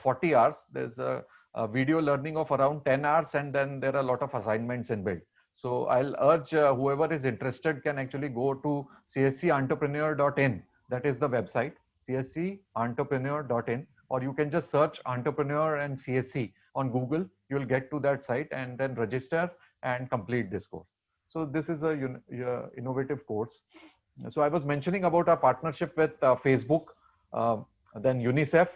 40 hours. There's a video learning of around 10 hours, and then there are a lot of assignments inbuilt. So I'll urge whoever is interested can actually go to cscentrepreneur.in. That is the website, cscentrepreneur.in, or you can just search entrepreneur and CSC on Google. You'll get to that site and then register and complete this course. So this is a innovative course. So I was mentioning about our partnership with Facebook, then UNICEF,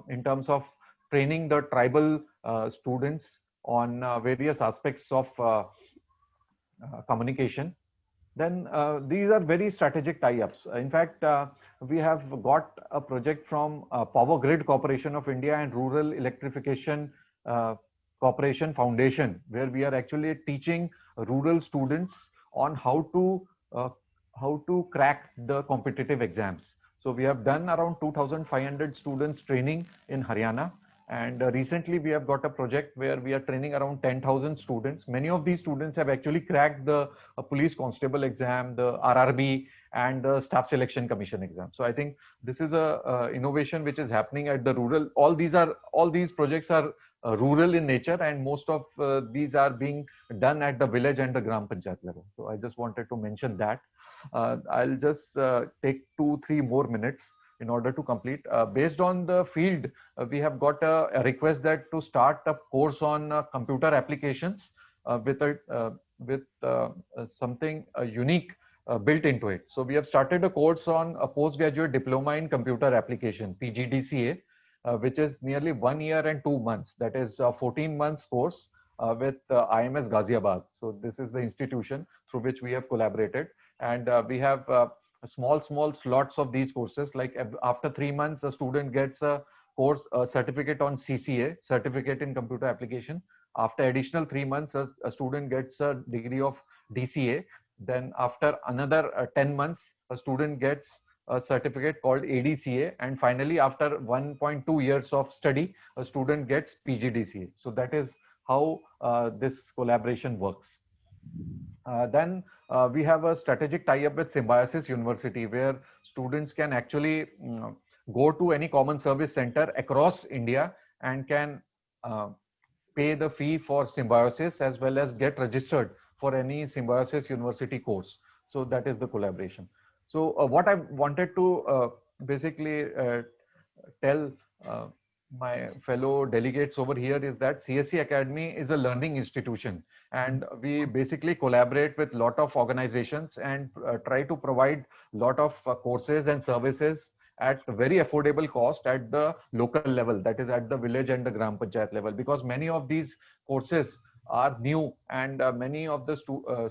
in terms of training the tribal students on various aspects of communication. Then these are very strategic tie-ups. In fact, we have got a project from Power Grid Corporation of India and Rural Electrification Corporation Foundation, where we are actually teaching rural students on how to crack the competitive exams. So we have done around 2,500 students training in Haryana. And recently we have got a project where we are training around 10,000 students. Many of these students have actually cracked the police constable exam, the RRB, and the staff selection commission exam. So I think this is a innovation which is happening at the rural. All these projects are rural in nature, and most of these are being done at the village and the Gram Panchayat level. So I just wanted to mention that. I'll just take 2-3 more minutes in order to complete. Based on the field, we have got a request that to start a course on computer applications with something unique built into it. So we have started a course on a postgraduate diploma in computer application, PGDCA, which is nearly 1 year and 2 months. That is a 14 months course with IMS Ghaziabad. So this is the institution through which we have collaborated, and we have small slots of these courses. Like after 3 months, a student gets a course, a certificate on CCA, certificate in computer application. After additional 3 months, a student gets a degree of DCA. Then after another 10 months, a student gets a certificate called ADCA. And finally, after 1.2 years of study, a student gets PGDCA. So that is how this collaboration works. Then we have a strategic tie-up with Symbiosis University, where students can actually go to any common service center across India and can pay the fee for Symbiosis, as well as get registered for any Symbiosis University course. So that is the collaboration. So what I wanted to basically tell my fellow delegates over here is that CSC Academy is a learning institution, and we basically collaborate with a lot of organizations and try to provide a lot of courses and services at very affordable cost at the local level, that is at the village and the Gram Panchayat level, because many of these courses are new, and many of the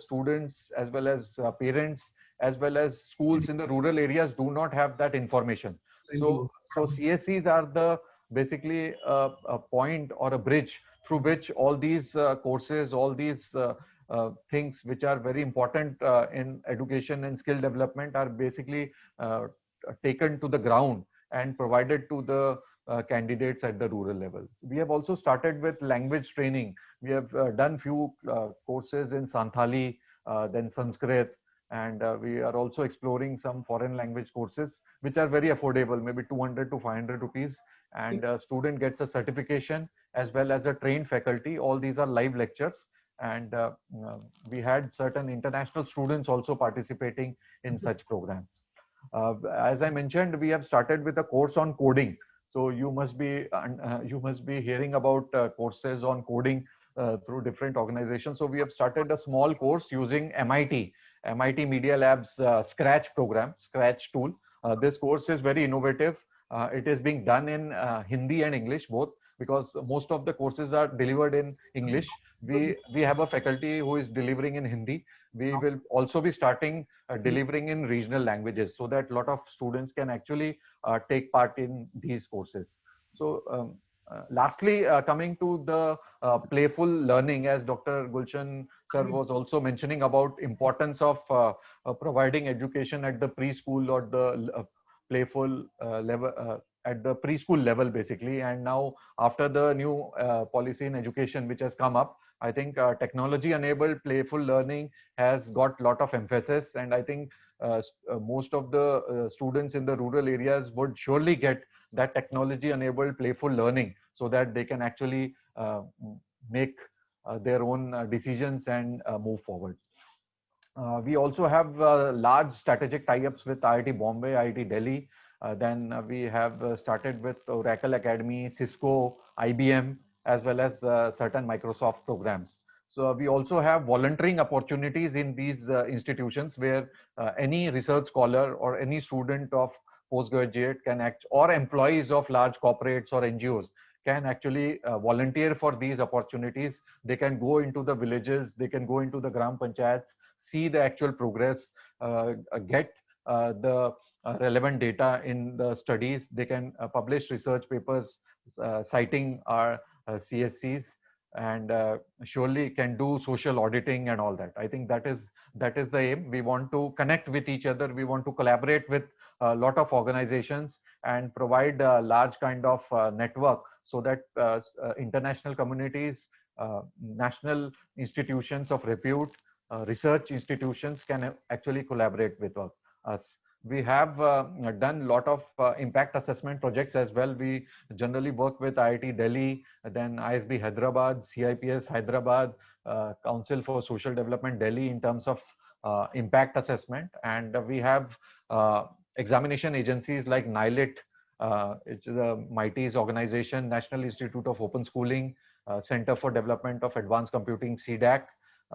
students, as well as parents, as well as schools in the rural areas do not have that information. So CSCs are the basically a point or a bridge through which all these courses, all these things which are very important in education and skill development are basically taken to the ground and provided to the candidates at the rural level. We have also started with language training. We have done few courses in Santhali, then Sanskrit, and we are also exploring some foreign language courses which are very affordable, maybe 200 to 500 rupees, and a student gets a certification as well as a trained faculty. All these are live lectures, and we had certain international students also participating in such programs. As I mentioned, we have started with a course on coding. So you must be hearing about courses on coding through different organizations. So we have started a small course using MIT Media Lab's Scratch program, Scratch tool. This course is very innovative. It is being done in Hindi and English both, because most of the courses are delivered in English. We have a faculty who is delivering in Hindi. We will also be starting delivering in regional languages, so that a lot of students can actually take part in these courses. So lastly, coming to the playful learning, as Dr. Gulshan sir was also mentioning about importance of providing education at the preschool or the playful level, at the preschool level basically. And now after the new policy in education which has come up, I think technology enabled playful learning has got a lot of emphasis, and I think most of the students in the rural areas would surely get that technology enabled playful learning, so that they can actually make their own decisions and move forward. We also have large strategic tie-ups with IIT Bombay, IIT Delhi. Then we have started with Oracle Academy, Cisco, IBM, as well as certain Microsoft programs. So we also have volunteering opportunities in these institutions, where any research scholar or any student of postgraduate can act, or employees of large corporates or NGOs can actually volunteer for these opportunities. They can go into the villages, they can go into the Gram Panchayats, see the actual progress, get the relevant data in the studies. They can publish research papers citing our CSCs, and surely can do social auditing and all that. I think that is the aim. We want to connect with each other. We want to collaborate with a lot of organizations and provide a large kind of network, so that international communities, national institutions of repute, research institutions can actually collaborate with us. We have done a lot of impact assessment projects as well. We generally work with IIT Delhi, then ISB Hyderabad, CIPS Hyderabad, Council for Social Development Delhi in terms of impact assessment. And we have examination agencies like NILIT, which is a MITES organization, National Institute of Open Schooling, Center for Development of Advanced Computing, CDAC,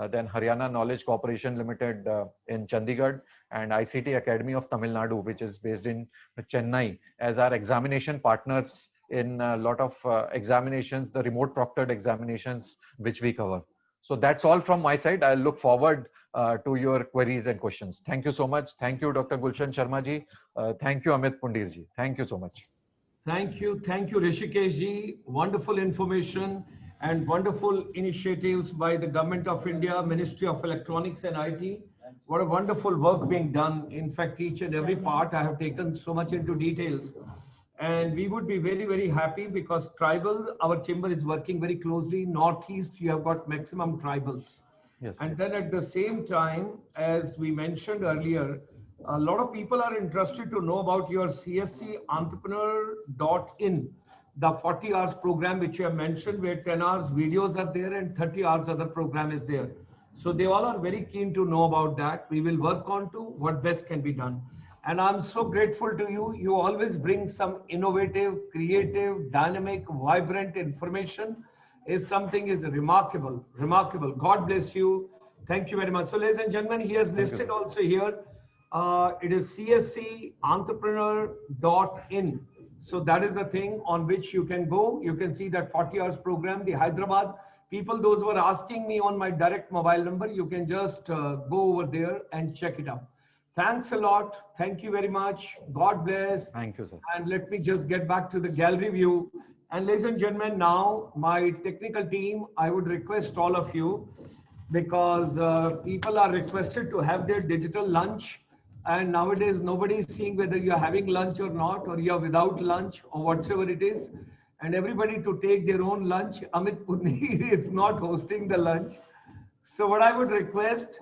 then Haryana Knowledge Corporation Limited in Chandigarh, and ICT Academy of Tamil Nadu, which is based in Chennai, as our examination partners in a lot of examinations, the remote proctored examinations which we cover. So that's all from my side. I look forward to your queries and questions. Thank you so much. Thank you, Dr. Gulshan Sharma ji. Thank you, Amit Pundir ji. Thank you so much. Thank you, Rishikesh ji. Wonderful information and wonderful initiatives by the Government of India, Ministry of Electronics and IT. What a wonderful work being done. In fact, each and every part I have taken so much into details. And we would be very, very happy, because tribal, our chamber is working very closely. Northeast, you have got maximum tribals. Yes. And then at the same time, as we mentioned earlier, a lot of people are interested to know about your CSC entrepreneur.in, the 40 hours program which you have mentioned, where 10 hours videos are there and 30 hours other program is there. So they all are very keen to know about that. We will work on to what best can be done. And I'm so grateful to you. You always bring some innovative, creative, dynamic, vibrant information. Is something is remarkable, remarkable. God bless you. Thank you very much. So ladies and gentlemen, he has listed also here. It is CSC entrepreneur.in. So that is the thing on which you can go. You can see that 40 hours program, the Hyderabad. People, those who are asking me on my direct mobile number, you can just go over there and check it out. Thanks a lot. Thank you very much. God bless. Thank you, sir. And let me just get back to the gallery view. And ladies and gentlemen, now my technical team, I would request all of you, because people are requested to have their digital lunch. And nowadays, nobody is seeing whether you're having lunch or not, or you're without lunch or whatsoever it is. And everybody to take their own lunch. Amit Puni is not hosting the lunch. So what I would request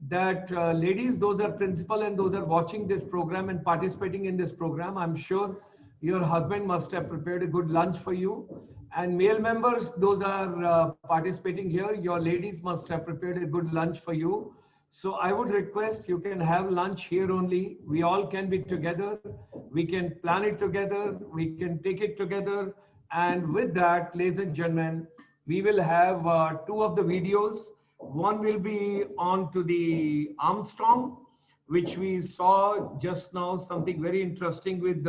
that ladies, those are principal and those are watching this program and participating in this program, I'm sure your husband must have prepared a good lunch for you. And male members, those are participating here, your ladies must have prepared a good lunch for you. So I would request you can have lunch here only. We all can be together. We can plan it together. We can take it together. And with that, ladies and gentlemen, we will have two of the videos. One will be on to the Armstrong, which we saw just now, something very interesting with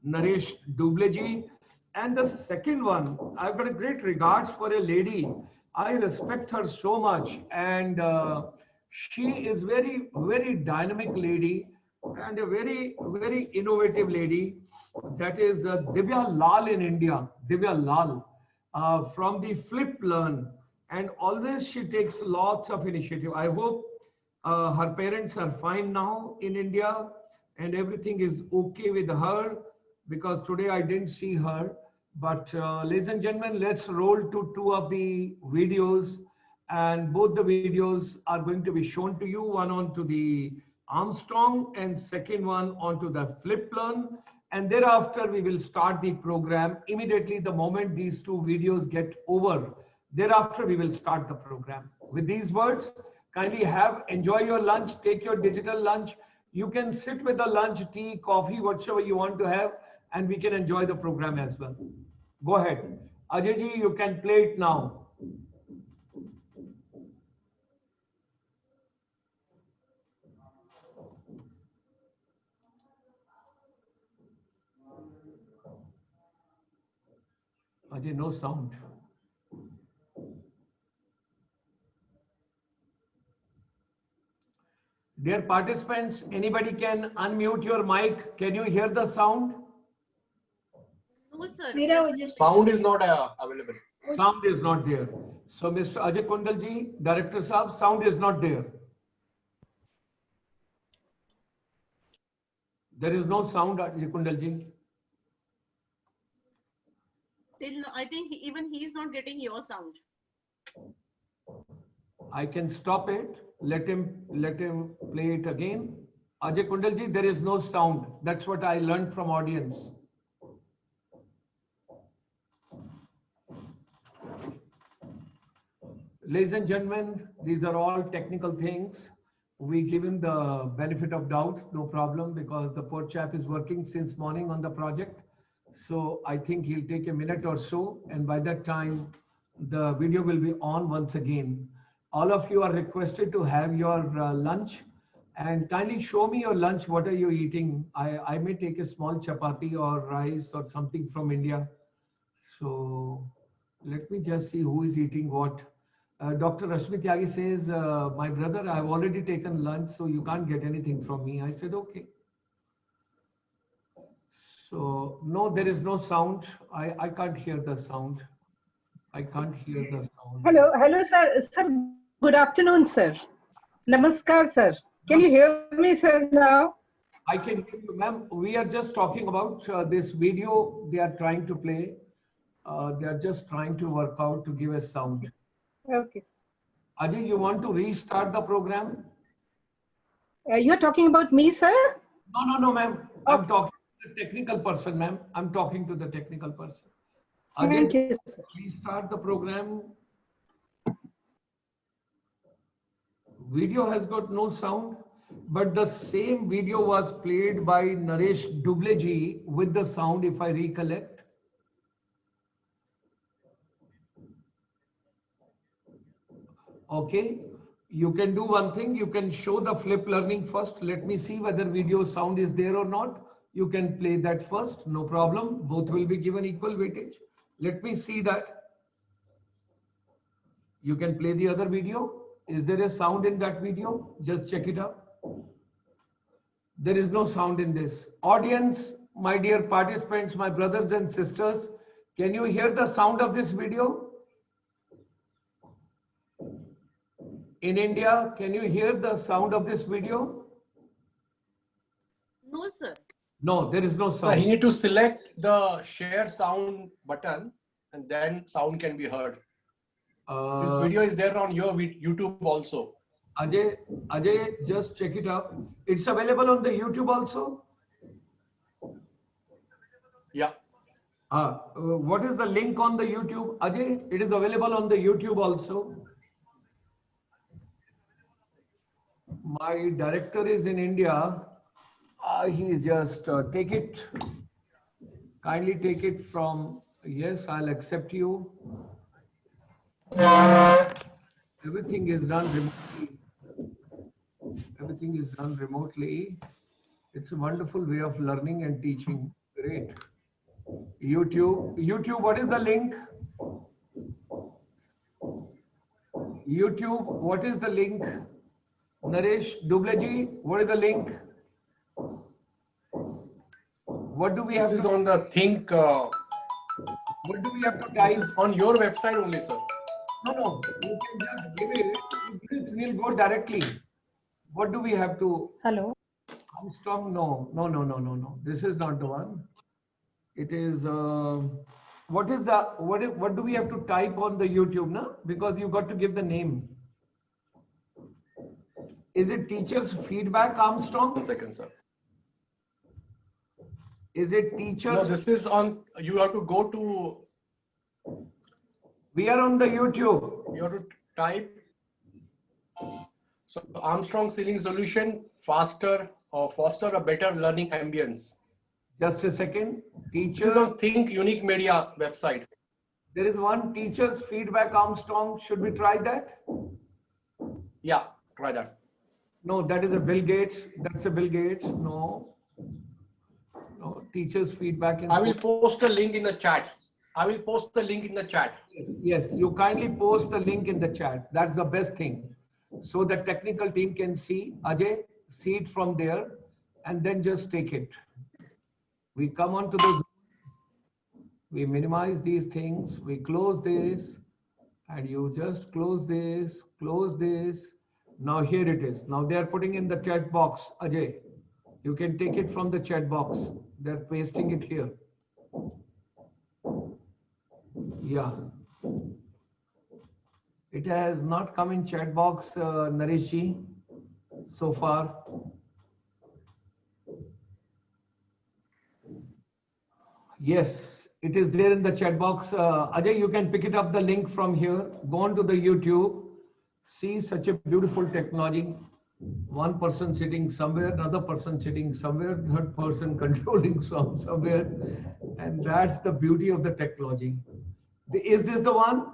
Naresh Dubleji. And the second one, I've got a great regards for a lady. I respect her so much. And she is very, very dynamic lady and a very, very innovative lady. That is Divya Lal in India, Divya Lal from the Flip Learn. And always she takes lots of initiative. I hope her parents are fine now in India and everything is okay with her, because today I didn't see her. But ladies and gentlemen, let's roll to two of the videos, and both the videos are going to be shown to you, one onto the Armstrong and second one onto the Flip Learn. And thereafter we will start the program immediately the moment these two videos get over. Thereafter we will start the program. With these words, kindly enjoy your lunch, take your digital lunch. You can sit with the lunch, tea, coffee, whatever you want to have, and we can enjoy the program as well. Go ahead. Ajay ji, you can play it now. Ajay, no sound. Dear participants, anybody can unmute your mic. Can you hear the sound? No, sir. Sound is not available. Sound is not there. So Mr. Ajay Kundal ji, Director Saab, sound is not there. There is no sound, Ajay Kundal ji. I think even he is not getting your sound. I can stop it. Let him play it again. Ajay Kundal ji, there is no sound. That's what I learned from audience. Ladies and gentlemen, these are all technical things. We give him the benefit of doubt, no problem, because the poor chap is working since morning on the project. So I think he'll take a minute or so, and by that time, the video will be on once again. All of you are requested to have your lunch, and kindly show me your lunch. What are you eating? I may take a small chapati or rice or something from India. So let me just see who is eating what. Dr. Rashmi Tyagi says, my brother, I have already taken lunch, so you can't get anything from me. I said, okay. So no, there is no sound. I can't hear the sound. I can't hear the sound. Hello, sir. Sir, good afternoon, sir. Namaskar, sir. Can you hear me, sir, now? I can hear you, ma'am. We are just talking about this video they are trying to play. They are just trying to work out to give a sound. Okay. Ajay, you want to restart the program? You're talking about me, sir? No, ma'am. I'm talking to the technical person, ma'am. I'm talking to the technical person. Ajay, Thank you, sir. Restart the program. Video has got no sound, but the same video was played by Naresh Dubleji with the sound, if I recollect. Okay, you can do one thing. You can show the flip learning first. Let me see whether video sound is there or not. You can play that first. No problem. Both will be given equal weightage. Let me see that. You can play the other video. Is there a sound in that video? Just check it out. There is no sound in this. Audience, my dear participants, my brothers and sisters, can you hear the sound of this video? in India, can you hear the sound of this video? No, sir. No, there is no So sound. he need to select the share sound button and then sound can be heard. This video is there on your YouTube also. Ajay, just check it out. It's available on the YouTube also? Yeah. What is the link on the YouTube? Ajay, it is available on the YouTube also. My director is in India. He just take it. Kindly take it from, yes, I'll accept you. Everything is done remotely. Everything is done remotely. It's a wonderful way of learning and teaching. Great. YouTube, what is the link? YouTube, what is the link? Naresh Dubleji, what is the link? What do we have This is to, on the Think. what do we have to type? This is on your website only, sir. No, you can just give it. We'll go directly. What do we have to? Hello. Armstrong? No. This is not the one. It is. What is the what do we have to type on the YouTube? No, because you got to give the name. Is it teachers feedback, Armstrong? 1 second, sir. Is it teachers? No, this is on. You have to go to. We are on the YouTube. You have to type. So Armstrong ceiling solution faster or foster a better learning ambience. Just a second. This is on Think Unique Media website. There is one teacher's feedback, Armstrong. Should we try that? Yeah, try that. No, that is a Bill Gates. That's a Bill Gates. No, teacher's feedback. I will post a link in the chat. Yes, you kindly post the link in the chat. That's the best thing. So the technical team can see, Ajay, see it from there and then just take it. We come on to the Zoom, we minimize these things, we close this, and you just close this. Now here it is. Now they are putting in the chat box, Ajay. You can take it from the chat box. They're pasting it here. Yeah. It has not come in chat box, Nareshji, so far. Yes, it is there in the chat box. Ajay, you can pick it up the link from here. Go on to the YouTube. See such a beautiful technology. One person sitting somewhere, another person sitting somewhere, third person controlling from somewhere. And that's the beauty of the technology. Is this the one?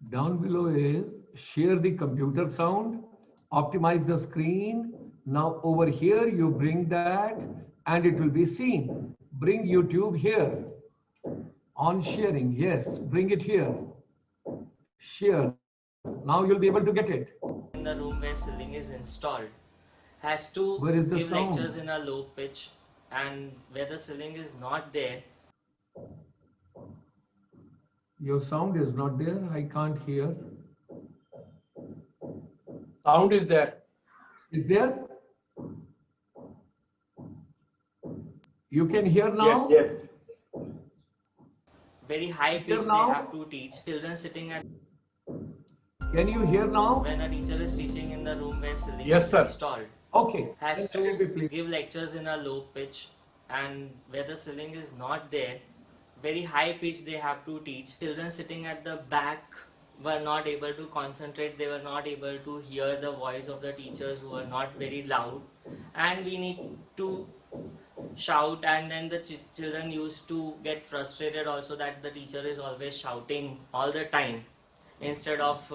Down below is share the computer sound, optimize the screen. Now over here, you bring that and it will be seen. Bring YouTube here. On sharing, yes, bring it here. Share. Now you'll be able to get it. In the room where ceiling is installed has to Where is the give sound? lectures in a low pitch, and where the ceiling is not there. Your sound is not there. I can't hear. Sound is there. Is there? You can hear now? Yes. Very high pitch they now? have to teach. Children sitting at. Can you hear now? When a teacher is teaching in the room where ceiling Yes, is sir. installed, Okay. has to give lectures in a low pitch, and where the ceiling is not there, very high pitch they have to teach. Children sitting at the back were not able to concentrate. They were not able to hear the voice of the teachers who were not very loud, and we need to shout, and then the children used to get frustrated also that the teacher is always shouting all the time instead of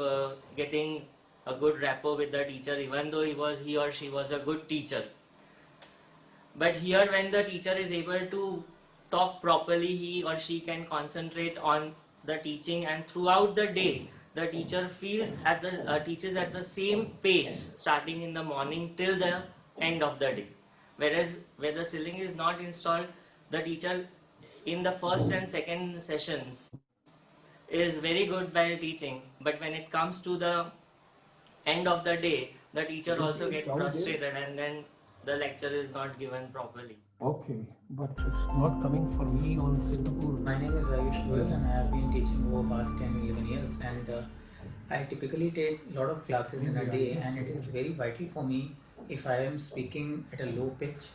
getting a good rapport with the teacher, even though he or she was a good teacher. But here, when the teacher is able to talk properly, he or she can concentrate on the teaching, and throughout the day the teacher teaches at the same pace, starting in the morning till the end of the day. Whereas where the ceiling is not installed, the teacher in the first and second sessions is very good while teaching, but when it comes to the end of the day, the teacher also gets frustrated, and then the lecture is not given properly. Okay, but it's not coming for me on Singapore. My name is Ayush Goyal and I have been teaching over past 10-11 years, and I typically take a lot of classes in a day, and it is very vital for me if I am speaking at a low pitch,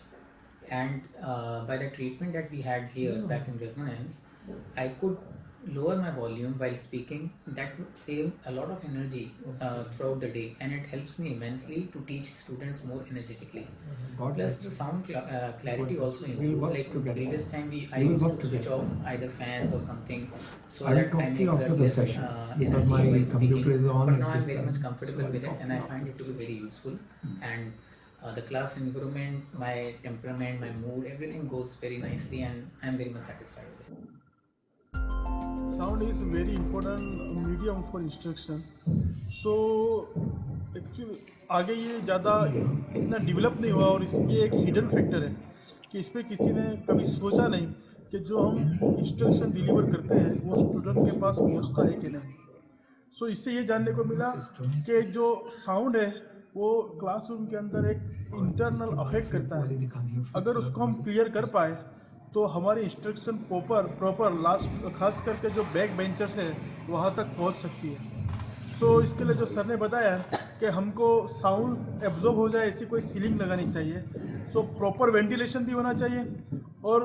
and by the treatment that we had here back in Resonance, I could lower my volume while speaking. That would save a lot of energy throughout the day, and it helps me immensely to teach students more energetically. Plus the sound clarity also improved. Like previous time I used to switch off either fans or something so I'll that I talk to may you after exert the less session because energy my while computer speaking. is on But at now I'm this very time, much so comfortable I'll with it, talk and to I you find it to be very useful. And the class environment, my temperament, my mood, everything goes very nicely, and I'm very much satisfied with it. Sound is a very important medium for instruction. So actually आगे ये ज़्यादा इतना develop नहीं हुआ, और ये एक hidden factor है कि इस पर किसी ने कभी सोचा नहीं कि जो हम इंस्ट्रक्शन डिलीवर करते हैं वो स्टूडेंट के पास पहुंचता है कि नहीं. सो इससे ये जानने को मिला कि जो साउंड है वो क्लासरूम के अंदर एक इंटरनल अफेक्ट करता है. अगर उसको हम क्लियर कर पाए तो हमारी इंस्ट्रक्शन प्रॉपर लास्ट खास करके जो बैक बेंचर्स है वहाँ तक पहुँच सकती है. तो इसके लिए जो सर ने बताया कि हमको साउंड एब्जॉर्ब हो जाए ऐसी कोई सीलिंग लगानी चाहिए. सो प्रॉपर वेंटिलेशन भी होना चाहिए, और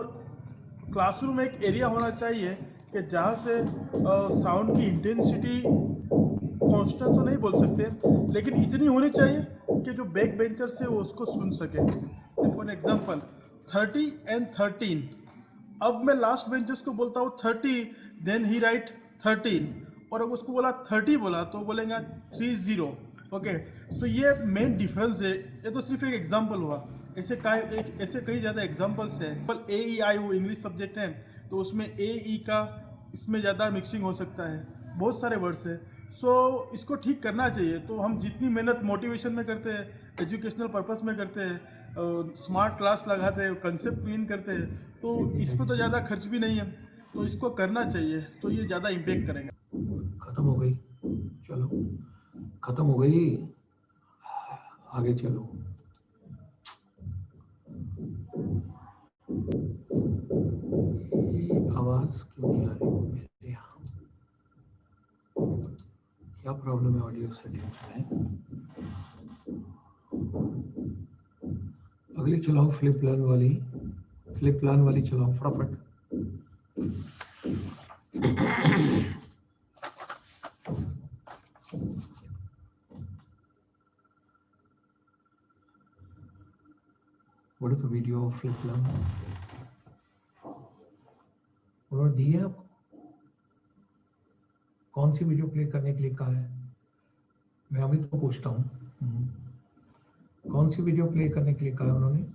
क्लासरूम में एक एरिया होना चाहिए कि जहाँ से साउंड की इंटेंसिटी कांस्टेंट तो नहीं बोल सकते, लेकिन इतनी होनी चाहिए कि जो बैक बेंचर्स है वो उसको सुन सके. For example 30 and 13. अब मैं लास्ट बेंचर्स को बोलता हूँ 30, देन ही राइट 13, और अब उसको बोला 30 बोला तो बोलेंगे 30. ओके, सो ये मेन डिफरेंस है. ये तो सिर्फ एक एग्जांपल हुआ, ऐसे कई ज़्यादा एग्जांपल्स है. ए ई आई वो इंग्लिश सब्जेक्ट है तो उसमें ए ई का इसमें ज़्यादा मिक्सिंग हो सकता है, बहुत सारे वर्ड्स है. सो इसको ठीक करना चाहिए. तो हम जितनी मेहनत मोटिवेशन में करते हैं, एजुकेशनल पर्पस में करते हैं, स्मार्ट क्लास लगाते हैं, कंसेप्ट क्लीन करते हैं, तो इस पर तो ज़्यादा खर्च भी नहीं है, तो इसको करना चाहिए, तो ये ज़्यादा इम्पेक्ट करेगा. खत्म हो गई, चलो खत्म हो गई, आगे चलो. ये आवाज क्यों नहीं आ रही मेरे यहाँ? क्या प्रॉब्लम है ऑडियो सेटिंग्स में? अगली चलाओ, फ्लिप प्लान वाली चलाओ फटाफट. What is the video of flip plan? उन्होंने दी है आपको? कौन सी वीडियो प्ले करने के लिए कहा है? मैं अभी तो पूछता हूँ, कौन सी वीडियो प्ले करने के लिए कहा है उन्होंने?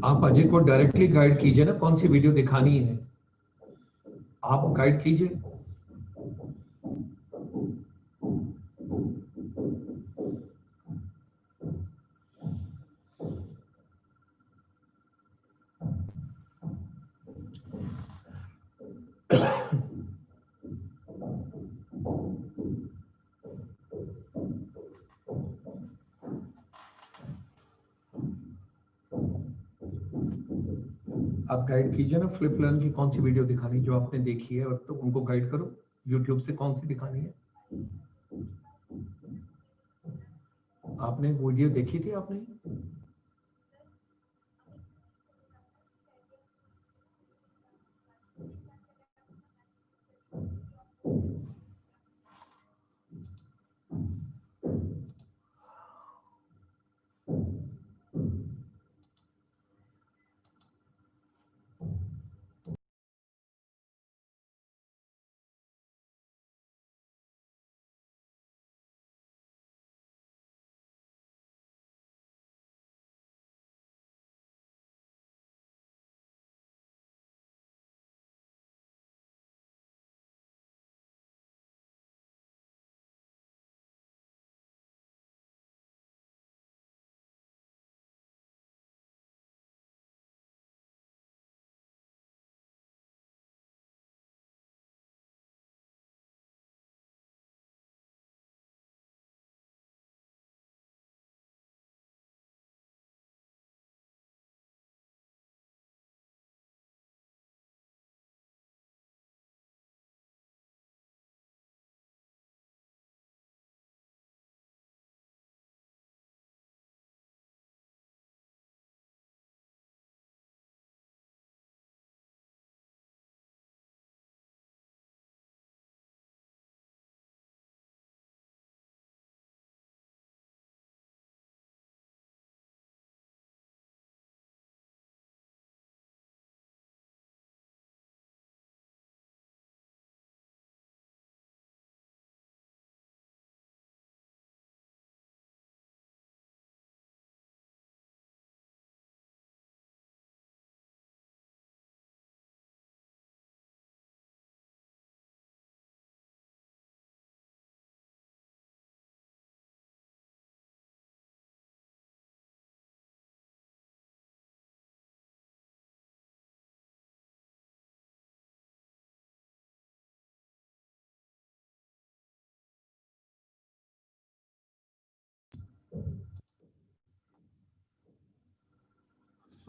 आप अजय को डायरेक्टली गाइड कीजिए ना, कौन सी वीडियो दिखानी है, आप गाइड कीजिए. आप गाइड कीजिए ना फ्लिप लर्न की कौन सी वीडियो दिखानी जो आपने देखी है, और तो उनको गाइड करो यूट्यूब से कौन सी दिखानी है। आपने वीडियो देखी थी आपने?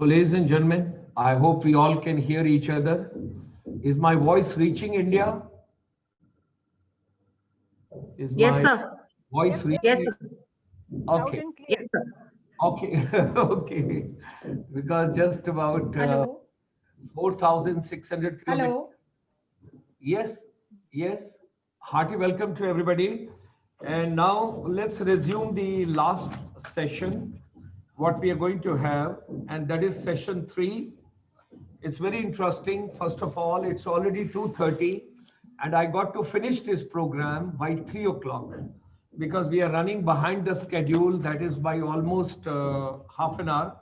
So, ladies and gentlemen, I hope we all can hear each other. Is my voice reaching India? Is Yes, my sir. voice reaching? Yes, India? sir. Okay. Yes, sir. Okay. Okay. Because just about Hello. 4,600 kilometers. Hello. Yes. Yes. Hearty welcome to everybody. And now let's resume the last session, what we are going to have, and that is session 3. It's very interesting. First of all, it's already 2:30 and I got to finish this program by 3 o'clock because we are running behind the schedule, that is by almost half an hour.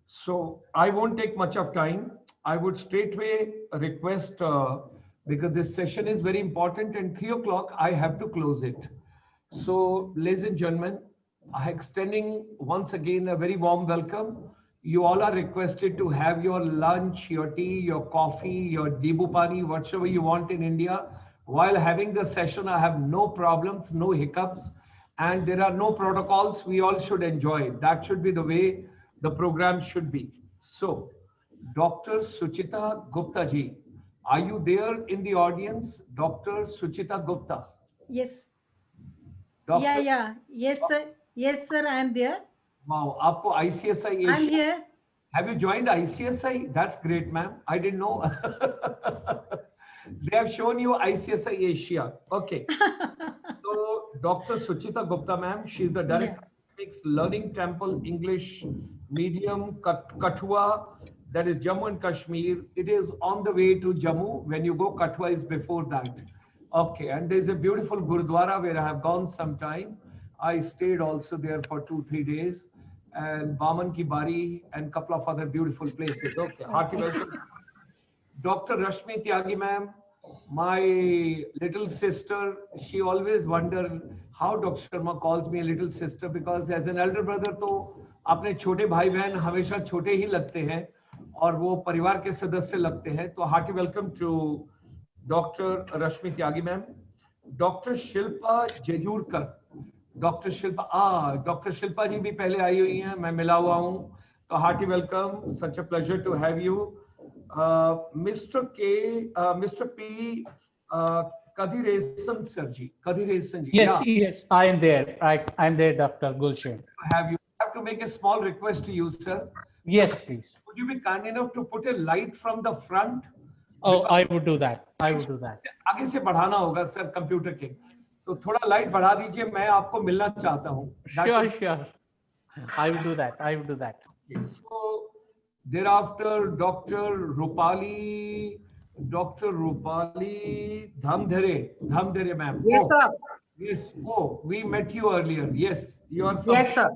So I won't take much of time. I would straightway request, because this session is very important and 3 o'clock I have to close it. So, ladies and gentlemen, extending once again a very warm welcome. You all are requested to have your lunch, your tea, your coffee, your debu pani, whatever you want in India. While having the session, I have no problems, no hiccups, and there are no protocols. We all should enjoy. That should be the way the program should be. So, Dr. Suchita Gupta ji, are you there in the audience? Dr. Suchita Gupta. Yes. Doctor? Yeah. Yes, sir. Yes, sir. I am there. Wow, आपको ICSI Asia. I'm here. Have you joined ICSI? That's great, ma'am. I didn't know. They have shown you ICSI Asia. Okay. So, Dr. Suchita Gupta, ma'am, she's the director of Learning Temple English Medium Kathua, that is Jammu and Kashmir. It is on the way to Jammu. When you go, Kathua is before that. Okay, and there's a beautiful Gurudwara where I have gone sometime. I stayed also there for 2-3 days, and Baman Ki Bari and couple of other beautiful places. Okay, hearty welcome. Dr. Rashmi Tyagi ma'am, my little sister, she always wondered how Dr. Sharma calls me a little sister, because as an elder brother तो अपने छोटे भाई बहन हमेशा छोटे ही लगते हैं और वो परिवार के सदस्य लगते हैं. तो hearty welcome to Dr. Rashmi Tyagi ma'am. Dr. Shilpa Jejurkar. Dr. Shilpa जी भी पहले आई हुई हैं, मैं मिला हुआ हूँ. तो hearty welcome, such a pleasure to have you. Mr. P. Kadiresan Sirji. Kadiresan ji. Yes, Yeah. yes, I am there. I'm there, Dr. Gulshan. Have you have to make a small request to you, sir? Yes, please. Would you be kind enough to put a light from the front? Oh, I would do that. I would do that. आगे से बढ़ाना होगा sir computer के, तो थोड़ा light बढ़ा दीजिए, मैं आपको मिलना चाहता हूँ. Sure, sure. I will do that. I will do that. So thereafter, Dr. Rupali Dhamdhere ma'am. Yes, sir. Yes. Oh, we met you earlier. Yes, you are from. Yes, sir.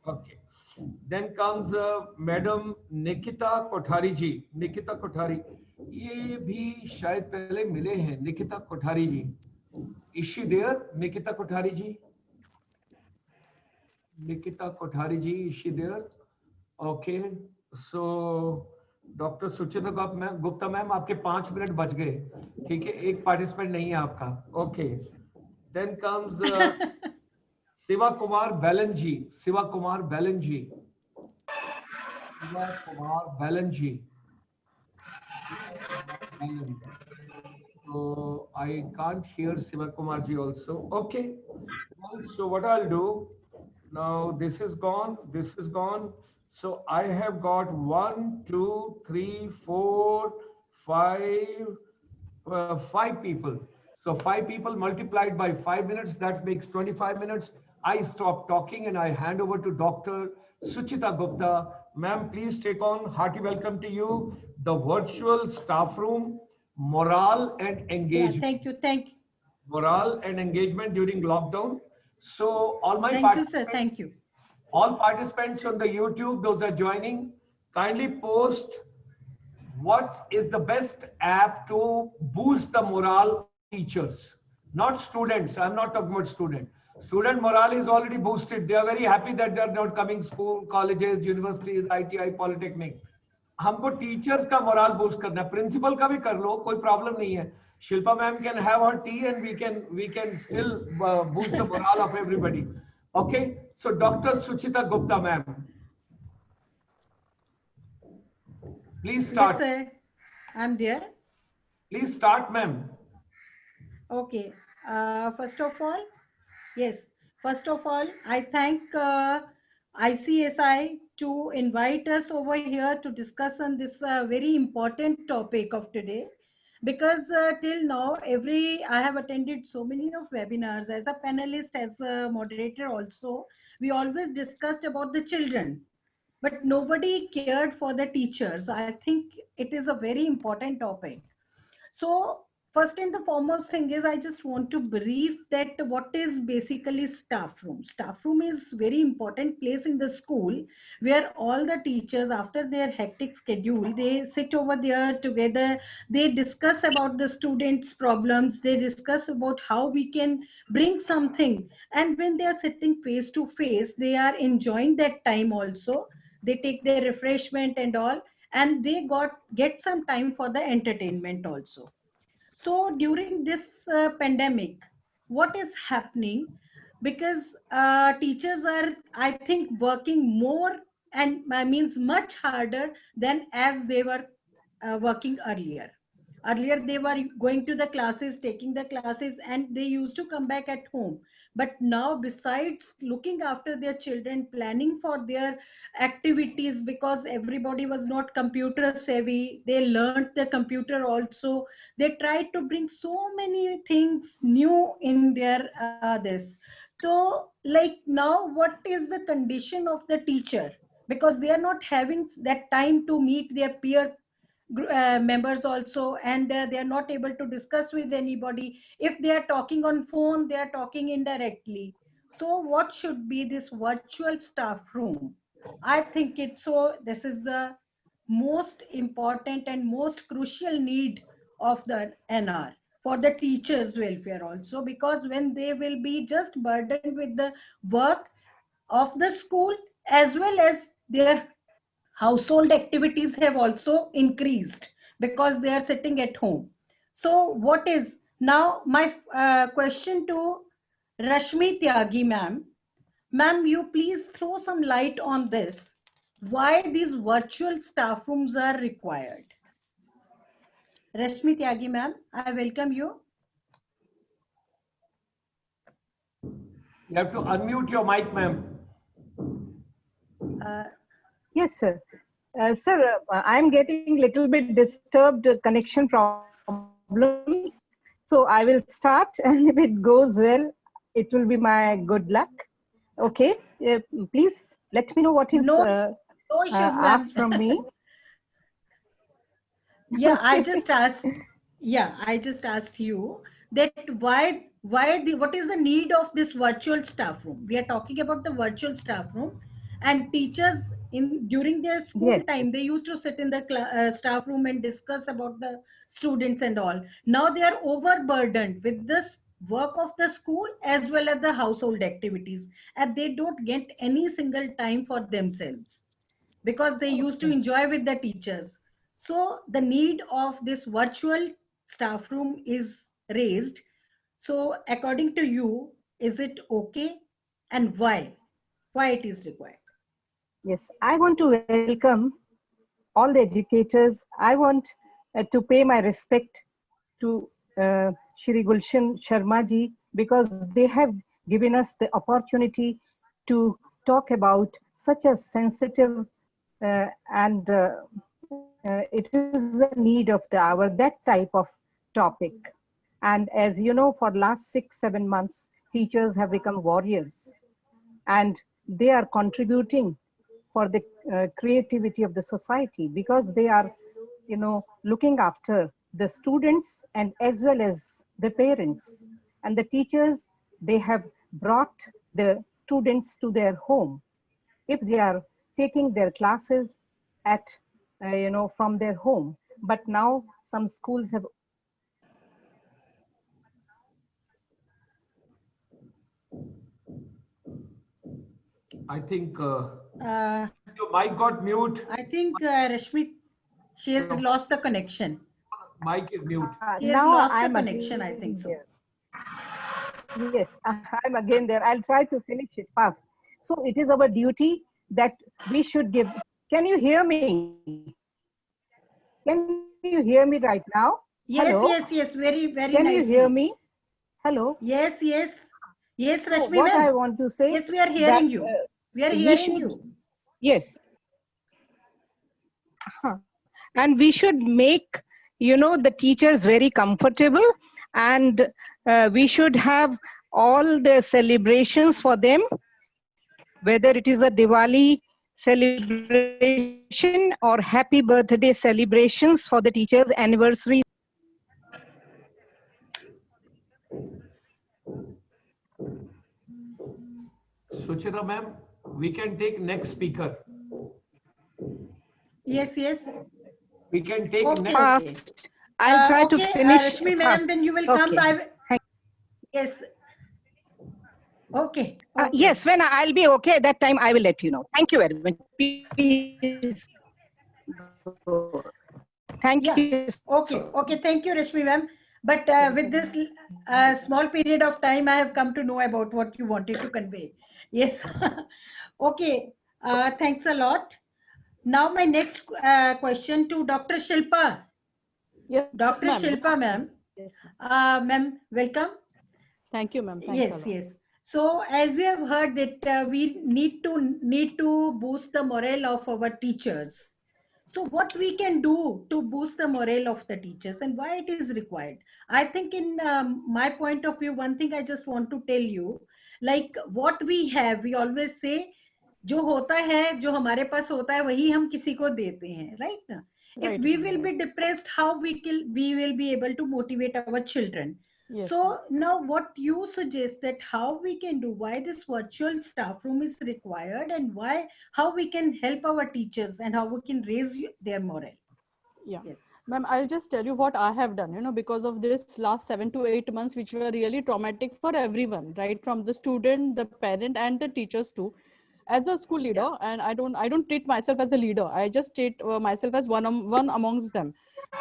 Okay. Then comes Madam Nikita Kothari ji. Nikita Kothari. ये भी शायद पहले मिले हैं. Nikita Kothari ji. Is she there? Nikita Kothari ji. Nikita Kothari ji, is she there? Okay. So doctor Suchita Gupta ma'am, आपके 5 minute बच गए. ठीक है, एक पार्टिसिपेंट नहीं है आपका. Okay. Then comes Shiva Kumar Bailan ji. Shiva Kumar Bailan ji. So I can't hear Shiva Kumar ji also. Okay. So what I'll do now, this is gone. This is gone. So I have got 1, 2, 3, 4, 5, 5 people. So 5 people multiplied by 5 minutes, that makes 25 minutes. I stop talking and I hand over to Dr. Suchita Gupta. Ma'am, please take on. Hearty welcome to you. The virtual staff room, morale and engagement. Yeah, thank you. Thank you. Morale and engagement during lockdown. So all my Thank you, sir. Thank you. All participants on the YouTube, those are joining, kindly post what is the best app to boost the morale of teachers, not students. I'm not talking about students. Student morale is already boosted. They are very happy that they're not coming school, colleges, universities, ITI, polytechnic. हमको teachers का moral boost करना है. Principal का भी कर लो, कोई problem नहीं है. Shilpa ma'am can have her tea and we can still boost the morale of everybody. Okay, so Dr. Suchita Gupta ma'am, please start. Yes, sir. I'm there. Please start, ma'am. Okay. First of all, yes. First of all, I thank ICSI to invite us over here to discuss on this very important topic of today. Because till now, I have attended so many of webinars as a panelist, as a moderator also. We always discussed about the children, but nobody cared for the teachers. I think it is a very important topic. So first and the foremost thing is, I just want to brief that what is basically staff room. Staff room is very important place in the school where all the teachers, after their hectic schedule, they sit over there together. They discuss about the students' problems. They discuss about how we can bring something. And when they are sitting face to face, they are enjoying that time also. They take their refreshment and all, and they get some time for the entertainment also. So during this pandemic, what is happening? Because teachers are, I think, working more and means much harder than as they were working earlier. Earlier, they were going to the classes, taking the classes, and they used to come back at home. But now, besides looking after their children, planning for their activities, because everybody was not computer savvy, they learned the computer also. They tried to bring so many things new in their this. So, like now, what is the condition of the teacher? Because they are not having that time to meet their peer members also, and they are not able to discuss with anybody. If they are talking on phone, they are talking indirectly. So what should be this virtual staff room? I think this is the most important and most crucial need of the NR for the teachers' welfare also, because when they will be just burdened with the work of the school, as well as their household activities have also increased because they are sitting at home. So what is now my question to Rashmi Tyagi ma'am. Ma'am, you please throw some light on this. Why these virtual staff rooms are required? Rashmi Tyagi ma'am, I welcome you. You have to unmute your mic, ma'am. Yes, sir. Sir, I'm getting little bit disturbed connection problems. So I will start, and if it goes well, it will be my good luck. Okay. Please let me know what is No issues, asked ma'am. from me. Yeah, I just asked you that what is the need of this virtual staff room? We are talking about the virtual staff room, and teachers in during their school Yes. time they used to sit in the staff room and discuss about the students and all. Now they are overburdened with this work of the school as well as the household activities, and they don't get any single time for themselves because they used to enjoy with the teachers. So the need of this virtual staff room is raised. So according to you, is it okay, and why? Why it is required? Yes, I want to welcome all the educators. I want to pay my respect to Shri Gulshan Sharma ji, because they have given us the opportunity to talk about such a sensitive and it is the need of the hour, that type of topic. And as you know, for last 6-7 months, teachers have become warriors, and they are contributing for the creativity of the society, because they are, looking after the students and as well as the parents and the teachers. They have brought the students to their home if they are taking their classes at from their home. But now some schools have I think Uh, your mic got mute. I think Rashmi, she has lost the connection. Mic is mute. She has now lost the I'm connection, I think again so. there. Yes, I'm again there. I'll try to finish it fast. So it is our duty that we should give. Can you hear me? Can you hear me right now? Hello? Yes, very Can you hear nicely. me? Hello? Yes, So Rashmi what I ma'am. want to say, Yes, we are that hearing you. We are we hearing should, you. yes, and we should make, the teachers very comfortable, and we should have all the celebrations for them, whether it is a Diwali celebration or happy birthday celebrations for the teachers' anniversary. Suchita ma'am, we can take next speaker. Yes. We can take next. Fast. I'll try to finish Rashmi fast. ma'am, when you will come, Okay. Yes. Okay. Yes, when I'll be okay at that time, I will let you know. Thank you very much. Please. Thank Yeah. you. Okay. Thank you, Rashmi ma'am. But with this small period of time, I have come to know about what you wanted to convey. Yes. Okay. Thanks a lot. Now, my next question to Dr. Shilpa. Yes, Dr. ma'am. Shilpa, ma'am. Yes, ma'am. Ma'am, welcome. Thank you, ma'am. Thanks a lot. Yes. So as we have heard that we need to boost the morale of our teachers. So what we can do to boost the morale of the teachers and why it is required? I think in my point of view, one thing I just want to tell you, like what we have, we always say, जो होता है, जो हमारे पास होता है, वही हम किसी को देते हैं, right? If Right, we ma'am, will right. be depressed, how we will be able to motivate our children? Yes, So now what you suggest that how we can do, why this virtual staff room is required, and how we can help our teachers and how we can raise their morale? Yeah. Yes. Ma'am, I'll just tell you what I have done, because of this last 7 to 8 months, which were really traumatic for everyone, right? From the student, the parent, and the teachers too. As a school leader, and I don't treat myself as a leader. I just treat myself as one amongst them.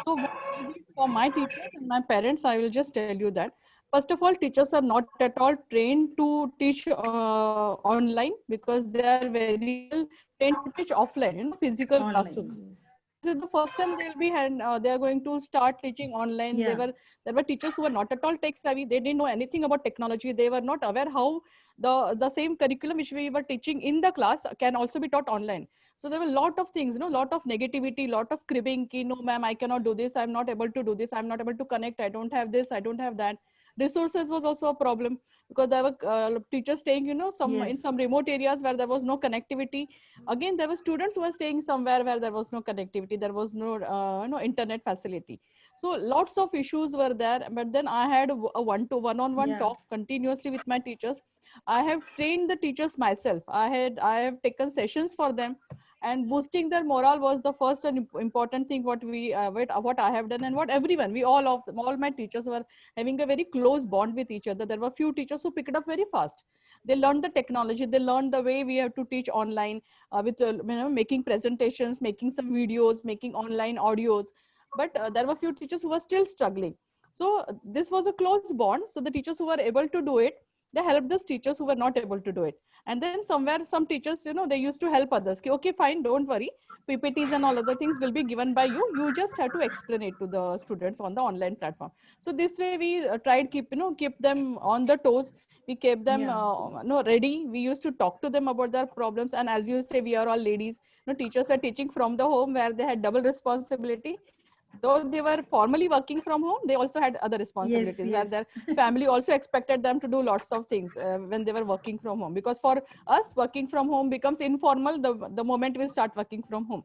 So what I did for my teachers and my parents, I will just tell you that. First of all, teachers are not at all trained to teach online, because they are very well trained to teach offline, physical classroom. is the first time they'll be they are going to start teaching online. Yeah. There were teachers who were not at all tech savvy. They didn't know anything about technology. They were not aware how the same curriculum which we were teaching in the class can also be taught online. So there were a lot of things, lot of negativity, lot of cribbing. Ki, no, ma'am, I cannot do this. I'm not able to do this. I'm not able to connect. I don't have this. I don't have that. Resources was also a problem because there were teachers staying, in some remote areas where there was no connectivity. Again, there were students who were staying somewhere where there was no connectivity. There was no internet facility. So lots of issues were there. But then I had a one-on-one talk continuously with my teachers. I have trained the teachers myself. I have taken sessions for them, and boosting their morale was the first and important thing what I have done, and what everyone, all my teachers were having a very close bond with each other. There were few teachers who picked it up very fast. They learned the technology. They learned the way we have to teach online with making presentations, making some videos, making online audios. But there were few teachers who were still struggling. So this was a close bond. So the teachers who were able to do it, they helped those teachers who were not able to do it. And then somewhere some teachers, they used to help others. Okay, fine, don't worry. PPTs and all other things will be given by you. You just have to explain it to the students on the online platform. So this way we tried keep them on the toes. We kept them ready. We used to talk to them about their problems. And as you say, we are all ladies. Teachers were teaching from the home where they had double responsibility. Though they were formally working from home, they also had other responsibilities where their family also expected them to do lots of things when they were working from home. Because for us, working from home becomes informal the moment we start working from home.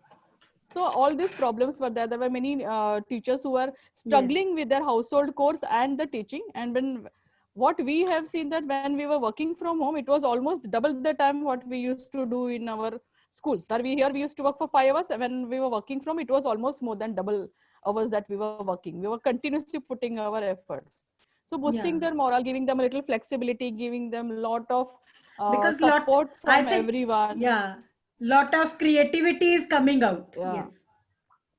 So all these problems were there. There were many teachers who were struggling with their household chores and the teaching. And what we have seen that when we were working from home, it was almost double the time what we used to do in our schools. Where we used to work for 5 hours. When we were working from, it was almost more than double hours that we were working. We were continuously putting our efforts. So boosting their morale, giving them a little flexibility, giving them a lot of because support I from think, everyone. lot of creativity is coming out.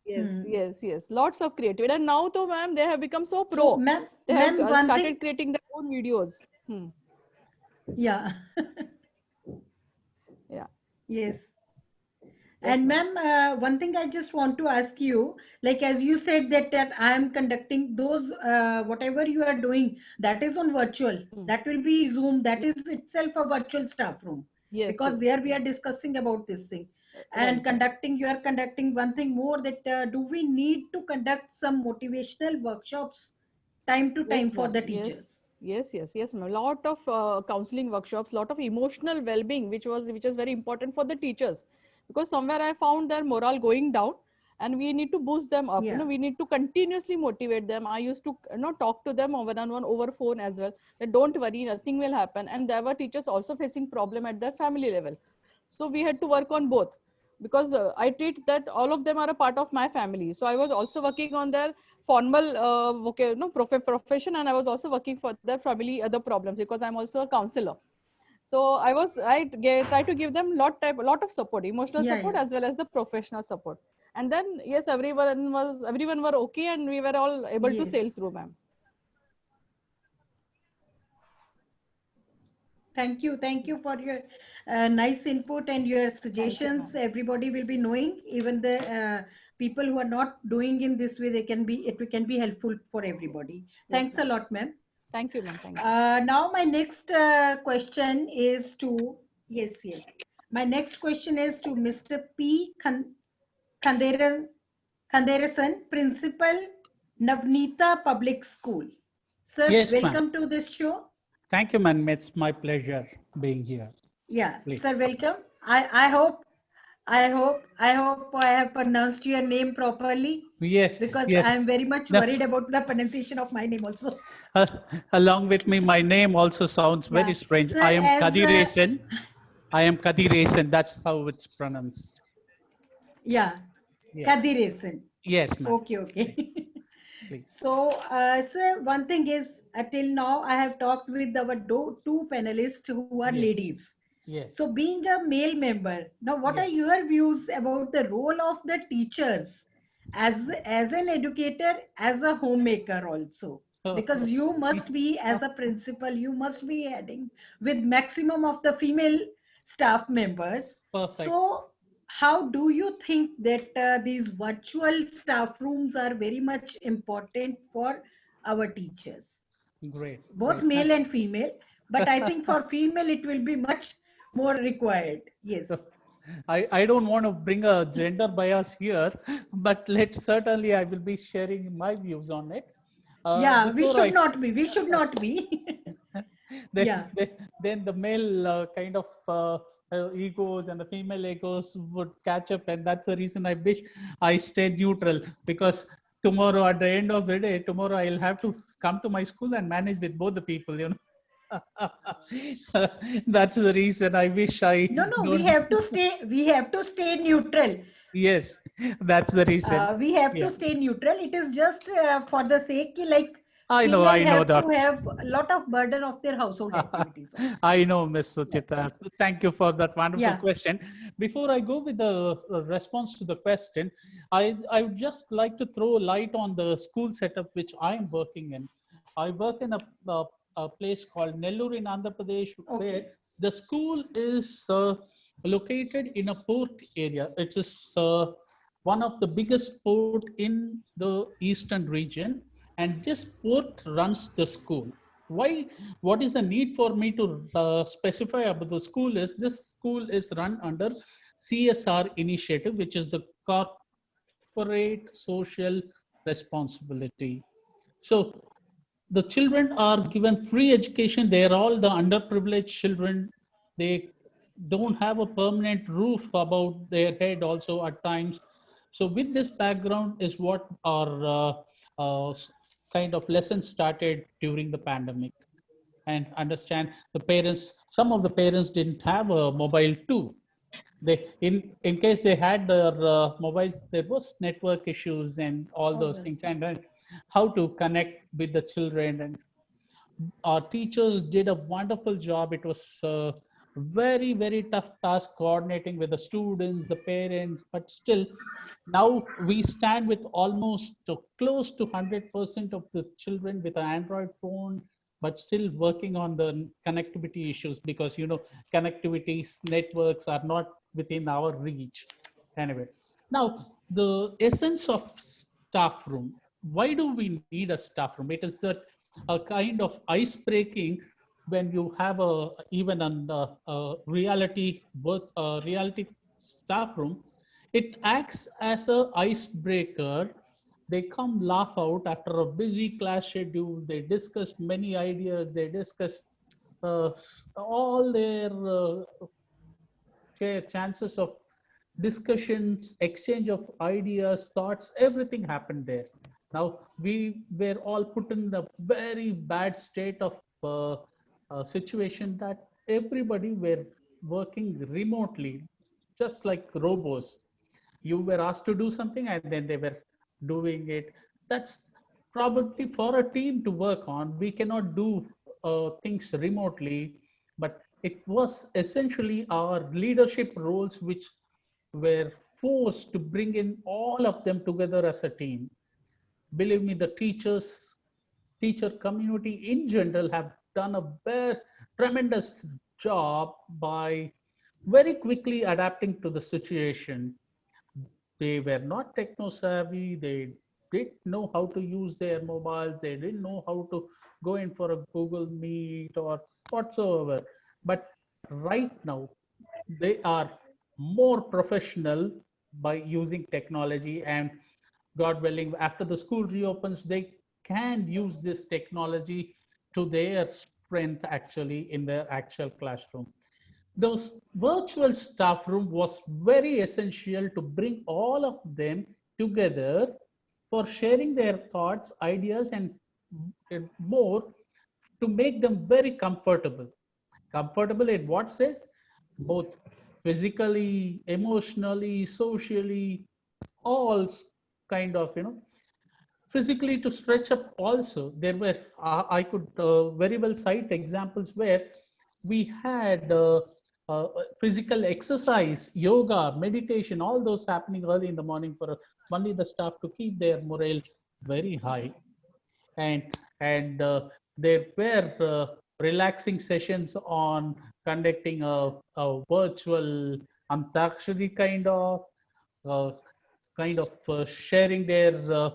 Yes. Lots of creativity. And now, though, ma'am, they have become so pro. So, ma'am, They have one started thing, creating their own videos. Yeah. Yes. And ma'am, one thing I just want to ask you, like as you said that I am conducting those, whatever you are doing, that is on virtual. That will be Zoom. That is itself a virtual staff room. Because there we are discussing about this thing. And you are conducting one thing more that do we need to conduct some motivational workshops time to time for the teachers? Yes. A lot of counseling workshops, lot of emotional well-being, which is very important for the teachers, because somewhere I found their morale going down, and we need to boost them up. We need to continuously motivate them. I used to talk to them one-on-one over phone as well. That don't worry, nothing will happen. And there were teachers also facing problem at their family level. So we had to work on both, because I treat that all of them are a part of my family. So I was also working on their formal profession, and I was also working for their family other problems, because I'm also a counselor. So I try to give them lot of support, emotional support as well as the professional support. And then yes, everyone were okay, and we were all able to sail through, ma'am. Thank you for your nice input and your suggestions. Everybody will be knowing, even the people who are not doing in this way, it can be helpful for everybody. Thanks a lot, ma'am. Thank you, ma'am. Thank you. Now my next question is to, my next question is to Mr. P. Khanderasan, Principal, Navneeta Public School. Sir, Yes, welcome to this show. Thank you, ma'am. It's my pleasure being here. Yeah, Please. sir, welcome. I hope I have pronounced your name properly. Yes, Because yes. I am very much No. worried about the pronunciation of my name also. Along with me, my name also sounds very strange. Sir, I am as, Kadiresan. I am Kadiresan. That's how it's pronounced. Yeah, Kadiresan. Yes, ma'am. Okay. Please. So, sir, one thing is, till now I have talked with our two panelists who are ladies. Yes. So, being a male member, now what are your views about the role of the teachers as an educator, as a homemaker also? Because you must be, as a principal, you must be heading with maximum of the female staff members. Perfect. So, how do you think that these virtual staff rooms are very much important for our teachers, Great, both great. male and female? But I think for female it will be much more required. Yes. I don't want to bring a gender bias here, but certainly I will be sharing my views on it. Yeah, we Before should I, not be. We should not be. then, Yeah. then the male kind of egos and the female egos would catch up, and that's the reason I wish I stayed neutral, because tomorrow at the end of the day, tomorrow I'll have to come to my school and manage with both the people, you know. That's the reason I wish I No, we don't. have to stay. We have to stay neutral. Yes, that's the reason. We have to Yeah, stay neutral. It is just for the sake ki, like I female know have that. to have a lot of burden of their household activities also. I know, Miss Yes. Suchita. Thank you for that wonderful Yeah. question. Before I go with the response to the question, I would just like to throw light on the school setup which I am working in. I work in a place called Nellore in Andhra Pradesh, where the school is located in a port area. It is one of the biggest port in the eastern region, and this port runs the school. Why? What is the need for me to specify about the school is this school is run under CSR initiative, which is the corporate social responsibility. So the children are given free education. They are all the underprivileged children. They don't have a permanent roof above their head also at times. So with this background is what our kind of lesson started during the pandemic. And understand the parents, some of the parents didn't have a mobile too. They, in case they had their mobiles, there was network issues and all those things, Obviously. and then how to connect with the children. And our teachers did a wonderful job. It was a very tough task coordinating with the students, the parents, but still now we stand with almost close to 100% of the children with an Android phone, but still working on the connectivity issues, because you know connectivity networks are not within our reach. Anyway, now the essence of staff room. Why do we need a staff room? It is that a kind of ice breaking when you have a even a reality reality staff room. It acts as a icebreaker. They come laugh out after a busy class schedule. They discuss many ideas. They discuss uh, all their chances of discussions, exchange of ideas, thoughts, everything happened there. Now, we were all put in a very bad state of situation that everybody were working remotely, just like robots. You were asked to do something and then they were doing it. That's probably for a team to work on. We cannot do things remotely, but it was essentially our leadership roles which were forced to bring in all of them together as a team. Believe me, the teacher community in general have done a tremendous job by very quickly adapting to the situation. They were not techno savvy. They didn't know how to use their mobiles. They didn't know how to go in for a Google Meet or whatsoever. But right now, they are more professional by using technology, and God willing, after the school reopens, they can use this technology to their strength actually in their actual classroom. Those virtual staff room was very essential to bring all of them together for sharing their thoughts, ideas, and more, to make them very comfortable. Comfortable in what sense? Both physically, emotionally, socially, all kind of, you know, physically to stretch up also. There were, I could very well cite examples where we had physical exercise, yoga, meditation, all those happening early in the morning for only the staff to keep their morale very high. And there were relaxing sessions on conducting a virtual Antakshari kind of sharing their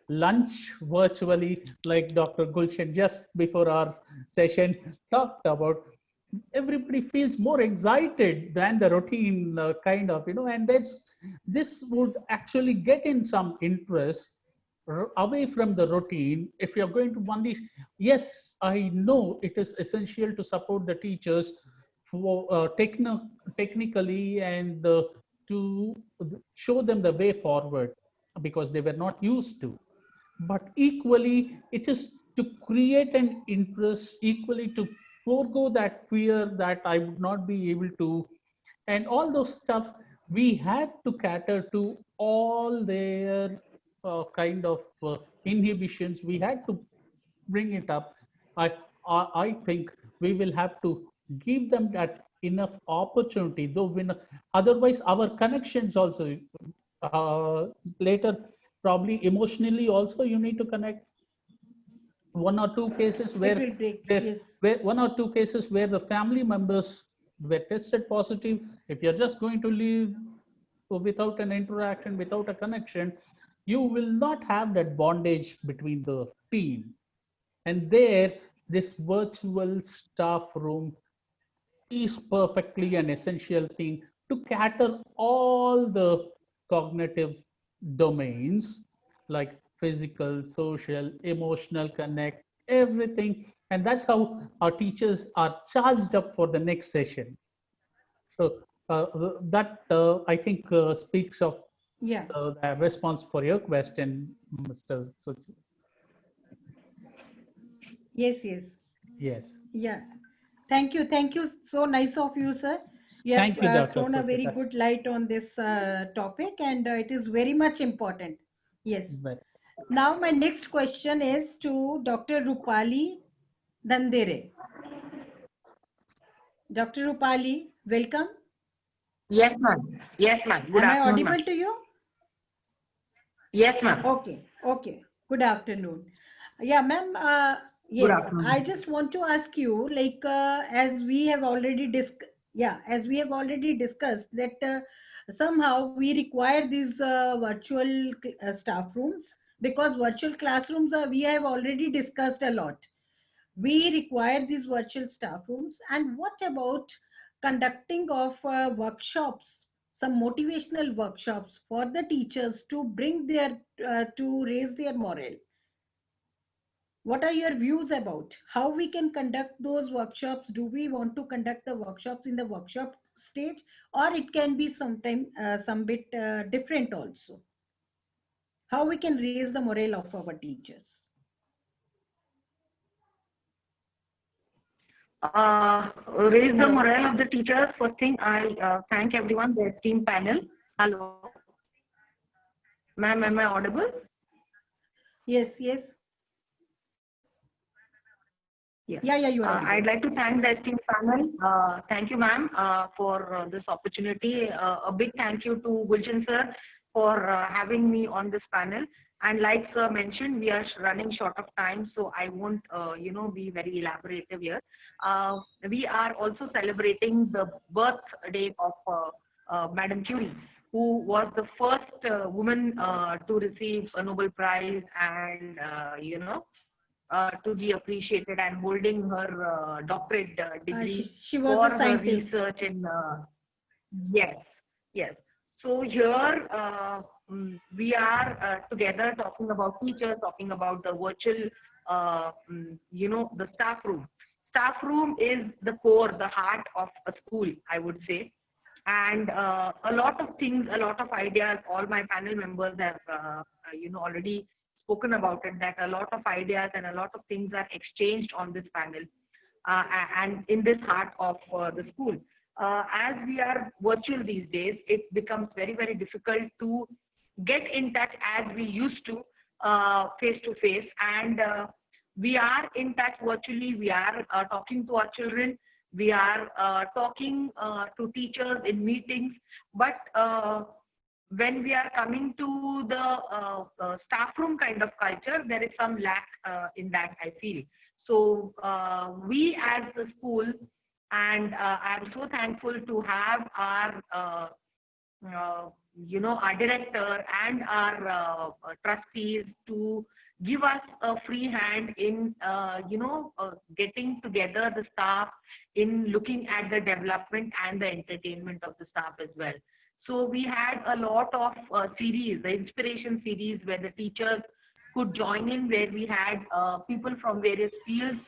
lunch virtually, like Dr. Gulshan just before our session talked about. Everybody feels more excited than the routine and this would actually get in some interest away from the routine. If you're going to only, yes, I know it is essential to support the teachers for technically and to show them the way forward because they were not used to. But equally, it is to create an interest, equally to forego that fear that I would not be able to, and all those stuff. We had to cater to all their inhibitions. We had to bring it up. I think we will have to give them that enough opportunity, though otherwise our connections also later, probably emotionally also you need to connect. One or two cases It will break. Yes. where one or two cases where the family members were tested positive. If you're just going to leave without an interaction, without a connection, you will not have that bondage between the team. And there, this virtual staff room is perfectly an essential thing to cater all the cognitive domains like physical, social, emotional connect, everything. And that's how our teachers are charged up for the next session. So that I think speaks of the response for your question, Mr. Suchi. Yes, yes. Yes. Yeah. Thank you. Thank you. So nice of you, sir. You have Thank you, Dr. thrown a very Suchita. good light on this topic, and it is very much important. Yes. But Now, my next question is to Dr. Rupali Dandere. Dr. Rupali, welcome. Yes, ma'am. Yes, ma'am. Good Am I afternoon, audible ma'am. to you? Yes, ma'am. Okay. Okay. Good afternoon. Yeah, ma'am. Good Yes, afternoon. I just want to ask you, like, as we have already discussed that somehow we require these virtual staff rooms, because virtual classrooms are, we have already discussed a lot. We require these virtual staff rooms. And what about conducting of workshops, some motivational workshops for the teachers to bring their to raise their morale? What are your views about how we can conduct those workshops? Do we want to conduct the workshops in the workshop stage, or it can be sometime some bit different also? How we can raise the morale of our teachers? Raise the Hello. morale of the teachers. First thing, I thank everyone, the esteemed panel. Hello. Ma'am, am I audible? Yes, yes. Yes. Yeah, you are audible. I'd like to thank the esteemed panel. Thank you, ma'am, for this opportunity. A big thank you to Gulshan sir for having me on this panel. And like sir mentioned, we are running short of time, so I won't, be very elaborative here. We are also celebrating the birthday of Madame Curie, who was the first woman to receive a Nobel Prize and, to be appreciated, and holding her doctorate degree She was for a her scientist. research in yes, yes. So here we are together talking about teachers, talking about the virtual, the staff room. Staff room is the core, the heart of a school, I would say. And a lot of things, a lot of ideas, all my panel members have, already spoken about it, that a lot of ideas and a lot of things are exchanged on this panel and in this heart of the school. As we are virtual these days, it becomes very, very difficult to get in touch as we used to face to face. And we are in touch virtually. We are talking to our children. We are talking to teachers in meetings. But when we are coming to the staff room kind of culture, there is some lack in that, I feel. So we as the school And I'm so thankful to have our our director and our trustees to give us a free hand in getting together the staff, in looking at the development and the entertainment of the staff as well. So we had a lot of series, the inspiration series, where the teachers could join in, where we had people from various fields.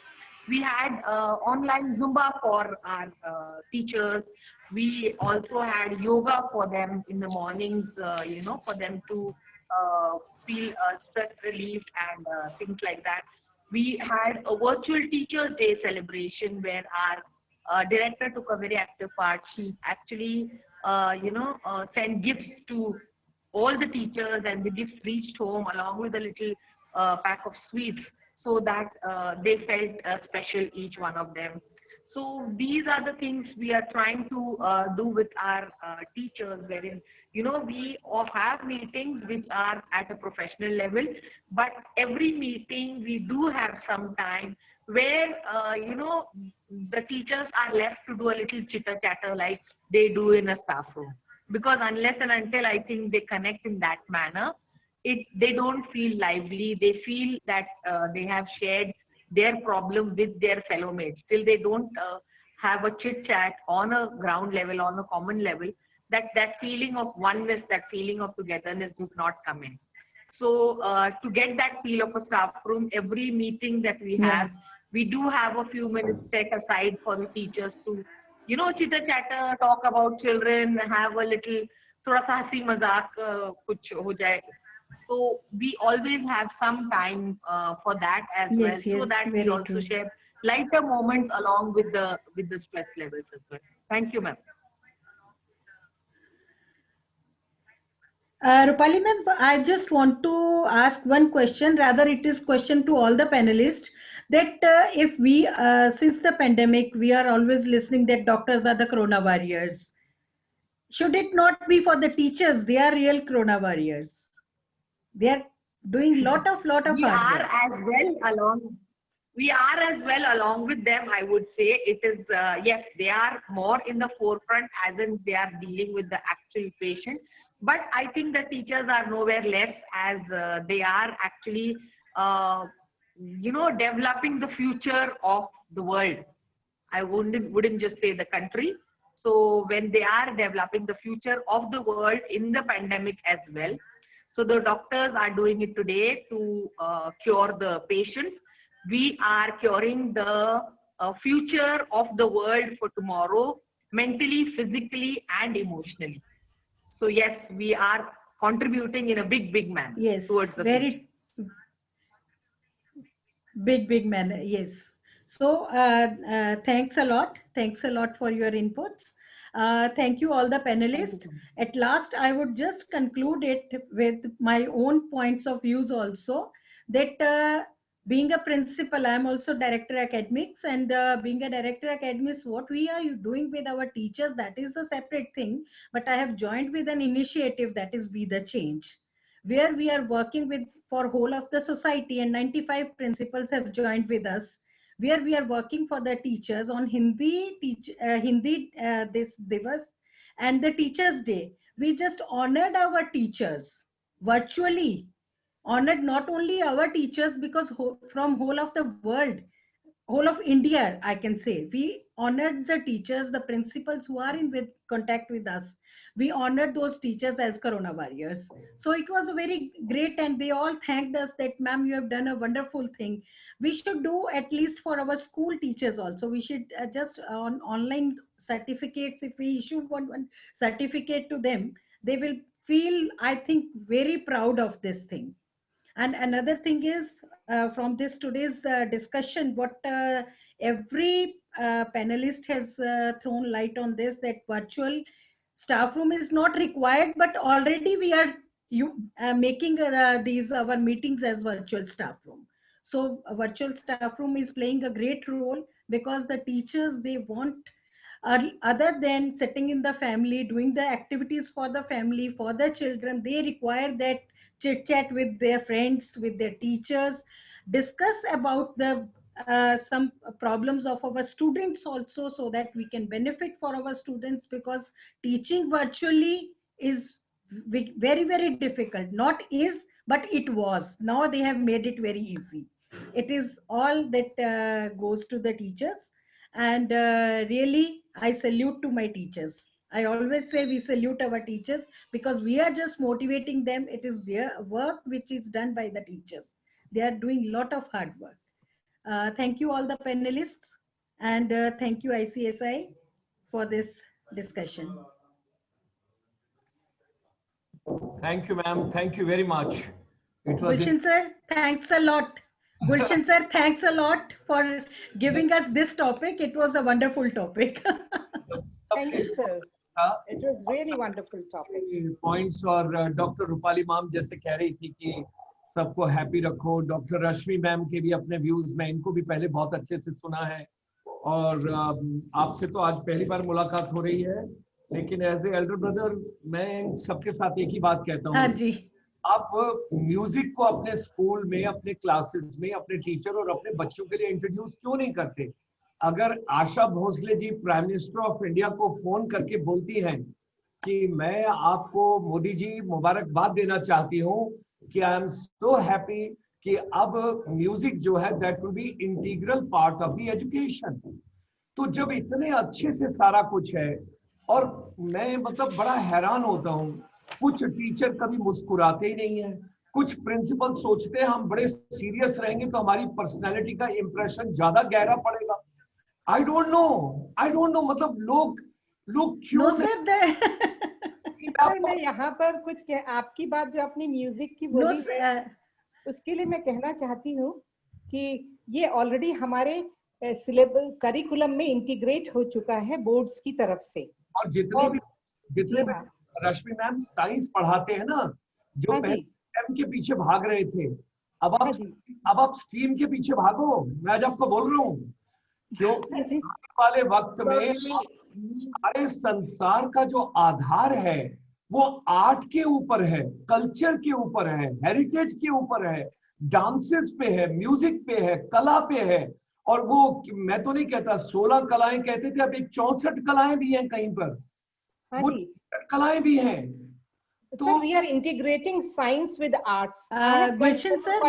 We had online Zumba for our teachers. We also had yoga for them in the mornings, for them to feel stress relieved and things like that. We had a virtual Teachers Day celebration where our director took a very active part. She actually, sent gifts to all the teachers, and the gifts reached home along with a little pack of sweets, so that they felt special, each one of them. So these are the things we are trying to do with our teachers, wherein we all have meetings which are at a professional level, but every meeting we do have some time where the teachers are left to do a little chitter chatter like they do in a staff room, because unless and until I think they connect in that manner, they don't feel lively. They feel that they have shared their problem with their fellow mates. Till they don't have a chit chat on a ground level, on a common level, that feeling of oneness, that feeling of togetherness does not come in. So to get that feel of a staff room, every meeting that we have, we do have a few minutes set aside for the teachers to chitter chatter, talk about children, have a little थोड़ा सा हंसी मजाक कुछ हो जाए. So we always have some time for that as well, Yes, so yes, that we very also true. share lighter moments along with the stress levels as well. Thank you, ma'am. Rupali ma'am, I just want to ask one question. Rather, it is question to all the panelists. That if we, since the pandemic, we are always listening that doctors are the corona warriors. Should it not be for the teachers? They are real corona warriors. They are doing lot of We hard are work. as well along. We are as well along with them. I would say it is yes, they are more in the forefront, as in they are dealing with the actual patient. But I think the teachers are nowhere less, as they are actually developing the future of the world. I wouldn't just say the country. So when they are developing the future of the world in the pandemic as well. So the doctors are doing it today to cure the patients. We are curing the future of the world for tomorrow, mentally, physically, and emotionally. So yes, we are contributing in a big manner towards Yes, the future. very big manner. Yes. So thanks a lot. Thanks a lot for your inputs. Thank you all the panelists. At last, I would just conclude it with my own points of views also, that being a principal, I'm also director academics, and being a director academics, what we are doing with our teachers, that is a separate thing. But I have joined with an initiative that is Be the Change, where we are working with for whole of the society, and 95 principals have joined with us, where we are working for the teachers on Hindi this Divas and the Teachers Day. We just honored our teachers virtually, honored not only our teachers, because from whole of the world, whole of India, I can say, we honored the teachers, the principals who are in with contact with us. We honored those teachers as corona warriors. So it was very great, and they all thanked us that, ma'am, you have done a wonderful thing. We should do at least for our school teachers also. We should just on online certificates, if we issue one certificate to them, they will feel, I think, very proud of this thing. And another thing is, from this today's discussion, what every panelist has thrown light on this, that virtual staff room is not required, but already we are making these our meetings as virtual staff room. So a virtual staff room is playing a great role, because the teachers, they want, other than sitting in the family, doing the activities for the family, for the children, they require that chit chat with their friends, with their teachers, discuss about the some problems of our students also, so that we can benefit for our students, because teaching virtually is very, very difficult. Not is, but it was. Now they have made it very easy. It is all that goes to the teachers. And really, I salute to my teachers. I always say we salute our teachers, because we are just motivating them. It is their work which is done by the teachers. They are doing a lot of hard work. Thank you all the panelists, and thank you ICSI for this discussion. Thank you, ma'am. Thank you very much. It was Gulshan sir, thanks a lot. Gulshan sir, thanks a lot for giving us this topic. It was a wonderful topic. Thank you, sir. It was really wonderful topic. Points और doctor Rupali ma'am जैसे कह रही थी कि सबको happy रखो, doctor रश्मि ma'am के भी अपने व्यूज में, इनको भी पहले बहुत अच्छे से सुना है, और आपसे तो आज पहली बार मुलाकात हो रही है, लेकिन एज ए एल्डर ब्रदर मैं सबके साथ एक ही बात कहता हूँ। हाँ जी। आप म्यूजिक को अपने स्कूल में, अपने क्लासेस में, अपने टीचर और अपने बच्चों के लिए इंट्रोड्यूस क्यों नहीं करते? अगर Asha Bhosle ji prime minister of India को फोन करके बोलती हैं कि मैं आपको मोदी जी मुबारकबाद देना चाहती हूँ कि आई एम सो हैप्पी कि अब म्यूजिक जो है that will be integral part of the education, तो जब इतने अच्छे से सारा कुछ है, और मैं मतलब बड़ा हैरान होता हूँ, कुछ टीचर कभी मुस्कुराते ही नहीं है, कुछ प्रिंसिपल सोचते हैं हम बड़े सीरियस रहेंगे तो हमारी पर्सनैलिटी का इंप्रेशन ज्यादा गहरा पड़ेगा। आई डोंट नो मतलब लोग क्यों सर मैं यहाँ पर कुछ आपकी बात जो अपनी म्यूजिक की बोली है, उसके लिए मैं कहना चाहती हूँ कि ये ऑलरेडी हमारे सिलेबस करिकुलम में इंटीग्रेट हो चुका है बोर्ड्स की तरफ से। और जितने भी रश्मि मैम साइंस पढ़ाते हैं ना, जो पहले एम के पीछे भाग रहे थे, अब आप स्ट्रीम के पीछे भागो। मैं आज आपको बोल रहा हूँ, क्योंकि आने वाले वक्त में सारे संसार का जो आधार है वो आर्ट के ऊपर है, कल्चर के ऊपर है, हेरिटेज के ऊपर है, डांसेस पे है, म्यूजिक पे है, कला पे है। और वो मैं तो नहीं कहता 16 कलाएं कहते थे, अब एक 64 कलाएं भी हैं कहीं पर, वो कलाएं भी हैं। So we are integrating science with arts. Gulshan sir,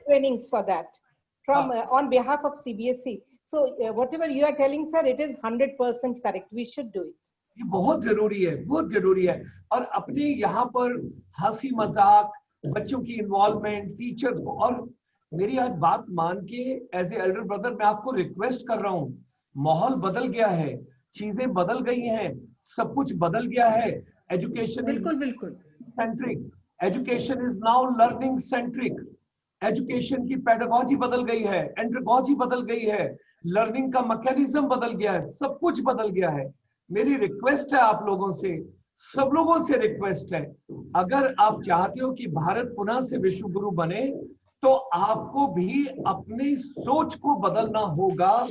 trainings for that from on behalf of CBSE. So whatever you are telling, sir, it is 100% correct. We should do it. ये बहुत जरूरी है, बहुत जरूरी है। और अपने यहाँ पर हंसी मजाक, बच्चों की इन्वॉल्वमेंट, टीचर्स को, और मेरी आज बात मान के एज ए एल्डर ब्रदर मैं आपको रिक्वेस्ट कर रहा हूँ, माहौल बदल गया है, चीजें बदल गई हैं, सब कुछ बदल गया है। एजुकेशन बिल्कुल centric, education is now learning centric. Education की पेडागॉजी बदल गई है, एंड्रोगॉजी बदल गई है, लर्निंग का मैकेनिज्म बदल गया है, सब कुछ बदल गया है। मेरी रिक्वेस्ट है आप लोगों से, सब लोगों से रिक्वेस्ट है, अगर आप चाहते हो कि भारत पुनः से विश्व गुरु बने, तो आपको भी अपनी सोच को बदलना होगा।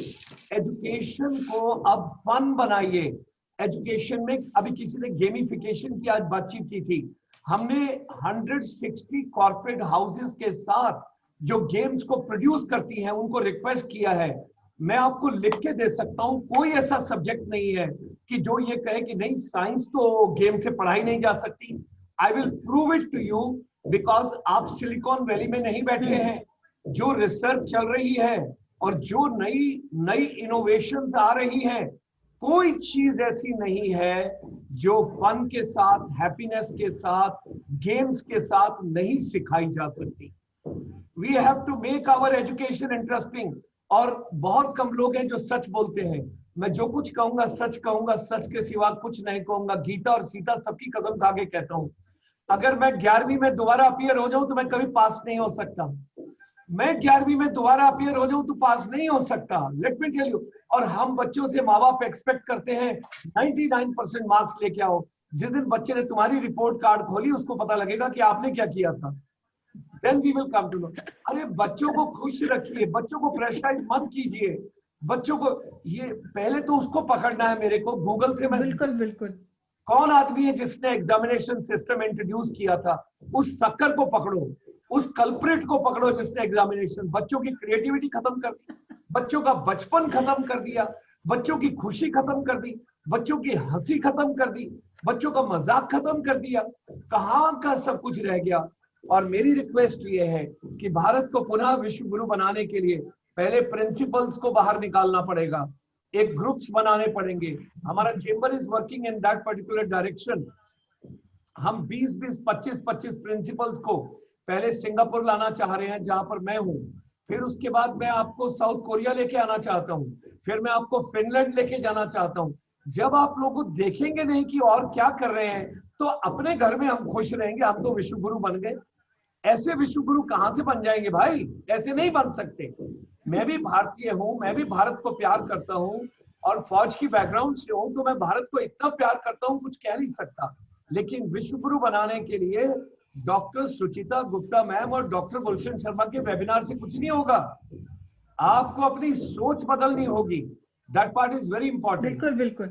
एजुकेशन को अब फन बनाइए। एजुकेशन में अभी किसी ने गेमिफिकेशन की आज बातचीत की थी, हमने 160 कॉर्पोरेट हाउसेस के साथ जो गेम्स को प्रोड्यूस करती हैं उनको रिक्वेस्ट किया है। मैं आपको लिख के दे सकता हूं, कोई ऐसा सब्जेक्ट नहीं है कि जो ये कहे कि नहीं साइंस तो गेम से पढ़ाई नहीं जा सकती। I will prove it to you, because आप सिलिकॉन वैली में नहीं बैठे हैं। जो रिसर्च चल रही है और जो नई इनोवेशंस आ रही हैं, कोई चीज ऐसी नहीं है जो फन के साथ, हैप्पीनेस के साथ, गेम्स के साथ नहीं सिखाई जा सकती। We have to make our education interesting. और बहुत कम लोग हैं जो सच बोलते हैं। मैं जो कुछ कहूंगा सच कहूंगा, सच के सिवा कुछ नहीं कहूंगा। गीता और सीता सबकी कसम खा के कहता हूं, अगर मैं 11वीं में दोबारा अपीयर हो जाऊं तो मैं कभी पास नहीं हो सकता। मैं 11वीं में दोबारा अपीयर हो जाऊं तो पास नहीं हो सकता, लेट मी टेल यू। और हम बच्चों से, माँ बाप एक्सपेक्ट करते हैं 99% मार्क्स लेके आओ। जिस दिन बच्चे ने तुम्हारी रिपोर्ट कार्ड खोली उसको पता लगेगा कि आपने क्या किया था। Then we will come to know। अरे बच्चों को खुश रखिए, बच्चों को प्रेशराइज मत कीजिए। बच्चों को ये पहले तो उसको पकड़ना है। मेरे को गूगल से मैं बिल्कुल कौन आदमी है जिसने एग्जामिनेशन सिस्टम इंट्रोड्यूस किया था, उस सक्कर को पकड़ो, उस कल्प्रिट को पकड़ो जिसने एग्जामिनेशन, बच्चों की क्रिएटिविटी खत्म कर दी। बच्चों का बचपन खत्म कर दिया, बच्चों की खुशी खत्म कर दी, बच्चों की हंसी खत्म कर दी, बच्चों का मजाक खत्म कर दिया। कहाँ का सब कुछ रह गया। और मेरी रिक्वेस्ट ये है कि भारत को पुनः विश्व गुरु बनाने के लिए पहले प्रिंसिपल्स को बाहर निकालना पड़ेगा, एक ग्रुप्स बनाने पड़ेंगे। हमारा chamber is working in that particular direction. हम 20-20, 25-25 प्रिंसिपल्स को पहले सिंगापुर लाना चाह रहे हैं, जहां पर मैं हूं। फिर उसके बाद मैं आपको साउथ कोरिया लेके आना चाहता हूं, फिर मैं आपको फिनलैंड लेके जाना चाहता हूं। जब आप लोग देखेंगे नहीं कि और क्या कर रहे हैं, तो अपने घर में हम खुश रहेंगे, हम तो विश्व गुरु बन गए। ऐसे विश्व गुरु कहां से बन जाएंगे भाई, ऐसे नहीं बन सकते। मैं भी भारतीय हूं, मैं भी भारत को प्यार करता हूं, और फौज की बैकग्राउंड से हूं, तो मैं भारत को इतना प्यार करता हूं कुछ कह नहीं सकता। लेकिन विश्व गुरु बनाने के लिए डॉक्टर सुचिता गुप्ता मैम और डॉक्टर गुलशन शर्मा के वेबिनार से कुछ नहीं होगा। आपको अपनी सोच बदलनी होगी, that part is very important. बिल्कुल बिल्कुल।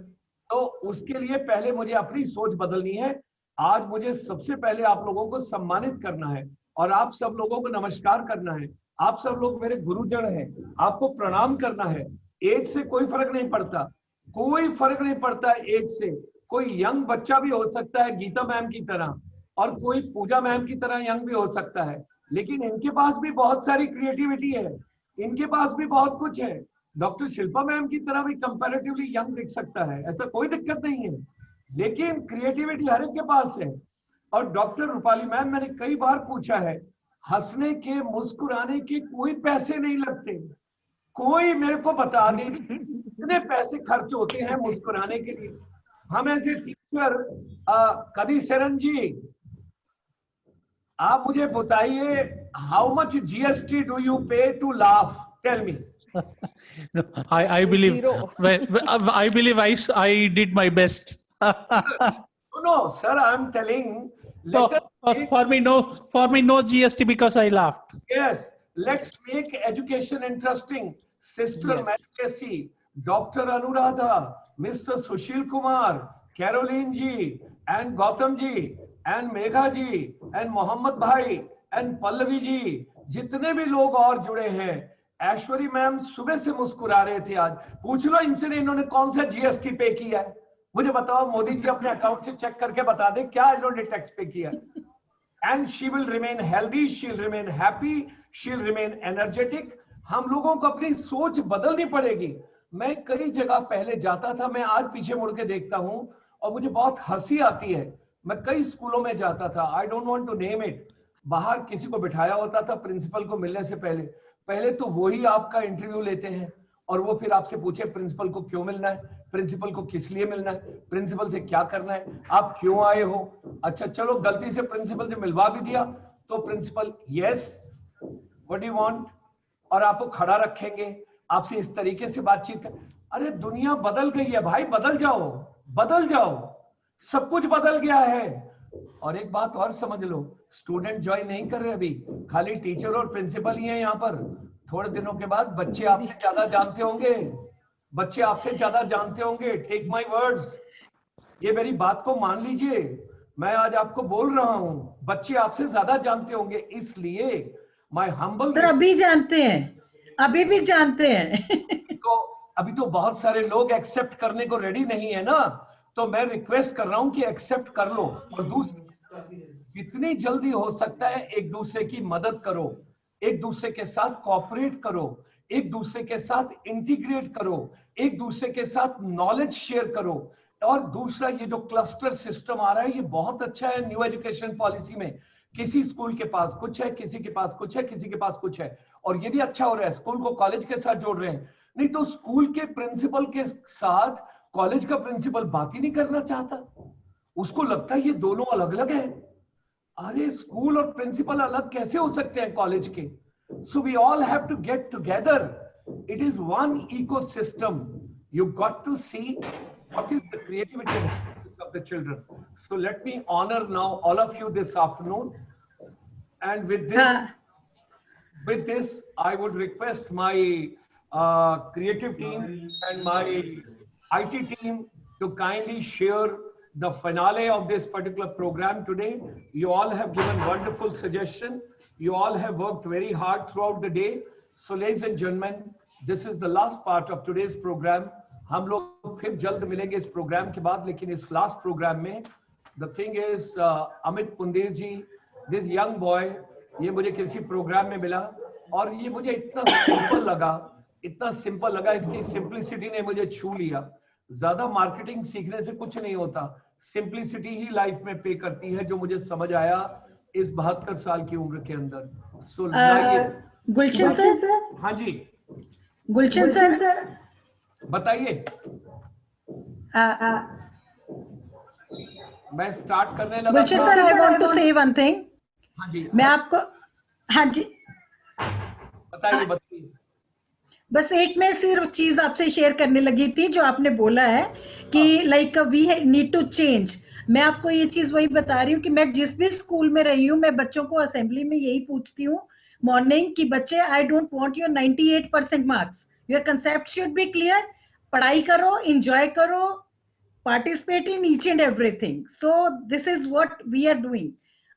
तो उसके लिए पहले मुझे अपनी सोच बदलनी है। आज मुझे सबसे पहले आप लोगों को सम्मानित करना है, और आप सब लोगों को नमस्कार करना है। आप सब लोग मेरे गुरुजन हैं, आपको प्रणाम करना है। एज से कोई फर्क नहीं पड़ता, कोई फर्क नहीं पड़ता एज से। कोई यंग बच्चा भी हो सकता है गीता मैम की तरह, और कोई पूजा मैम की तरह यंग भी हो सकता है, लेकिन इनके पास भी बहुत सारी क्रिएटिविटी है, इनके पास भी बहुत कुछ है। डॉक्टर शिल्पा मैम की तरह भी कंपैरेटिवली यंग दिख सकता है, ऐसा कोई दिक्कत नहीं है, लेकिन क्रिएटिविटी हर एक के पास है। और डॉक्टर रूपाली मैम, मैंने कई बार पूछा है, हंसने के मुस्कुराने के कोई पैसे नहीं लगते। कोई मेरे को बता दे कितने पैसे खर्च होते हैं मुस्कुराने के लिए। हम ऐसे टीचर, कदी शरण जी, आप मुझे बताइए, how much GST do you pay to laugh, tell me. No, I believe I believe I did my best. No, sir, I'm telling. For me no GST because I laughed. Yes, let's make education interesting. Sister Yes. Madkesi, Dr. Anuradha, Mr. Sushil Kumar, Caroline ji, and Gautam ji, and Megha ji, and Mohammed bhai, and Pallavi ji, जितने भी लोग और जुड़े हैं। ऐश्वरी ma'am सुबह से मुस्कुरा रहे थे, आज पूछ लो इनसे इन्होंने कौन सा जीएसटी पे किया है। मुझे बताओ, मोदी जी अपने अकाउंट से चेक करके बता दे क्या इन्होंने टैक्स पे किया। And she will remain healthy, she'll remain happy, she'll remain energetic. हम लोगों को अपनी सोच बदलनी पड़ेगी। मैं कई जगह पहले जाता था, मैं आज पीछे मुड़ के देखता हूं और मुझे बहुत हंसी आती है। मैं कई स्कूलों में जाता था, I don't want to name it, बाहर किसी को बिठाया होता था प्रिंसिपल को मिलने से पहले तो वही आपका इंटरव्यू लेते हैं, और वो फिर आपसे पूछे प्रिंसिपल को क्यों मिलना है, प्रिंसिपल को किस लिए मिलना है, प्रिंसिपल से क्या करना है, आप क्यों आए हो। अच्छा चलो गलती से प्रिंसिपल से मिलवा भी दिया तो principal yes what do you want, और आपको खड़ा रखेंगे, आपसे इस तरीके से बातचीत कर। अरे दुनिया बदल गई है भाई, बदल जाओ, बदल जाओ, सब कुछ बदल गया है। और एक बात और समझ लो, स्टूडेंट ज्वाइन नहीं कर रहे अभी, खाली टीचर और प्रिंसिपल ही है यहाँ पर। थोड़े दिनों के बाद बच्चे आपसे ज्यादा जानते होंगे, बच्चे आपसे ज्यादा जानते होंगे। टेक माय वर्ड्स, ये मेरी बात को मान लीजिए, मैं आज आपको बोल रहा हूं, बच्चे आपसे ज्यादा जानते होंगे। इसलिए माय हम्बल, सर अभी जानते हैं, अभी भी जानते हैं। तो अभी तो बहुत सारे लोग एक्सेप्ट करने को रेडी नहीं है ना, तो मैं रिक्वेस्ट कर रहा हूं कि एक्सेप्ट कर लो। और दूसरी, जितनी जल्दी हो सकता है एक दूसरे की मदद करो, एक दूसरे के साथ कोऑपरेट करो, एक दूसरे के साथ इंटीग्रेट करो, एक दूसरे के साथ नॉलेज शेयर करो। और दूसरा, ये जो क्लस्टर सिस्टम आ रहा है ये बहुत अच्छा है न्यू एजुकेशन पॉलिसी में। किसी स्कूल के पास कुछ है, किसी के पास कुछ है, किसी के पास कुछ है, और ये भी अच्छा हो रहा है, स्कूल को कॉलेज के साथ जोड़ रहे हैं। नहीं तो स्कूल के प्रिंसिपल के साथ कॉलेज का प्रिंसिपल बात ही नहीं करना चाहता, उसको लगता है ये दोनों अलग अलग है। अरे स्कूल और प्रिंसिपल अलग कैसे हो सकते हैं कॉलेज के? So we all have to get together, it is one ecosystem. You got to see what is the creativity and happiness of the children. So let me honor now all of you this afternoon, and with this I would request my creative team and my IT team to kindly share the finale of this particular program today. You all have given wonderful suggestion, you all have worked very hard throughout the day. So ladies and gentlemen, this is the last part of today's programme. हम लोग फिर जल्द मिलेंगे इस programme के बाद, लेकिन इस लास्ट प्रोग्राम में the thing is Amit Pundir ji, this young boy, ये मुझे किसी प्रोग्राम में मिला और ये मुझे इतना सिंपल लगा, इतना सिंपल लगा, इसकी सिंप्लिसिटी ने मुझे छू लिया। ज्यादा मार्केटिंग सीखने से कुछ नहीं होता, सिंप्लिसिटी ही लाइफ में पे करती है, जो मुझे समझ आया इस 72 साल की उम्र के अंदर। सो गुलशन सर। हाँ जी गुलशन सर बताइए। मैं स्टार्ट करने लगा। गुलशन सर, आई वांट टू से वन थिंग। हाँ जी मैं आपको, हाँ जी बताइए बताइए। बस एक मैं सिर्फ चीज आपसे शेयर करने लगी थी जो आपने बोला है कि like we need to change. मैं आपको ये चीज वही बता रही हूँ कि मैं जिस भी स्कूल में रही हूँ, मैं बच्चों को असेंबली में यही पूछती हूँ मॉर्निंग की, बच्चे आई don't want your 98% marks, your concept should be clear, पढ़ाई करो, एंजॉय करो, participate in each and everything. So this is what we are doing.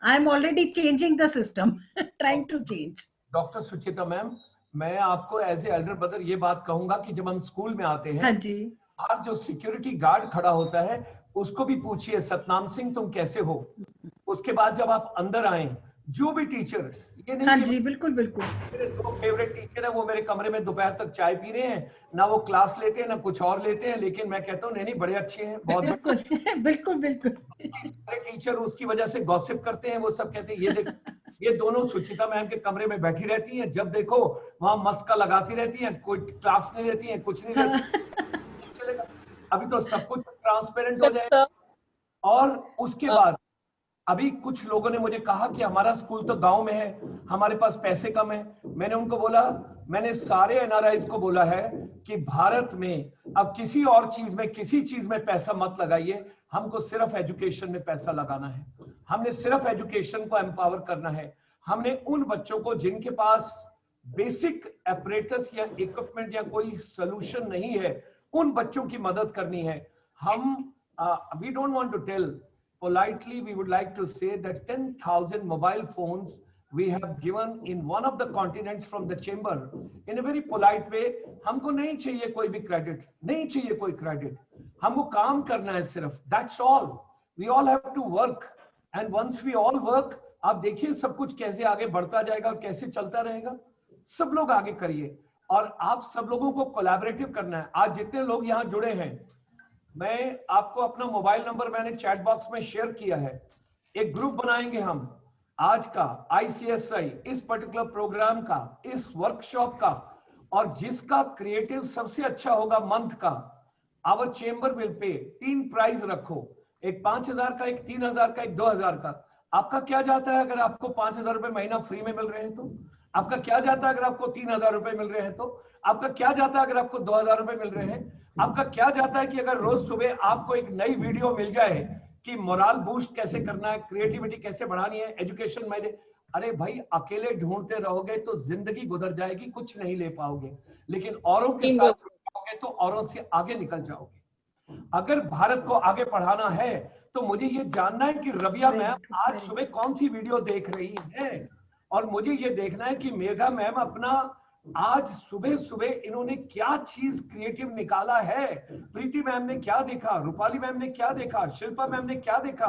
I am already changing the system, trying to change. Doctor Suchita ma'am, मैं आपको as a elder brother ये बात कहूंगा कि जब हम स्कूल में आते हैं, हाँ जी, और जो सिक्योरिटी गार्ड खड़ा होता है उसको भी पूछिए सतनाम सिंह तुम कैसे हो। उसके बाद जब आप अंदर आए, जो भी टीचर, ये नहीं हाँ जी, बिल्कुल बिल्कुल, मेरे 2 फेवरेट टीचर है, वो मेरे कमरे में दोपहर तक चाय पी रहे हैं, ना वो क्लास लेते हैं ना कुछ और लेते हैं, लेकिन मैं कहता हूँ नहीं बड़े अच्छे हैं, बहुत बिल्कुल बिल्कुल बिल्कुल। सारे टीचर उसकी वजह से गॉसिप करते हैं, वो सब कहते हैं ये देख ये दोनों सुचिता मैम के कमरे में बैठी रहती हैं, जब देखो वहां मस्का लगाती रहती हैं, कोई क्लास नहीं लेती हैं, कुछ नहीं लेती। चलेगा, अभी तो सब कुछ ट्रांसपेरेंट हो जाएगा। और उसके बाद अभी कुछ लोगों ने मुझे कहा कि हमारा स्कूल तो गांव में है, हमारे पास पैसे कम है। मैंने उनको बोला, मैंने सारे एनआरआईज को बोला है कि भारत में अब किसी और चीज में, किसी चीज में पैसा मत लगाइए, हमको सिर्फ एजुकेशन में पैसा लगाना है। हमने सिर्फ एजुकेशन को एम्पावर करना है। हमने उन बच्चों को जिनके पास बेसिक अपरेटस या इक्विपमेंट या कोई सोल्यूशन नहीं है, उन बच्चों की मदद करनी है। हम we don't want to tell, politely we would like to say that 10,000 mobile phones we have given in one of the continents from the chamber in a very polite way. हमको नहीं चाहिए कोई भी क्रेडिट, नहीं चाहिए कोई credit, हमको काम करना है सिर्फ, that's all. We all have to work and once we all work, आप देखिए सब कुछ कैसे आगे बढ़ता जाएगा और कैसे चलता रहेगा। सब लोग आगे करिए और आप सब लोगों को कोलैबोरेटिव करना है। आज जितने लोग यहाँ जुड़े हैं, मैं आपको अपना मोबाइल नंबर मैंने चैट बॉक्स में शेयर किया है। एक ग्रुप बनाएंगे हम आज का ICSI, इस पर्टिकुलर प्रोग्राम का, इस वर्कशॉप का, और जिसका क्रिएटिव सबसे अच्छा होगा मंथ का, our chamber will pay 3 prize रखो, एक 5,000 का, एक 3,000 का, एक 2,000 का। आपका क्या जाता है अगर आपको 5,000 रुपए महीना फ्री में मिल रहे हैं तो? आपका क्या जाता है अगर आपको 3,000 रुपए मिल रहे हैं तो? आपका क्या जाता है अगर आपको 2,000 रुपए मिल रहे हैं? आपका क्या जाता है कि अगर रोज सुबह आपको एक नई वीडियो मिल जाए कि मोरल बूस्ट कैसे करना है, क्रिएटिविटी कैसे बढ़ानी है, एजुकेशन में? अरे भाई, अकेले ढूंढते रहोगे तो जिंदगी गुजर जाएगी, कुछ नहीं ले पाओगे, लेकिन औरों के साथ जुड़ोगे तो औरों से आगे निकल जाओगे। अगर भारत को आगे बढ़ाना है तो मुझे ये जानना है कि रबिया मैम आज सुबह कौन सी वीडियो देख रही है, और मुझे ये देखना है कि मेघा मैम अपना आज सुबह सुबह इन्होंने क्या चीज क्रिएटिव निकाला है, प्रीति मैम ने क्या देखा, रूपाली मैम ने क्या देखा, शिल्पा मैम ने क्या देखा।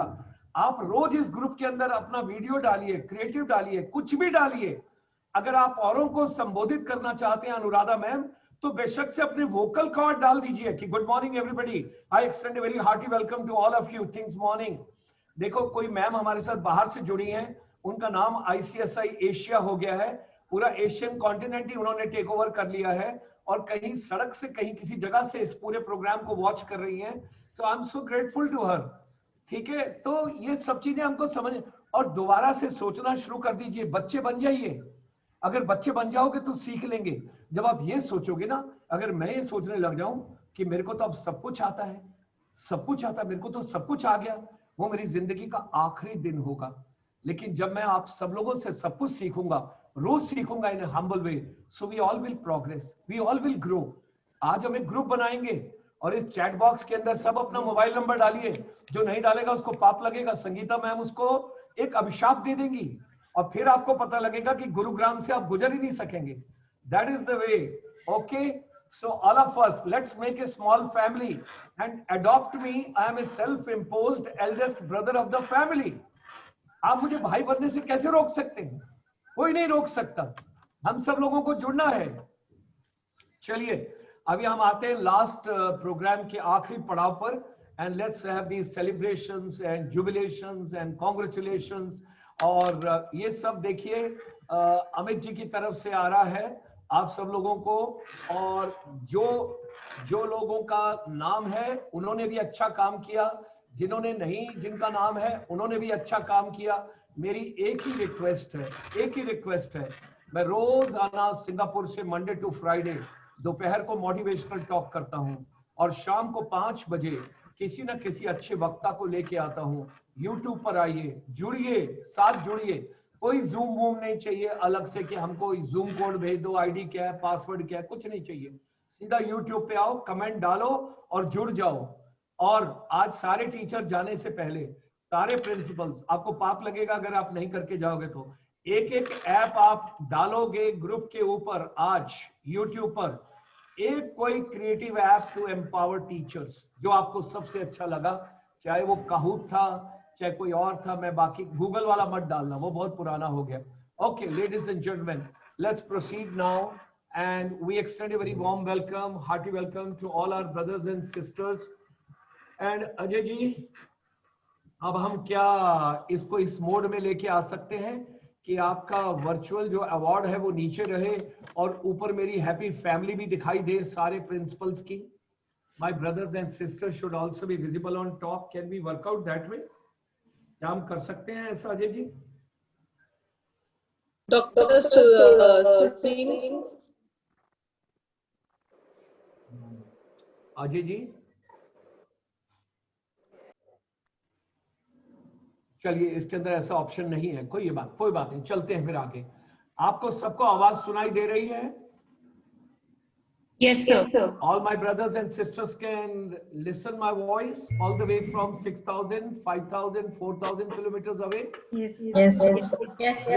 आप रोज इस ग्रुप के अंदर अपना वीडियो डालिए, क्रिएटिव डालिए, कुछ भी डालिए। अगर आप औरों को संबोधित करना चाहते हैं अनुराधा मैम, तो बेशक से अपने वोकल कॉर्ड डाल दीजिए कि good morning everybody, I extend a very hearty welcome to all of you, things morning. देखो कोई मैम हमारे साथ बाहर से जुड़ी हैं, उनका नाम ICSI एशिया हो गया है, पूरा एशियन कॉन्टिनेंट ही उन्होंने टेक ओवर कर लिया है, और कहीं सड़क से कहीं किसी जगह से इस पूरे प्रोग्राम को वॉच कर रही हैं। So I am so grateful to her. ठीक है, तो ये सब चीजें हमको समझ और दोबारा से सोचना शुरू कर दीजिए, बच्चे बन जाइए। अगर बच्चे बन जाओगे तो सीख लेंगे। जब आप ये सोचोगे ना, अगर मैं ये सोचने लग जाऊं कि मेरे को तो अब सब कुछ आता है, सब कुछ आता है, मेरे को तो सब कुछ आ गया, वो मेरी जिंदगी का आखिरी दिन होगा। लेकिन जब मैं आप सब लोगों से सब कुछ सीखूंगा, रोज सीखूंगा in humble way, so we all will progress, we all will grow. आज हम एक ग्रुप बनाएंगे और इस चैट बॉक्स के अंदर सब अपना मोबाइल नंबर डालिए, जो नहीं डालेगा उसको पाप लगेगा। संगीता मैम उसको एक अभिशाप दे देंगी और फिर आपको पता लगेगा कि गुरुग्राम से आप गुजर ही नहीं सकेंगे। That is the way Okay, so all of us, let's make a small family and adopt me. I am a self-imposed eldest brother of the family. आप मुझे भाई बनने से कैसे रोक सकते हैं? कोई नहीं रोक सकता. हम सब लोगों को जुड़ना है. चलिए, अभी हम आते हैं लास्ट प्रोग्राम के आखिरी पड़ाव पर. And let's have these celebrations and jubilations and congratulations. और ये सब देखिए अमित जी की तरफ से आ रहा है आप सब लोगों को. और जो लोगों का नाम है उन्होंने भी अच्छा काम किया, जिन्होंने नहीं, जिनका नाम है उन्होंने भी अच्छा काम किया. मेरी एक ही रिक्वेस्ट है, मैं रोज आना सिंगापुर से मंडे टू फ्राइडे दोपहर को मोटिवेशनल टॉक करता हूं और शाम को 5 बजे किसी ना किसी अच्छे वक्ता को लेके आता हूं. यूट्यूब पर आइए, जुड़िए, साथ जुड़िए. कोई जूम वूम नहीं चाहिए अलग से कि हमको जूम कोड भेज दो, आईडी क्या है, पासवर्ड क्या है, कुछ नहीं चाहिए. सीधा यूट्यूब पे आओ, कमेंट डालो और जुड़ जाओ. और आज सारे टीचर जाने से पहले, सारे प्रिंसिपल्स, आपको पाप लगेगा अगर आप नहीं करके जाओगे तो. एक ऐप आप डालोगे ग्रुप के ऊपर आज यूट्यूब पर, एक कोई creative app to empower teachers जो आपको सबसे अच्छा लगा, चाहे वो काहूट था, चाहे कोई और था. मैं बाकी गूगल वाला मत डालना, वो बहुत पुराना हो गया. Okay, ladies and gentleman, let's proceed now and we extend a very warm welcome, hearty welcome to all our brothers and sisters. And Ajay ji, अब हम क्या इसको इस मोड में लेके आ सकते हैं कि आपका वर्चुअल जो अवार्ड है वो नीचे रहे और ऊपर मेरी हैप्पी फैमिली भी दिखाई दे सारे प्रिंसिपल्स की. My brothers and sisters should also be visible on top. Can we work out that way? क्या हम कर सकते हैं ऐसा अजय जी? अजय जी, चलिए इसके अंदर ऐसा ऑप्शन नहीं है. कोई बात नहीं, चलते हैं फिर आगे. आपको सबको आवाज सुनाई दे रही है? Yes, sir. All my brothers and sisters can listen my voice all the way from 6,000, 5,000, 4,000 kilometers away? Yes. Yes.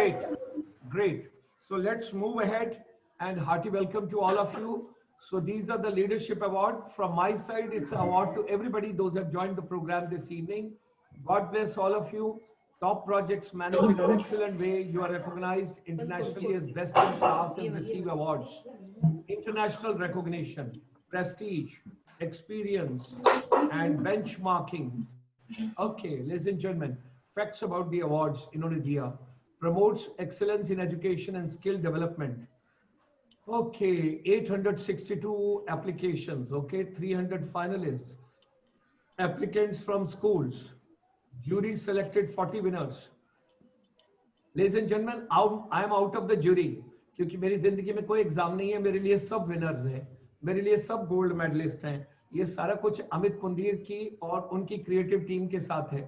Great. So let's move ahead and hearty welcome to all of you. So these are the leadership award. From my side, it's an award to everybody, those who have joined the program this evening. God bless all of you. Top projects managed in an excellent way. You are recognized internationally as best in class and receive awards. International recognition, prestige, experience, and benchmarking. Okay, ladies and gentlemen, facts about the awards इन्होंने दिया. Promotes excellence in education and skill development. Okay, 862 applications. Okay, 300 finalists. Applicants from schools. Jury selected 40 winners. Ladies and gentlemen, I am out of the jury. क्योंकि मेरी जिंदगी में कोई exam नहीं है, मेरे लिए सब विनर्स हैं, मेरे लिए सब गोल्ड मेडलिस्ट हैं. ये सारा कुछ अमित पुंदीर की और उनकी क्रिएटिव टीम के साथ है.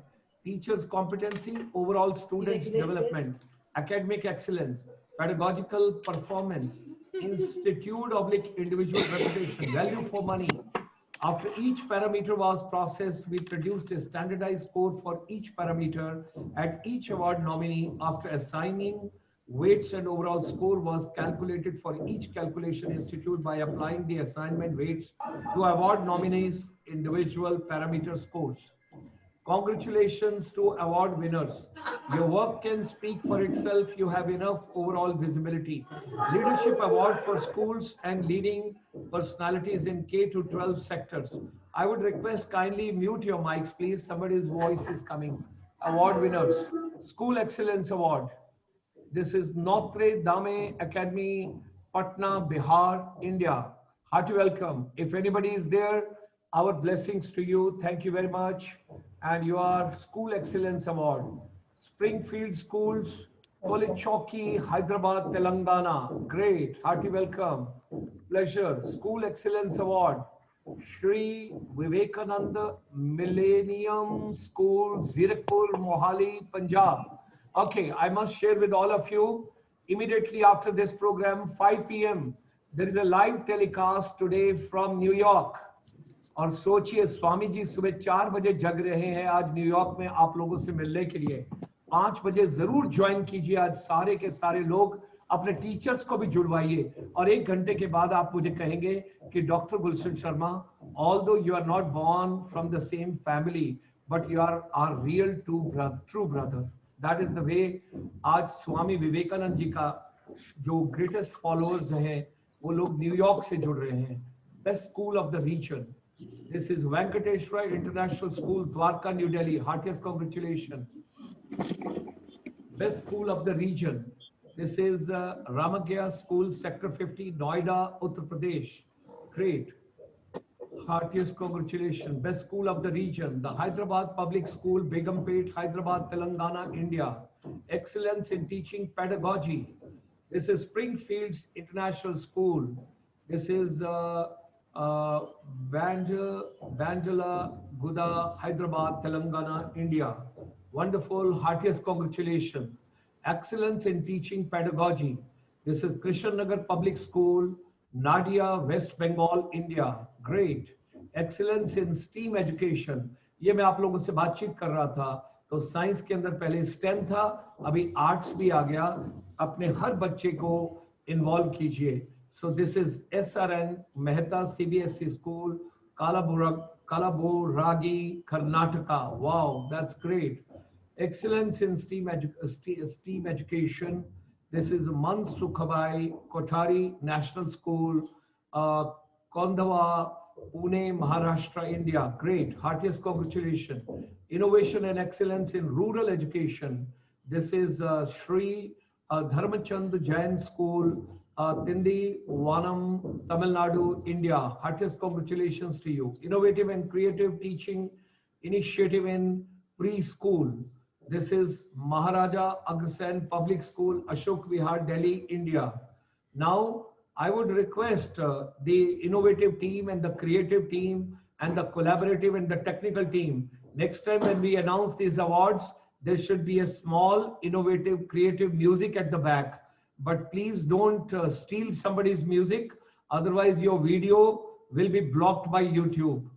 Teachers competency, overall students development, academic excellence, pedagogical performance, institute/individual reputation, value for money. After each parameter was processed, we produced a standardized score for each parameter at each award nominee. After assigning weights and overall score was calculated for each calculation institute by applying the assignment weights to award nominees' individual parameter scores. Congratulations to award winners. Your work can speak for itself. You have enough overall visibility. Leadership Award for schools and leading personalities in K to 12 sectors. I would request kindly mute your mics, please. Somebody's voice is coming. Award winners. School Excellence Award. This is Notre Dame Academy, Patna, Bihar, India. Hearty welcome. If anybody is there, our blessings to you. Thank you very much. And your School Excellence Award. Springfield Schools, Kolichowki, Hyderabad, Telangana. Great. Hearty welcome. Pleasure. School Excellence Award. Shri Vivekananda Millennium School, Zirakpur, Mohali, Punjab. Okay, I must share with all of you, immediately after this program, 5 p.m., there is a live telecast today from New York. और सोचिए स्वामी जी सुबह 4 बजे जग रहे हैं आज New York में आप लोगों से मिलने के लिए. 5 बजे जरूर ज्वाइन कीजिए आज सारे के सारे लोग. अपने टीचर्स को भी जुड़वाइए और 1 घंटे के बाद आप मुझे कहेंगे कि doctor Gulshan Sharma, although you are not born from the same family but you are our real true brother. That is the way आज स्वामी विवेकानंद जी का जो ग्रेटेस्ट फॉलोअर्स हैं वो लोग न्यूयॉर्क से जुड़ रहे हैं. Best school of the region. This is Venkateshwara International School, Dwarka, New Delhi. Heartiest congratulations. Best school of the region. This is Ramagya School, Sector 50, Noida, Uttar Pradesh. Great. Heartiest congratulations. Best school of the region. The Hyderabad Public School, Begumpet, Hyderabad, Telangana, India. Excellence in teaching pedagogy. This is Springfields International School. This is Bandala Guda, Hyderabad, Telangana, India. Wonderful, heartiest congratulations. Excellence in teaching pedagogy. This is Krishnanagar Public School, Nadia, West Bengal, India. Great. Excellence in STEAM education. ये मैं आप लोगों से बातचीत कर रहा था तो साइंस के अंदर पहले STEM था, अभी आर्ट्स भी आ गया. अपने हर बच्चे को इन्वॉल्व कीजिए. So this is SRN Mehta CBSE School, Kalaburagi, Karnataka. Wow, that's great. Excellence in STEAM education. This is Mansukhabai Kothari National School, Kondhawa, Pune, Maharashtra, India. Great. Heartiest congratulations. Innovation and excellence in rural education. This is Sri Dharmachand Jain School, Tindi, Vanam, Tamil Nadu, India. Heartiest congratulations to you. Innovative and creative teaching initiative in preschool. This is Maharaja Agrasen Public School, Ashok Vihar, Delhi, India. Now, I would request the innovative team and the creative team and the collaborative and the technical team. Next time when we announce these awards, there should be a small, innovative, creative music at the back. But please don't steal somebody's music. Otherwise, your video will be blocked by YouTube.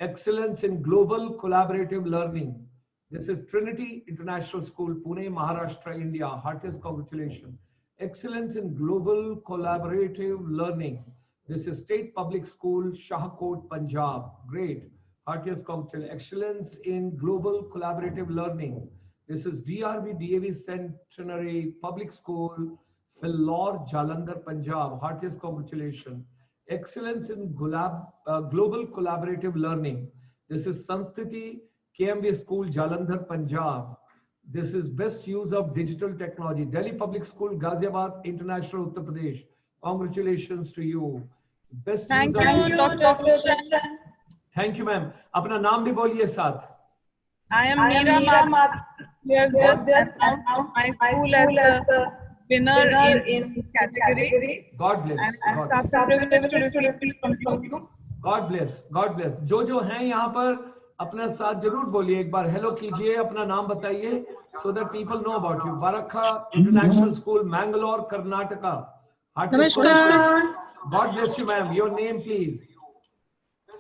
Excellence in global collaborative learning. This is Trinity International School, Pune, Maharashtra, India. Heartiest congratulations. Excellence in global collaborative learning. This is State Public School, Shahkot, Punjab. Great. Heartiest congratulations. Excellence in global collaborative learning. This is DRV DAV Centenary Public School, Philor, Jalandhar, Punjab. Heartiest congratulations. Excellence in global collaborative learning. This is Sanskriti KMV School, Jalandhar, Punjab. This is best use of digital technology. Delhi Public School, Ghaziabad International, Uttar Pradesh. Congratulations to you. Best Thank use you, Dr. Thank you, ma'am. अपना नाम भी बोलिए साथ. I am Meera Math. You have just announced my school as the winner in this category. God bless. And I'm privileged to receive it from you. God bless. God bless. जो हैं यहाँ पर अपना साथ जरूर बोलिए. एक बार हेलो कीजिए, अपना नाम बताइए, so that people know about you. Barakha International School, Mangalore, Karnataka. Namaskar. God bless you, ma'am. Your name, please.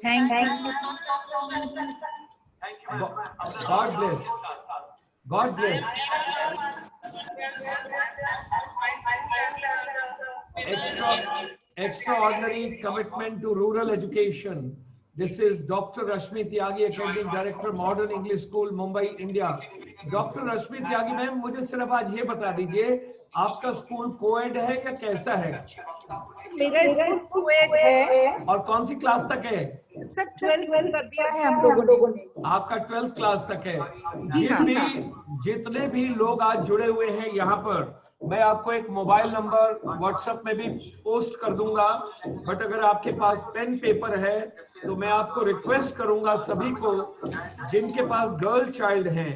Thank you. God bless. God bless. Extraordinary commitment to rural education. This is Dr. Rashmi Tyagi, Academic Director, Modern English School, Mumbai, India. Dr. Rashmi Tyagi ma'am, मुझे सिर्फ आज ये बता दीजिए, आपका school coed है या कैसा है? मेरा स्कूल कोएड है। और कौन सी क्लास तक है? सर 12th कर दिया है हम लोगों ने। आपका 12th क्लास तक है। जितने भी लोग आज जुड़े हुए हैं यहाँ पर, मैं आपको एक मोबाइल नंबर व्हाट्सएप में भी पोस्ट कर दूंगा, बट अगर आपके पास पेन पेपर है तो मैं आपको रिक्वेस्ट करूंगा सभी को जिनके पास गर्ल चाइल्ड हैं,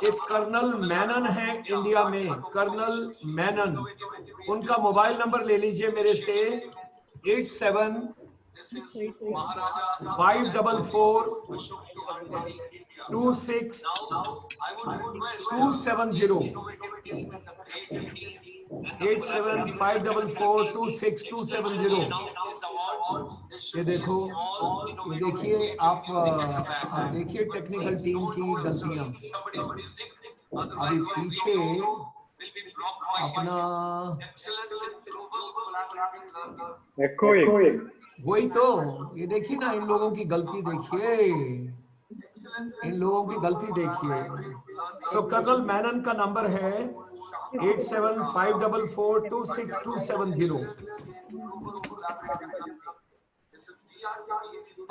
एक कर्नल मैनन है इंडिया में, कर्नल मैनन, उनका मोबाइल नंबर ले लीजिए मेरे से 875426270260 ये देखिए आप देखिए टेक्निकल टीम की गलतियां अभी पीछे अपना वही तो, ये देखिए ना, इन लोगों की गलती देखिए, इन लोगों की गलती देखिए। सो कर्नल मैनन का नंबर है 8754426270।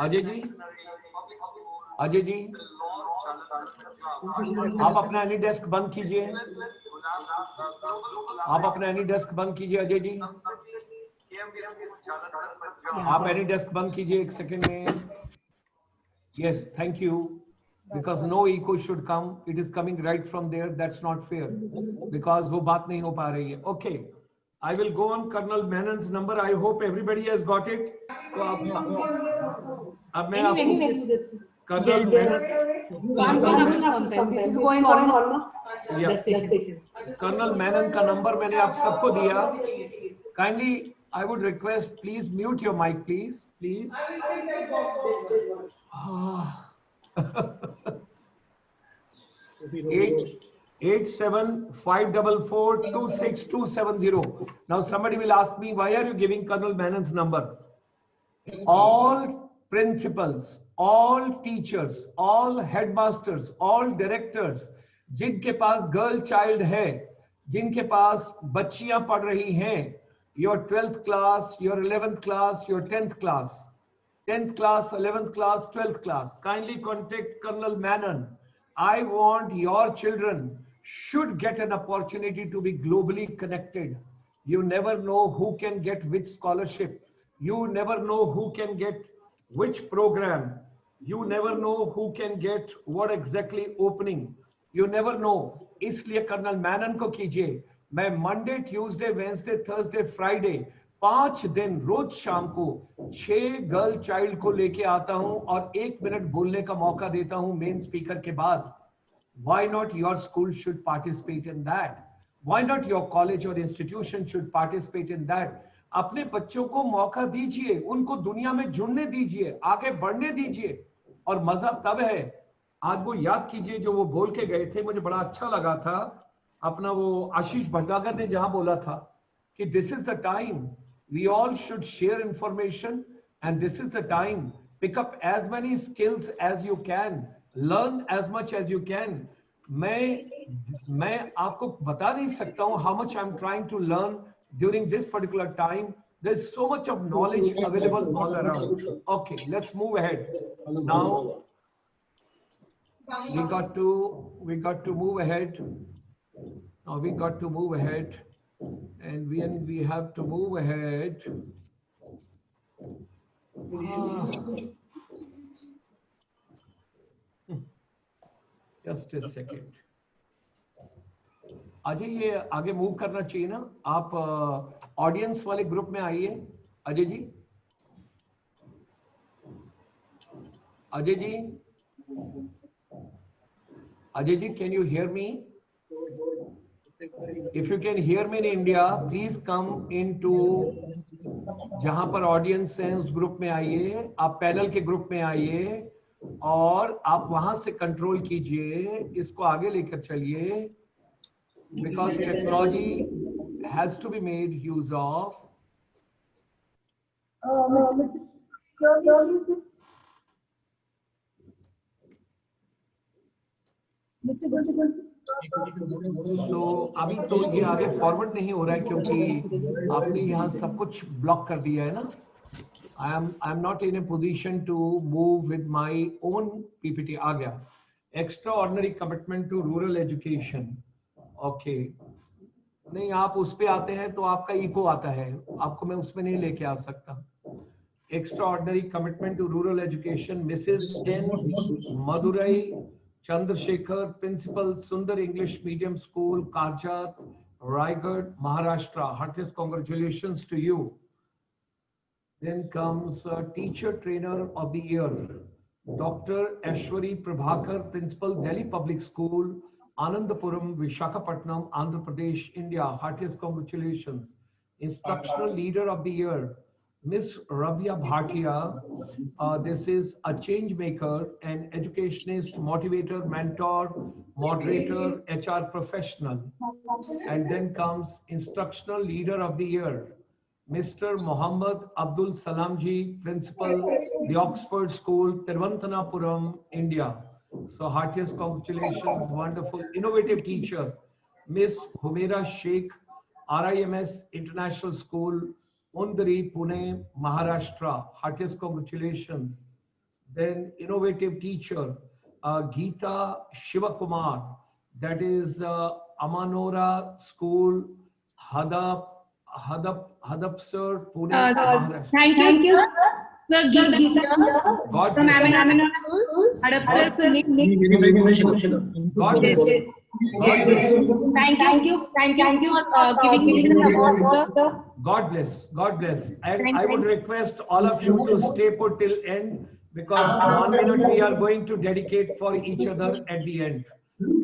अजय जी, अजय जी, आप अपना एनी डेस्क बंद कीजिए, आप अपना एनी डेस्क बंद कीजिए अजय जी, आप एनी डेस्क बंद कीजिए 1 सेकेंड में। Yes, thank you, because no echo should come, it is coming right from there, that's not fair, because वो बात नहीं हो पा रही है। Okay, I will go on Colonel Menon's number, I hope everybody has got it। तो अब मैं आपको कर्नल कर्नल मैनन का नंबर मैंने आप सबको दिया। Kindly I would request, please mute your mic, please. 8754426270. Now somebody will ask me, why are you giving Colonel Mannon's number? All principals, all teachers, all headmasters, all directors, जिनके पास girl child है, जिनके पास बच्चियां पढ़ रही हैं, your 12th class, your 11th class, your 10th class, 10th class, 11th class, 12th class, kindly contact Colonel Mannon. I want your children should get an opportunity to be globally connected. You never know who can get which scholarship. You never know who can get which program. You never know who can get what exactly opening. You never know. इसलिए colonel मैनन को कीजिए। मैं Monday, Tuesday, Wednesday, Thursday, Friday 5 दिन रोज शाम को 6 girl child को लेके आता हूं और 1 मिनट बोलने का मौका देता हूं मेन स्पीकर के बाद। Why not your school should participate in that? Why not your college or institution should participate in that? अपने बच्चों को मौका दीजिए, उनको दुनिया में जुड़ने दीजिए, आगे बढ़ने दीजिए। और मजा तब है, आज वो याद कीजिए जो वो बोल के गए थे, मुझे बड़ा अच्छा लगा था, अपना वो आशीष भटनागर ने जहां बोला था कि this is the time we all should share information and this is the time pick up as many skills as you can, learn as much as you can. मैं आपको बता नहीं सकता हूं how much I am trying to learn during this particular time. There is so much of knowledge available all around. Okay, let's move ahead. Now we got to move ahead. Now we got to move ahead, and when we have to move ahead, just a second. Ajay, ये आगे move करना चाहिए ना? आप audience वाले group में आइए। Ajay ji, Ajay ji, Ajay ji, can you hear me? If you can hear me in India, please come into जहां पर ऑडियंस है उस ग्रुप में आइए, आप पैनल के ग्रुप में आइए और आप वहां से कंट्रोल कीजिए, इसको आगे लेकर चलिए, because technology has to be made use of. तो अभी तो ये आगे फॉरवर्ड नहीं हो रहा है क्योंकि आपने यहाँ सब कुछ ब्लॉक कर दिया है ना। I am not in a position to move with my own PPT। आ गया extraordinary commitment to rural education। Okay, नहीं आप उस पे आते हैं तो आपका इको आता है, आपको मैं उसमें नहीं लेके आ सकता। Extraordinary commitment to rural education, Mrs N Madurai Chandrashekhar, principal Sundar English medium school, Karjat, Raigad, Maharashtra. Heartiest congratulations to you. Then comes teacher trainer of the year, Dr. Ashwari Prabhakar, principal, Delhi Public School, Anandapuram, Visakhapatnam, Andhra Pradesh, India. Heartiest congratulations. Instructional leader of the year, Miss Rabia Bhatia. This is a change maker, an educationist, motivator, mentor, moderator, HR professional. And then comes instructional leader of the year, Mr. Mohammad Abdul Salamji, Principal, the Oxford School, Tiruvantanapuram, India. So heartiest congratulations, wonderful, innovative teacher. Miss Humaira Sheikh, RIMS International School, Undri, Pune, Maharashtra. Heartiest congratulations. Then innovative teacher, Geeta Shivakumar, that is Amanora School, Hadapsar, Pune, Maharashtra. Thank you, sir. Sir, Geeta God from bless you. Eminent School, Hadapsar, Pune. God bless you. God bless you. Thank you for giving me the award, sir. God bless. God bless. And Thank I would you. request all of you to stay put till end, because 1 minute we are going to dedicate for each other at the end.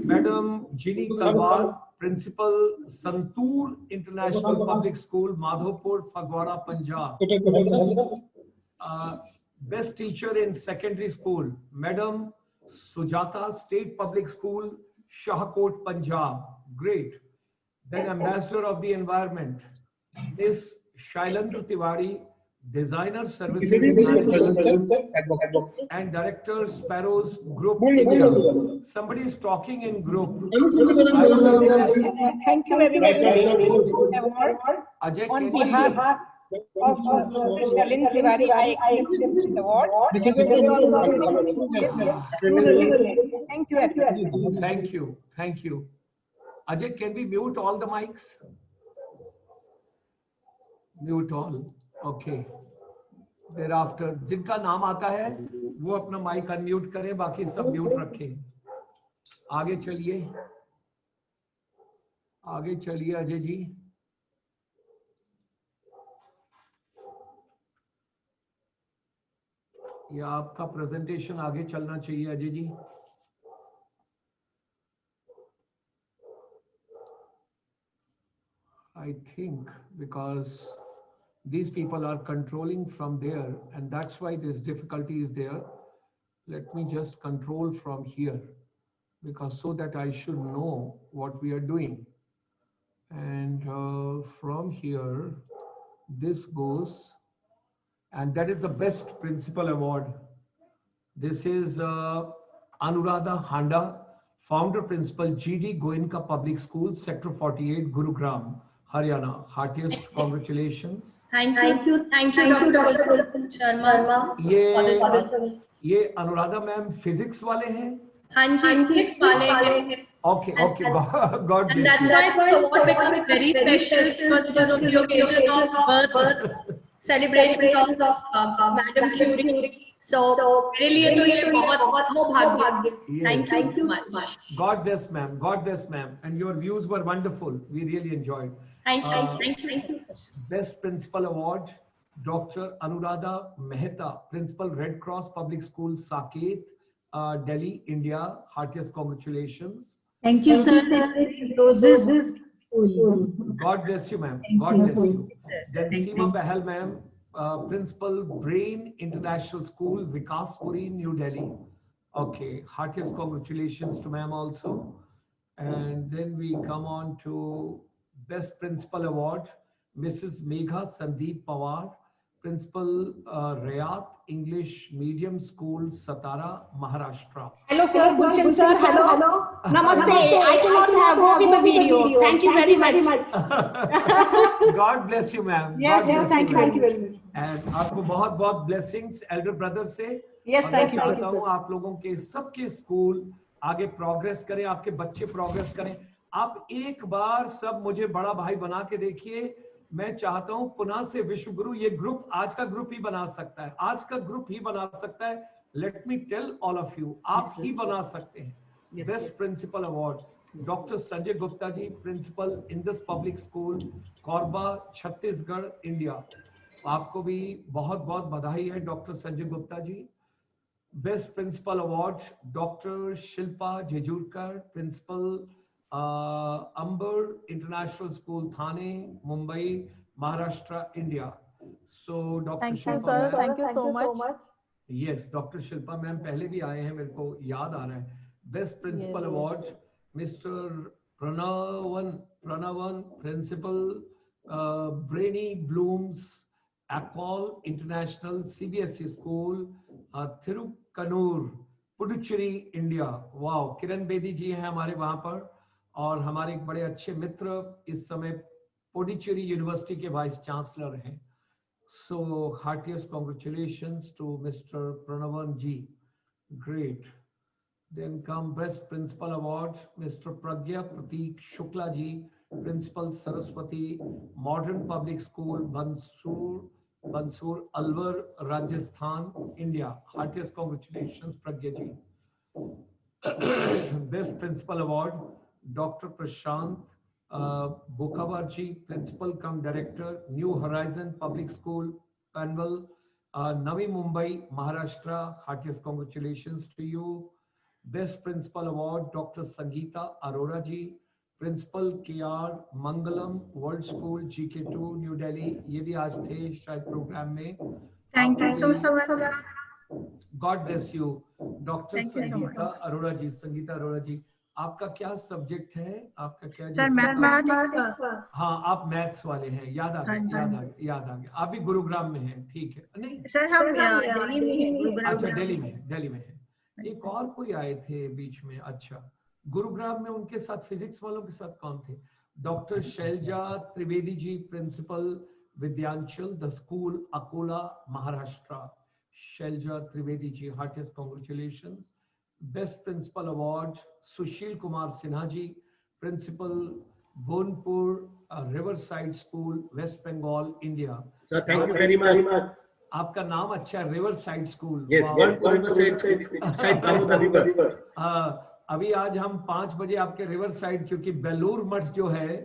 Madam Ginny Kalwar, Principal, Santoor International Public School, Madhopur, Fagwara, Punjab. Best teacher in secondary school, Madam Sujata, State Public School, Shahkot, Punjab. Great. Then Ambassador of the Environment, Miss Shailandra Tiwari, Designer Services Manager and Director Sparrows Group India. Somebody is talking in group. Thank you very much for this award. Ajay, On behalf of Shalin Tiwari, I accept this award. Thank you very much. Thank you. Thank you. Ajay, can we mute all the mics? Mute all. Okay. Thereafter, जिनका नाम आता है वो अपना mic unmute करें, बाकी सब mute रखें. आगे चलिए. आगे चलिए अजय जी. या आपका प्रेजेंटेशन आगे चलना चाहिए Ajay ji. I think because these people are controlling from there, and that's why this difficulty is there. Let me just control from here, because so that I should know what we are doing. And from here, this goes, and that is the best principal award. This is Anuradha Handa, founder principal, GD Goenka Public School, Sector 48, Gurugram, Haryana. Heartiest congratulations. Thank you, Dr. Sharma. ये Anuradha ma'am physics वाले हैं. हाँ जी, physics वाले हैं. Okay, okay. God And bless that's you. why the award becomes very special, because it is on the occasion of birth celebrations of Madame Curie. So मेरे लिए तो ये बहुत भाग्य. Thank you so much. God bless ma'am. God bless ma'am. And your views were wonderful. We really enjoyed. Thank you so much. Best Principal Award, Dr. Anuradha Mehta, Principal, Red Cross Public School, Saket, Delhi, India. Heartiest congratulations. Thank you, sir. Roses. God bless you, ma'am. God bless you. Then Seema Bahal, ma'am, Principal, Brain International School, Vikaspuri, New Delhi. Okay, heartiest congratulations to ma'am also. And then we come on to Best Principal Award, Mrs. Megha Sandeep Pawar, Principal, Rayat English Medium School, Satara, Maharashtra. Hello, sir. Gulshan, sir. Hello. Namaste. I cannot go with the video. Thank you very much. God bless you, ma'am. Yes, thank you very much. And आपको बहुत बहुत blessings elder brother से. Yes, thank you, sir. मैं चाहता हूँ आप लोगों के सबके स्कूल आगे प्रोग्रेस करें, आपके बच्चे प्रोग्रेस करें. आप एक बार सब मुझे बड़ा भाई बना के देखिए. मैं चाहता हूं पुनः से विश्व गुरु, ये ग्रुप आज का ग्रुप ही बना सकता है, आज का ग्रुप ही बना सकता है. Let me tell all of you, आप ही बना सकते हैं. Best principal award doctor Sanjay Gupta ji, principal Indus public school, Korba, Chhattisgarh, India. आपको भी बहुत बहुत बधाई है doctor Sanjay Gupta ji. Best principal award doctor Shilpa Jejurkar, principal Amber International School, Thane, Mumbai, Maharashtra, India. So, Dr. Thank Shilpa, you, sir. Thank you so much. Yes, Dr. Shilpa ma'am पहले भी आए हैं, मेरे को याद आ रहा है. Best Principal Yes. Award, Mr. Pranavan, Principal, Brainy Blooms, Acol International CBSE School, Thirukanur, Puducherry India. Wow, Kiran Bedi ji हैं हमारे वहां पर, और हमारे एक बड़े अच्छे मित्र इस समय पुडुचेरी यूनिवर्सिटी के वाइस चांसलर हैं। So heartiest congratulations to mister Pranavan ji, great. Then come Best Principal Award, Mr. Pragya Prateek Shukla ji, Principal Saraswati Modern Public School, Bansur Alwar, Rajasthan, India. Heartiest congratulations, Pragya ji. Best Principal Award, Dr. Prashant Bukhawarji, Principal cum Director, New Horizon Public School, Panvel, Navi Mumbai, Maharashtra. Heartiest congratulations to you. Best Principal Award, Dr. Sangeeta Arora ji, Principal KR Mangalam World School GK2 New Delhi। ये भी आज थे शायद programme में। Thank you so much. God bless you, Dr. Thank you so much. Sangeeta Arora ji। Sangeeta Arora जी, आपका क्या subject है? आपका क्या? Sir mathematics. हाँ, आप मैथ्स वाले हैं, याद आ गया, याद आ गया। आप भी गुरुग्राम में हैं, ठीक है? नहीं सर, हम दिल्ली में हैं, गुरुग्राम। अच्छा, दिल्ली में है। एक और कोई आए थे बीच में, अच्छा, गुरुग्राम में उनके साथ फिजिक्स वालों के साथ कौन थे? Doctor Shailaja Trivedi ji, principal Vidyanchal the school Akola Maharashtra. Shailaja Trivedi ji, heartiest congratulations. Best principal award, Sushil Kumar Sinha ji, principal Burnpur riverside school, West Bengal, India. Sir, thank you very much. आपका नाम अच्छा है, रिवर साइड स्कूल। अभी आज हम 5 बजे आपके रिवर साइड, क्योंकि बेलूर मठ जो है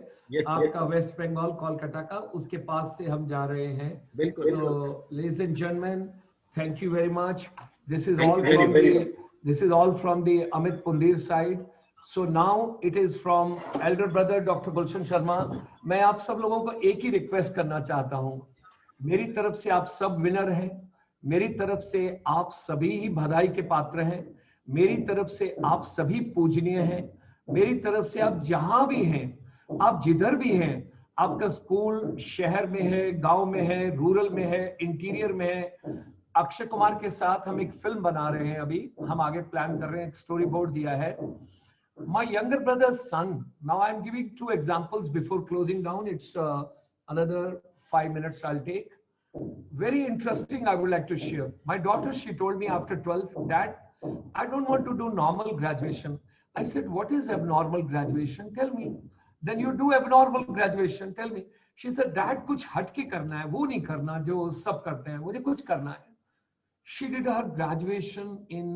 आपका वेस्ट बंगाल कोलकाता का, उसके पास से हम जा रहे हैं। बिल्कुल। तो ladies and gentleman, thank you very much. This is all from the Amit Pundir side. So now it is from elder brother Dr. Gulshan Sharma। मैं आप सब लोगों को एक ही रिक्वेस्ट करना चाहता हूँ, मेरी तरफ से आप सब विनर हैं, मेरी तरफ से आप सभी ही बधाई के पात्र हैं, मेरी तरफ से आप सभी पूजनीय हैं, मेरी तरफ से आप जहां भी हैं, आप जिधर भी हैं, आपका स्कूल शहर में है, गांव में है, रूरल में है, इंटीरियर में है। अक्षय कुमार के साथ हम एक फिल्म बना रहे हैं, अभी हम आगे प्लान कर रहे हैं, एक स्टोरी बोर्ड दिया है। My younger brother's son, now I am giving 2 examples before closing down. It's another 5 minutes I'll take. Very interesting, I would like to share. My daughter, she told me after 12th, Dad, I don't want to do normal graduation. I said, what is abnormal graduation? Tell me. Then you do abnormal graduation. Tell me. She said, Dad, कुछ हट के करना है, वो नहीं करना जो सब करते हैं, मुझे कुछ करना है. She did her graduation in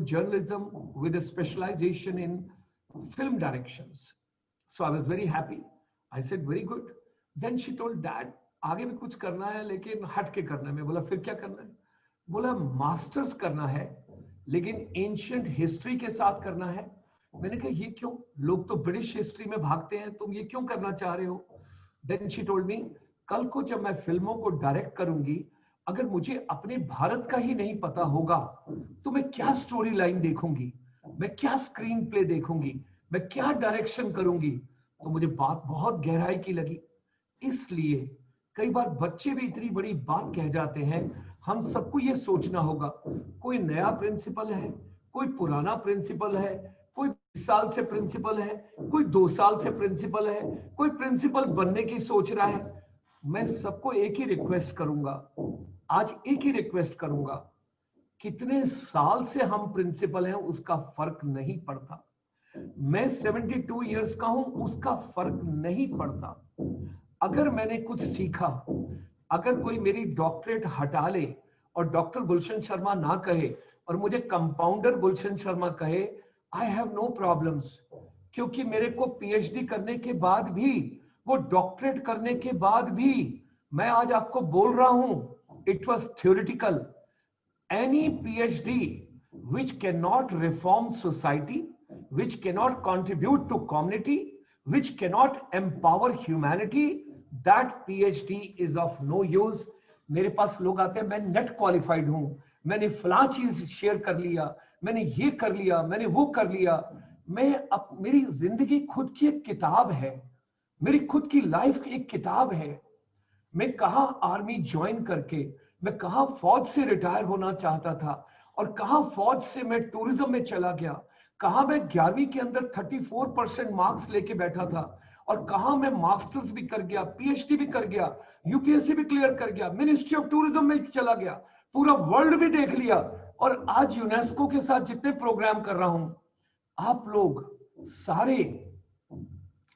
journalism with a specialization in film directions. So I was very happy. I said, very good. Then she told, Dad, आगे भी कुछ करना है लेकिन हट के करना है। मैं बोला, फिर क्या करना है? बोला, मास्टर्स करना है लेकिन एंशिएंट हिस्ट्री के साथ करना है। मैंने कहा, ये क्यों? लोग तो ब्रिटिश हिस्ट्री में भागते हैं, तुम ये क्यों करना चाह रहे हो? Then she told me, कल को जब मैं फिल्मों को डायरेक्ट करूंगी, अगर मुझे अपने भारत का ही नहीं पता होगा तो मैं क्या स्टोरी लाइन देखूंगी, मैं क्या स्क्रीन प्ले देखूंगी, मैं क्या डायरेक्शन करूंगी? तो मुझे बात बहुत गहराई की लगी। इसलिए कई बार बच्चे भी इतनी बड़ी बात कह जाते हैं, हम सबको ये सोचना होगा, कोई नया प्रिंसिपल है, कोई पुराना प्रिंसिपल है, कोई 20 साल से प्रिंसिपल है, कोई 2 साल से प्रिंसिपल है, कोई प्रिंसिपल बनने की सोच रहा है। मैं सबको एक ही रिक्वेस्ट करूंगा, आज एक ही रिक्वेस्ट करूंगा, कितने साल से हम प्रिंसिपल हैं उसका फर्क नहीं पड़ता। मैं 72 इयर्स का हूं, उसका फर्क नहीं पड़ता। अगर मैंने कुछ सीखा, अगर कोई मेरी डॉक्टरेट हटा ले और डॉक्टर गुलशन शर्मा ना कहे और मुझे कंपाउंडर गुलशन शर्मा कहे, आई हैव नो प्रॉब्लम्स, क्योंकि मेरे को पीएचडी करने के बाद भी, वो डॉक्टरेट करने के बाद भी, मैं आज आपको बोल रहा हूं, it was theoretical. Any PhD which cannot reform society, which cannot contribute to community, which cannot empower humanity, that PhD is of no use. मेरे पास लोग आते हैं, मैं नेट क्वालिफाइड हूं, मैंने फलां चीज शेयर कर लिया, मैंने ये कर लिया, मैंने वो कर लिया। मेरी जिंदगी खुद की एक किताब है, मेरी खुद की लाइफ की एक किताब है। मैं कहाँ आर्मी ज्वाइन करके, मैं कहाँ फौज से रिटायर होना चाहता था, और कहाँ फौज से मैं टूरिज्म में चला गया, कहाँ मैं 11वीं के अंदर 34% मार्क्स लेके बैठा था, और कहाँ मैं मास्टर्स भी कर गया, पीएचडी भी कर गया, यूपीएससी भी क्लियर कर गया, मिनिस्ट्री ऑफ टूरिज्म में चला गया, पूरा वर्ल्ड भी देख लिया, और आज यूनेस्को के साथ जितने प्रोग्राम कर रहा हूं, आप लोग सारे,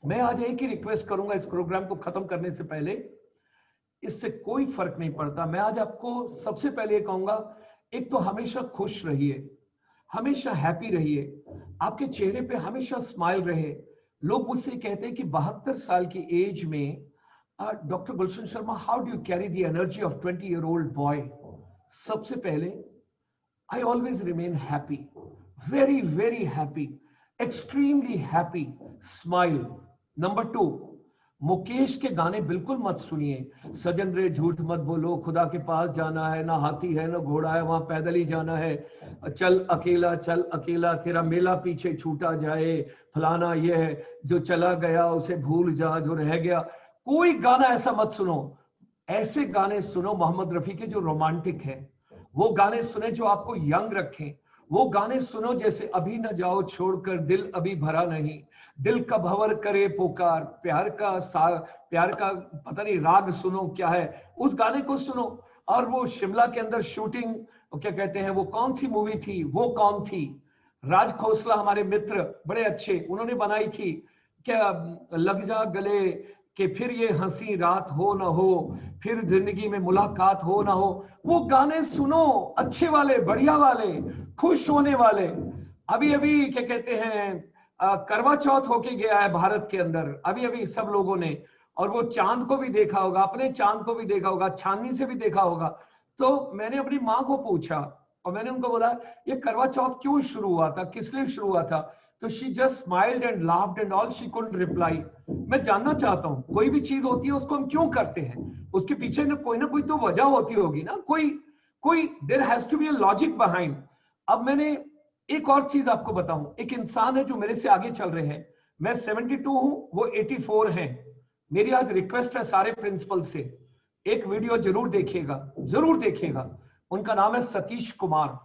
मैं आज एक ही रिक्वेस्ट करूंगा इस प्रोग्राम को खत्म करने से पहले, इससे कोई फर्क नहीं पड़ता, मैं आज आपको सबसे पहले ये कहूंगा, एक तो हमेशा खुश रहिए, हमेशा हैप्पी रहिए, आपके चेहरे पे हमेशा स्माइल रहे। लोग मुझसे कहते हैं कि 72 साल की एज में doctor Gulshan Sharma, how do you carry the energy of 20-year-old boy? सबसे पहले, I always remain happy, very, very happy, extremely happy, smile. Number 2, Mukesh के गाने बिल्कुल मत सुनिए, सजन रे झूठ मत बोलो, खुदा के पास जाना है, ना हाथी है ना घोड़ा है, वहां पैदल ही जाना है, चल अकेला तेरा मेला पीछे छूटा जाए, फलाना ये है, जो चला गया उसे भूल जा, जो रह गया। कोई गाना ऐसा मत सुनो, ऐसे गाने सुनो मोहम्मद रफी के जो रोमांटिक है, वो गाने सुने जो आपको यंग रखें, वो गाने सुनो जैसे अभी न जाओ छोड़कर दिल अभी भरा नहीं, दिल का भंवर करे पुकार, प्यार का पता नहीं राग सुनो क्या है, उस गाने को सुनो। और वो शिमला के अंदर शूटिंग, क्या कहते हैं, वो कौन सी मूवी थी, वो कौन थी, राज खोसला हमारे मित्र बड़े अच्छे, उन्होंने बनाई थी क्या, लग जा गले कि फिर ये हंसी रात हो ना हो, फिर जिंदगी में मुलाकात हो ना हो। वो गाने सुनो, अच्छे वाले, बढ़िया वाले, खुश होने वाले। अभी अभी क्या कहते हैं, करवा चौथ होके गया है भारत के अंदर, अभी अभी सब लोगों ने, और वो चांद को भी देखा होगा, अपने चांद को भी देखा होगा, चांदनी से भी देखा होगा। तो मैंने अपनी माँ को पूछा और मैंने उनको बोला, ये करवा चौथ क्यों शुरू हुआ था, किस लिए शुरू हुआ था? तो she just smiled and laughed and all, she couldn't reply. मैं जानना चाहता हूँ, कोई भी चीज होती है उसको हम क्यों करते हैं, उसके पीछे ना कोई तो वजह होती होगी ना, कोई there has to be a logic behind. अब मैंने एक और चीज आपको बताऊं, एक इंसान है जो मेरे से आगे चल रहे हैं, मैं 72 हूं, वो 84 हैं। मेरी आज रिक्वेस्ट है सारे प्रिंसिपल से, एक वीडियो जरूर देखिएगा, उनका नाम है Satish Kumar,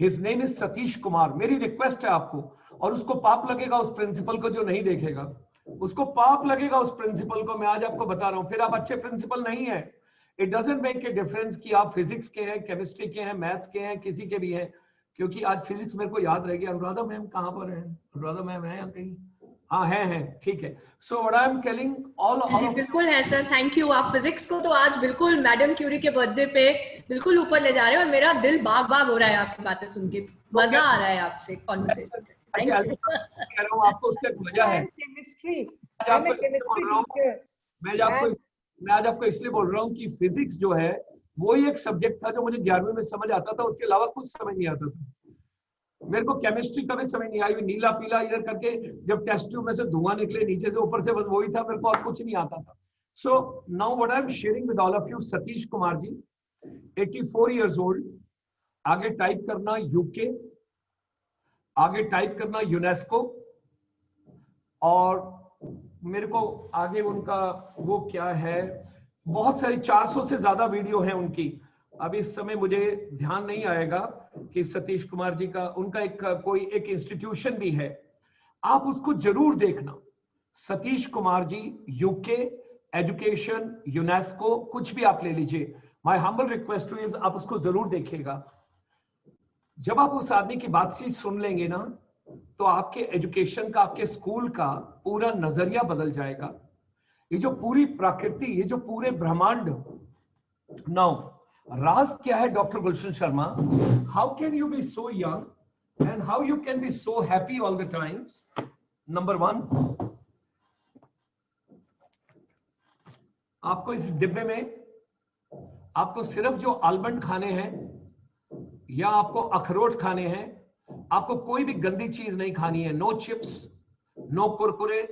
his name is Satish Kumar. मेरी रिक्वेस्ट है आपको, और उसको पाप लगेगा उस प्रिंसिपल को जो नहीं देखेगा, उसको पाप लगेगा उस प्रिंसिपल को, मैं आज आपको बता रहा हूं, फिर आप अच्छे प्रिंसिपल नहीं है। It doesn't make a difference कि आप फिजिक्स के हैं, केमिस्ट्री के हैं, मैथ्स के हैं, किसी के भी हैं, क्योंकि आज फिजिक्स मेरे को याद रह गया। अनुराधा मैम कहाँ पर है? अनुराधा मैम है या कहीं? हाँ है, ठीक है। So what I am telling all जी बिल्कुल है सर, थैंक यू। आप फिजिक्स को तो आज बिल्कुल मैडम क्यूरी के बर्थडे पे बिल्कुल ऊपर ले जा रहे हो, और मेरा दिल बाग हो रहा है आपकी बातें सुन के, मजा आ रहा है आपसे कॉन्वर्सेशन। कह रहा हूँ आपको उसका वजह है, मैं आज आपको इसलिए बोल रहा हूँ कि फिजिक्स जो है वो ही एक सब्जेक्ट था जो मुझे 11वीं में समझ आता था, उसके अलावा कुछ समझ नहीं आता था। मेरे को केमिस्ट्री कभी समझ नहीं आई, नीला पीला इधर करके जब टेस्ट ट्यूब में से धुआं निकले नीचे से ऊपर से, बस वही था, मेरे को और कुछ नहीं आता था। So now what I am sharing with all of you, Satish Kumar ji 84 years old, आगे टाइप करना यूके, आगे टाइप करना यूनेस्को, और मेरे को आगे उनका वो क्या है, बहुत सारी 400 से ज्यादा वीडियो है उनकी। अब इस समय मुझे ध्यान नहीं आएगा कि सतीश कुमार जी का, उनका एक इंस्टीट्यूशन भी है, आप उसको जरूर देखना। सतीश कुमार जी, यूके, एजुकेशन, यूनेस्को, कुछ भी आप ले लीजिए। My humble request two is, आप उसको जरूर देखिएगा। जब आप उस आदमी की बातचीत सुन लेंगे ना, तो आपके एजुकेशन का, आपके स्कूल का पूरा नजरिया बदल जाएगा। ये जो पूरी प्रकृति, ये जो पूरे ब्रह्मांड, नाउ राज क्या है doctor Gulshan Sharma, how can you be so young and how you can be so happy all the time? Number 1, आपको इस डिब्बे में आपको सिर्फ जो आलमंड खाने हैं या आपको अखरोट खाने हैं, आपको कोई भी गंदी चीज नहीं खानी है। No chips, no Kurkure,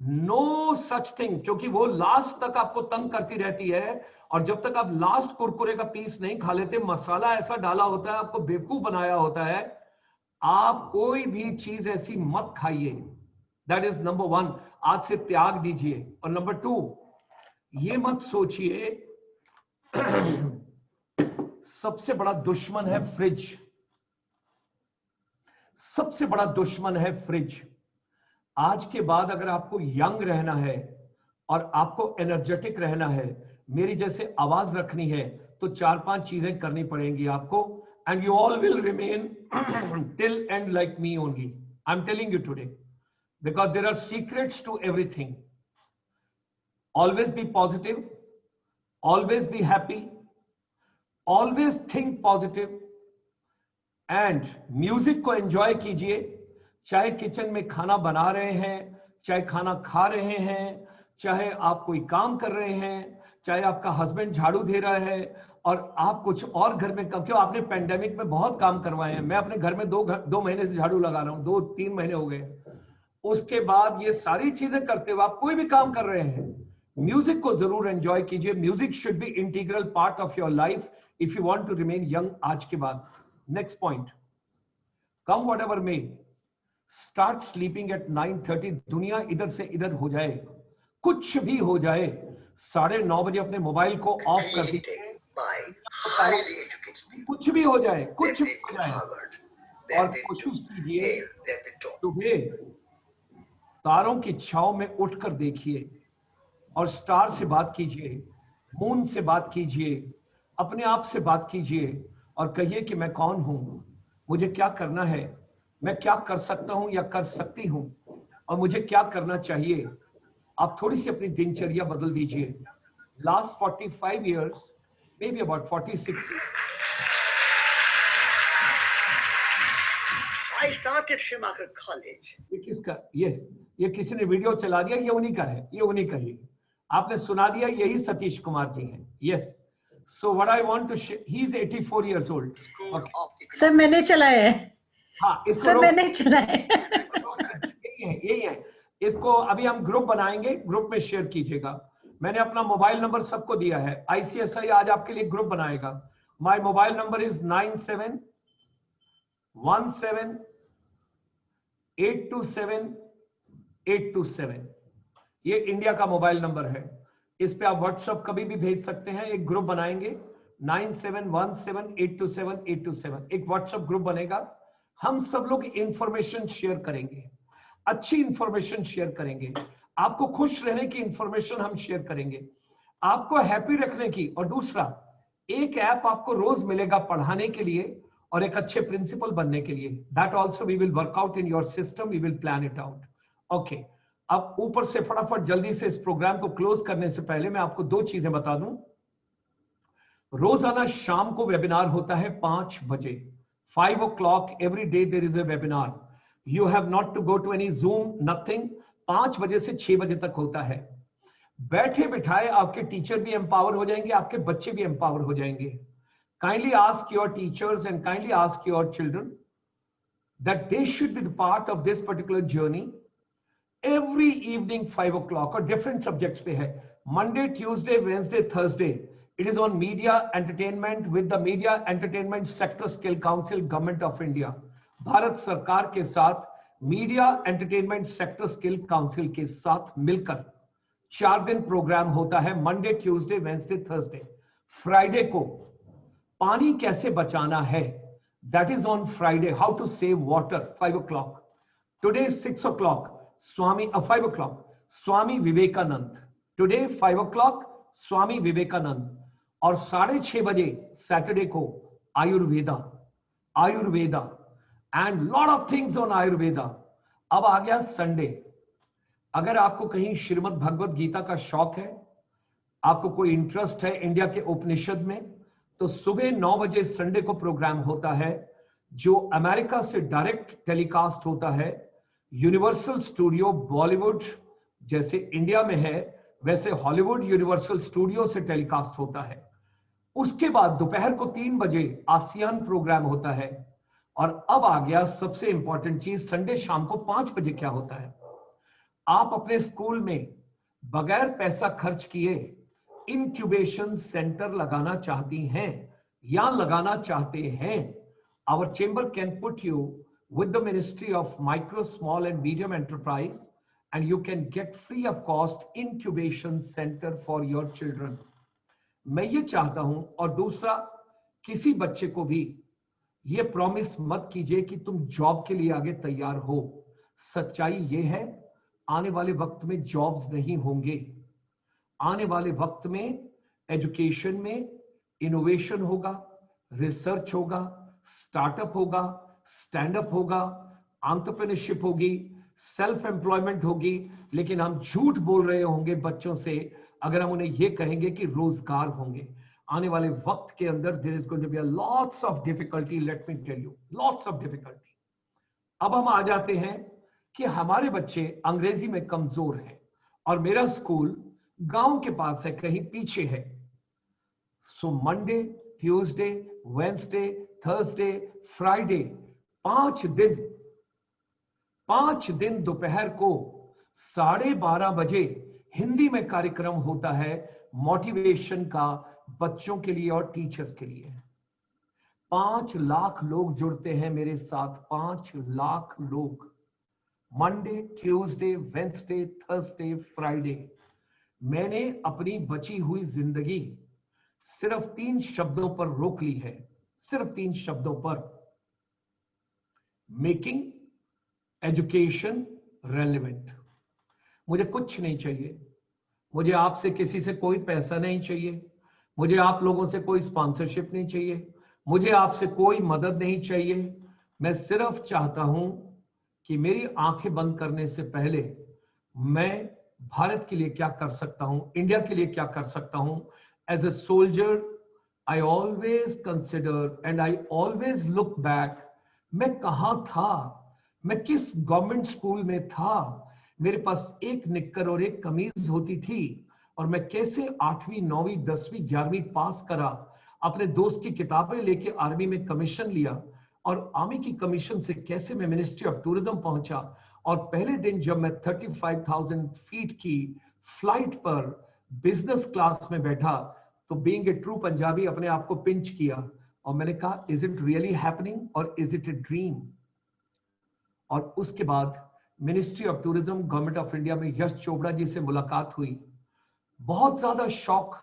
no such thing, क्योंकि वो लास्ट तक आपको तंग करती रहती है, और जब तक आप लास्ट कुरकुरे का पीस नहीं खा लेते, मसाला ऐसा डाला होता है, आपको बेवकूफ बनाया होता है, आप कोई भी चीज ऐसी मत खाइए। That is number 1। आज से त्याग दीजिए। और नंबर 2, ये मत सोचिए सबसे बड़ा दुश्मन है फ्रिज, सबसे बड़ा दुश्मन है फ्रिज। आज के बाद अगर आपको यंग रहना है और आपको एनर्जेटिक रहना है, मेरी जैसे आवाज रखनी है, तो 4-5 चीजें करनी पड़ेंगी आपको, and you all will remain till end like me only. I am telling you today, because there are secrets to everything. Always be positive, always be happy, always think positive, and music को enjoy कीजिए। चाहे kitchen में खाना बना रहे हैं, चाहे खाना खा रहे हैं, चाहे आप कोई काम कर रहे हैं, चाहे आपका हस्बैंड झाड़ू दे रहा है और आप कुछ और घर में काम, क्यों आपने पेंडेमिक में बहुत काम करवाए हैं। मैं अपने घर में 2 महीने से झाड़ू लगा रहा हूं, 2-3 महीने हो गए। उसके बाद ये सारी चीजें करते हुए आप कोई भी काम कर रहे हैं, म्यूजिक को जरूर एंजॉय कीजिए। Music should be integral part of your life if you want to remain young आज के बाद। Next point, come whatever may, start sleeping at 9:30। दुनिया इधर से इधर हो जाए, कुछ भी हो जाए, 9:30 बजे अपने मोबाइल को ऑफ कर दीजिए। कुछ भी हो जाए, कुछ भी हो जाए, और कोशिश कीजिए सुबह तारों की छाव में उठकर देखिए और स्टार से बात कीजिए, मून से बात कीजिए, अपने आप से बात कीजिए और कहिए कि मैं कौन हूं, मुझे क्या करना है, मैं क्या कर सकता हूं या कर सकती हूं, और मुझे क्या करना चाहिए। आप थोड़ी सी अपनी दिनचर्या बदल दीजिए। Last 45 years, maybe about 46 years, I started Schumacher College. ये किसका, ये किसी ने वीडियो चला दिया, ये उन्हीं का है, ये उन्हीं का ही आपने सुना दिया, यही सतीश कुमार जी हैं। Yes, so what I want to, he is 84 years old. Sir मैंने चलाया है। हाँ, इसको सर मैंने चलाया है। यही है। इसको अभी हम ग्रुप बनाएंगे, ग्रुप में शेयर कीजिएगा। मैंने अपना मोबाइल नंबर सबको दिया है। ICSI आज आपके लिए ग्रुप बनाएगा। My mobile number is 9717827827। ये इंडिया का मोबाइल नंबर है। इस पे आप व्हाट्सएप कभी भी भेज सकते हैं। एक ग्रुप बनाएंगे 9717827827, एक व्हाट्सएप ग्रुप बनेगा। हम सब लोग इंफॉर्मेशन शेयर करेंगे, अच्छी इंफॉर्मेशन शेयर करेंगे, आपको खुश रहने की इंफॉर्मेशन हम शेयर करेंगे, आपको हैप्पी रखने की। और दूसरा, एक ऐप आपको रोज मिलेगा पढ़ाने के लिए और एक अच्छे प्रिंसिपल बनने के लिए। That also we will work out in your system, we will plan it out. Okay, अब ऊपर से फटाफट जल्दी से इस प्रोग्राम को क्लोज करने से पहले मैं आपको 2 चीजें बता दूं। रोजाना शाम को वेबिनार होता है 5 बजे, 5 o'clock every day there is a webinar. You have not to go to any Zoom, nothing. 5 बजे से 6 बजे तक होता है। बैठे बिठाए आपके टीचर भी एम्पावर हो जाएंगे, आपके बच्चे भी एम्पावर हो जाएंगे। Kindly ask your teachers and kindly ask your children that they should be the part of this particular journey. Every evening 5 o'clock, और different subjects पे है। Monday, Tuesday, Wednesday, Thursday. It is on media entertainment with the Media Entertainment Sector Skill Council, Government of India. Bharat सरकार के साथ media entertainment sector skill council के साथ मिलकर 4 दिन प्रोग्राम होता है। Monday, Tuesday, Wednesday, Thursday. Friday को पानी कैसे बचाना है, that is on Friday, how to save water, 5 o'clock. Today 6 o'clock, 5 o'clock, Swami Vivekananda. Today 5 o'clock, Swami Vivekananda. और 6:30 बजे सैटरडे को Ayurveda and lot of things on Ayurveda. अब आ गया संडे। अगर आपको कहीं श्रीमद् भगवत गीता का शौक है, आपको कोई इंटरेस्ट है इंडिया के उपनिषद में, तो सुबह 9 बजे संडे को प्रोग्राम होता है जो अमेरिका से डायरेक्ट टेलीकास्ट होता है। यूनिवर्सल स्टूडियो बॉलीवुड जैसे इंडिया में है, वैसे हॉलीवुड यूनिवर्सल स्टूडियो से टेलीकास्ट होता है। उसके बाद दोपहर को 3 बजे आसियान प्रोग्राम होता है। और अब आ गया सबसे इंपॉर्टेंट चीज, संडे शाम को 5 बजे क्या होता है। आप अपने स्कूल में बगैर पैसा खर्च किए इंक्यूबेशन सेंटर लगाना चाहती हैं या लगाना चाहते हैं, our chamber can put you with the Ministry of Micro, Small and Medium Enterprise and you can get free of cost incubation center for your children. मैं ये चाहता हूं, और दूसरा, किसी बच्चे को भी ये प्रॉमिस मत कीजिए कि तुम जॉब के लिए आगे तैयार हो। सच्चाई ये है, आने वाले वक्त में जॉब्स नहीं होंगे। आने वाले वक्त में एजुकेशन में इनोवेशन होगा, रिसर्च होगा, स्टार्टअप होगा, स्टैंड अप होगा, एंटरप्रेन्योरशिप होगी, सेल्फ एम्प्लॉयमेंट होगी। लेकिन हम झूठ बोल रहे होंगे बच्चों से अगर हम उन्हें ये कहेंगे कि रोजगार होंगे। आने वाले वक्त के अंदर there is going to be lots of difficulty, let me tell you, lots of difficulty. अब हम आ जाते हैं कि हमारे बच्चे अंग्रेजी में कमजोर हैं और मेरा स्कूल गांव के पास है, कहीं पीछे है। So Monday, Tuesday, Wednesday, Thursday, Friday, 5 दिन दोपहर को 12:30 बजे हिंदी में कार्यक्रम होता है मोटिवेशन का, बच्चों के लिए और टीचर्स के लिए। 5 लाख लोग जुड़ते हैं मेरे साथ, 5 लाख लोग। Monday, Tuesday, Wednesday, Thursday, Friday. मैंने अपनी बची हुई जिंदगी सिर्फ 3 शब्दों पर रोक ली है, सिर्फ 3 शब्दों पर। Making education relevant. मुझे कुछ नहीं चाहिए, मुझे आपसे किसी से कोई पैसा नहीं चाहिए, मुझे आप लोगों से कोई स्पॉन्सरशिप नहीं चाहिए, मुझे आपसे कोई मदद नहीं चाहिए। मैं सिर्फ चाहता हूं कि मेरी आंखें बंद करने से पहले मैं भारत के लिए क्या कर सकता हूं, इंडिया के लिए क्या कर सकता हूं। As a soldier I always consider and I always look back, मैं कहां था, मैं किस गवर्नमेंट स्कूल में था, मेरे पास एक निक्कर और एक कमीज होती थी, और मैं कैसे 8वीं 9वीं 10वीं 11वीं पास करा, अपने दोस्त की किताबें लेके आर्मी में कमीशन लिया, और आर्मी की कमीशन से कैसे मैं मिनिस्ट्री ऑफ टूरिज्म पहुंचा। और पहले दिन जब मैं 35,000 फीट की फ्लाइट पर बिजनेस क्लास में बैठा, तो बीइंग ए ट्रू पंजाबी अपने आप को पिंच किया और मैंने कहा, इज इट रियली हैपनिंग और इज इट ए ड्रीम। और उसके बाद ministry of tourism, government of India में यश चोपड़ा जी से मुलाकात हुई। बहुत ज्यादा शौक।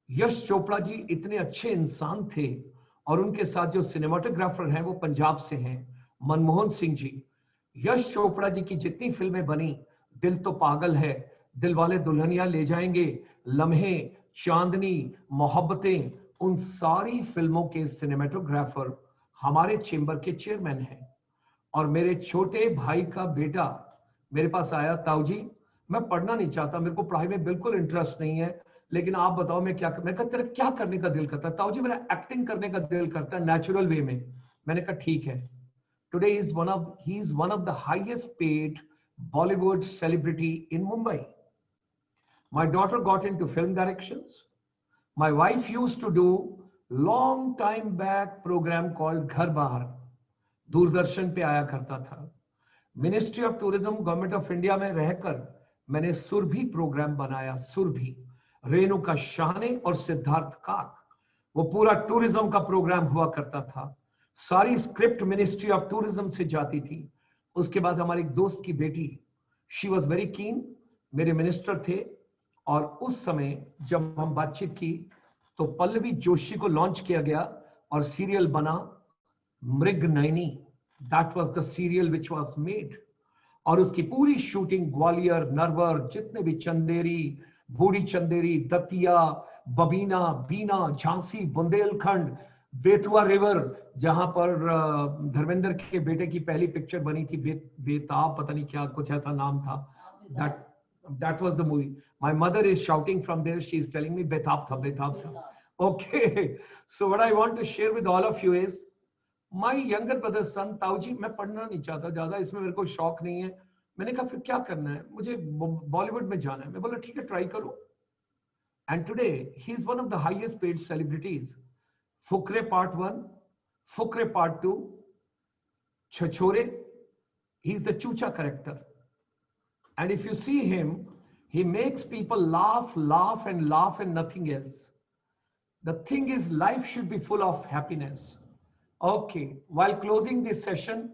यश चोपड़ा जी इतने अच्छे इंसान थे, और उनके साथ जो सिनेमाटोग्राफर हैं वो पंजाब से हैं, मनमोहन सिंह जी। यश चोपड़ा जी की जितनी फिल्में बनी, दिल तो पागल है, दिल वाले दुल्हनिया ले जाएंगे, लम्हे, चांदनी, मोहब्बतें, उन सारी फिल्मों के सिनेमाटोग्राफर हमारे चेंबर के चेयरमैन हैं। और मेरे छोटे भाई का बेटा मेरे पास आया, ताऊ जी मैं पढ़ना नहीं चाहता, मेरे को पढ़ाई में बिल्कुल इंटरेस्ट नहीं है, लेकिन आप बताओ मैं क्या। मैं कहा तेरा क्या करने का दिल करता है? ताऊ जी मेरा एक्टिंग करने का दिल करता है, नेचुरल वे में। मैंने कहा ठीक है। Today he is one of the highest paid Bollywood celebrity in Mumbai. My daughter got into film directions. My wife used to do long time back program called घर बाहर, दूरदर्शन पे आया करता था। Ministry of tourism, government of India में रहकर मैंने Surabhi programme बनाया, सुरभि, रेणुका शाहने और सिद्धार्थ काक, वो पूरा टूरिज्म का प्रोग्राम हुआ करता था। सारी स्क्रिप्ट मिनिस्ट्री ऑफ टूरिज्म से जाती थी। उसके बाद हमारे एक दोस्त की बेटी, शी वॉज वेरी कीन, मेरे मिनिस्टर थे, और उस समय जब हम बातचीत की तो पल्लवी जोशी को लॉन्च किया गया और सीरियल बना Mrignayani. That was the serial which was made, और उसकी पूरी शूटिंग ग्वालियर, नरवर, जितने भी चंदेरी, बूढ़ी चंदेरी, दतिया, बबीना, बीना, झांसी, बुंदेलखंड, बेतवा रिवर, जहां पर धर्मेंद्र के बेटे की पहली पिक्चर बनी थी, बेताब, पता नहीं क्या कुछ ऐसा नाम था। That was the movie. My mother is shouting from there. She is telling me betab tha, betab tha. Okay. So what I want to share with all of you is my younger brother's son, ताऊजी, मैं पढ़ना नहीं चाहता ज्यादा, इसमें मेरे को शौक नहीं है। मैंने कहा फिर क्या करना है? मुझे बॉलीवुड में जाना है। मैं बोला ठीक है, ट्राई करो। And today he is one of the highest paid celebrities. Fukrey part 1, Fukrey part 2, छछोरे, he is the चूचा character. And if you see him, he makes people laugh, laugh and laugh and nothing else. The thing is, life should be full of happiness. Okay, while closing this session,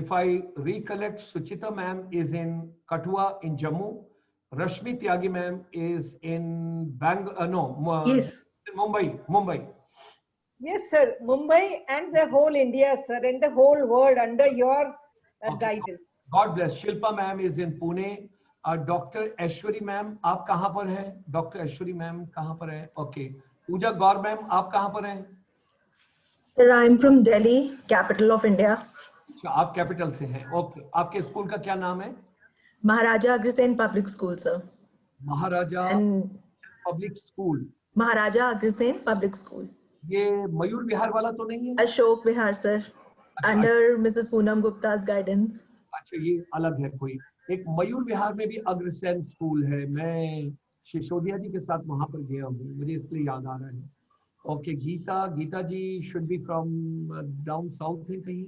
if I recollect, Suchita ma'am is in Kathua in Jammu. Rashmi Tyagi ma'am is in Yes. Mumbai. Yes, sir. Mumbai and the whole India, sir, and the whole world under your guidance. God bless. Shilpa ma'am is in Pune. Dr. Aishwari ma'am, आप कहाँ पर हैं? Dr. Aishwari ma'am कहाँ पर हैं? Okay. पूजा गौर ma'am, आप कहाँ पर हैं? Sir, I'm from Delhi, capital of India. अच्छा, आप कैपिटल से हैं. ओके. आपके स्कूल का क्या नाम है? Maharaja Agrasen Public School, sir. महाराजा public school. Maharaja Agrasen Public School. ये मयूर विहार वाला तो नहीं है? Ashok Vihar, sir. Under Mrs. Poonam Gupta's guidance. अच्छा, ये अलग है कोई. एक मयूर विहार में भी अग्रसेन स्कूल है. मैं शिशोदिया जी के साथ वहां पर गया हूँ, मुझे इसलिए याद आ रहा है. Okay. Geeta ji should be from down south है कहीं.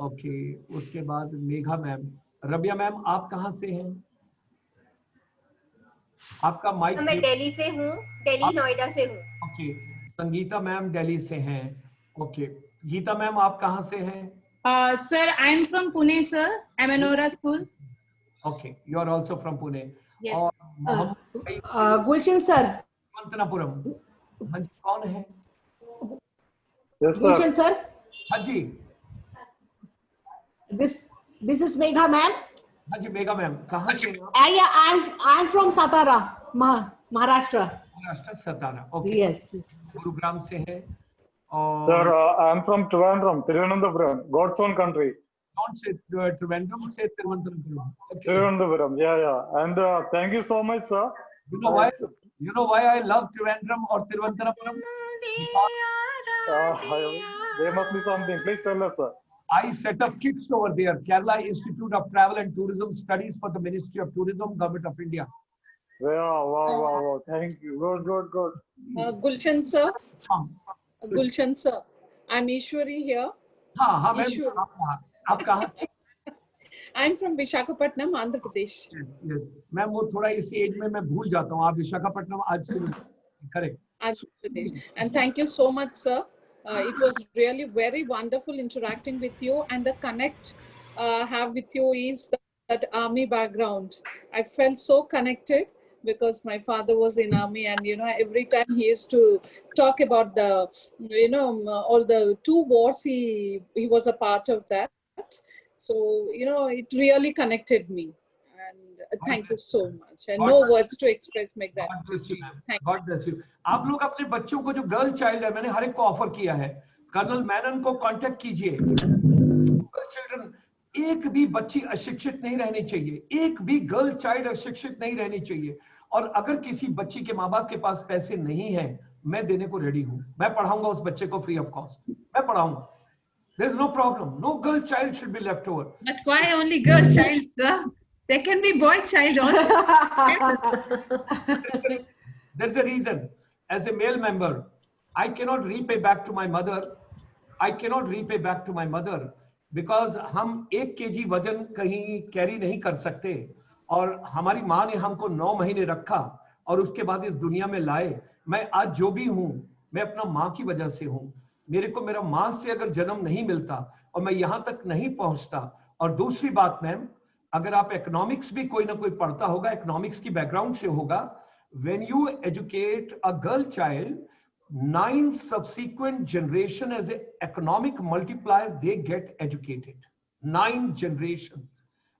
ओके. उसके बाद मेघा मैम. रबिया मैम, आप कहाँ से हैं? आपका माइक. मैं दिल्ली से हूँ, दिल्ली नोएडा से हूँ. ओके. संगीता मैम दिल्ली से हैं. ओके. गीता मैम, आप कहाँ से हैं? Sir, I am from Pune, sir. Amanora School. Okay, you are also from Pune. Yes. Gulshan sir. मंतनापुरम. हाँ जी, कौन है? Yes, Gulshan sir. हाँ जी. This is Megha ma'am. हाँ जी, मेगा मैम. कहाँ से? I'm from Satara, Maharashtra. Maharashtra, Satara. Okay. Yes. Gurugram से है. Sir, I'm from Thiruvananthapuram, God's own country. Don't say Trivandrum, say Thiruvananthapuram. Okay. Thiruvananthapuram, yeah. And thank you so much, sir. You know why? You know why I love Trivandrum or Thiruvananthapuram? There must be something. Please tell us, sir. I set up kits over there. Kerala Institute of Travel and Tourism Studies for the Ministry of Tourism, Government of India. Wow. Thank you. Good. Gulshan sir. Gulshan sir. I'm Ishwari here. हाँ ma'am. आप कहाँ से? I'm from Visakhapatnam, Andhra Pradesh. Yes. Ma'am, वो थोड़ा इस as में मैं भूल जाता हूँ. आप विशाखापट्टनम आज से. Correct. Andhra Pradesh. And thank you so much, sir. It was really very wonderful interacting with you, and the connect have with you is that army background. I felt so connected because my father was in army, and every time he used to talk about the all the 2 wars he was a part of that. So it really connected me, and thank you so much, and no words to express make that. God bless you. आप लोग अपने बच्चों को, जो girl child है, मैंने हर एक को ऑफर किया है. कर्नल मैनन को कांटेक्ट कीजिए. गर्ल चिल्ड्रन, एक भी बच्ची अशिक्षित नहीं रहनी चाहिए. एक भी गर्ल चाइल्ड अशिक्षित नहीं रहनी चाहिए. और अगर किसी बच्ची के माँ बाप के पास पैसे नहीं है, मैं देने को रेडी हूँ. मैं पढ़ाऊंगा उस बच्चे को फ्री ऑफ कॉस्ट. मैं पढ़ाऊंगा. There is no problem. No girl child should be left over. But why only girl child, sir? There can be boy child also. There's a reason. As a male member, I cannot repay back to my mother. Because हम 1 kg वजन कहीं carry नहीं कर सकते. और हमारी माँ ने हमको 9 महीने रखा और उसके बाद इस दुनिया में लाए. मैं आज जो भी हूँ, मैं अपना माँ की वजह से हूँ. मेरे को मेरा माँ से अगर जन्म नहीं मिलता और मैं यहाँ तक नहीं पहुँचता. और दूसरी बात मैम, अगर आप इकोनॉमिक्स भी कोई ना कोई पढ़ता होगा, इकोनॉमिक्स की बैकग्राउंड से होगा. When you educate a girl child, 9 subsequent generation as an economic multiplier, they get educated. 9 generations.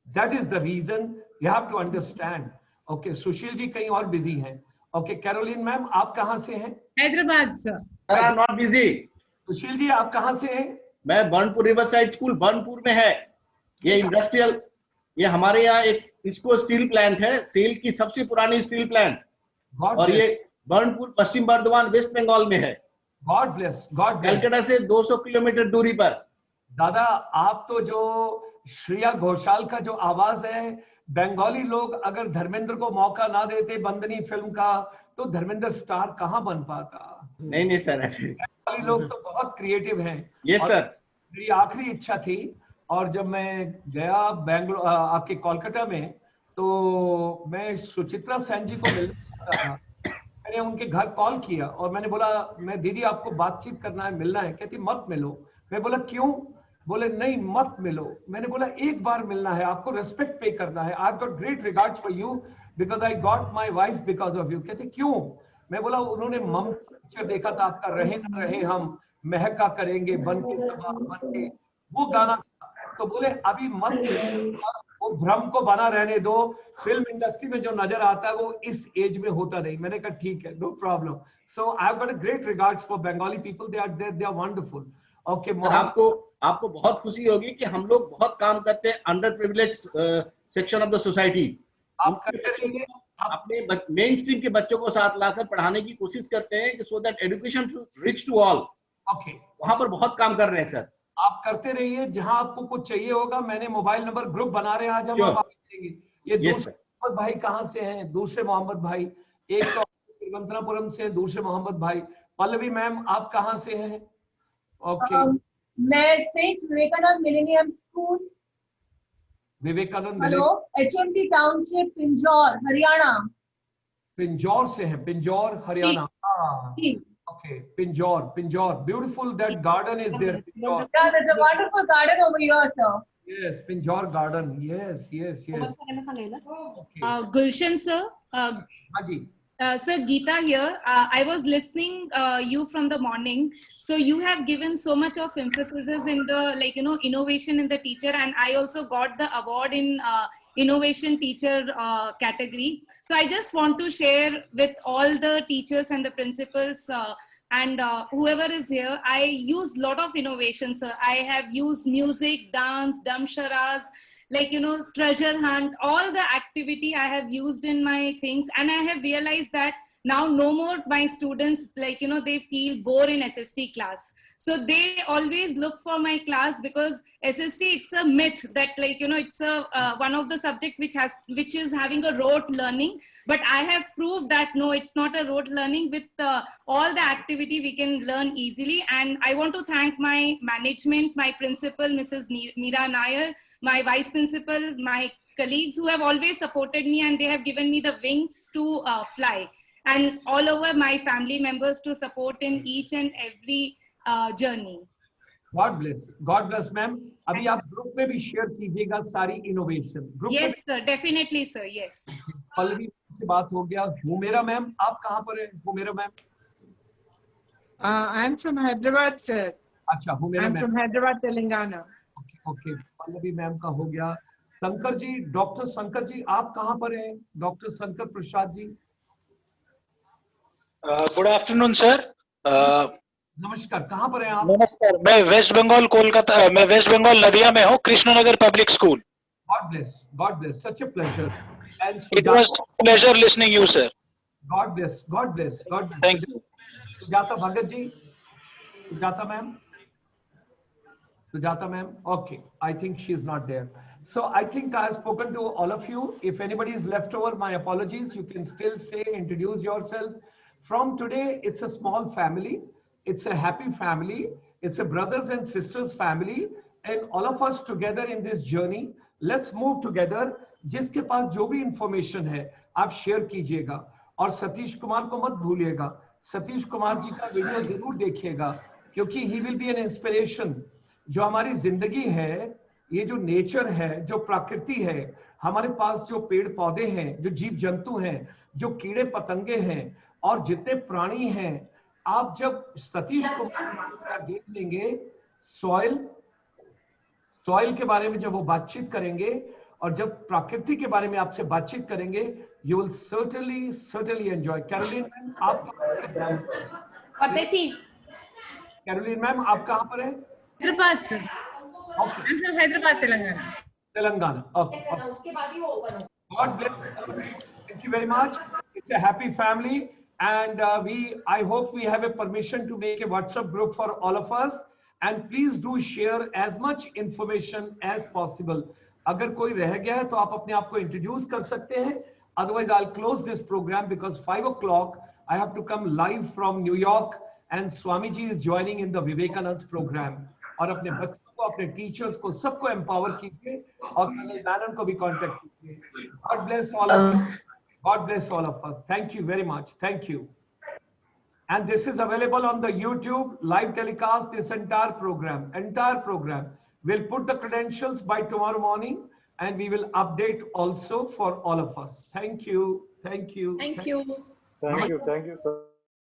That is the reason you have to understand. Okay, Sushil ji कहीं और बिजी हैं. Okay, कैरोलिन मैम, आप कहाँ से हैं? Hyderabad sir. I am not busy. Sushil ji, आप कहाँ से हैं? मैं Burnpur riverside school Burnpur में है. ये इंडस्ट्रियल, ये हमारे यहाँ एक इसको स्टील प्लांट है, सेल की सबसे पुरानी स्टील प्लांट. और ये बर्नपुर पश्चिम बर्धमान वेस्ट बंगाल में है. God bless. कलकत्ता से 200 किलोमीटर दूरी पर. दादा, आप तो जो श्रेया घोषाल का जो आवाज है, बंगाली लोग अगर धर्मेंद्र को मौका ना देते बंदनी फिल्म का, तो धर्मेंद्र स्टार कहाँ बन पाता. नहीं सर, ऐसे बंगाली लोग तो बहुत क्रिएटिव हैं. Yes sir. मेरी आखिरी इच्छा थी, और जब मैं गया बैंगलोर, आपके कोलकाता में, तो मैं सुचित्रा सेन जी को मिलना चाहता था. मैंने उनके घर कॉल किया और मैंने बोला, मैं दीदी आपको बातचीत करना है, मिलना है. कहती मत मिलो. मैं बोला क्यों? बोले नहीं मत मिलो। मैंने बोला एक बार मिलना है, आपको रेस्पेक्ट पे करना है। I got great regards for you because I got my wife because of you. कहते क्यों? मैं बोला उन्होंने ममता पिक्चर देखा था आपका, रहे न रहे हम महका करेंगे बन के सबा बन के, वो गाना। तो बोले अभी मत मिलो, वो भ्रम को बना रहने दो, फिल्म इंडस्ट्री में जो नजर आता है वो इस एज में होता नहीं। मैंने कहा ठीक है, no problem. So I have got a great regards for Bengali people, they are wonderful. Okay, आपको बहुत खुशी होगी कि हम लोग बहुत काम करते हैं under privilege section of the society. आप करते रहिए, अपने मेन स्ट्रीम के बच्चों को साथ लाकर पढ़ाने की कोशिश करते हैं कि so that education reach to all. Okay, वहां पर बहुत काम कर रहे हैं सर। आप करते रहिए, जहां आपको कुछ चाहिए होगा मैंने मोबाइल नंबर ग्रुप बना रहे हैं, आज हम आप देंगे। ये दूसरे मोहम्मद भाई कहाँ से हैं? दूसरे मोहम्मद भाई, एक तो तिरुवनंतपुरम से, दूसरे मोहम्मद भाई। पल्लवी मैम आप कहाँ से हैं? ओके, मैं saint Vivekananda millennium school, Vivekananda hello, HMT township, Pinjore, Haryana. Pinjore से हैं? Pinjore Haryana. Okay, Pinjore, Pinjore, beautiful that garden is there. Pinjore. Yeah, there's a wonderful garden over here, sir. Yes, Pinjore garden. Yes, yes, yes. Gulshan sir. Haji. Sir, Geeta here. I was listening you from the morning. So you have given so much of emphasis in the innovation in the teacher, and I also got the award in innovation teacher category. So I just want to share with all the teachers and the principals and whoever is here. I use a lot of innovations. I have used music, dance, damsharas, treasure hunt, all the activity I have used in my things. And I have realized that now no more my students, they feel bored in SST class. So they always look for my class because SST, it's a myth that it's a one of the subject which is having a rote learning. But I have proved that no, it's not a rote learning. With all the activity we can learn easily. And I want to thank my management, my principal, Mrs. Meera Nair, my vice principal, my colleagues who have always supported me, and they have given me the wings to fly. And all over my family members to support in each and every journey. God bless ma'am. अभी आप group में भी share कीजिएगा सारी innovation group. Yes sir, definitely sir, yes. Pallavi से बात हो गया। हुमेरा मैम आप कहाँ पर हैं? Humera ma'am I am from Hyderabad sir. अच्छा, Humera I'm ma'am from Hyderabad, Telangana. Okay, Pallavi ma'am का हो गया। शंकर जी, डॉक्टर शंकर जी आप कहाँ पर हैं? Doctor Shankar Prasad ji. Good afternoon sir. नमस्कार, कहाँ पर हैं आप? नमस्कार, मैं वेस्ट बंगाल कोलकाता, मैं वेस्ट बंगाल नदिया में हूँ, Krishnanagar public school. God bless, such a pleasure. And It was pleasure listening you sir. God bless. Thank you. Sujata Bhagat ji, Sujata ma'am. Okay, I think she is not there. So I think I have spoken to all of you. If anybody is left over, my apologies. You can still say, introduce yourself. From today, it's a small family. It's a happy family. It's a brothers and sisters family. And all of us together in this journey, let's move together. जिसके पास जो भी information है आप share कीजिएगा। और सतीश कुमार को मत भूलिएगा, सतीश कुमार जी का वीडियो जरूर देखिएगा, क्योंकि he will be an inspiration. जो हमारी जिंदगी है, ये जो नेचर है, जो प्रकृति है, हमारे पास जो पेड़ पौधे हैं, जो जीव जंतु हैं, जो कीड़े पतंगे हैं और जितने प्राणी हैं, आप जब सतीश कुमार देख लेंगे, सॉइल के बारे में जब वो बातचीत करेंगे और जब प्रकृति के बारे में आपसे बातचीत करेंगे, you will certainly enjoy. Caroline ma'am आप कैरोलिन मैम आप कहाँ पर है? Hyderabad sir. Hyderabad, Telangana. Okay, God bless. Thank you very much. It's a happy family, and I hope we have a permission to make a WhatsApp group for all of us. And please do share as much information as possible. अगर कोई रह गया है तो आप अपने आप को इंट्रोड्यूस कर सकते हैं। Otherwise, I'll close this program because 5 o'clock I have to come live from New York, and Swami ji is joining in the Vivekanand program. और अपने बच्चों को, अपने टीचर्स को, सबको एम्पावर कीजिए और मैनन को भी कांटेक्ट कीजिए। God bless all of you. God bless all of us. Thank you very much. Thank you. And this is available on the YouTube live telecast, this entire program. We'll put the credentials by tomorrow morning, and we will update also for all of us. Thank you. Thank you. Thank you. Thank you, sir.